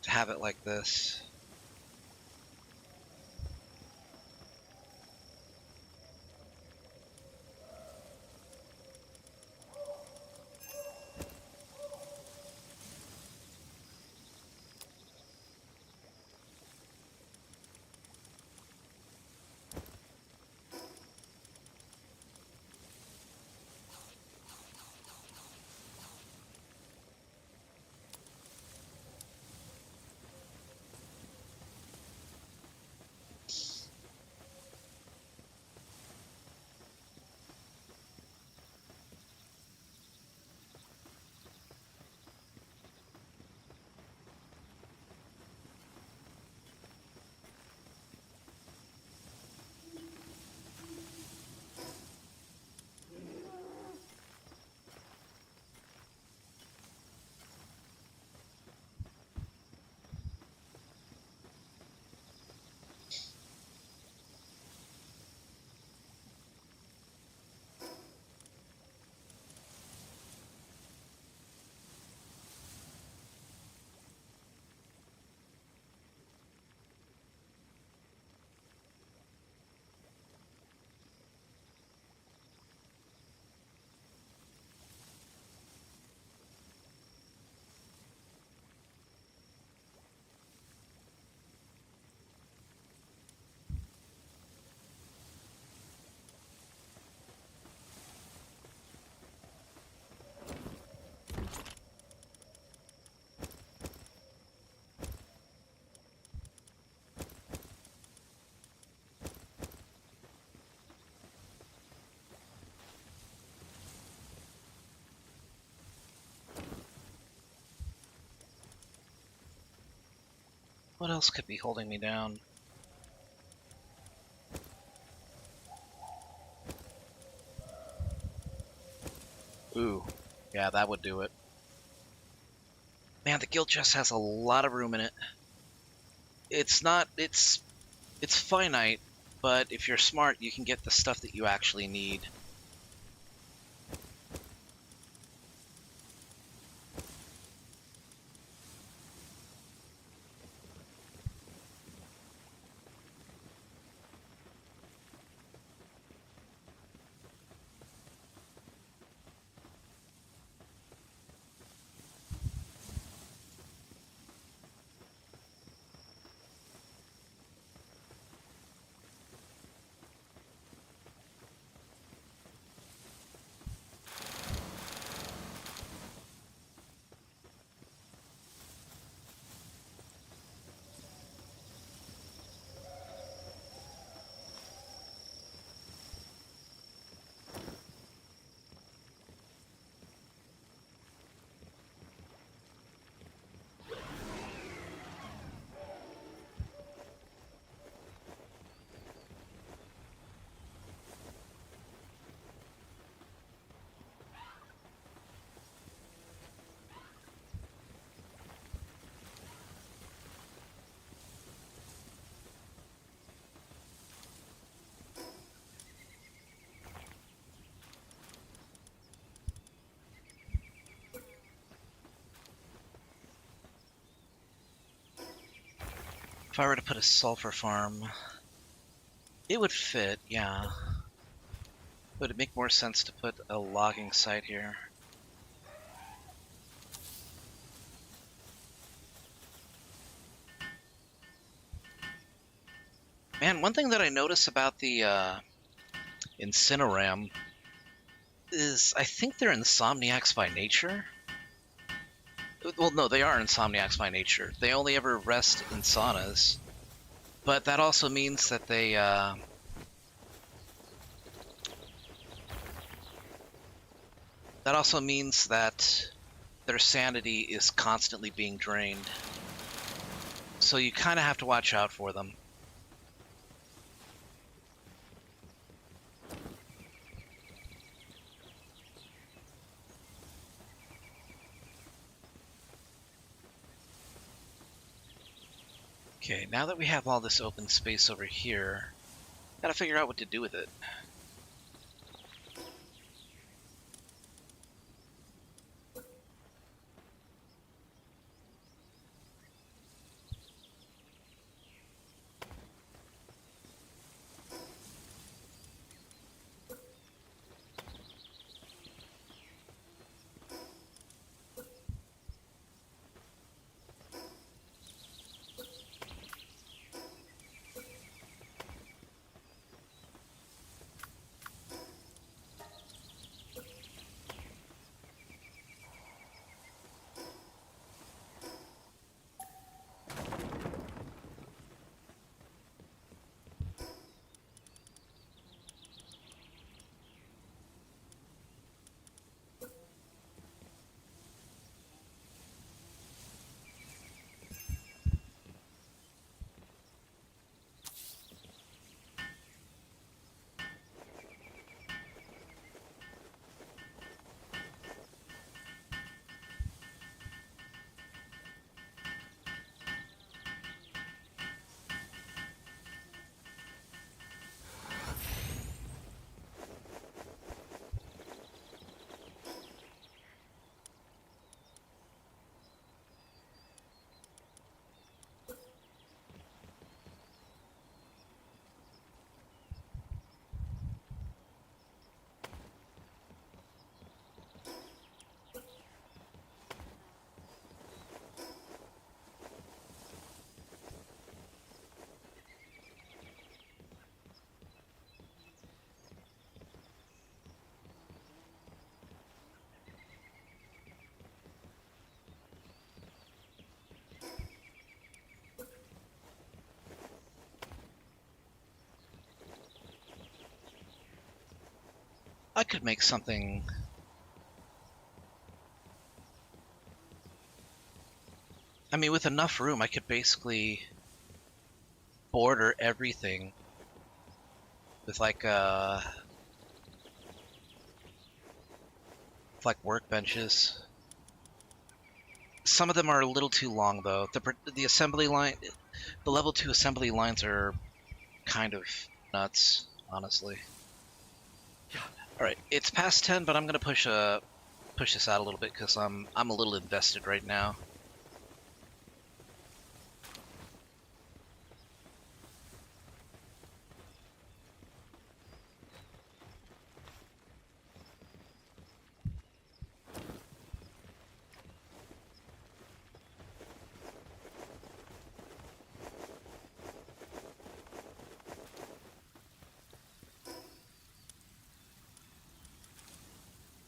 have it like this. What else could be holding me down? Ooh, yeah, that would do it. Man, the guild chest has a lot of room in it. It's not, it's finite, but if you're smart, you can get the stuff that you actually need. If I were to put a sulfur farm, it would fit, yeah. Would it make more sense to put a logging site here? Man, one thing that I notice about the Incineram is I think they're insomniacs by nature. Well, no, they are insomniacs by nature. They only ever rest in saunas. But that also means that that also means that their sanity is constantly being drained. So you kind of have to watch out for them. Okay, now that we have all this open space over here, gotta figure out what to do with it. I could make something. I mean, with enough room, I could basically border everything with like workbenches. Some of them are a little too long, though. The assembly line, the level 2 assembly lines are kind of nuts, honestly. Yeah. All right, it's past 10, but I'm gonna push this out a little bit because I'm a little invested right now.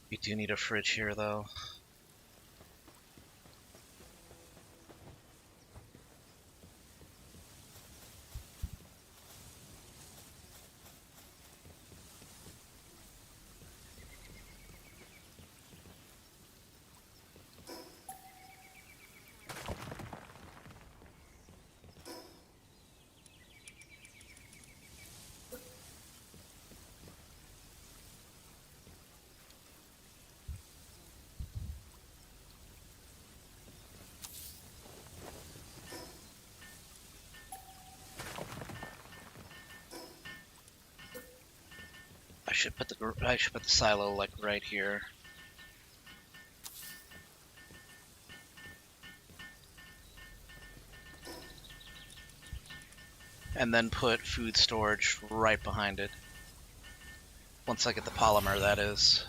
We do need a fridge here, though. I should put the silo like right here. And then put food storage right behind it. Once I get the polymer, that is.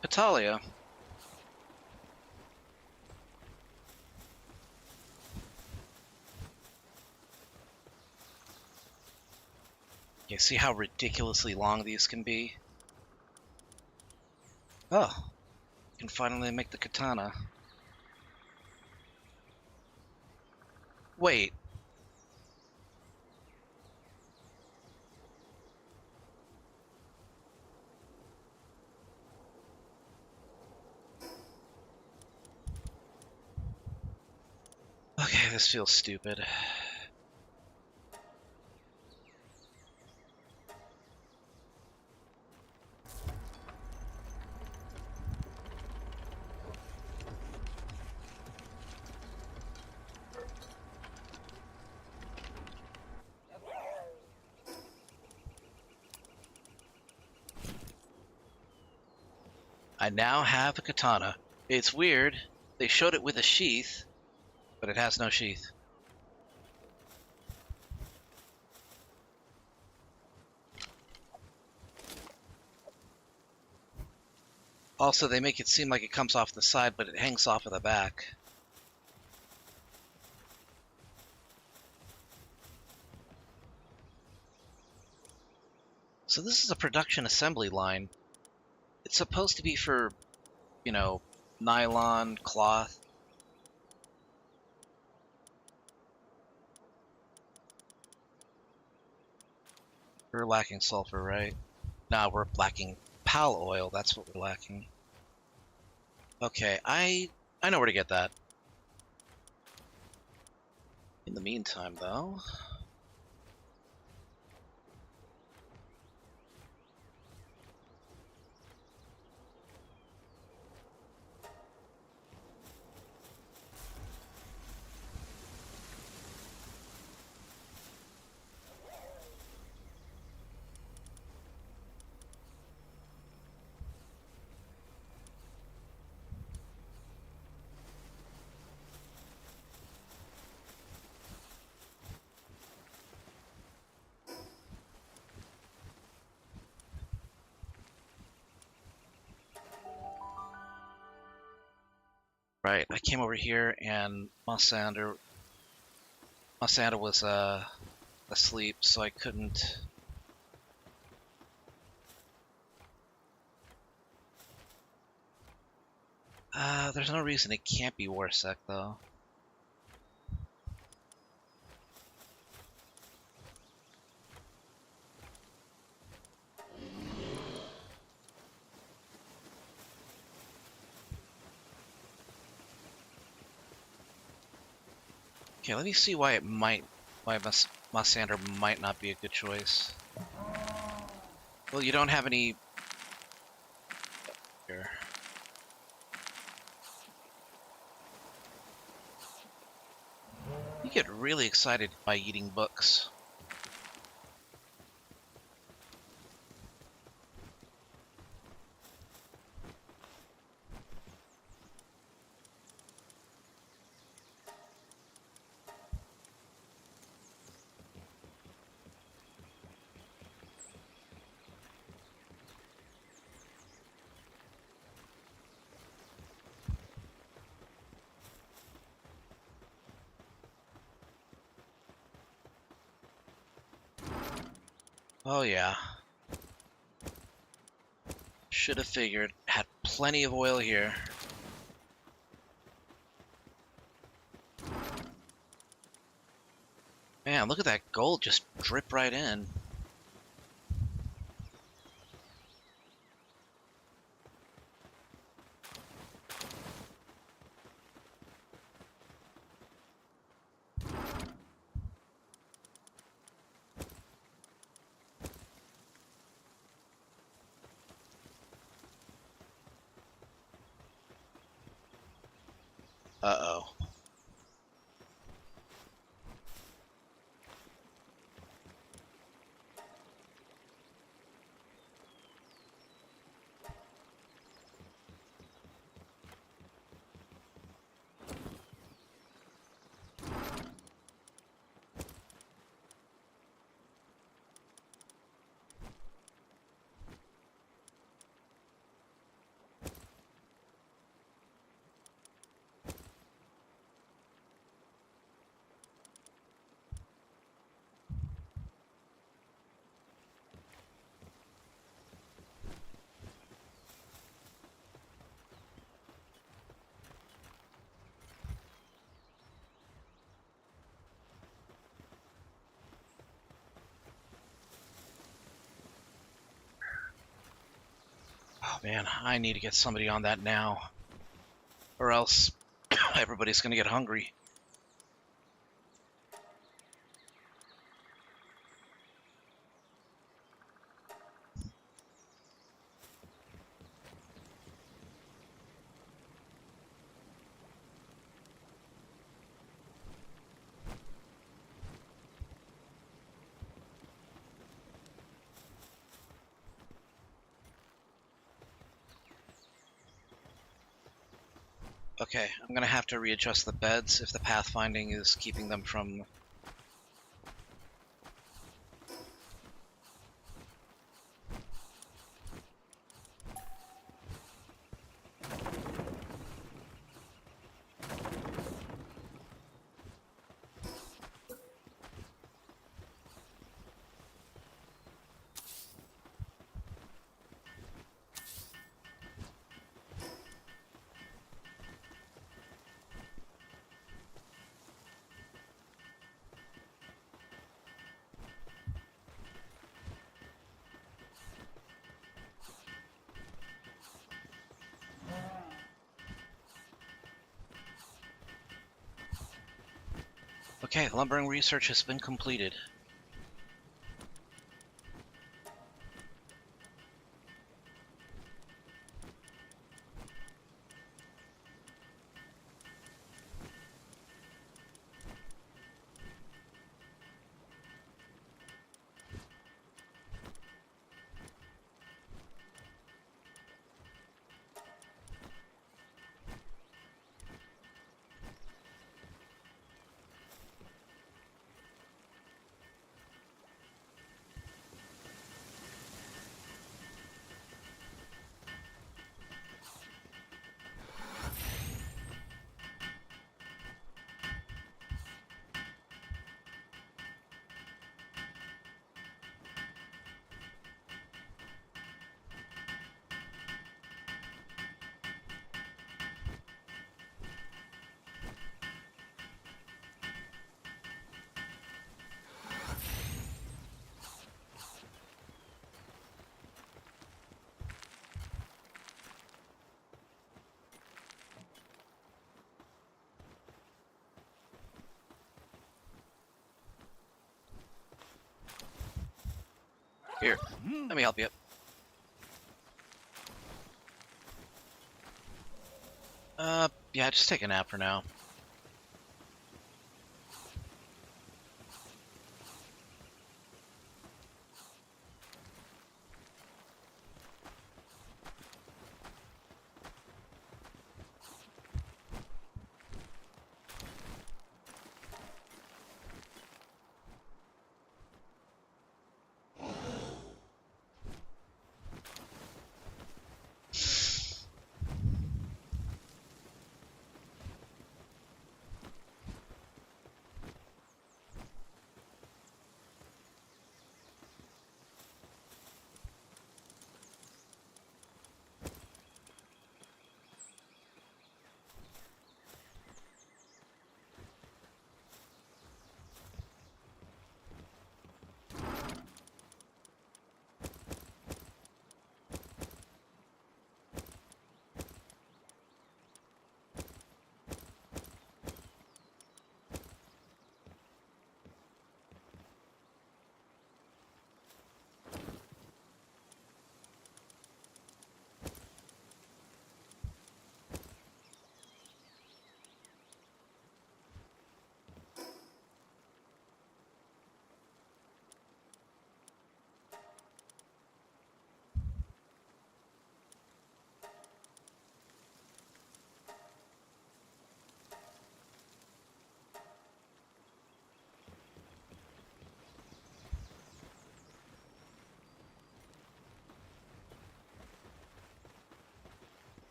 Patalia. You see how ridiculously long these can be? Oh, you can finally make the katana. Wait. Okay, this feels stupid. I now have a katana. It's weird. They showed it with a sheath, but it has no sheath. Also, they make it seem like it comes off the side, but it hangs off of the back. So this is a production assembly line. It's supposed to be for, you know, nylon, cloth. We're lacking sulfur, right? No, we're lacking pal oil. That's what we're lacking. Okay, I know where to get that. In the meantime, though... Right, I came over here and Mosander was asleep, so I couldn't. There's no reason it can't be Warsec though. Okay, let me see why Mosander might not be a good choice. Well, you don't have any here. You get really excited by eating books. Oh yeah. Should have figured. Had plenty of oil here. Man, look at that gold just drip right in. Uh-oh. Oh man, I need to get somebody on that now. Or else everybody's gonna get hungry. Okay, I'm gonna have to readjust the beds if the pathfinding is keeping them from... Okay, lumbering research has been completed. Here, let me help you. Yeah, just take a nap for now.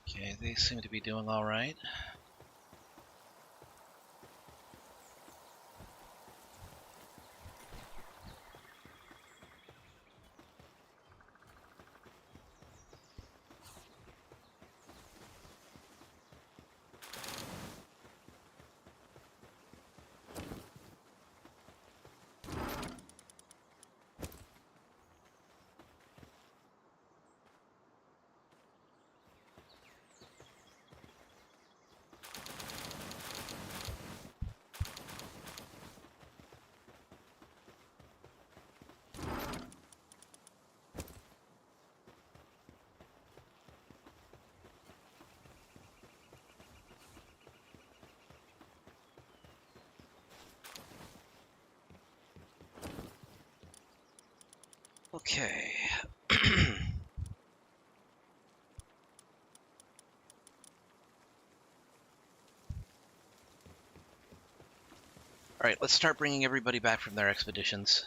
Okay, they seem to be doing all right. Okay. Alright, let's start bringing everybody back from their expeditions.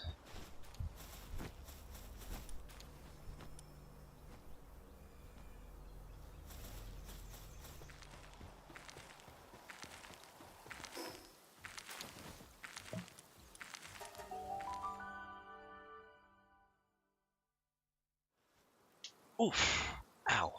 Oof. Ow.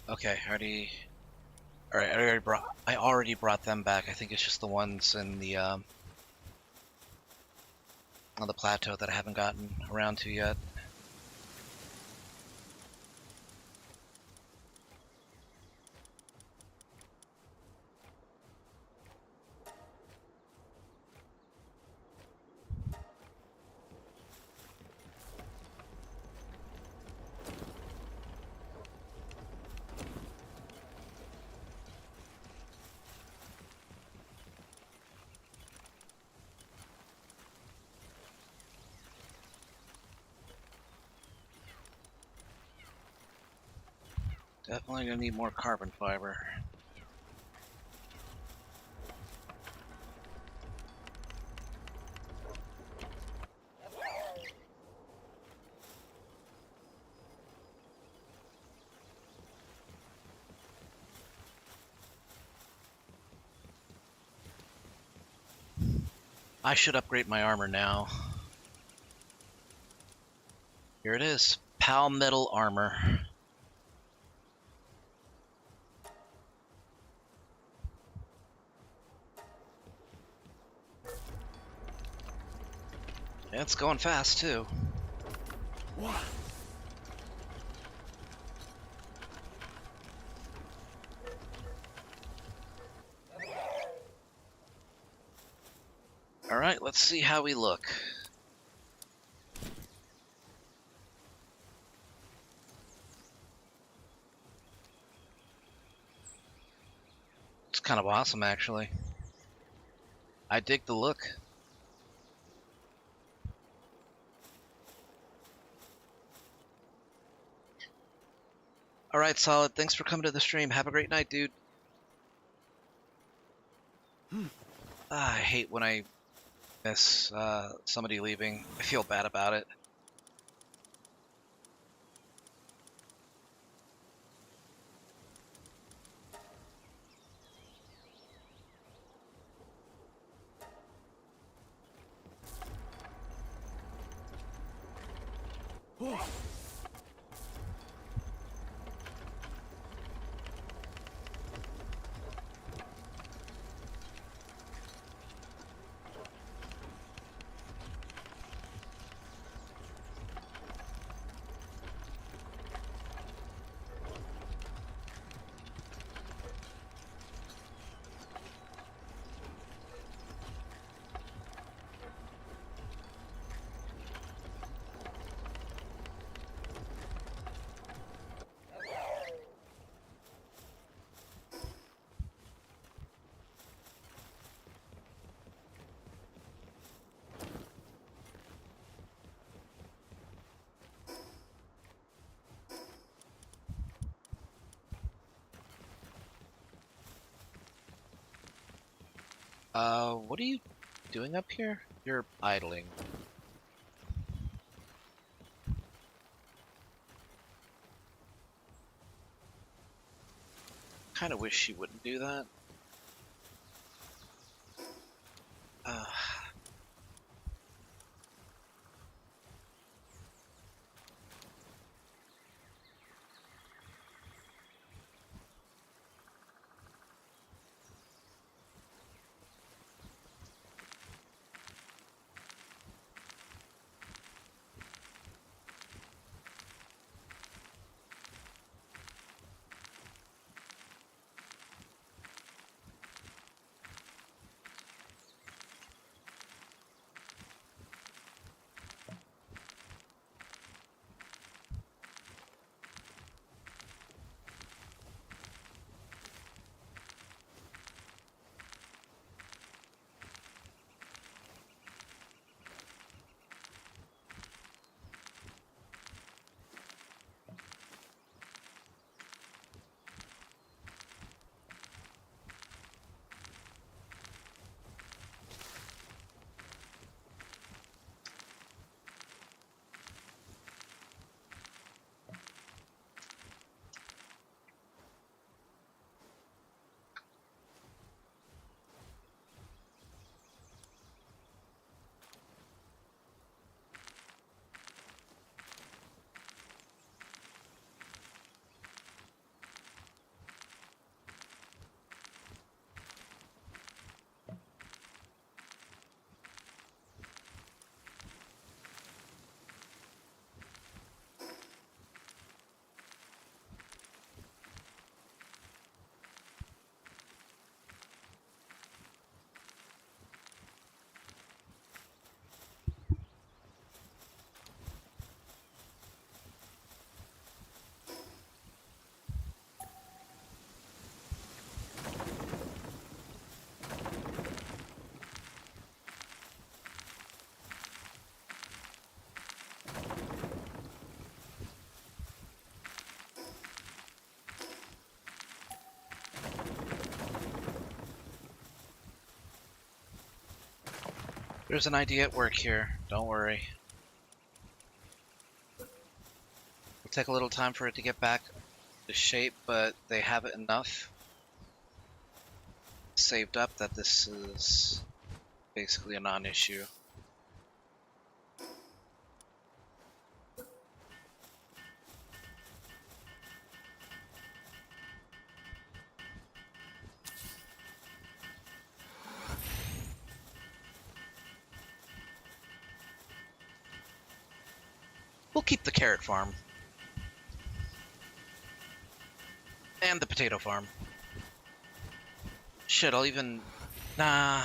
Okay, Alright, I already brought them back. I think it's just the ones in the on the plateau that I haven't gotten around to yet. Definitely gonna need more carbon fiber. I should upgrade my armor now. Here it is. Palmetal armor. Yeah, it's going fast too. Alright, let's see how we look. It's kind of awesome, actually. I dig the look. Alright, Solid. Thanks for coming to the stream. Have a great night, dude. I hate when I miss somebody leaving. I feel bad about it. What are you doing up here? You're idling. Kind of wish she wouldn't do that. Uh, There's an idea at work here. Don't worry. It'll take a little time for it to get back to shape, but they have it enough saved up that this is basically a non-issue. We'll keep the carrot farm. And the potato farm. Shit, I'll even... Nah...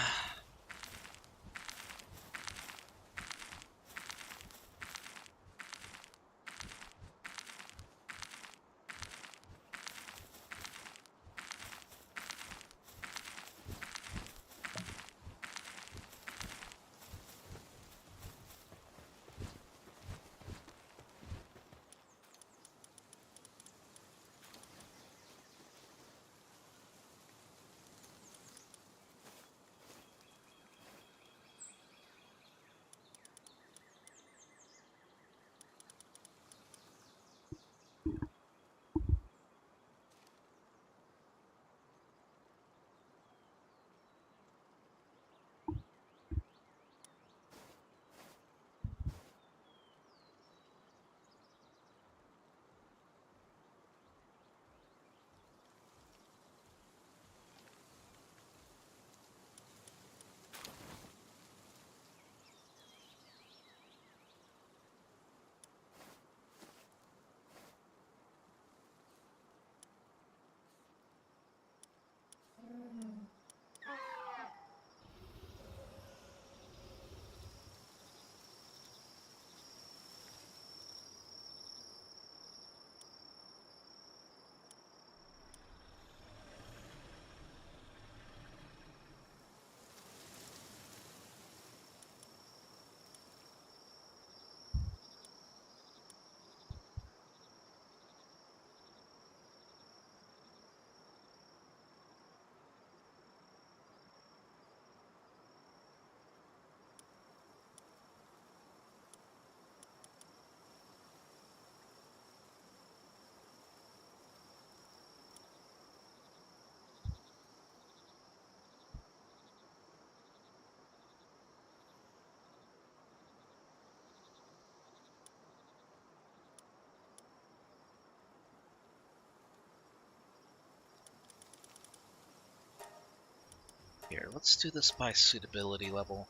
Here, let's do this by suitability level.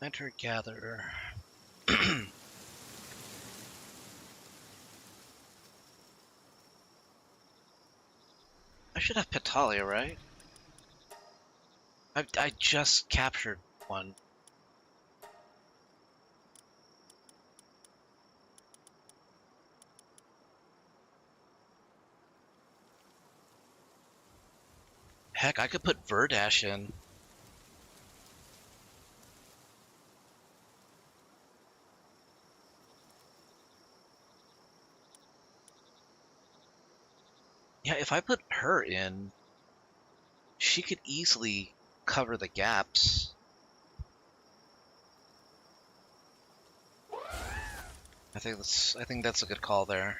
Enter gatherer. I should have Petalia, right? I just captured one. Heck, I could put Verdash in. Yeah, if I put her in, she could easily cover the gaps. I think that's a good call there.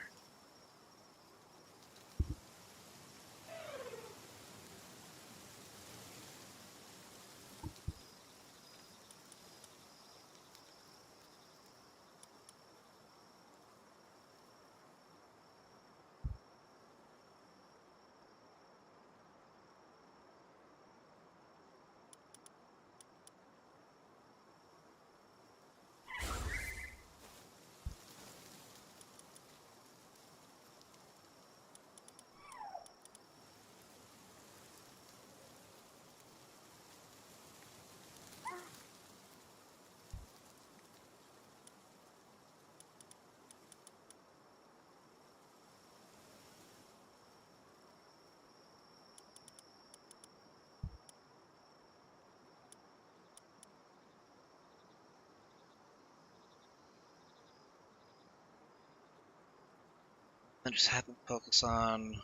I just have them focus on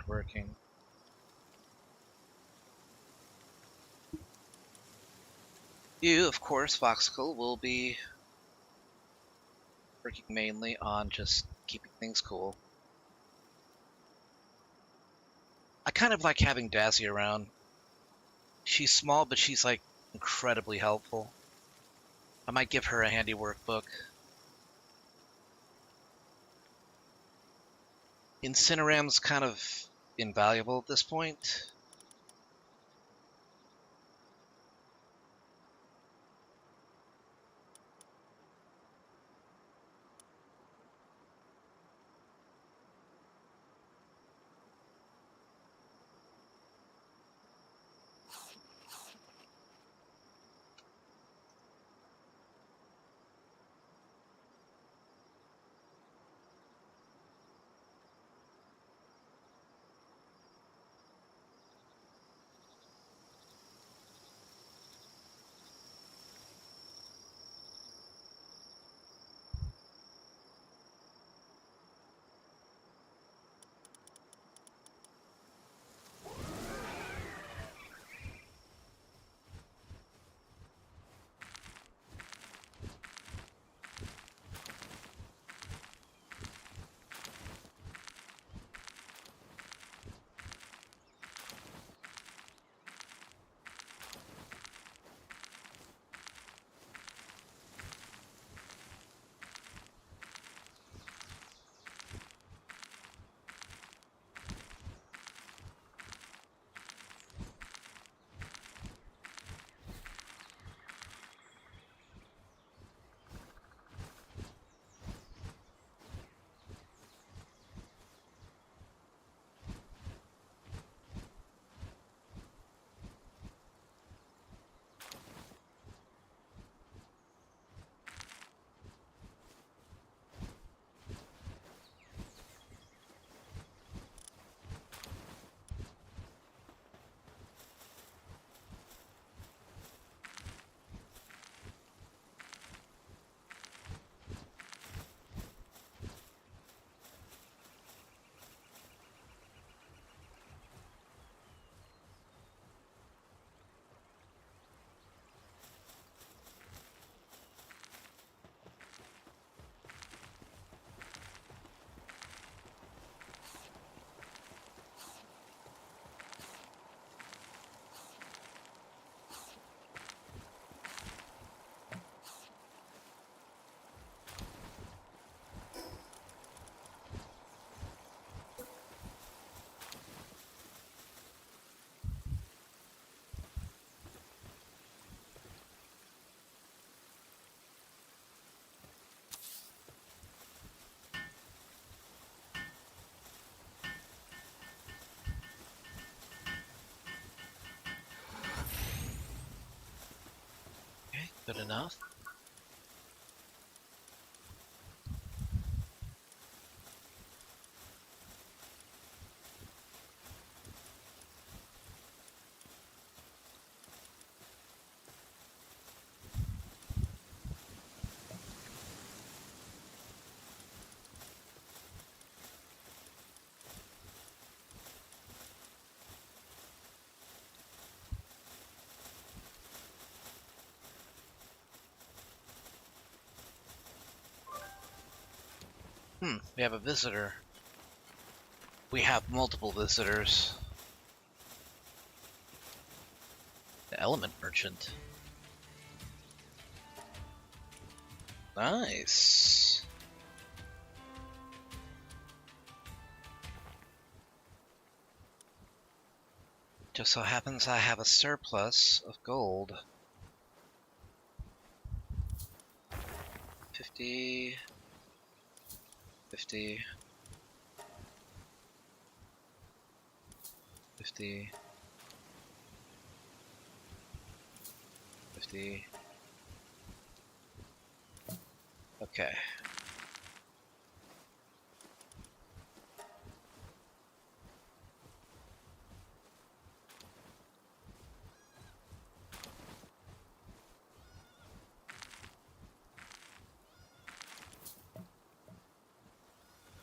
working. You, of course, Voxical, will be working mainly on just keeping things cool. I kind of like having Dazzy around. She's small, but she's like incredibly helpful. I might give her a handy workbook. Incineram's kind of invaluable at this point. Okay, good enough. We have a visitor. We have multiple visitors. The element merchant. Nice. Just so happens I have a surplus of gold. 50, 50, 50, 50. Okay.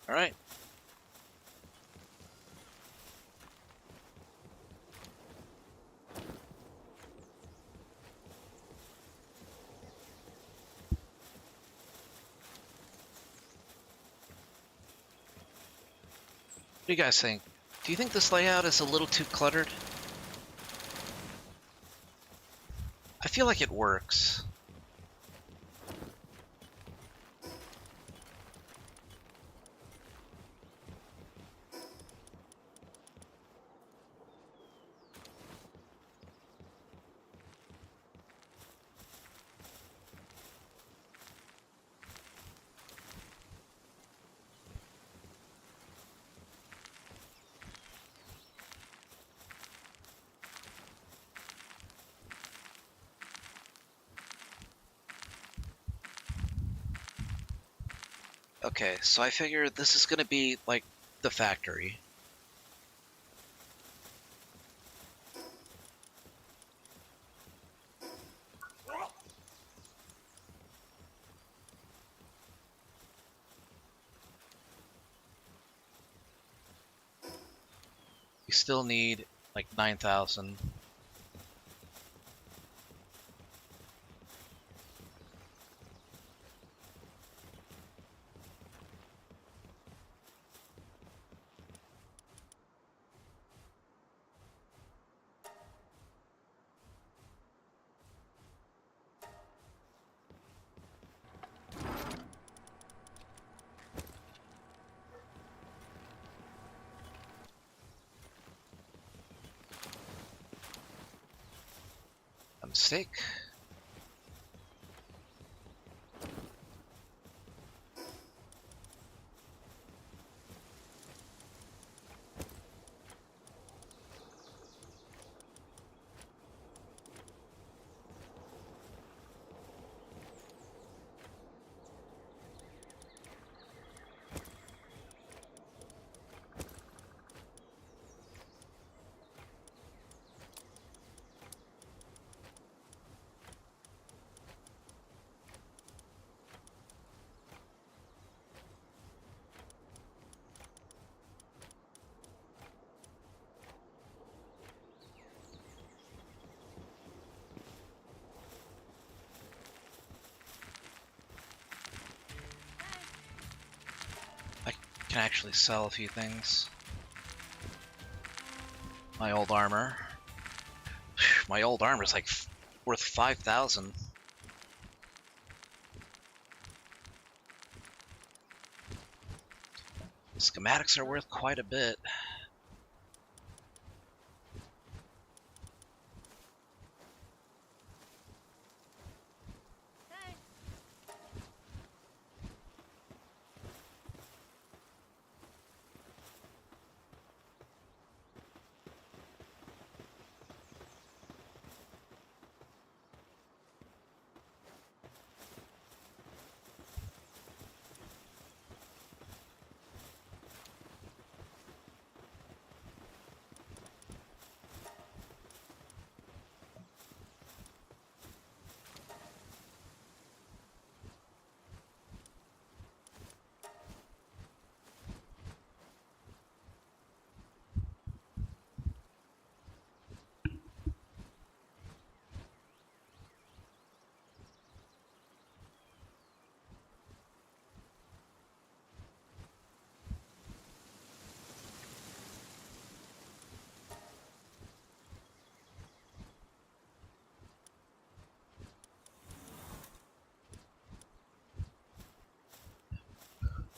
All right. do you guys think? Do you think this layout is a little too cluttered? I feel like it works. Okay, so I figure this is gonna be like the factory. We still need like 9,000. A mistake. I can actually sell a few things. My old armor. My old armor is like worth 5,000. Schematics are worth quite a bit.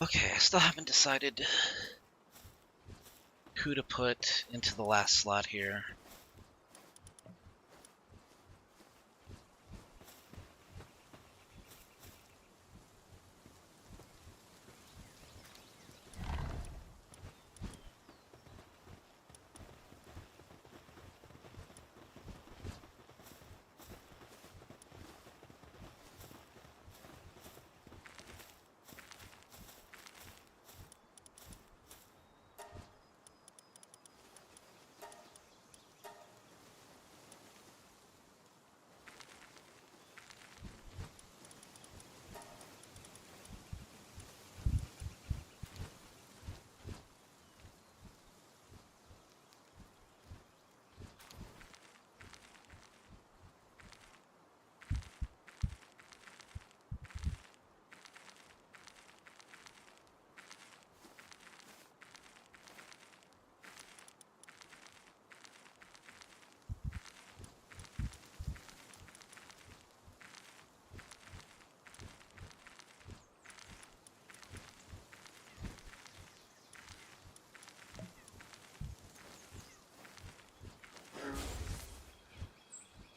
Okay, I still haven't decided who to put into the last slot here.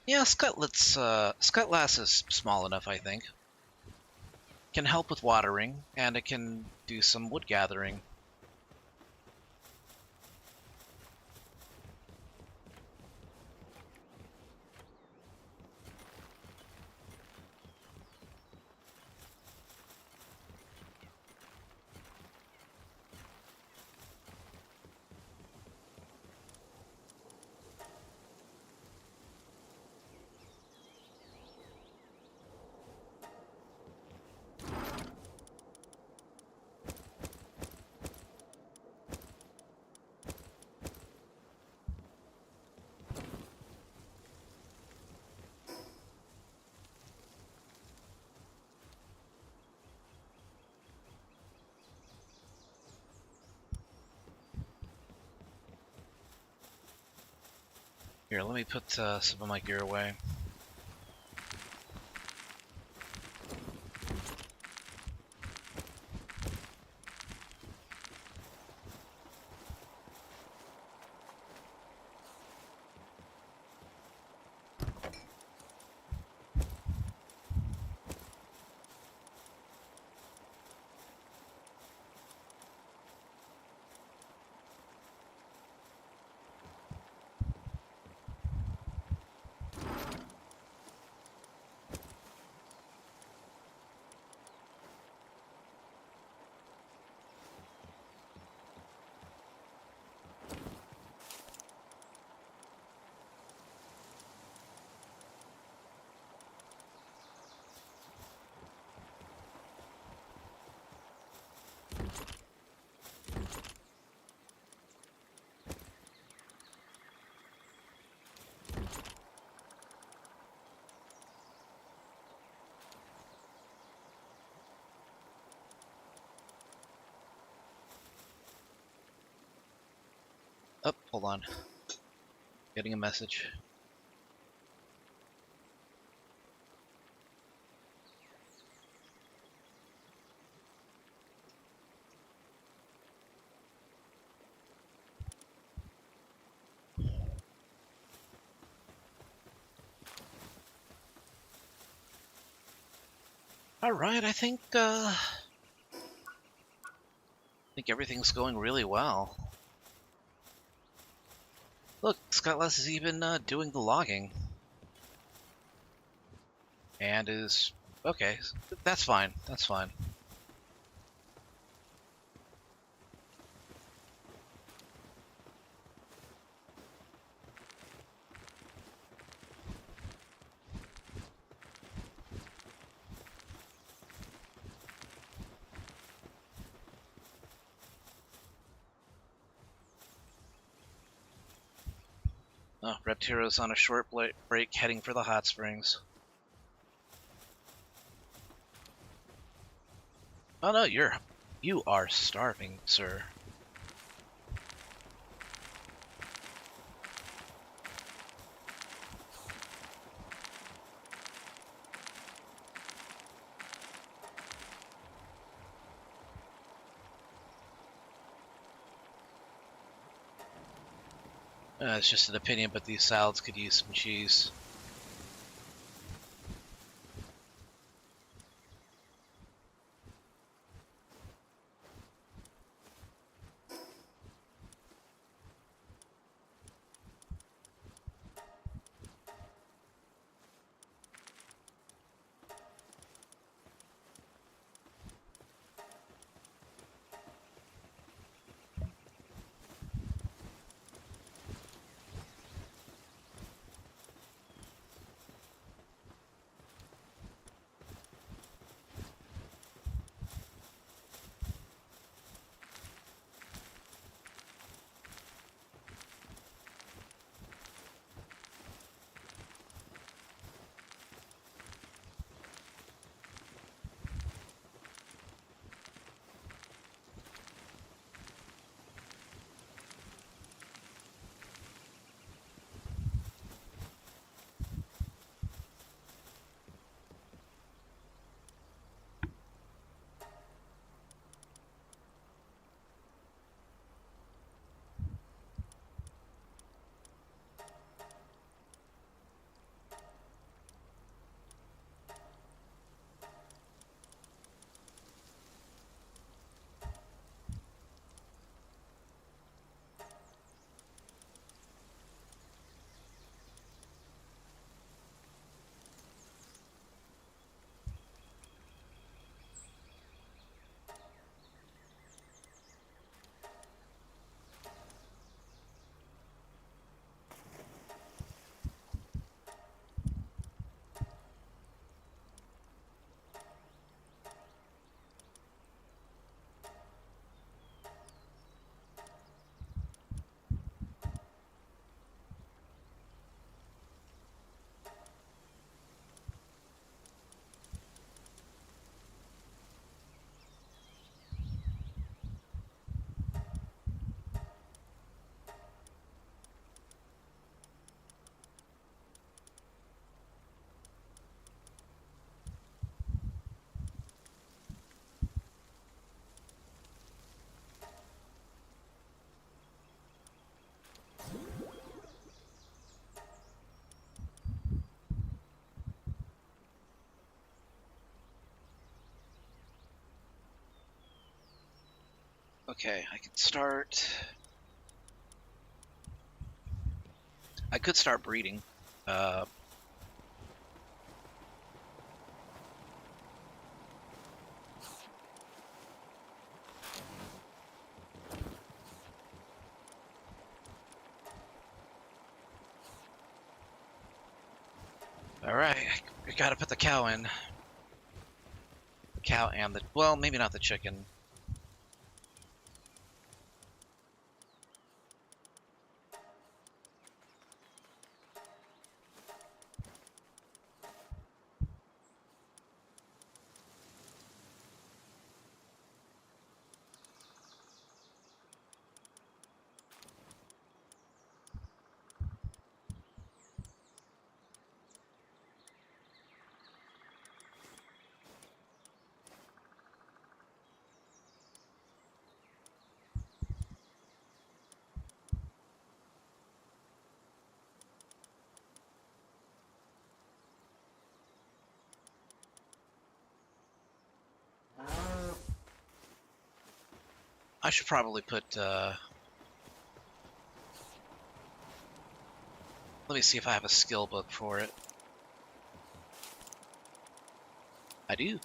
Yeah, Scutlass is small enough, I think. Can help with watering, and it can do some wood gathering. Here, let me put some of my gear away. Oh, hold on. Getting a message. All right, I think everything's going really well. Look, Scutlass is even doing the logging. And is... okay, that's fine, that's fine. Oh, Reptiro's on a short break heading for the hot springs. Oh no, you are starving, sir. It's just an opinion, but these salads could use some cheese. Okay, I could start. I could start breeding. All right, I gotta put the cow in. The cow and the well, maybe not the chicken. I should probably put. Let me see if I have a skill book for it. I do.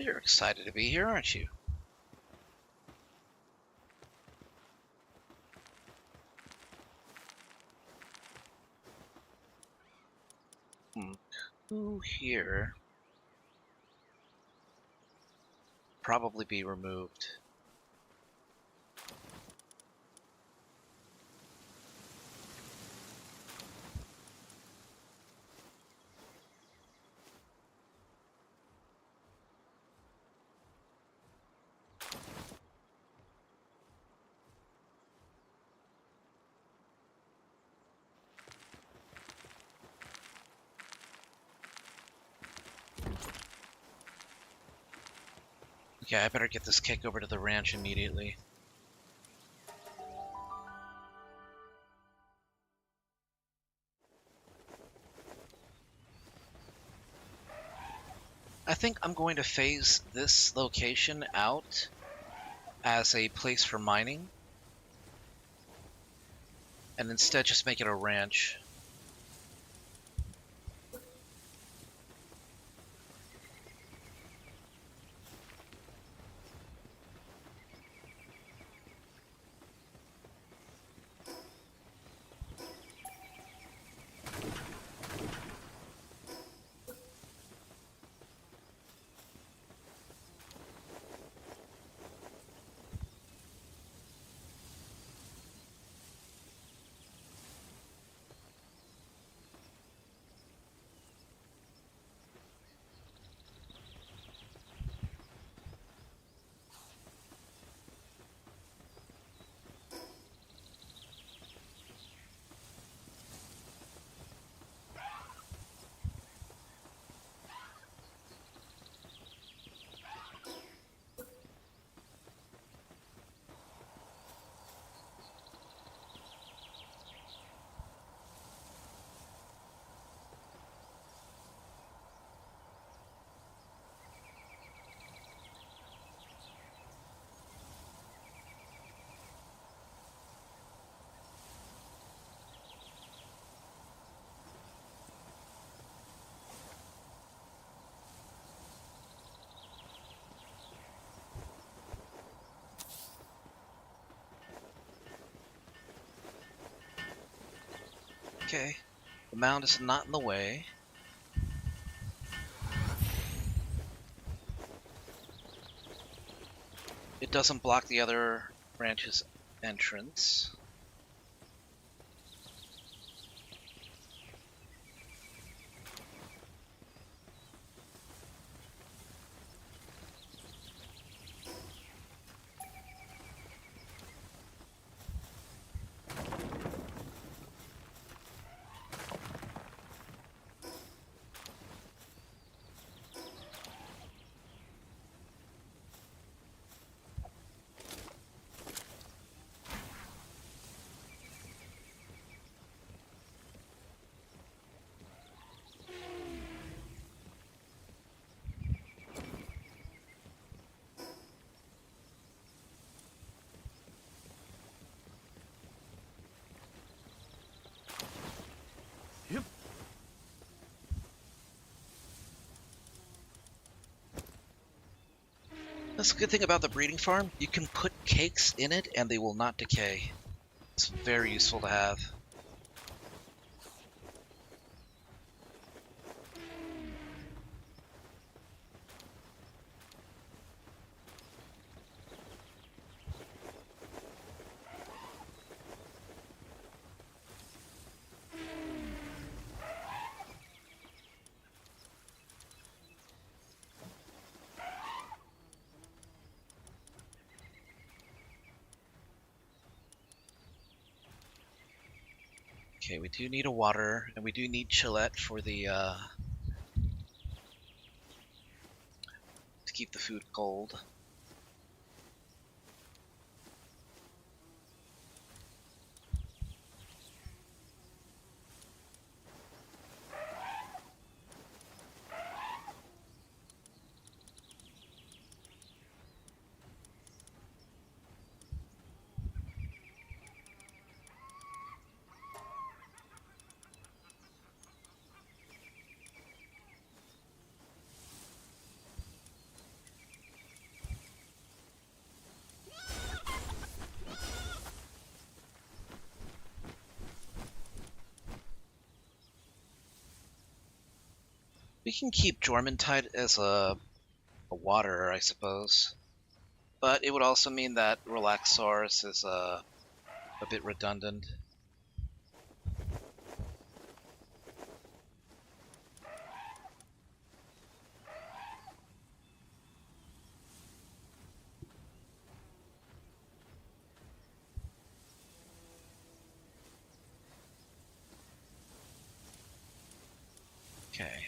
You're excited to be here, aren't you? Who here? Probably be removed. Okay, I better get this kick over to the ranch immediately. I think I'm going to phase this location out as a place for mining, and instead just make it a ranch. Okay. The mound is not in the way. It doesn't block the other branch's entrance. Yep. That's a good thing about the breeding farm. You can put cakes in it and they will not decay. It's very useful to have. Okay, we do need a water, and we do need Chillette for the to keep the food cold. We can keep Jormuntide as a water, I suppose. But it would also mean that Relaxaurus is a bit redundant. Okay.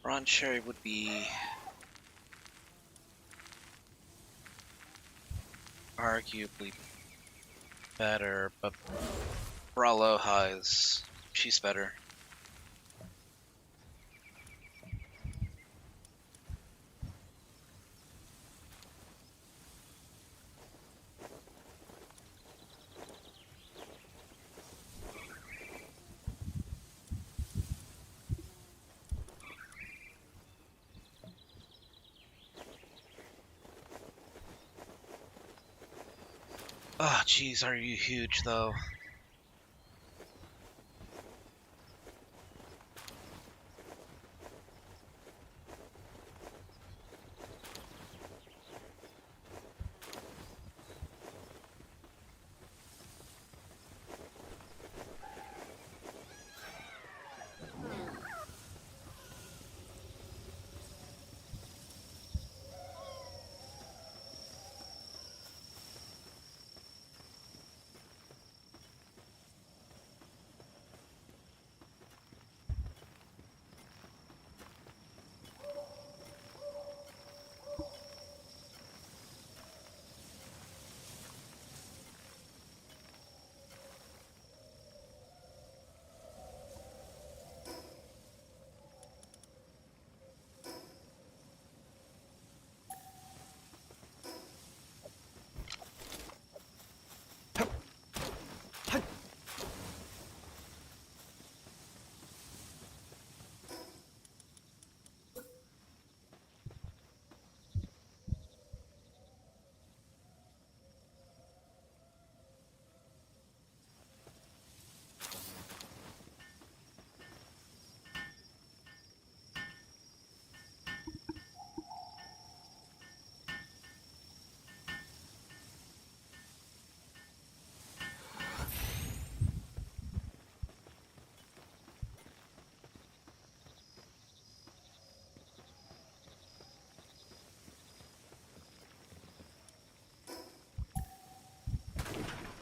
Ron Cherry would be arguably better, but Braloha is she's better. Oh, jeez, are you huge though?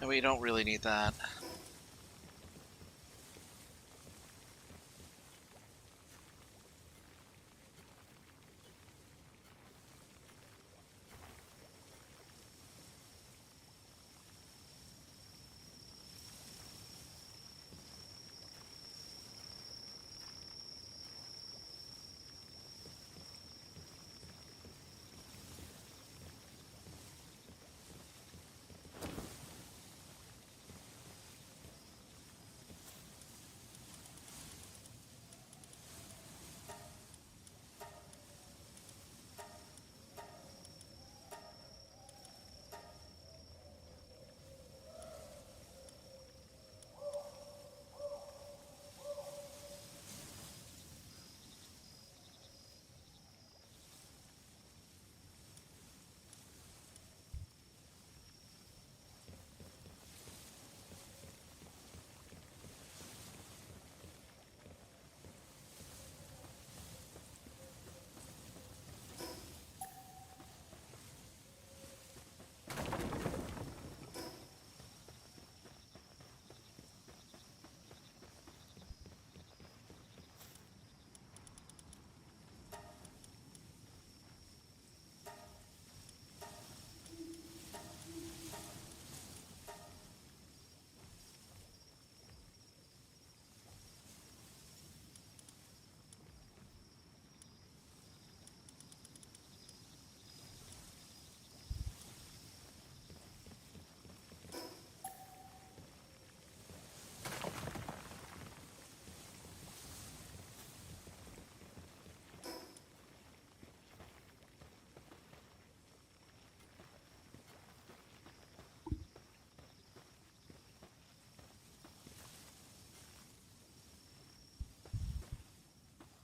And we don't really need that.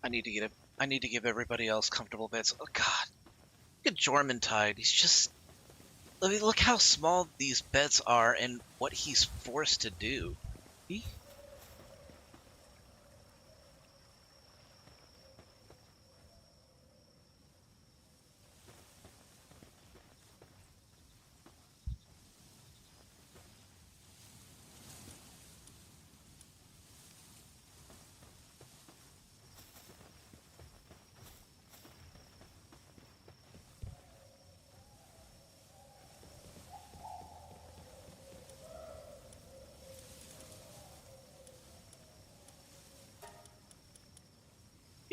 I need to get it. I need to give everybody else comfortable beds. Oh God, look at Jormuntide. He's just. I mean, look how small these beds are and what he's forced to do. He,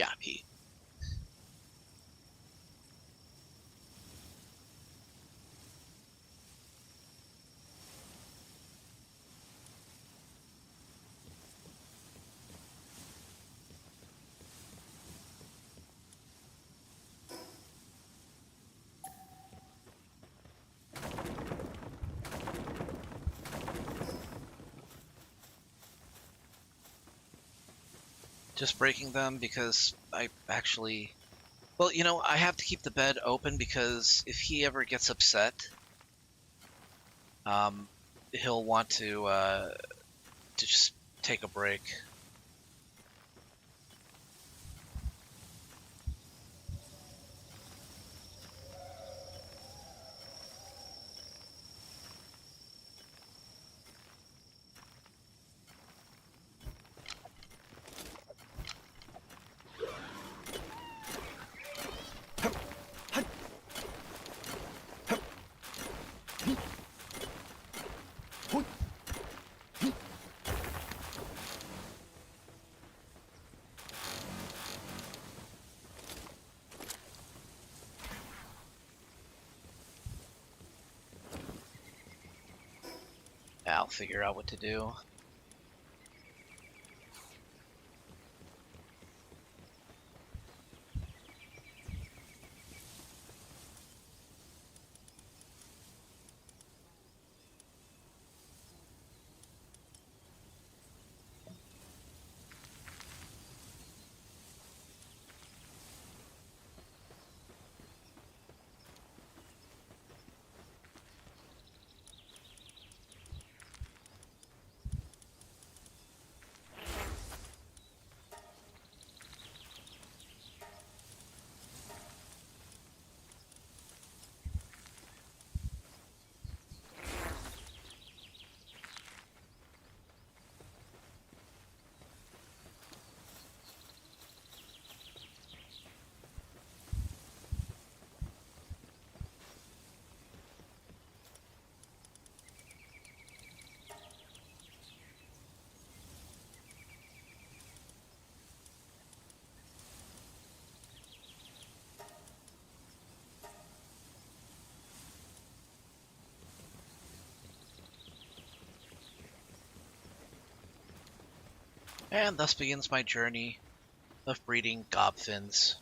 Yeah, P. Just breaking them because I actually... Well, you know, I have to keep the bed open because if he ever gets upset, he'll want to just take a break. I'll figure out what to do. And thus begins my journey of breeding gobfins.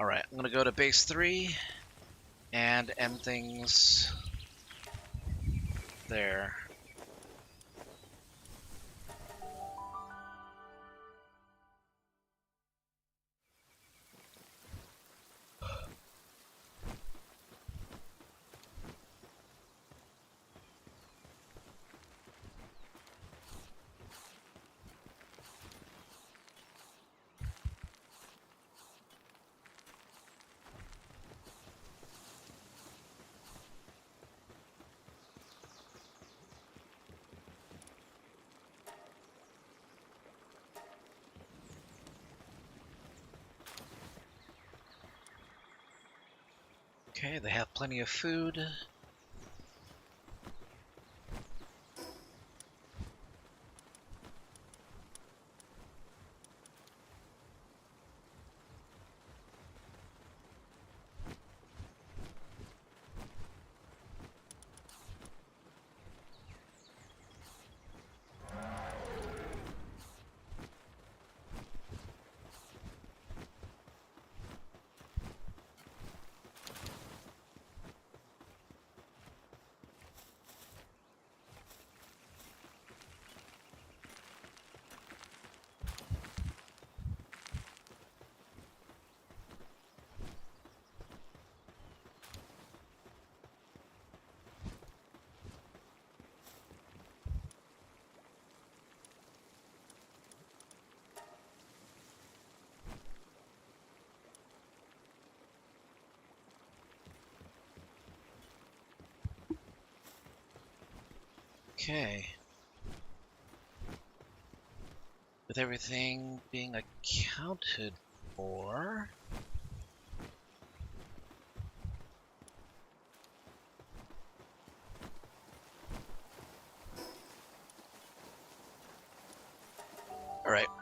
Alright, I'm gonna go to base 3 and end things there. Okay, they have plenty of food. Okay. With everything being accounted for...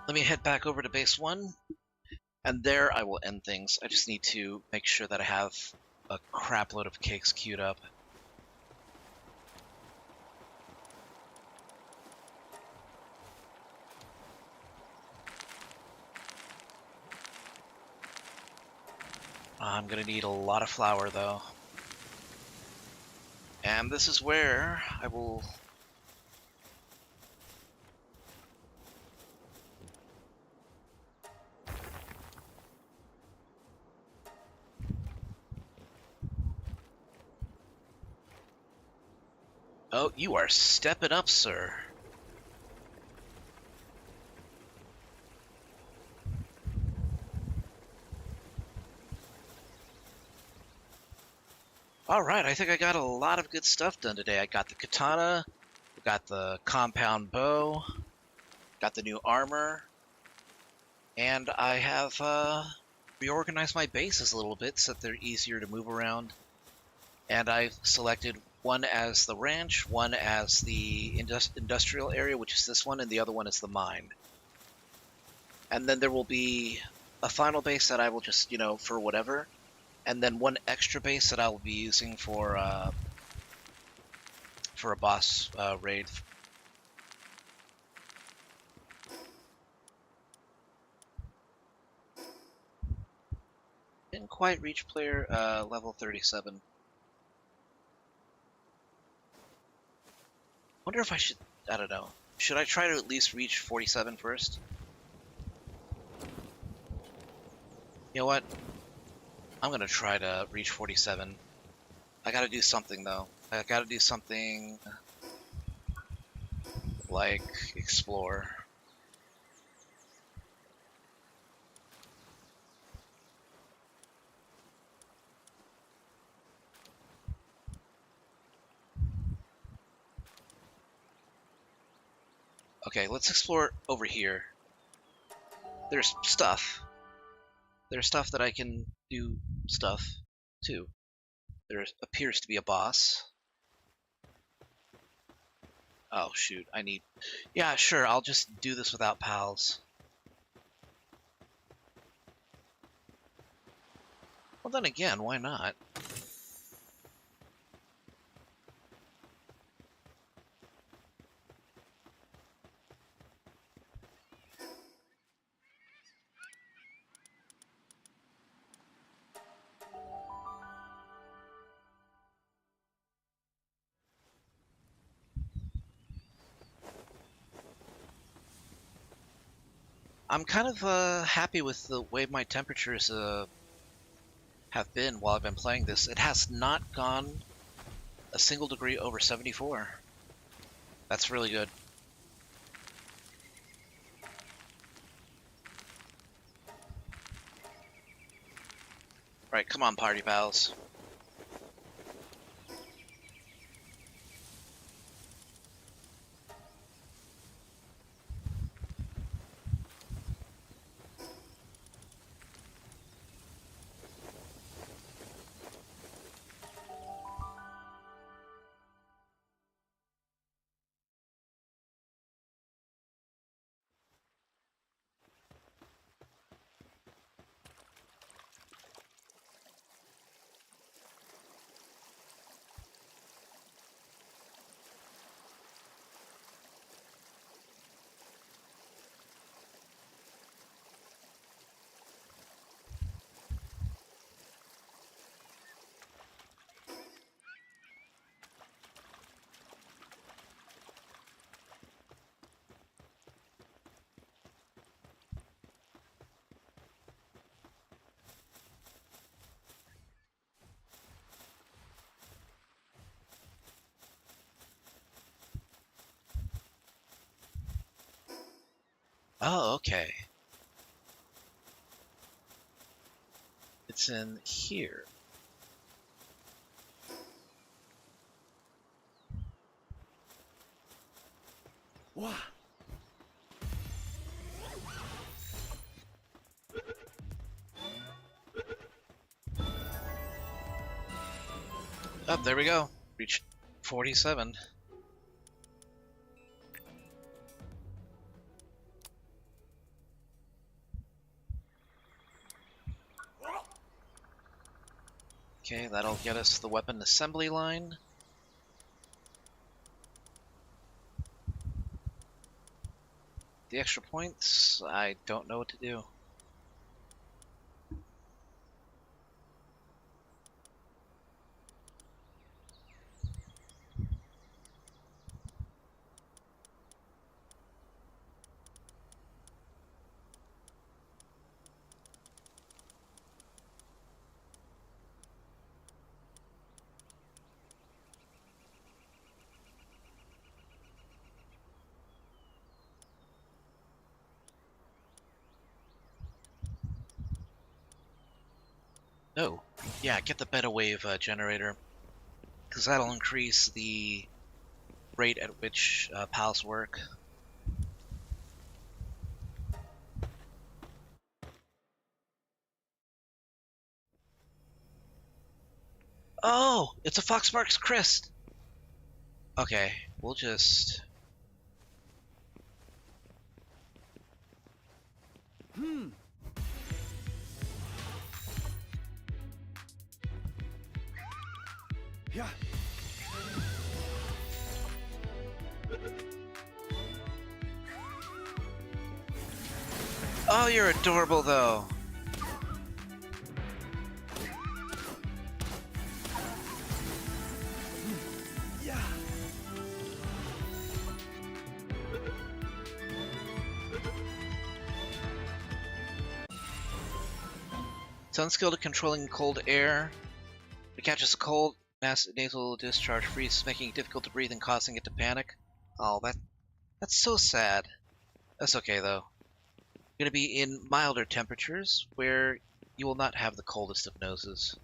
let me head back over to base 1, and there I will end things. I just need to make sure that I have a crap load of cakes queued up. I'm gonna need a lot of flour, though. And this is where I will... Oh, you are stepping up, sir. Alright, I think I got a lot of good stuff done today. I got the katana, got the compound bow, got the new armor, and I have reorganized my bases a little bit so that they're easier to move around. And I've selected one as the ranch, one as the industrial area, which is this one, and the other one is the mine. And then there will be a final base that I will just, for whatever, and then one extra base that I will be using for a boss raid. Didn't quite reach player level 37. Wonder if I should, I don't know. Should I try to at least reach 47 first? You know what? I'm gonna try to reach 47. I gotta do something though. I gotta do something like explore. Okay, let's explore over here. There's stuff. There's stuff that I can do stuff too. There appears to be a boss. Oh shoot, I need... Yeah, sure, I'll just do this without pals. Well then again, why not? I'm kind of happy with the way my temperatures have been while I've been playing this. It has not gone a single degree over 74. That's really good. Right, come on, party pals. Oh, okay. It's in here. Wow. Oh, there we go. Reached 47. Okay, that'll get us the weapon assembly line. The extra points, I don't know what to do. Oh, yeah, get the beta wave generator, because that'll increase the rate at which pals work. Oh, it's a Foxmark's Crest! Okay, we'll just... Yeah. Oh, you're adorable, though! Yeah. It's unskilled at controlling cold air. It catches a cold, mass nasal discharge freezes, making it difficult to breathe and causing it to panic. Oh, that's so sad. That's okay, though. You're going to be in milder temperatures, where you will not have the coldest of noses.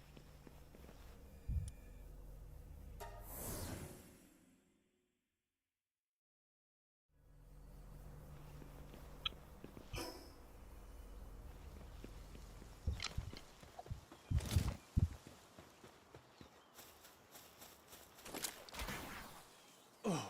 Oh.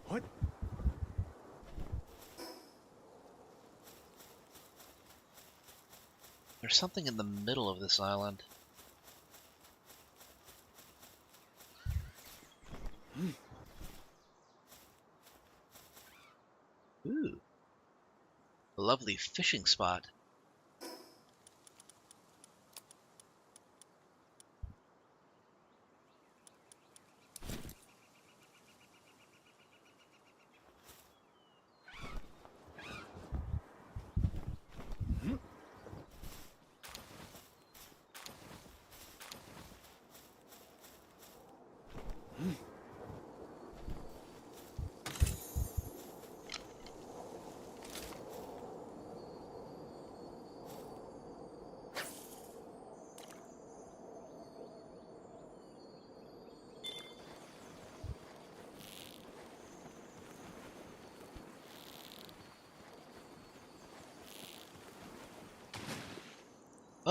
What? There's something in the middle of this island. Ooh, a lovely fishing spot.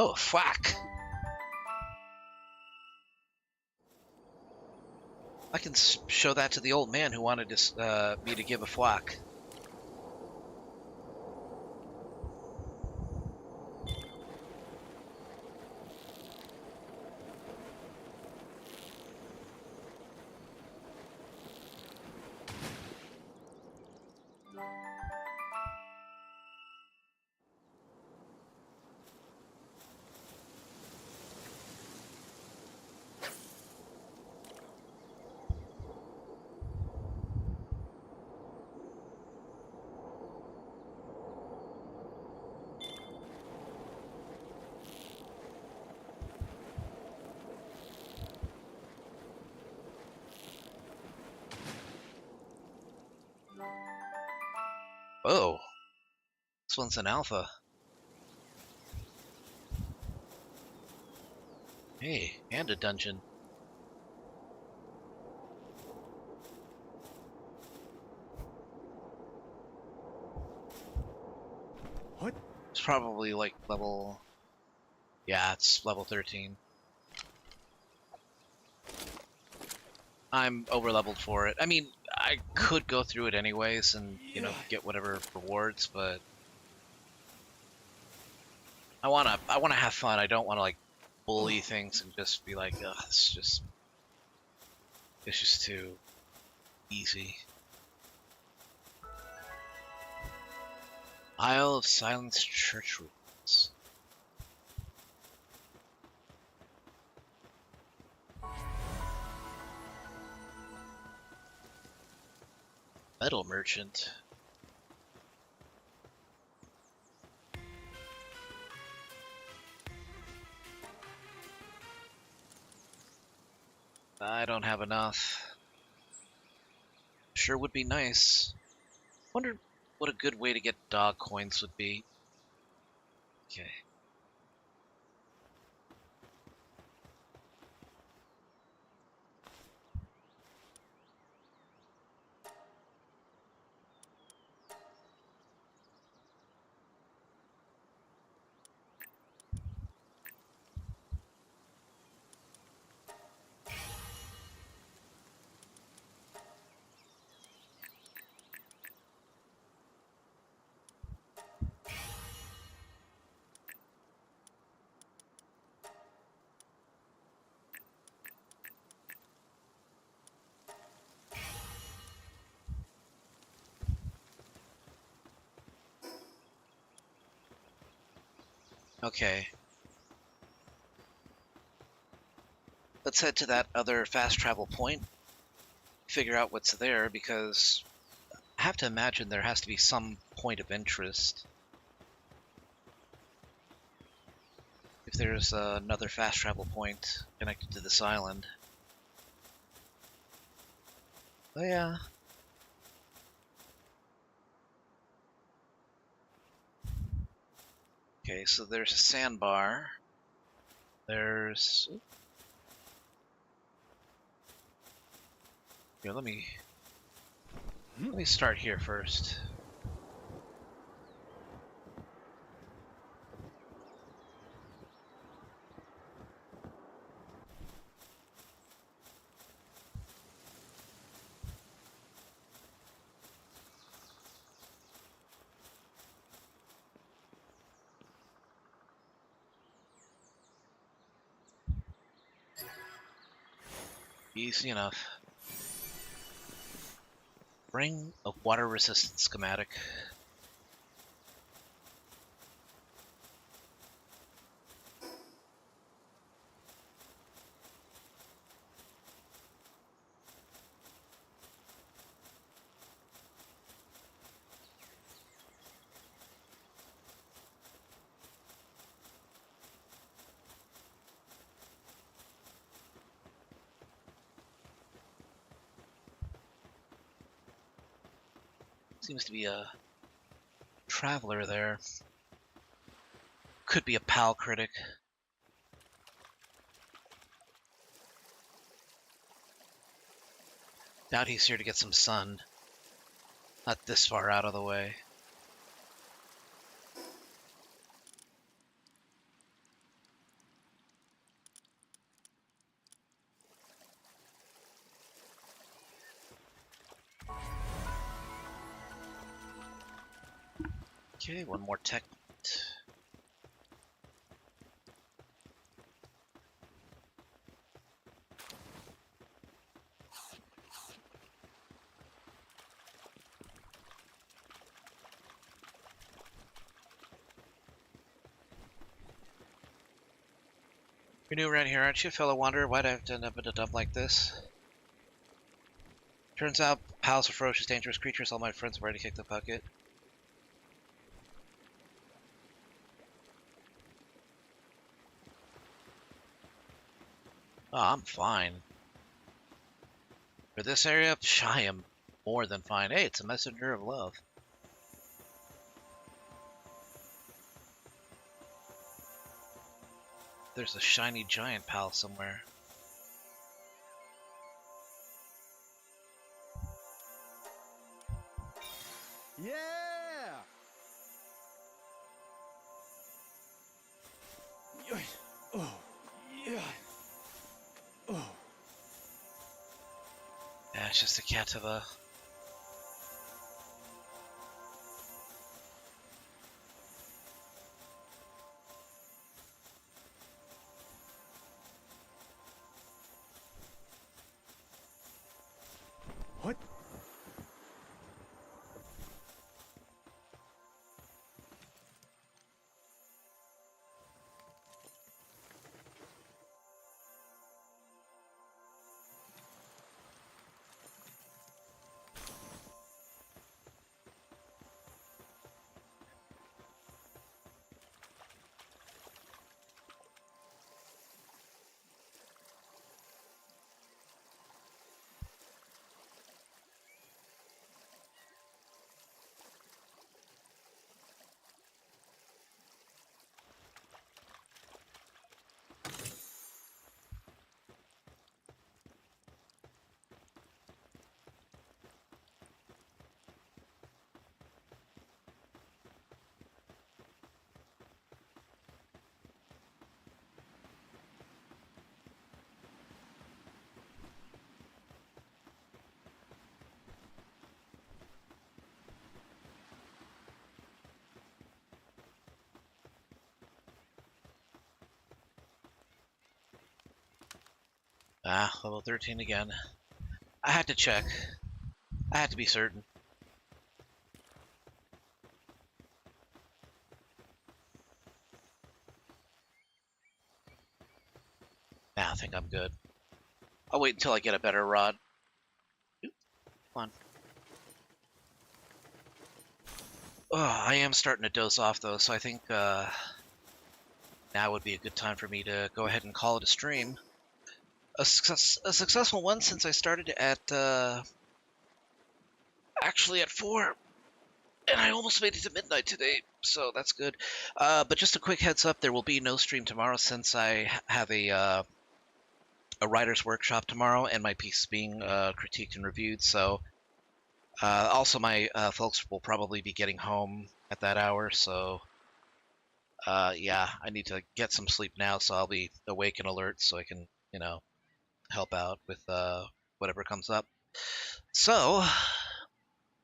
Oh, fuck! I can show that to the old man who wanted me to give a fwack. Oh, this one's an alpha. Hey, and a dungeon. It's probably like level... Yeah, it's level 13. I'm over-leveled for it. I mean, I could go through it anyways and, you know, get whatever rewards, but... I wanna have fun. I don't wanna, like, bully things and just be like, ugh, it's just too easy. Isle of Silence Church Ruins. Metal Merchant. I don't have enough. Sure would be nice. Wonder what a good way to get dog coins would be. Okay. Okay. Let's head to that other fast travel point. Figure out what's there, because I have to imagine there has to be some point of interest. If there's another fast travel point connected to this island. Oh yeah. Okay, so there's a sandbar. There's... Here, let me start here first. Easy enough. Ring of water resistant schematic. Seems to be a traveler there. Could be a PAL critic. Doubt he's here to get some sun. Not this far out of the way. Okay, one more tech. You're new around here, aren't you, fellow wanderer? Why'd I have to end up in a dump like this? Turns out, pals are ferocious, dangerous creatures. All my friends have already kicked the bucket. Oh, I'm fine. For this area, I am more than fine. Hey, it's a messenger of love. There's a shiny giant pal somewhere. Yeah! Oh, yeah. Oh. Yeah, it's just a cat of a... What? Ah, level 13 again. I had to check. I had to be certain. Nah, I think I'm good. I'll wait until I get a better rod. Oop, come on. Oh, I am starting to doze off, though, so I think now would be a good time for me to go ahead and call it a stream. A successful one since I started at, actually at 4, and I almost made it to midnight today, so that's good. But just a quick heads up, there will be no stream tomorrow since I have a writer's workshop tomorrow, and my piece is being critiqued and reviewed, so also my folks will probably be getting home at that hour, so yeah, I need to get some sleep now, so I'll be awake and alert so I can, help out with whatever comes up. So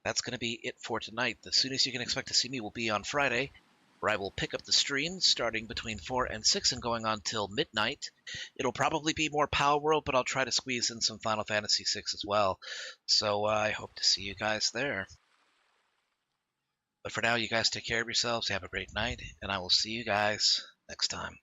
that's going to be it for tonight. The soonest you can expect to see me will be on Friday, where I will pick up the stream starting between 4 and 6 and going on till midnight. It'll probably be more Palworld, but I'll try to squeeze in some Final Fantasy VI as well. So I hope to see you guys there. But for now, you guys take care of yourselves, have a great night, and I will see you guys next time.